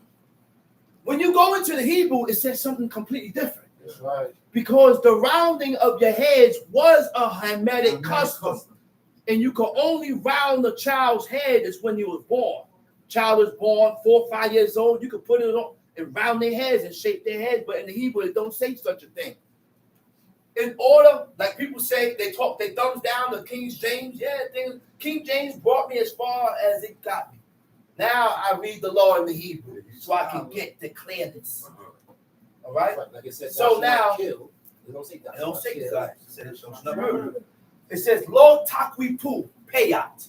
When you go into the Hebrew, it says something completely different. That's right. Because the rounding of your heads was a Hamitic custom. And you could only round the child's head is when you was born. Child is born 4 or 5 years old, you could put it on and round their heads and shape their heads, but in the Hebrew, it don't say such a thing. In order, like people say, they talk their thumbs down to King James. King James brought me as far as it got me. Now I read the law in the Hebrew so I can get the clearness. All right? Like it said, So thou shalt not now- kill. It don't say thou It don't shalt say not that. kill. It says thou shalt not murder. It says lo takwipu, payat.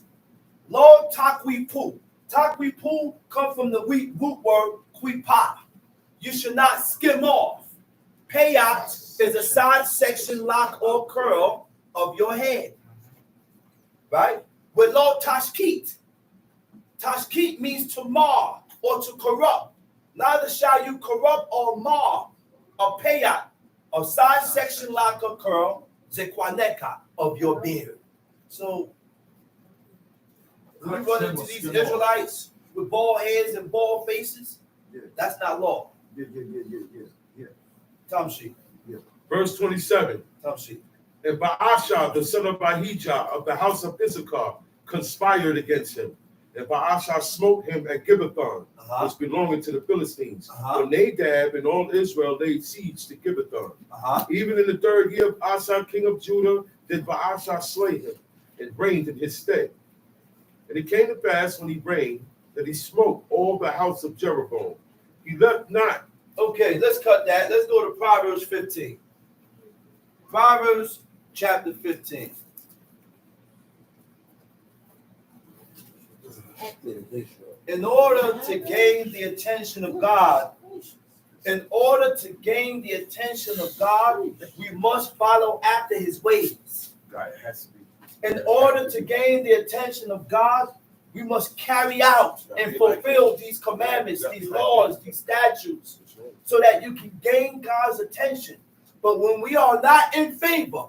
Lo takwipu. Takwipu come from the root word kwipa. You should not skim off. Payat is a side section, lock, or curl of your head. Right? With lo tashkit. Tashkit means to mar or to corrupt. Neither shall you corrupt or mar a payat, a side section, lock, or curl, zekwaneka, of your beard. So, when you run into these Israelites with bald heads and bald faces, that's not law. Tamshi. Verse 27. Tamshi. And Baasha, the son of Ahijah of the house of Issachar, conspired against him. And Baasha smote him at Gibbethon, which belonging to the Philistines. When Nadab and all Israel laid siege to Gibbethon. Even in the 3rd year of Asa, king of Judah, did Baasha slay him, and reigned in his stead. And it came to pass when he reigned that he smote all the house of Jeroboam. He left not. Okay, let's cut that. Let's go to Proverbs 15. Proverbs chapter 15. In order to gain the attention of God, we must follow after his ways. God, it has to be. In order to gain the attention of God, we must carry out and fulfill these commandments, these laws, these statutes, so that you can gain God's attention. But when we are not in favor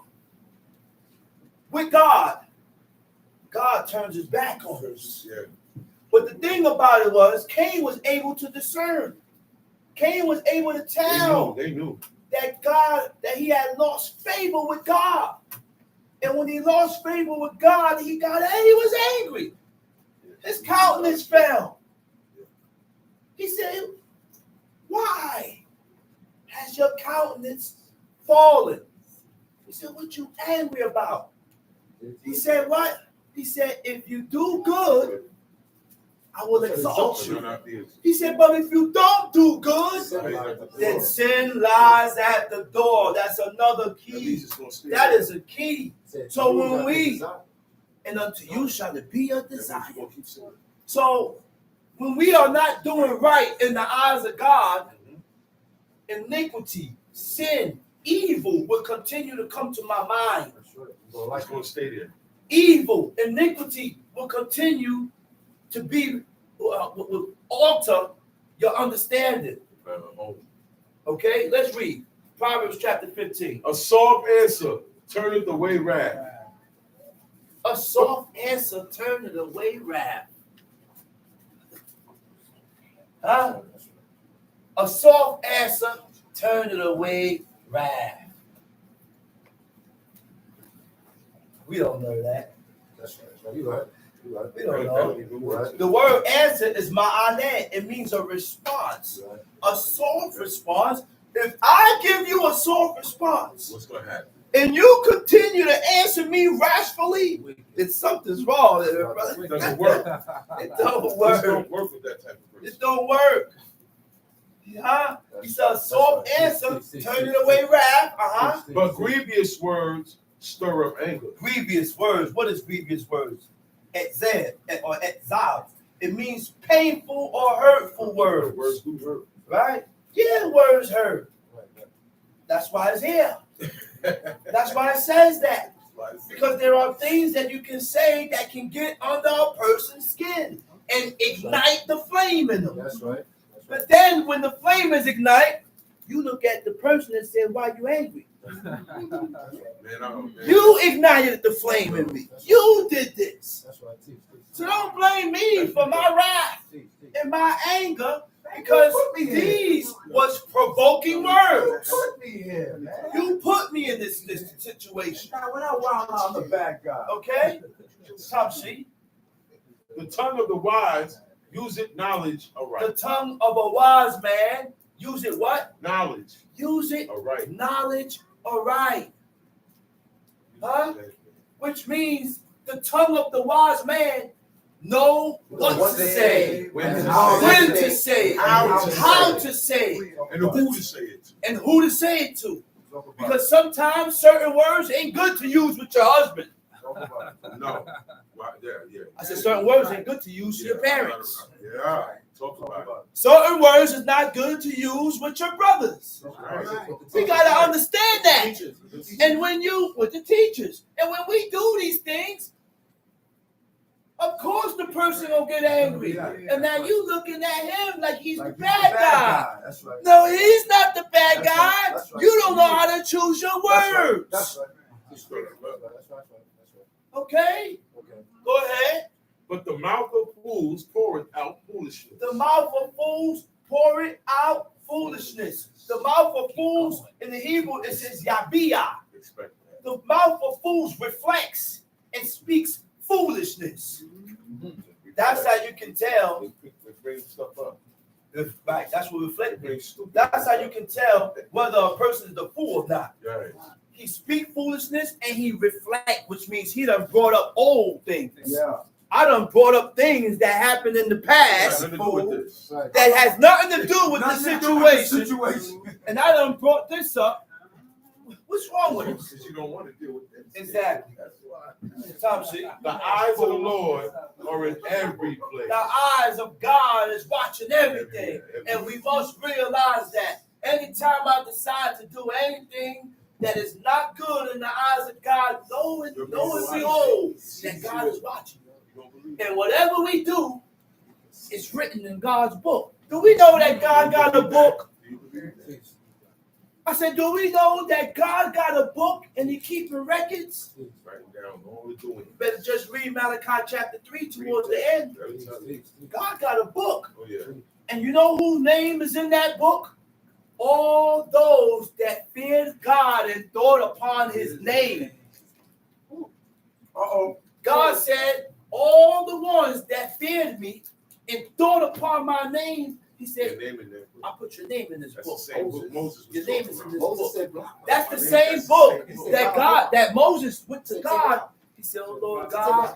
with God, God turns his back on us. Yeah. But the thing about it was, Cain was able to discern. Cain was able to tell They knew. that he had lost favor with God. And when he lost favor with God, he was angry. His countenance fell. He said, why has your countenance fallen? He said, what you angry about? He said, what? He said, if you do good, I will exalt you. He said, but if you don't do good, then sin lies at the door. That's another key. That is a key. So when we, and unto you shall it be a desire. So when we are not doing right in the eyes of God, iniquity, sin, evil will continue to come to my mind. It's going to stay there. Evil, iniquity will continue to be, will alter your understanding. Okay, let's read Proverbs chapter 15. A soft answer turneth away wrath. A soft answer turneth away wrath. Huh? A soft answer turneth away wrath. We don't know that. That's right. You right. We don't know. The word answer is ma'aneh. It means a response. A soft response. If I give you a soft response, What's going to happen? and you continue to answer me rashly, then something's wrong there, brother. It doesn't work. It don't It work. don't work with that type of person. It don't work. Huh? He said a soft answer, turning away wrath. But grievous words stir up anger. Grievous words. What is grievous words? Exam or exile. It means painful or hurtful words. Words do hurt. Right? Yeah, words hurt. That's why it's here. That's why it says that. Because there are things that you can say that can get under a person's skin and ignite the flame in them. That's right. But then when the flame is ignited, you look at the person and say, why are you angry? You ignited the flame in me. You did this. That's right. So don't blame me for my wrath and my anger, because these was provoking words. Put me here, man. You put me in this situation. Now, when I wild out, I'm the bad guy. Okay? Top sheet. The tongue of the wise useth knowledge aright. The tongue of a wise man, use it what? Knowledge Use it aright. knowledge aright. Huh? Which means the tongue of the wise man know what to say, when to say it, how to say it, and who to say it to. and who to say it to. Because sometimes certain words ain't good to use with your husband. No. Right, yeah. I said certain words ain't good to use to your parents. Yeah. Talk about it. Certain words is not good to use with your brothers. Right. We gotta understand that. And when you with the teachers, and when we do these things, of course the person will get angry. And now you looking at him like he's the bad guy. That's right. No, he's not the bad That's guy. right. That's right. You don't know how to choose your words. That's right. That's right. Okay? Go ahead. But the mouth of fools poureth out foolishness. The mouth of fools pour it out foolishness. The mouth of fools in the Hebrew it says yabiyah. Expect that. The mouth of fools reflects and speaks foolishness. That's how you can tell. It brings stuff up. Right, that's what reflects. Brings stupid That's how stuff you up. can tell whether a person is a fool or not. Right. He speak foolishness and he reflect, which means he done brought up old things. Yeah. I done brought up things that happened in the past Nothing to do with this. Right. that has nothing to do with the Nothing to do with the situation. situation. And I done brought this up. What's wrong with it? Because you don't want to deal with this. Exactly. That's why. Tom, see? The eyes of the Lord are in every place. The eyes of God is watching everything. And we must realize that anytime I decide to do anything that is not good in the eyes of God, know and behold that God is watching. And whatever we do is written in God's book. Do we know that God got a book? I said, do we know that God got a book and he keeping records? Writing down all we're doing. You better just read Malachi chapter 3 towards the end. God got a book. Oh, yeah. And you know whose name is in that book? All those that feared God and thought upon his name. Uh-oh. God said, all the ones that feared me and thought upon my name, he Your said, name in there. I put your name in this That's the book. same book Moses was Your name talking is in about. this Moses book. said, That's the I think same that's book the same that Moses went to God. He said, oh Lord God,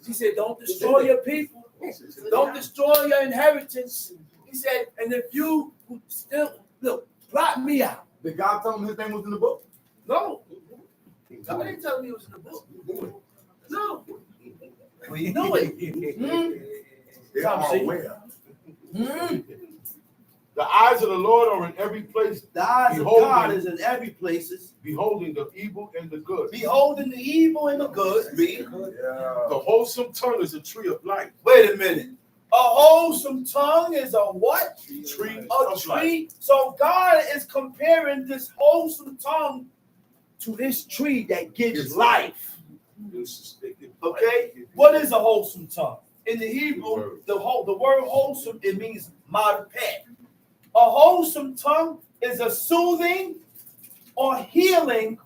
he said, don't destroy your people. Don't destroy your inheritance. He said, and if you still, look, blot me out. Did God tell him his name was in the book? No. God didn't tell me it was in the book. No. Well, you know it. They Tom, are see? aware. The eyes of the Lord are in every place, The eyes of Beholding. God is in every place. beholding the evil and the good. Beholding the evil and the good. Read. Yeah. The wholesome tongue is a tree of life. Wait a minute. A wholesome tongue is a what? Tree A of life. tree. So God is comparing this wholesome tongue to this tree that gives life. Okay? What is a wholesome tongue? In the Hebrew, the word wholesome, it means marpeh. A wholesome tongue is a soothing or healing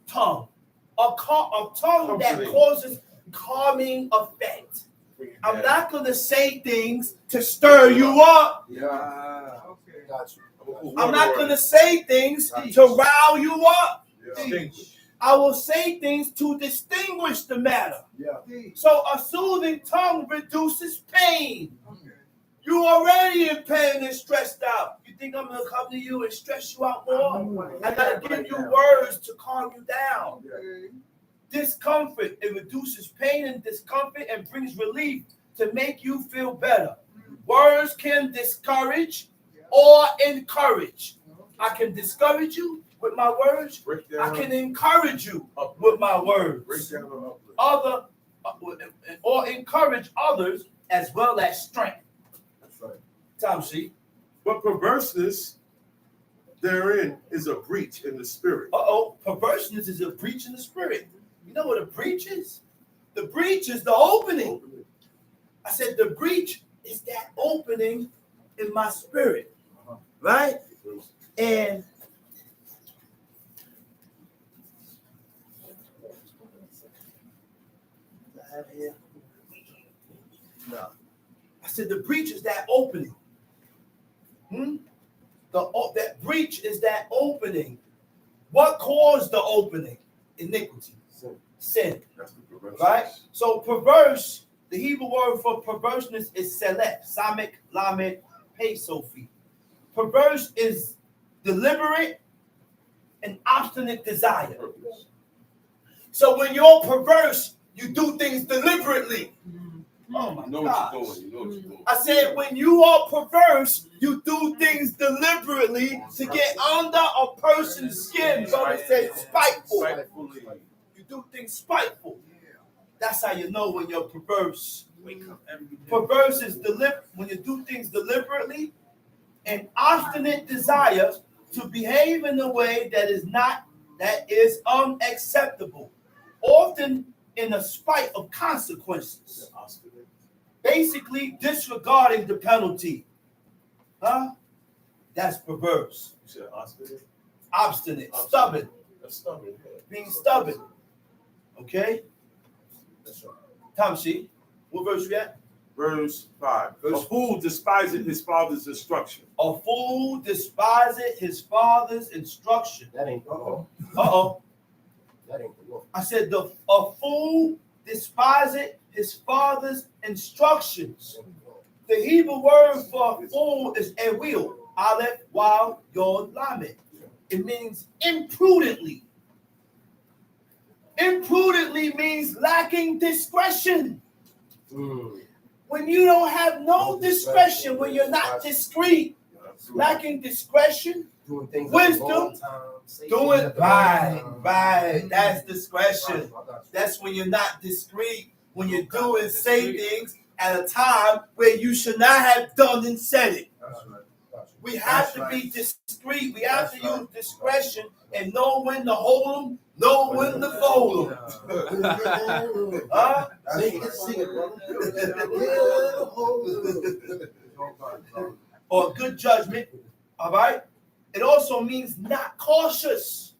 tongue. A tongue that causes calming effect. I'm not going to say things to stir you up. Yeah. Okay. Got you. I'm not going to say things to rile you up. Distinguish. I will say things to distinguish the matter. Yeah. So a soothing tongue reduces pain. You already in pain and stressed out. You think I'm going to come to you and stress you out more? I got to give you words to calm you down. Discomfort, it reduces pain and discomfort and brings relief to make you feel better. Words can discourage or encourage. I can discourage you with my words. Break I down, can encourage you with my break words. down or uplift. Or encourage others as well as strength. That's right. Tom, see? But perverseness therein is a breach in the spirit. Perverseness is a breach in the spirit. You know what a breach is? The breach is the opening. I said the breach is that opening in my spirit. Right? And no. I said the breach is that opening. That breach is that opening. What caused the opening? Iniquity. Sin. That's the perverseness. Right? So perverse, The Hebrew word for perverseness is selef, samek, lamed, pei, sophie. Perverse is deliberate and obstinate desire. So when you're perverse, you do things deliberately. Oh my You know God. what you're doing. You know what you're doing. I said, when you are perverse, you do things deliberately to get under a person's skin. Brother said spiteful. Spitefully. You do things spiteful. That's how you know when you're perverse. Perverse is when you do things deliberately and obstinate desire to behave in a way that is unacceptable, often in a spite of consequences. Basically disregarding the penalty. Huh? That's perverse. You said Obstinate, stubborn, That's stubborn. Yeah. being stubborn. Okay? That's right. Tamshi, what verse we at? Verse 5. Verse- A fool despiseth his father's instruction. A fool despiseth his father's instruction. That ain't the law. Uh-oh. That ain't the law. I said a fool despiseth his father's instructions. The Hebrew word for fool is ewil, aleph, waw, yod, lamed. It means imprudently. Imprudently means lacking discretion. When you don't have no discretion, when you're not discreet, lacking discretion, Doing things Wisdom. at the wrong time, saying doing things at the right, wrong time. right. That's discretion. Right, I got you. That's when you're not discreet, when you do and say things at a time where you should not have done and said it. That's right. Got you. We have to be discreet. We have to use discretion and know when to hold them, know when to fold them. Huh? Sing it, brother. Or good judgment. All right? It also means not cautious.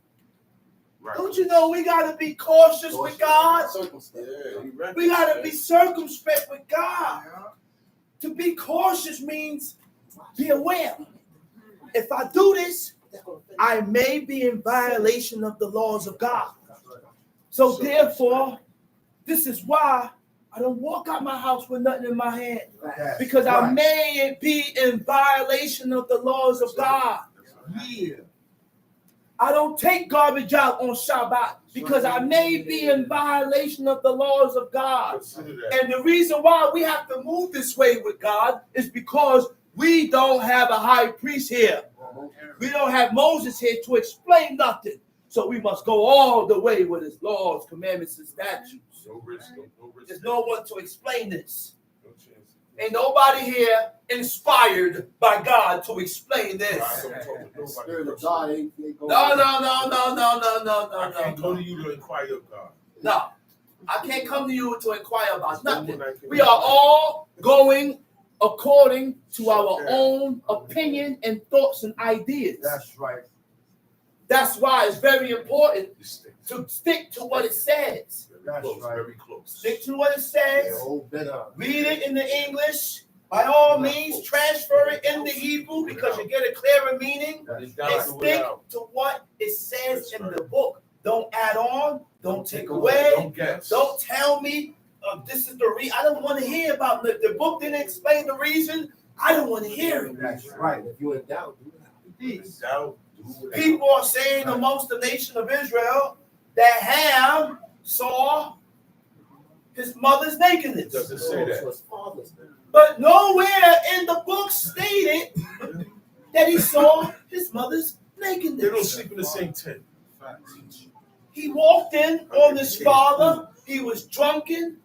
Right. Don't you know we got to be cautious with God? Yeah, you right. We got to be circumspect with God. To be cautious means be aware. If I do this, I may be in violation of the laws of God. So therefore, this is why I don't walk out my house with nothing in my hand. Because I may be in violation of the laws of God. Yeah. I don't take garbage out on Shabbat because I may be in violation of the laws of God. Consider that. And the reason why we have to move this way with God is because we don't have a high priest here. We don't have Moses here to explain nothing. So we must go all the way with his laws, commandments, and statutes. No risk, no risk. There's no one to explain this. No chance. Ain't nobody here inspired by God to explain this. I don't talk with The Spirit nobody. of God ain't going. I can't go to you to inquire of God. No, I can't come to you to inquire about nothing. We are all going according to our own opinion and thoughts and ideas. That's right. That's why it's very important to stick to what it says. That's Close, right. very close. Stick to what it Yeah, says. hold better. Read it in the English. By all means, transfer it in the Hebrew because you get a clearer meaning. That is And down to stick without. to what it says That's in right. the book. Don't add on. Don't take away. Don't guess. Don't tell me this is the reason. I don't want to hear about the book didn't explain the reason. I don't want to hear it. That's right. If you in doubt, do that. Doubt, do whatever. People are saying amongst the nation of Israel that Ham saw his mother's nakedness. Doesn't say that. So it's father's man. But nowhere in the book stated that he saw his mother's They don't nakedness. sleep in the same tent. He walked in on his father. He was drunken,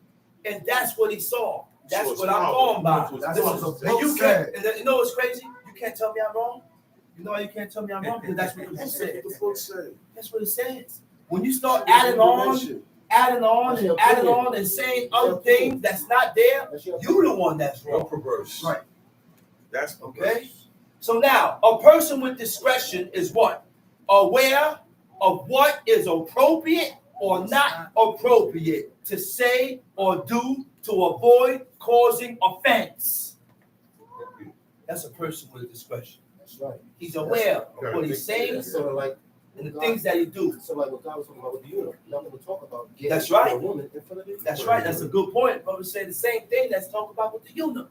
and that's what he saw. That's So it's what I'm power. going by. That's what the And book you said. can't. And you know what's crazy? You can't tell me I'm wrong. You know why you can't tell me I'm wrong? Because that's what the book said. The book said. That's what it says. When you start adding on and saying other things that's not there, That's your you the one that's You're wrong. perverse. Right. That's perverse. Okay? So now, a person with discretion is what? Aware of what is appropriate or not appropriate to say or do to avoid causing offense. That's a person with discretion. That's right. He's aware of what he's saying. It's sort of like and the things that he do. So like what God was talking about with the eunuch, you're not going to talk about getting That's right. a woman in front of the That's right. That's a good point. Brother say the same thing that's talked about with the eunuch.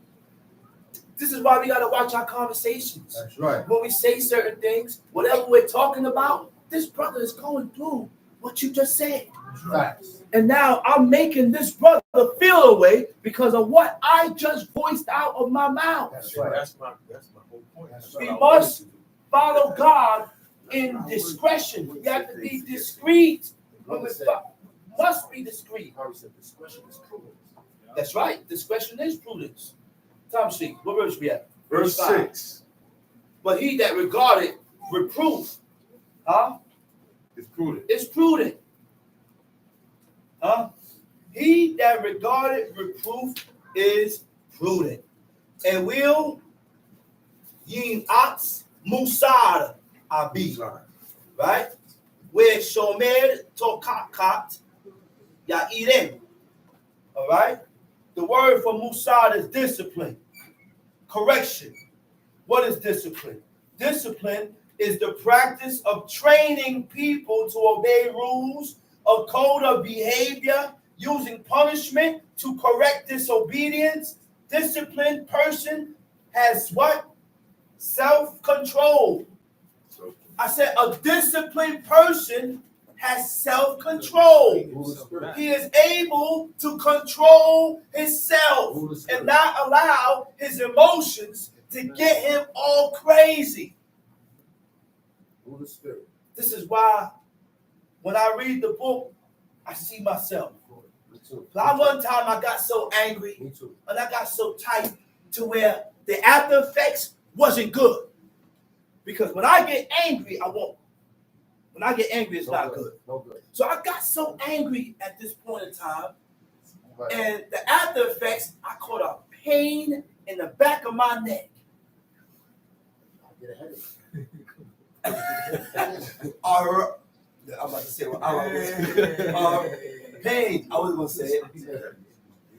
This is why we got to watch our conversations. That's right. When we say certain things, whatever we're talking about, this brother is going through what you just said. Facts. And now I'm making this brother feel away because of what I just voiced out of my mouth. That's right. That's my whole point. That's We right. must follow God in discretion. We have to be discreet. When we must be discreet. Harry said discretion is prudence. That's right. Discretion is prudence. Time sheet. What verse we at? Verse 5. 6 But he that regarded reproof, is prudent. is prudent. He that regarded reproof is prudent. And will yin ox musar abi. Right? Where shomer tokakat ya irem. All right? The word for musar is discipline, correction. What is discipline? Discipline is the practice of training people to obey rules, a code of behavior, using punishment to correct disobedience. Disciplined person has what? Self-control. I said a disciplined person has self-control. He is able to control himself and not allow his emotions to get him all crazy. Rule the spirit. This is why when I read the book, I see myself. Me too. One time I got so angry Me too. and I got so tight to where the after effects wasn't good. Because when I get angry, I won't. When I get angry, it's not good. No good. So I got so angry at this point in time, Right. and the after effects, I caught a pain in the back of my neck. I get ahead of I'm about to say what pain. I was gonna say it.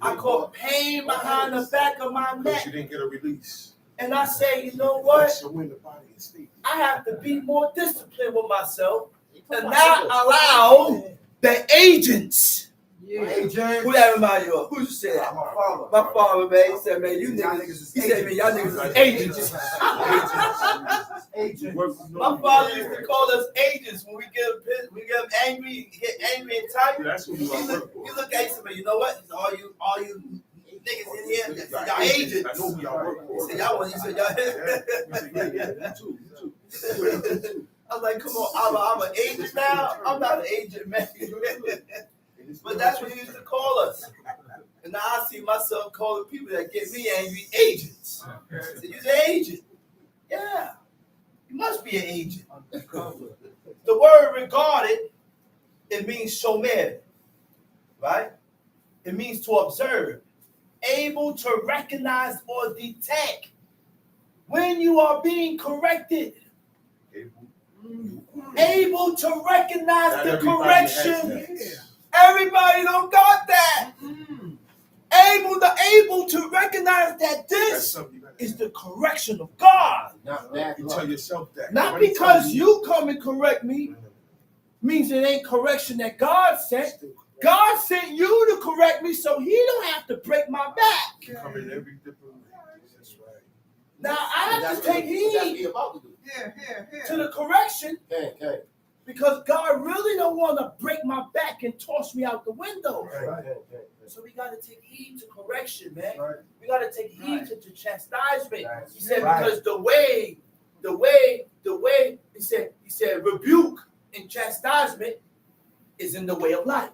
I caught pain behind the back of my Because neck, you didn't get a release. and I say, you know what? So when the body is sleep. I have to be more disciplined with myself and not allow the agents. Hey, James. Who that remind you of? Who you say that? My father. My father, man. He said, man, you Y'all niggas. niggas is He said, man, y'all niggas is agents. My father used to call us agents when we get pissed, we get angry, get angry and tired. That's what He you look, work for. he look at you and say, you know what? He said, all you niggas in here, y'all agents. I know who y'all work He for. said, y'all want. He said, y'all. Me too. I'm like, come on, I'm an agent now. I'm not an agent, man. But that's what he used to call us. And now I see myself calling people that get me angry agents. So you're an agent. Yeah. You must be an agent. The word regarded, it means shomer, right? It means to observe, able to recognize or detect when you are being corrected. Able to recognize Not the everybody correction. has that. Everybody don't got that. Able to recognize that That's this something you gotta is the correction of God. Not bad You luck. tell yourself that. Not Every because time you come and correct me means it ain't correction that God sent. God sent you to correct me so he don't have to break my back. you come in every different way. That's right. Now I have to take That's heed what he about to do. to the correction Okay. because God really don't want to break my back and toss me out the window. Okay. So we got to take heed to correction, man. Right. We got to take heed to chastisement. Right. He said, Right. because the way, he said, rebuke and chastisement is in the way of life.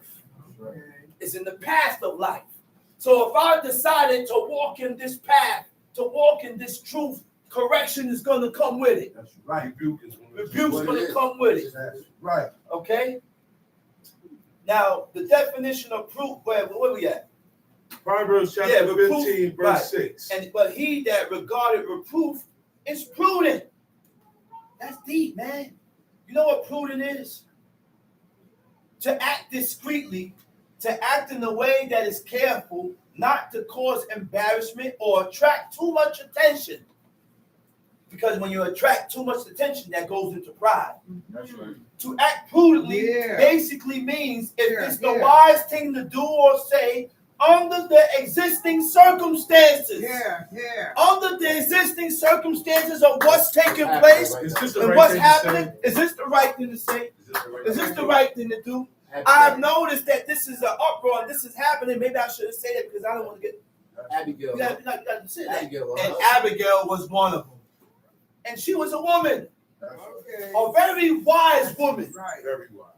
Right. It's in the path of life. So if I decided to walk in this path, to walk in this truth, correction is going to come with it. That's right. Rebuke's Rebuke's going to come with it. That's right. Okay? Now, the definition of proof, where we at? Proverbs chapter Yeah, reproof, 15, verse right. 6. But he that regarded reproof is prudent. That's deep, man. You know what prudent is? To act discreetly, to act in a way that is careful, not to cause embarrassment or attract too much attention. Because when you attract too much attention, that goes into pride. That's right. To act prudently basically means if it's the wise thing to do or say under the existing circumstances. Under the existing circumstances of what's taking place Is this the and right what's thing to happening. say? Is this the right thing to say? Is this the right thing to do? Abigail. I've noticed that this is an uproar and this is happening. Maybe I shouldn't say that because I don't want to get. Abigail. You got to say that. Abigail. And Abigail was one of them. And she was a woman, a very wise woman, Very wise.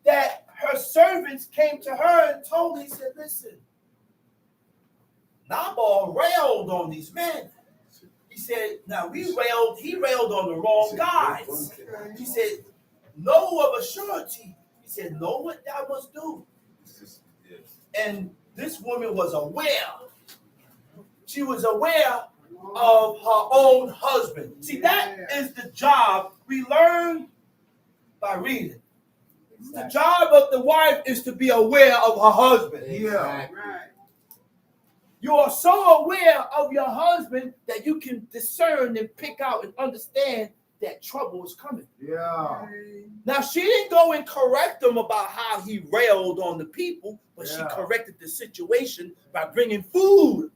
that her servants came to her and told her, he said, listen, Nabal railed on these men. He said, now he railed on the wrong guys. He said, know of a surety. He said, know what thou must do. And this woman was aware. She was aware of her own husband. See, that is the job we learn by reading. The job of the wife is to be aware of her husband. Exactly. You are so aware of your husband that you can discern and pick out and understand that trouble is coming. Now, she didn't go and correct him about how he railed on the people, but she corrected the situation by bringing food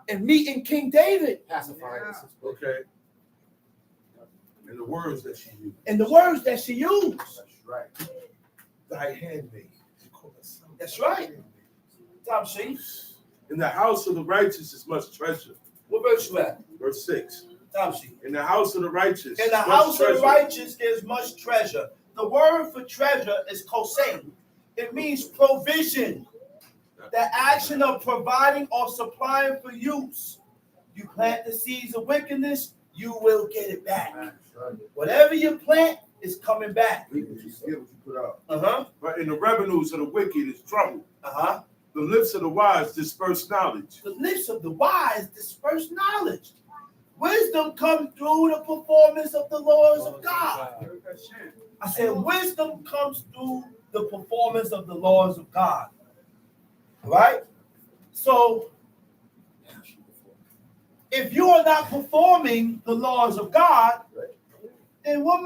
and meeting King David. Pacifying the situation. Okay. And the words that she used. And the words that she used. That's right. Thy handmaid. That's right. Tom, see? In the house of the righteous is much treasure. What verse you at? Verse 6. Tom, see? In the house of the righteous. In the house of the righteous is much treasure. The word for treasure is kosein. It means provision. The action of providing or supplying for use. You plant the seeds of wickedness, you will get it back. Whatever you plant is coming back. But in the revenues of the wicked is trouble. The lips of the wise disperse knowledge. The lips of the wise disperse knowledge. Wisdom comes through the performance of the laws of God. I said wisdom comes through the performance of the laws of God. Right? So, if you are not performing the laws of God, then what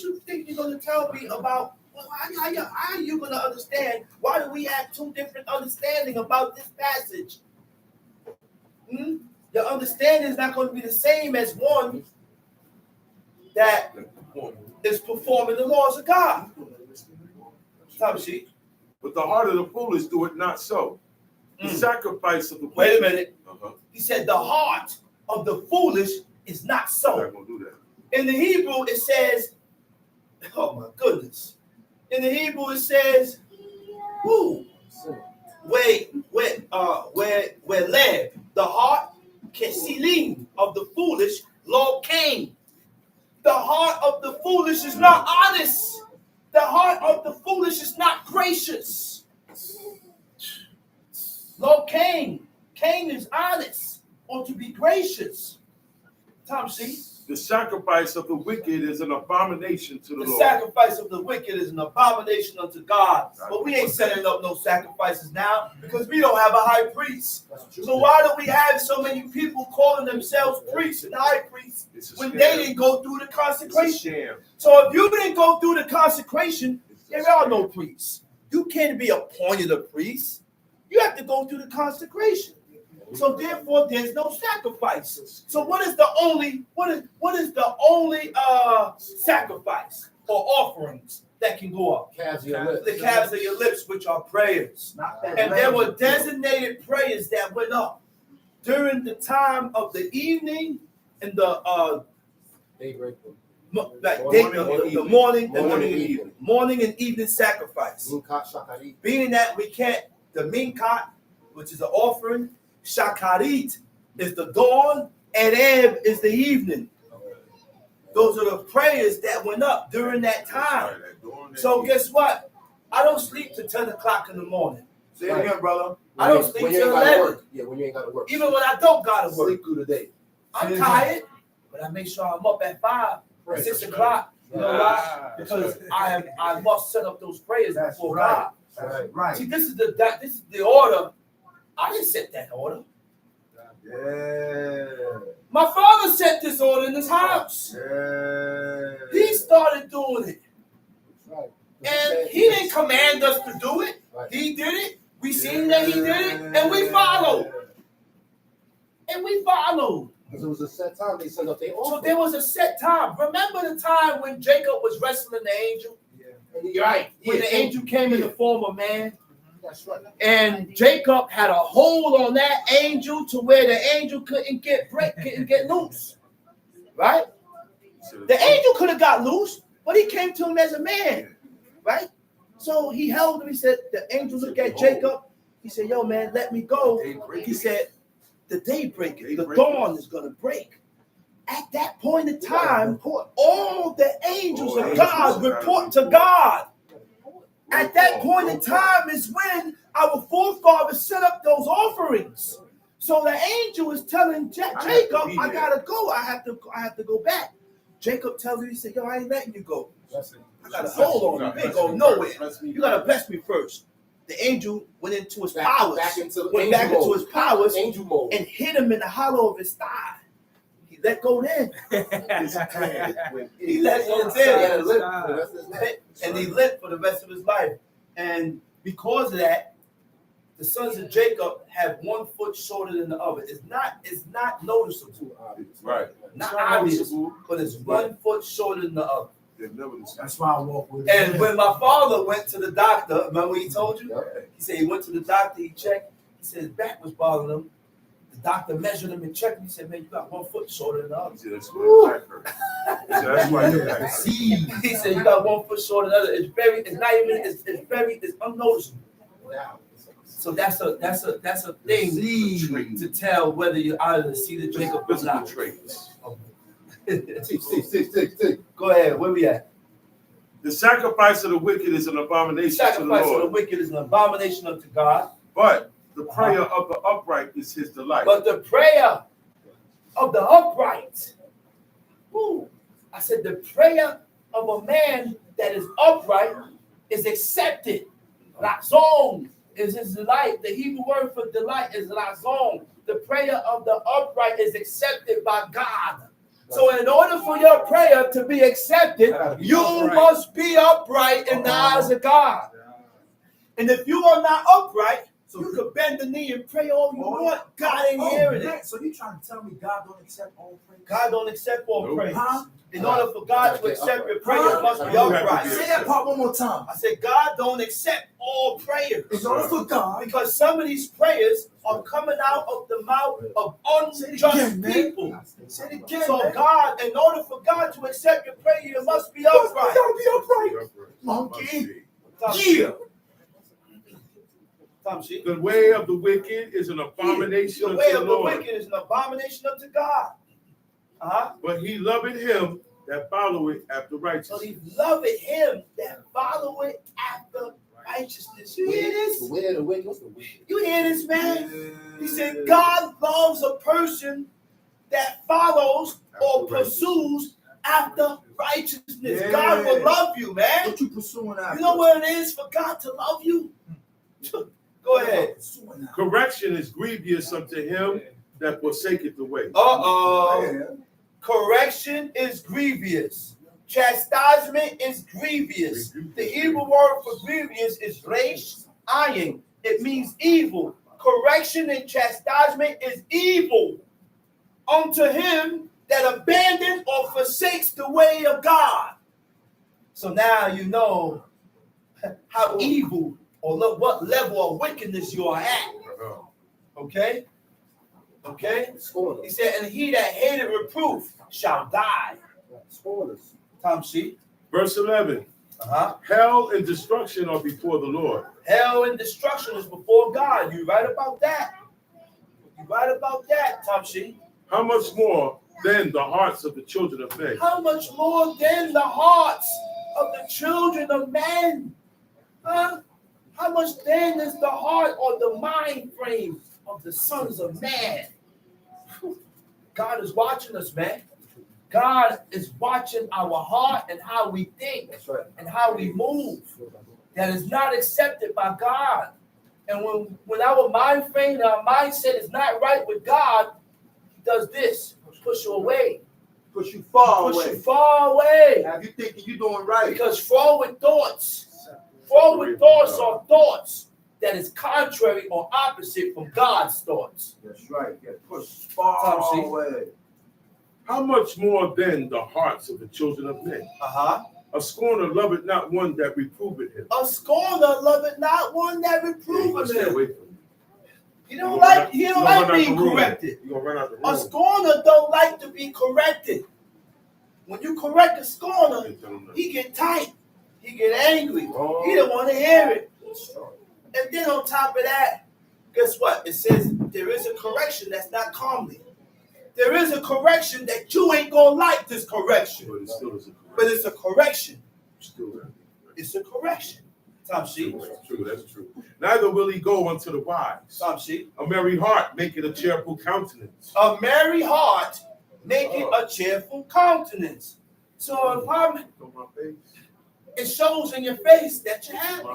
you think you're going to tell me about? How are you going to understand? Why do we have two different understanding about this passage? Your understanding is not going to be the same as one that is performing the laws of God. But the heart of the foolish do it not so. The sacrifice of the Wait a minute. He said the heart of the foolish is not I'm so. not gonna do that. In the Hebrew, it says, oh my goodness. In the Hebrew, it says, where led the heart, kesilim of the foolish, lo came. The heart of the foolish is not honest. The heart of the foolish is not gracious. Lo Cain. Cain is honest or to be gracious. Tom, see? The sacrifice of the wicked is an abomination to the The Lord. sacrifice of the wicked is an abomination unto God. But we ain't setting up no sacrifices now because we don't have a high priest. So why do we have so many people calling themselves priests and high priests when they didn't go through the consecration? So if you didn't go through the consecration, there are no priests. You can't be appointed a priest. You have to go through the consecration. So therefore, there's no sacrifice. So what is the only sacrifice or offerings that can go up? Calves of your lips. The calves of your lips, which are prayers. And there were designated prayers that went up during the time of the evening and the morning and evening sacrifice. Being that we can't, the minkat, which is the offering, shakarit is the dawn, and Eb is the evening. Those are the prayers that went up during that time. So guess what? I don't sleep till 10 o'clock in the morning. Say it again, brother. I don't sleep till 11. Yeah, when you ain't got to work. Even when I don't gotta work. Sleep through the day. I'm tired, but I make sure I'm up at 5 or 6 o'clock. You know why? Because I must set up those prayers before God. Right. See, this is the order. I didn't set that order. Yeah. My father set this order in his house. Yeah. He started doing it. Right. And he didn't command us to do it. Right. He did it. We seen that he did it. And we followed. And we followed. Because it was a set time they set up. They So offered. there was a set time. Remember the time when Jacob was wrestling the angel? You're right. When the angel came in the form of man? That's right. And Jacob had a hold on that angel to where the angel couldn't get loose. Right? The angel could have got loose, but he came to him as a man. Right? So he held him. He said, the angel looked at Jacob. He said, yo, man, let me go. He said, the daybreak, the dawn is going to break. At that point in time, all the angels of God report to God. At that point in time is when our forefathers set up those offerings. So the angel is telling Jacob, I gotta go. I have to go back. Jacob tells him, he said, yo, I ain't letting you go. I got a hold on you. You ain't going nowhere. You gotta bless me first. The angel went into his powers, went back into his powers, Angel mode. and hit him in the hollow of his thigh. He let go then. He let go then. And he lived for the rest of his life. And because of that, the sons of Jacob have 1 foot shorter than the other. It's not noticeable. Right. Not obvious, but it's 1 foot shorter than the other. That's why I walk with And when my father went to the doctor, remember he told you? He said he went to the doctor, he checked, he said his back was bothering him. The doctor measured him and checked him. He said, man, you got 1 foot shorter than the other. That's why you're back. See, he said you got 1 foot shorter than the other. It's unnoticeable. So that's a thing to tell whether you're out of the seed of Jacob or not. Traits. Go ahead, where we at? The sacrifice of the wicked is an The abomination to the sacrifice of the Lord, wicked is an abomination unto God. but the prayer of the upright is his delight. But the prayer of the upright, I said the prayer of a man that is upright is accepted. Razon is his delight. The Hebrew word for delight is razon. The prayer of the upright is accepted by God. So in order for your prayer to be accepted, you must be upright in the eyes of God. And if you are not upright, you can bend the knee and pray all you want. God ain't hearing it. So you trying to tell me God don't accept all praise? God don't accept all Nope. praise. Huh? In order for God to accept your prayer, you must be upright. Say that part one more time. I said, God don't accept all prayers. In order for God, Because some of these prayers are coming out of the mouth of unjust again, man. people. say it again. So man. God, in order for God to accept your prayer, you must be You upright. gotta be upright. Monkey. Yeah. Tom, she. The way of the wicked is an abomination The unto way the of the Lord, wicked is an abomination unto God. but he loveth him that followeth after So righteousness. he loved him that followeth after righteousness. You hear this? The way of the wicked. What's the wicked? You hear this, man? He said God loves a person that follows or pursues after righteousness. Yeah. God will love you, man. What you pursuing after? You know what it is for God to love you? Go ahead. Pursuing after? Correction is grievous unto him that forsaketh the way. Yeah. Correction is grievous. Chastisement is grievous. The Hebrew word for grievous is resh, ayin. It means evil. Correction and chastisement is evil unto him that abandons or forsakes the way of God. So now you know how evil or what level of wickedness you are at. Okay? Okay? Scorners. He said, and he that hated reproof shall die. Scorners. Tom sheep. Verse 11. Hell and destruction are before the Lord. Hell and destruction is before God. You right about that. You right about that, Tom sheep. How much more then the hearts of the children of men? How much more than the hearts of the children of men? Huh? How much then is the heart or the mind frame of the sons of man? God is watching us, man. God is watching our heart and how we think That's right. and how we move. That is not accepted by God. And when our mind frame and our mindset is not right with God, he does this, push you away. Push you far Push you away. far away. Have you thinking you're doing right? Because forward thoughts are thoughts that is contrary or opposite from God's thoughts. That's right. Get pushed far See? away. How much more then the hearts of the children of men? A scorner loveth not one that reproveth him. A scorner loveth not one that reproveth Stay him. away from him. He don't like being corrected. You're gonna run out the A room. scorner don't like to be corrected. When you correct a scorner, he get tight. He get angry. He don't want to hear it. And then on top of that, guess what? It says there is a correction that's not calmly. There is a correction that you ain't gonna like this correction. But it still is a But it's a correction. Still is. It's a correction. Tom Sheep. That's true. That's true. Neither will he go unto the wise. Tom Sheep. A merry heart maketh a cheerful countenance. A merry heart maketh a cheerful countenance. So if it shows in your face that you're happy.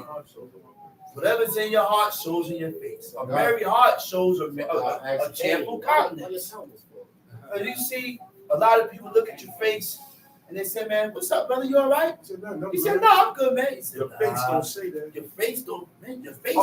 Whatever's in your heart shows in your face. A merry heart shows a cheerful countenance. You see, a lot of people look at your face and they say, "Man, what's up, brother? You all right?" He said, "No, I'm good, man." He said, Your face don't say that. Your face don't, man. Your face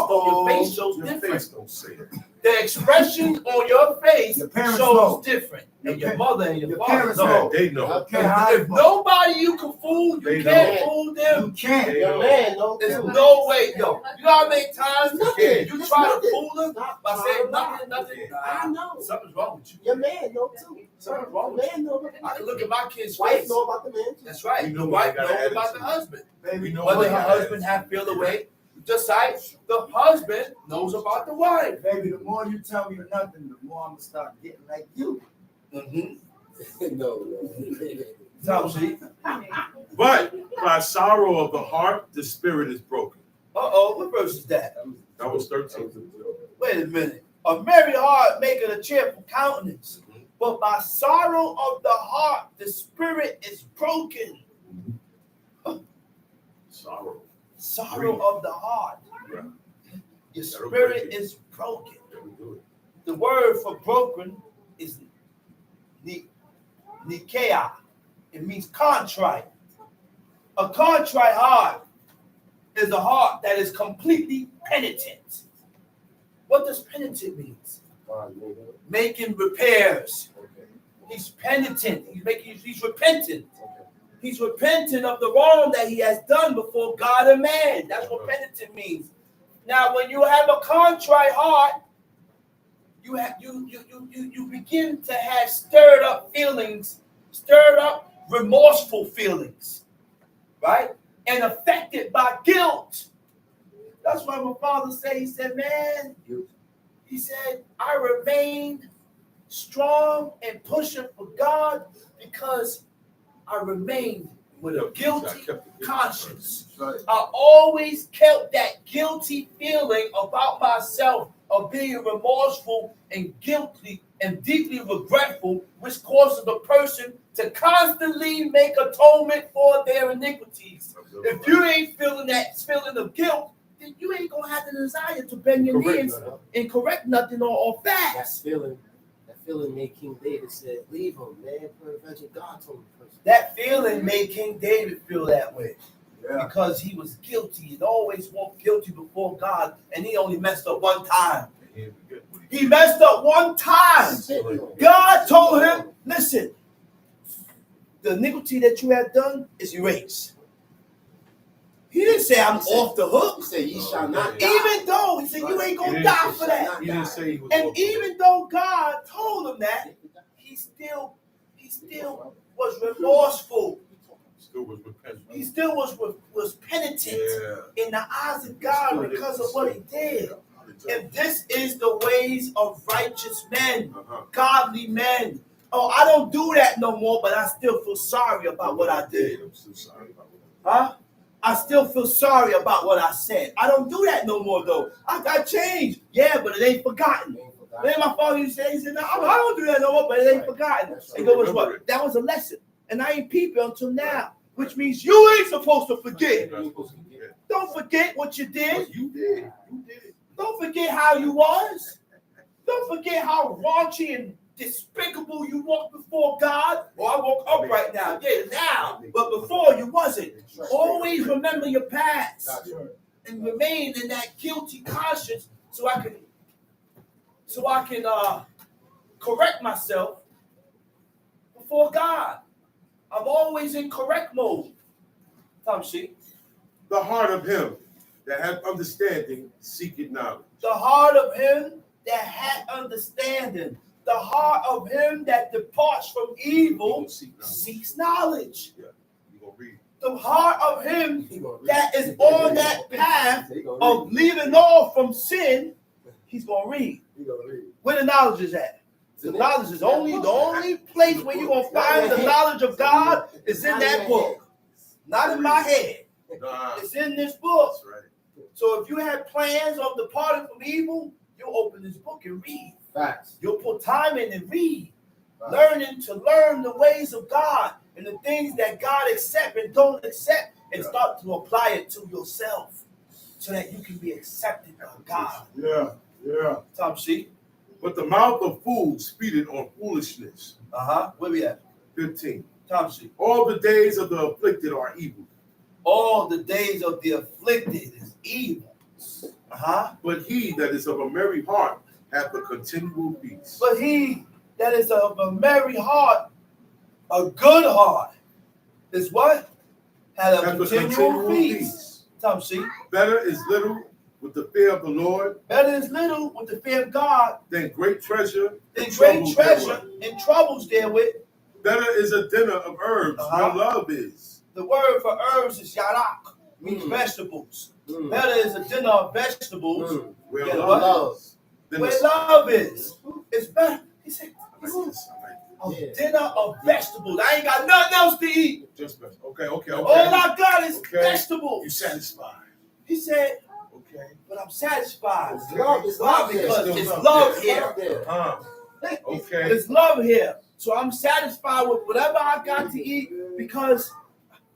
shows Your different. face don't say that. The expression on your face Your parents shows know. different. And Your your mother and your your father parents know. know. They know. If nobody you can fool, you They can't know. fool them. You can't. They Your know. man, no. There's no way, yo. You know how many times Nothing. you It's try to nothing. fool them Stop by saying trying to nothing? I know. Something's wrong with you. Your man know too. Something's wrong Your with you. man know about I can look at my kid's Wife face. know about the man too. That's right. We know The what wife they got knows about the attitude. husband. We know Whether what her they got husband have feel the way, just like the husband knows about the wife. Baby, the more you tell me nothing, the more I'm gonna start getting like you. No. Tom Sheep. But by sorrow of the heart, the spirit is broken. What verse is that? That was 13. Wait a minute. A merry heart maketh a cheerful countenance, but by sorrow of the heart, the spirit is broken. Sorrow. Sorrow of the heart. Right. Your That'll spirit break it. is broken. There we do it. The word for broken is Nikea. It means contrite. A contrite heart is a heart that is completely penitent. What does penitent mean? Making repairs. He's penitent. He's repentant. He's repentant of the wrong that he has done before God and man. That's what penitent means. Now, when you have a contrite heart, you begin to have stirred up feelings, stirred up remorseful feelings, right? And affected by guilt. That's why my father said, he said, man, he said, I remained strong and pushing for God because I remained with a guilty conscience. I always kept that guilty feeling about myself of being remorseful and guilty and deeply regretful, which causes the person to constantly make atonement for their iniquities. If you ain't feeling that feeling of guilt, then you ain't gonna have the desire to bend your knees and correct nothing or fast. That feeling made King David said, leave him, man. God told him first. That feeling made King David feel that way. Yeah. Because he was guilty and always walked guilty before God, and he only messed up one time. He messed up one time. God told him, listen, the iniquity that you have done is erased. He didn't say I'm off the hook. He said, ye shall not die. Even though he said you ain't gonna die for that. He didn't say he was. And even though God told him that, he still was remorseful. Still was repentant. He still was penitent in the eyes of God because of what he did. And this is the ways of righteous men, godly men. Oh, I don't do that no more, but I still feel sorry about what I did. I'm still sorry about what I did. Huh? I still feel sorry about what I said. I don't do that no more, though. I got changed. Yeah, but it ain't forgotten. Then my father used to say, he said, no, I don't do that no more, but it ain't forgotten. And go, was what? That was a lesson. And I ain't peeping until now, which means you ain't supposed to forget. Don't forget what you did. You did. Don't forget how you was. Don't forget how raunchy and despicable you walked before God. Oh, I woke up right now. Yeah, now. But before you wasn't. Always remember your past. And remain in that guilty conscience so I can correct myself before God. I'm always in correct mode. Tom, see? The heart of him that hath understanding seeketh knowledge. The heart of him that had understanding. The heart of him that departs from evil seeks knowledge. Yeah, you gonna read. The heart of him that is on that path of leaving off from sin, he's gonna read. Where the knowledge is at. The knowledge is the only place where you're gonna find the knowledge of God is in that book. Not in my head. Nah, It's in this book. that's right. So if you have plans of departing from evil, you'll open this book and read. Facts. You'll put time in and read. Learning to learn the ways of God and the things that God accept and don't accept, and start to apply it to yourself so that you can be accepted by God. Yeah. Tom, see? But the mouth of fools feedeth on foolishness. Where we at? 15. Tom, see? All the days of the afflicted are evil. All the days of the afflicted is evil. But he that is of a merry heart hath a continual peace. But he that is of a merry heart, a good heart, is what? Had a Hath a continual peace. Tom, see? Better is little with the fear of the Lord Better is little with the fear of God than great treasure. than and great trouble treasure therewith. and troubles therewith. Better is a dinner of herbs where love is. The word for herbs is yarak, means vegetables. Better is a dinner of vegetables Where than love is. Than where the- love is. It's better. He said, I like this. I like a dinner of vegetables. I ain't got nothing else to eat. it. Just best. Okay. All I got is Okay. vegetables. You satisfied. He said, Okay. but I'm satisfied. Love is Why? love there. Because Still it's love love there. here. Okay. There's love here. So I'm satisfied with whatever I got to eat because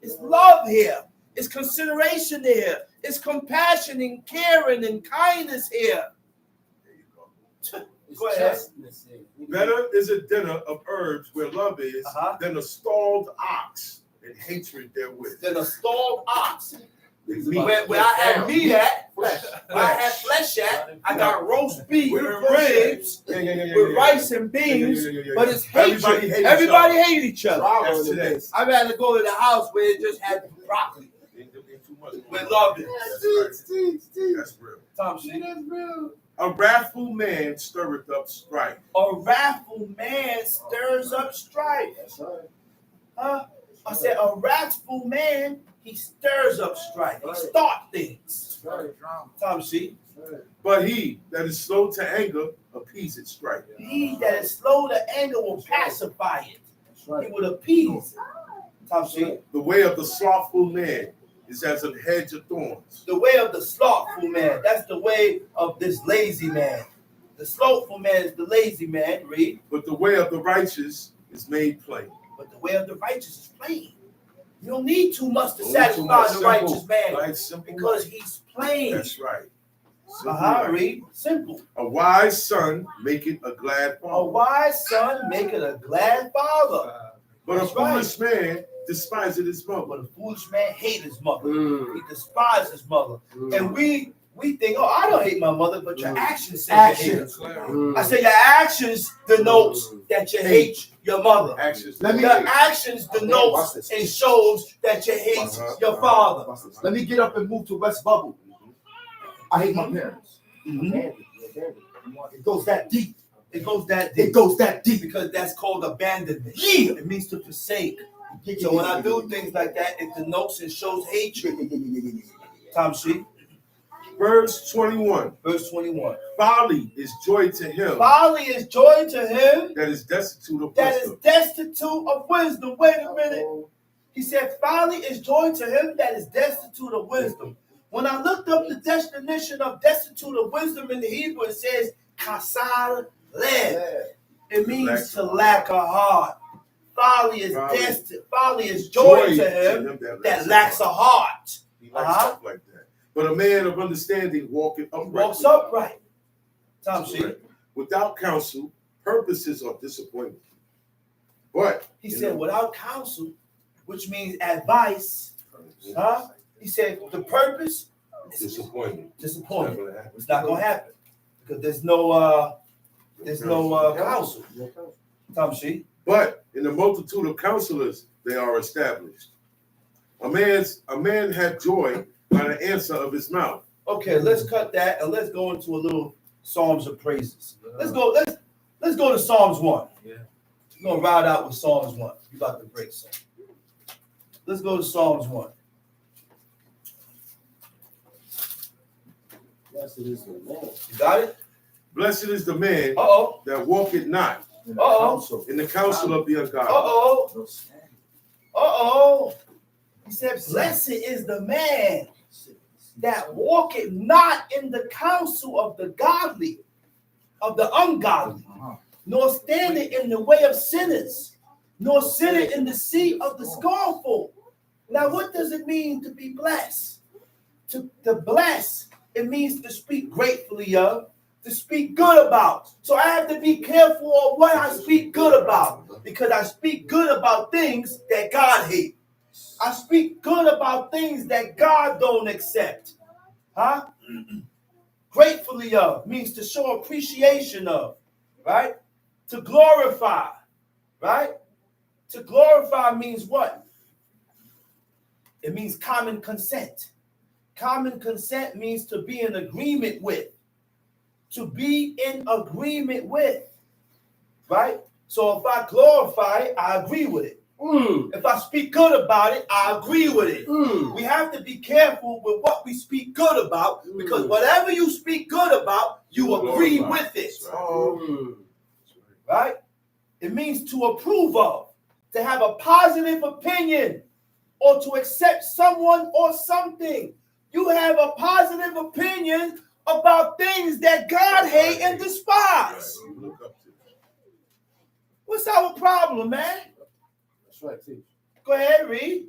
it's love here. It's consideration here. It's compassion and caring and kindness here. There you go. Go ahead. Justness here. Better is a dinner of herbs where love is than a stalled ox and hatred therewith. Then a stalled ox. Meat. Where I had meat at, where I had flesh at, I got roast beef and ribs with rice and beans, but it's hatred. Everybody hate each other. That's today. I'd rather go to the house where it just had broccoli. Where love is. That's real. Tom, see? A wrathful man stirreth up strife. A wrathful man stirs up strife. Huh? I said a wrathful man, he stirs up strife. He starts things. Tom, see? But he that is slow to anger appeaseth strife. He that is slow to anger will pacify it. He will appease it. Tom, see? The way of the slothful man is as a hedge of thorns. The way of the slothful man, that's the way of this lazy man. The slothful man is the lazy man, read. But the way of the righteous is made plain. But the way of the righteous is plain. You don't need too much to Only satisfy too much the simple, righteous man like simple because life. he's plain. That's right. Simple life. Read. Simple. A wise son maketh a glad A father. wise son maketh a glad father. But a That's right. foolish man despiseth his But mother. a foolish man hates his mother. He despises his mother. And we think, oh, I don't hate my mother, but your actions say you hate her. I say your actions denotes that you hate your mother. Actions. Your actions denotes and shows that you hate your father. Let me get up and move to West Bubble. I hate my parents. It goes that deep. It goes that deep. It goes that deep. Because that's called abandonment. Yeah. It means to forsake. So when I do things like that, it denotes and shows hatred. Tom, see? Verse 21. Verse 21. Folly is joy to him Folly is joy to him that is destitute of that is wisdom. destitute of wisdom. Wait a minute. He said, folly is joy to him that is destitute of wisdom. When I looked up the definition of destitute of wisdom in the Hebrew, it says, kasal lev. It means to lack a heart. Folly is destitute. Folly is joy to him that lacks a heart. He likes stuff like that. But a man of understanding walketh upright. Walks upright. Tom Sheep. Without counsel, purposes are disappointed. But He said, without counsel, which means advice, huh? He said, the purpose is disappointed. disappointed. It's not gonna happen because there's no counsel. Tom Sheep. But in the multitude of counselors, they are established. A man had joy by the answer of his mouth. Okay, let's cut that and let's go into a little Psalms of praises. Let's go to Psalms 1. Yeah. We're gonna ride out with Psalms 1. You about to break some. Let's go to Psalms 1. Blessed is the man. You got it? Blessed is the man Uh-oh. that walketh not Uh-oh. in the counsel of the ungodly. Uh-oh. Uh-oh. He said, blessed is the man that walketh not in the counsel of the godly, of the ungodly, nor standeth in the way of sinners, nor sitteth in the seat of the scornful. Now, what does it mean to be blessed? To bless, it means to speak gratefully of, to speak good about. So I have to be careful of what I speak good about, because I speak good about things that God hates. I speak good about things that God don't accept. Huh? Gratefully of means to show appreciation of, right? To glorify, right? To glorify means what? It means common consent. Common consent means to be in agreement with. To be in agreement with, right? So if I glorify it, I agree with it. If I speak good about it, I agree with it. We have to be careful with what we speak good about, because whatever you speak good about, you agree with it. Right? It means to approve of, to have a positive opinion, or to accept someone or something. You have a positive opinion about things that God hates and despise. What's our problem, man? That's right, teach. Go ahead, read.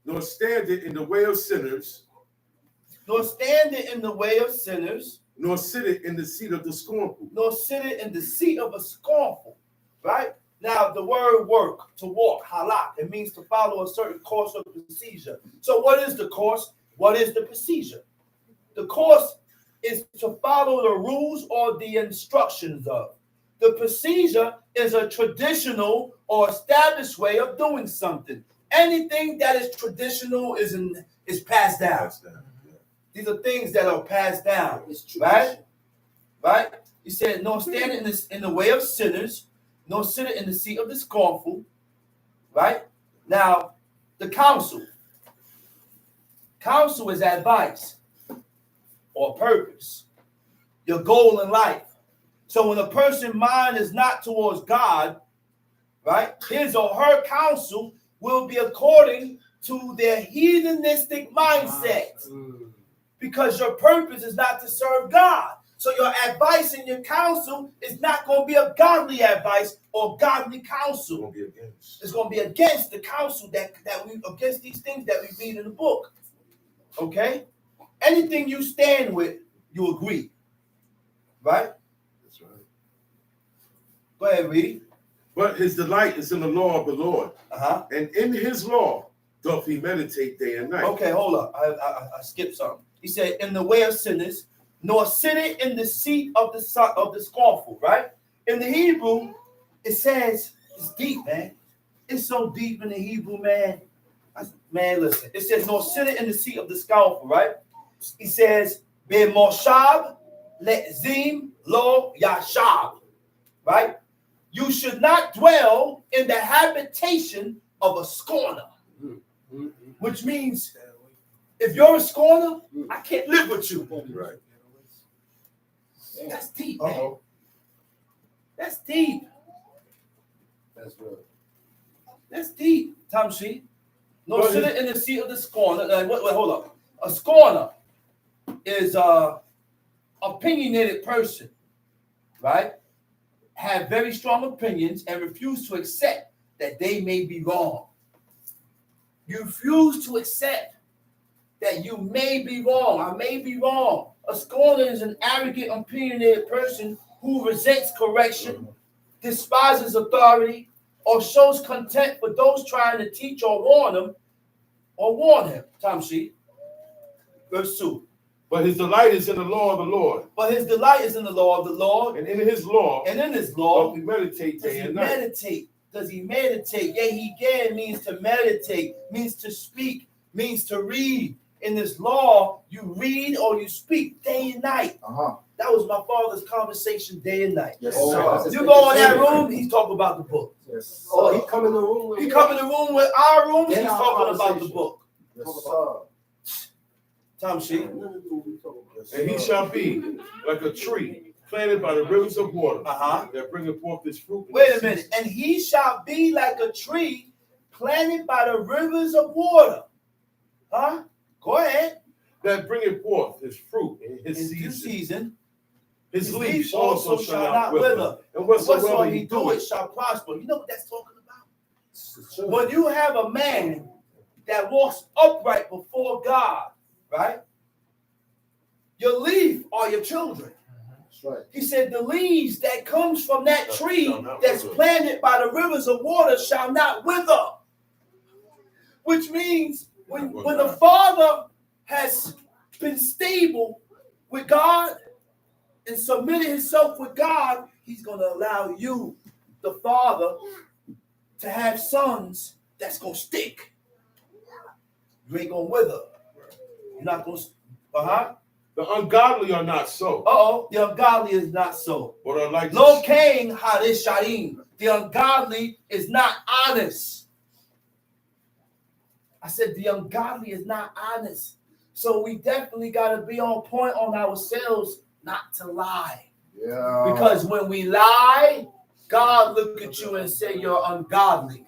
Nor standeth in the way of sinners, Nor standing in the way of sinners, nor sitteth in the seat of the scornful. nor sitting in the seat of a scornful. Right? Now, the word work, to walk, halak, it means to follow a certain course or procedure. So what is the course? What is the procedure? The course is to follow the rules or the instructions of. The procedure is a traditional or established way of doing something. Anything that is traditional is passed down. These are things that are passed down, right? Right? He said, "Nor stand in the way of sinners, nor sit in the seat of the scornful." Right? Now, the counsel. Counsel is advice or purpose, your goal in life. So when a person's mind is not towards God, right, his or her counsel will be according to their heathenistic mindset, because your purpose is not to serve God. So your advice and your counsel is not going to be a godly advice or godly counsel. It's going to be against the counsel that we, against these things that we read in the book. Okay? Anything you stand with, you agree. Right? That's right. Go ahead, read. But his delight is in the law of the Lord, and in his law doth he meditate day and night. Okay, hold up. I skipped something. He said, in the way of sinners, nor sitting in the seat of the scornful, right? In the Hebrew, it says, it's deep, man. It's so deep in the Hebrew, man. Man, listen. It says, nor sitting in the seat of the scornful, right? He says, be moshab le'zim lo yashab, right? You should not dwell in the habitation of a scorner, which means if you're a scorner, I can't live with you. Right. That's deep, man. That's deep. That's good. That's deep, Tamshi. No, sitting in the seat of the scorner. Wait, hold up. A scorner is a opinionated person, right? Have very strong opinions and refuse to accept that they may be wrong. You refuse to accept that you may be wrong. I may be wrong. A scorner is an arrogant, opinionated person who resents correction, despises authority, or shows contempt for those trying to teach or warn him. Time sheet. Verse 2. But his delight is in the law of the Lord. But his delight is in the law of the Lord. And in his law, And in his law, he meditate does day he and night. meditate? Does he meditate? Yeah, he can means to meditate, means to speak, means to read. In this law, you read or you speak day and night. That was my father's conversation day and night. Yes, Oh, sir. you go in that room, he's talking about the book. Yes. Oh, he come in the room with He come in the room with our room, he's In our talking about the conversation. book. Yes, sir. Time sheet. And he shall be like a tree planted by the rivers of water that bringeth forth his fruit. Wait a minute. And he shall be like a tree planted by the rivers of water. Huh? Go ahead. That bringeth forth his fruit in his In due season. season. His His leaves also shall not wither. And Whatsoever whatsoever he he do, it doeth shall prosper. You know what that's talking about? When you have a man that walks upright before God, right? Your leaf are your children. That's right. He said the leaves that comes from that tree Shall not that's wither. planted by the rivers of water shall not wither. Which means when the father has been stable with God and submitted himself with God, he's going to allow you, the father, to have sons that's going to stick. You ain't going to wither. You're not going to, The ungodly are not so, the ungodly is not so. but are like Lo Cain Harisharim. The ungodly is not honest. I said the ungodly is not honest. So we definitely got to be on point on ourselves not to lie. Yeah. Because when we lie, God look at you and say you're ungodly.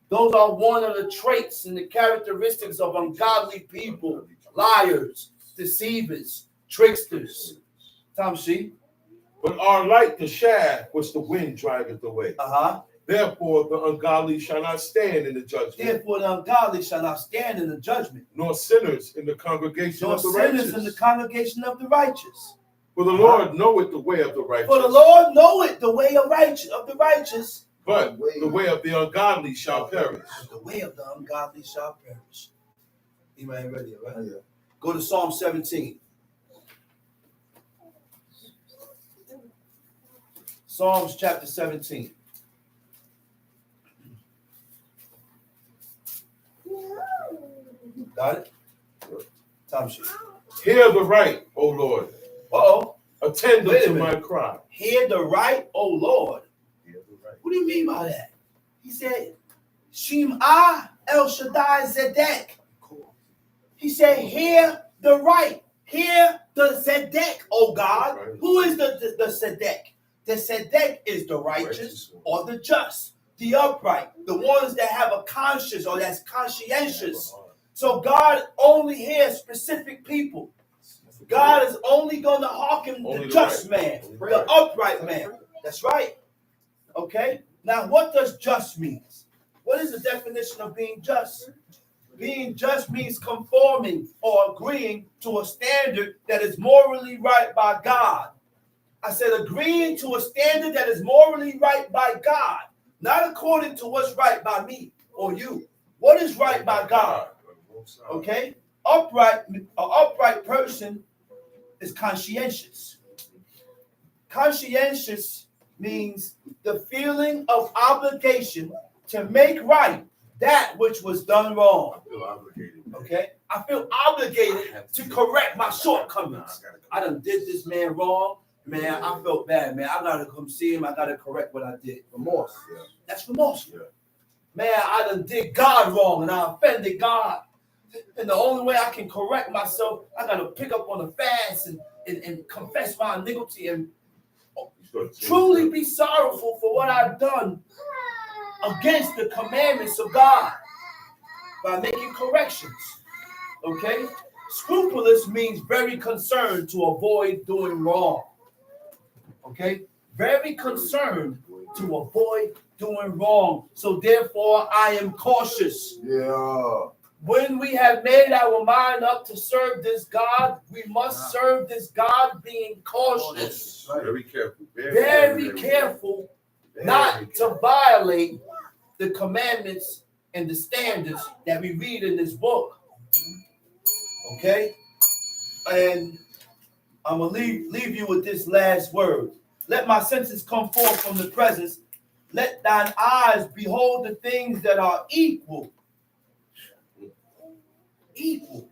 Those are one of the traits and the characteristics of ungodly people. Liars, deceivers, tricksters. Tom She. but are like the shaft which the wind driveth away. Therefore the ungodly shall not stand in the judgment, Therefore the ungodly shall not stand in the judgment, nor sinners in the congregation nor of the sinners righteous. in the congregation of the righteous. For the Lord knoweth the way of the righteous, For the Lord knoweth the way of the righteous, but the way of the ungodly shall perish. but the way of the ungodly shall perish. You ain't ready, right? Yeah. Go to Psalm 17. Psalms chapter 17. Got it? Time sheet. Hear the right, O Lord. Attend Wait a unto minute. my cry. Hear the right, O Lord. Hear the right. What do you mean by that? He said, Shem'ah El Shaddai Zedek. He said, hear the right. Hear the Zedek, O God. Right. Who is the Zedek? The Zedek is the righteous or the just, the upright, the ones that have a conscience or that's conscientious. So God only hears specific people. God is only going to hearken Only the the just right. man, Only the right. upright man. That's right. Okay? Now, what does just mean? What is the definition of being just? Being just means conforming or agreeing to a standard that is morally right by God. I said agreeing to a standard that is morally right by God, not according to what's right by me or you. What is right by God? Okay? An upright person is conscientious. Conscientious means the feeling of obligation to make right that which was done wrong. I feel obligated. Okay? I feel obligated to correct my shortcomings. I done did this man wrong. Man, I felt bad, man. I gotta come see him. I gotta correct what I did. Remorse. Yeah. That's remorseful. Yeah. Man, I done did God wrong and I offended God. And the only way I can correct myself, I gotta pick up on the fast and confess my iniquity and truly be sorrowful for what I've done against the commandments of God by making corrections. Okay? Scrupulous means very concerned to avoid doing wrong. Okay? Very concerned to avoid doing wrong. So therefore, I am cautious. Yeah. When we have made our mind up to serve this God, we must serve this God being cautious, Very careful. very careful not to violate the commandments and the standards that we read in this book. Okay? And I'm going to leave you with this last word. Let my senses come forth from the presence. Let thine eyes behold the things that are equal. Equal.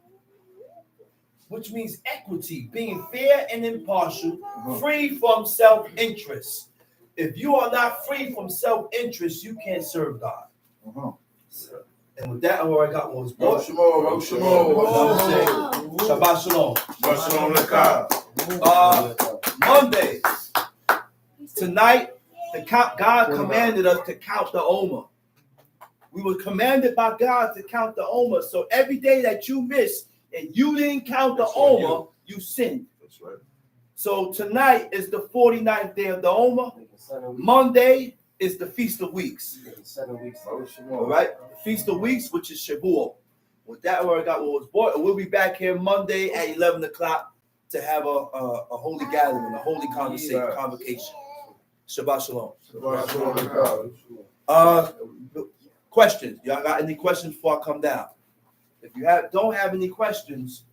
Which means equity, being fair and impartial, free from self-interest. If you are not free from self-interest, you can't serve God. And with that, I already got what was brought. Shalom. Shabbat shalom. Shalom lekah. Mondays. Tonight, God commanded us to count the Omer. We were commanded by God to count the Omer. So every day that you miss and you didn't count the Omer, you sinned. That's right. So tonight is the 49th day of the Omer. Monday is the Feast of Weeks. 7 weeks. All right? The Feast of Weeks, which is Shavuot. With that, where I got what was bought. We'll be back here Monday at 11 o'clock to have a holy gathering, a holy convocation. Shabbat shalom. Questions? Y'all got any questions before I come down? If you don't have any questions,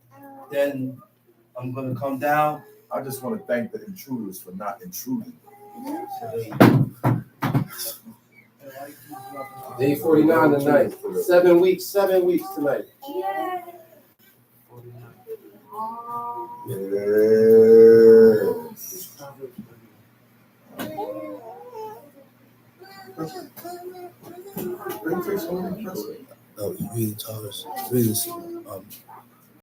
then I'm going to come down. I just want to thank the intruders for not intruding. Day 49 tonight. 7 weeks. 7 weeks tonight. No, you read Thomas. Read this.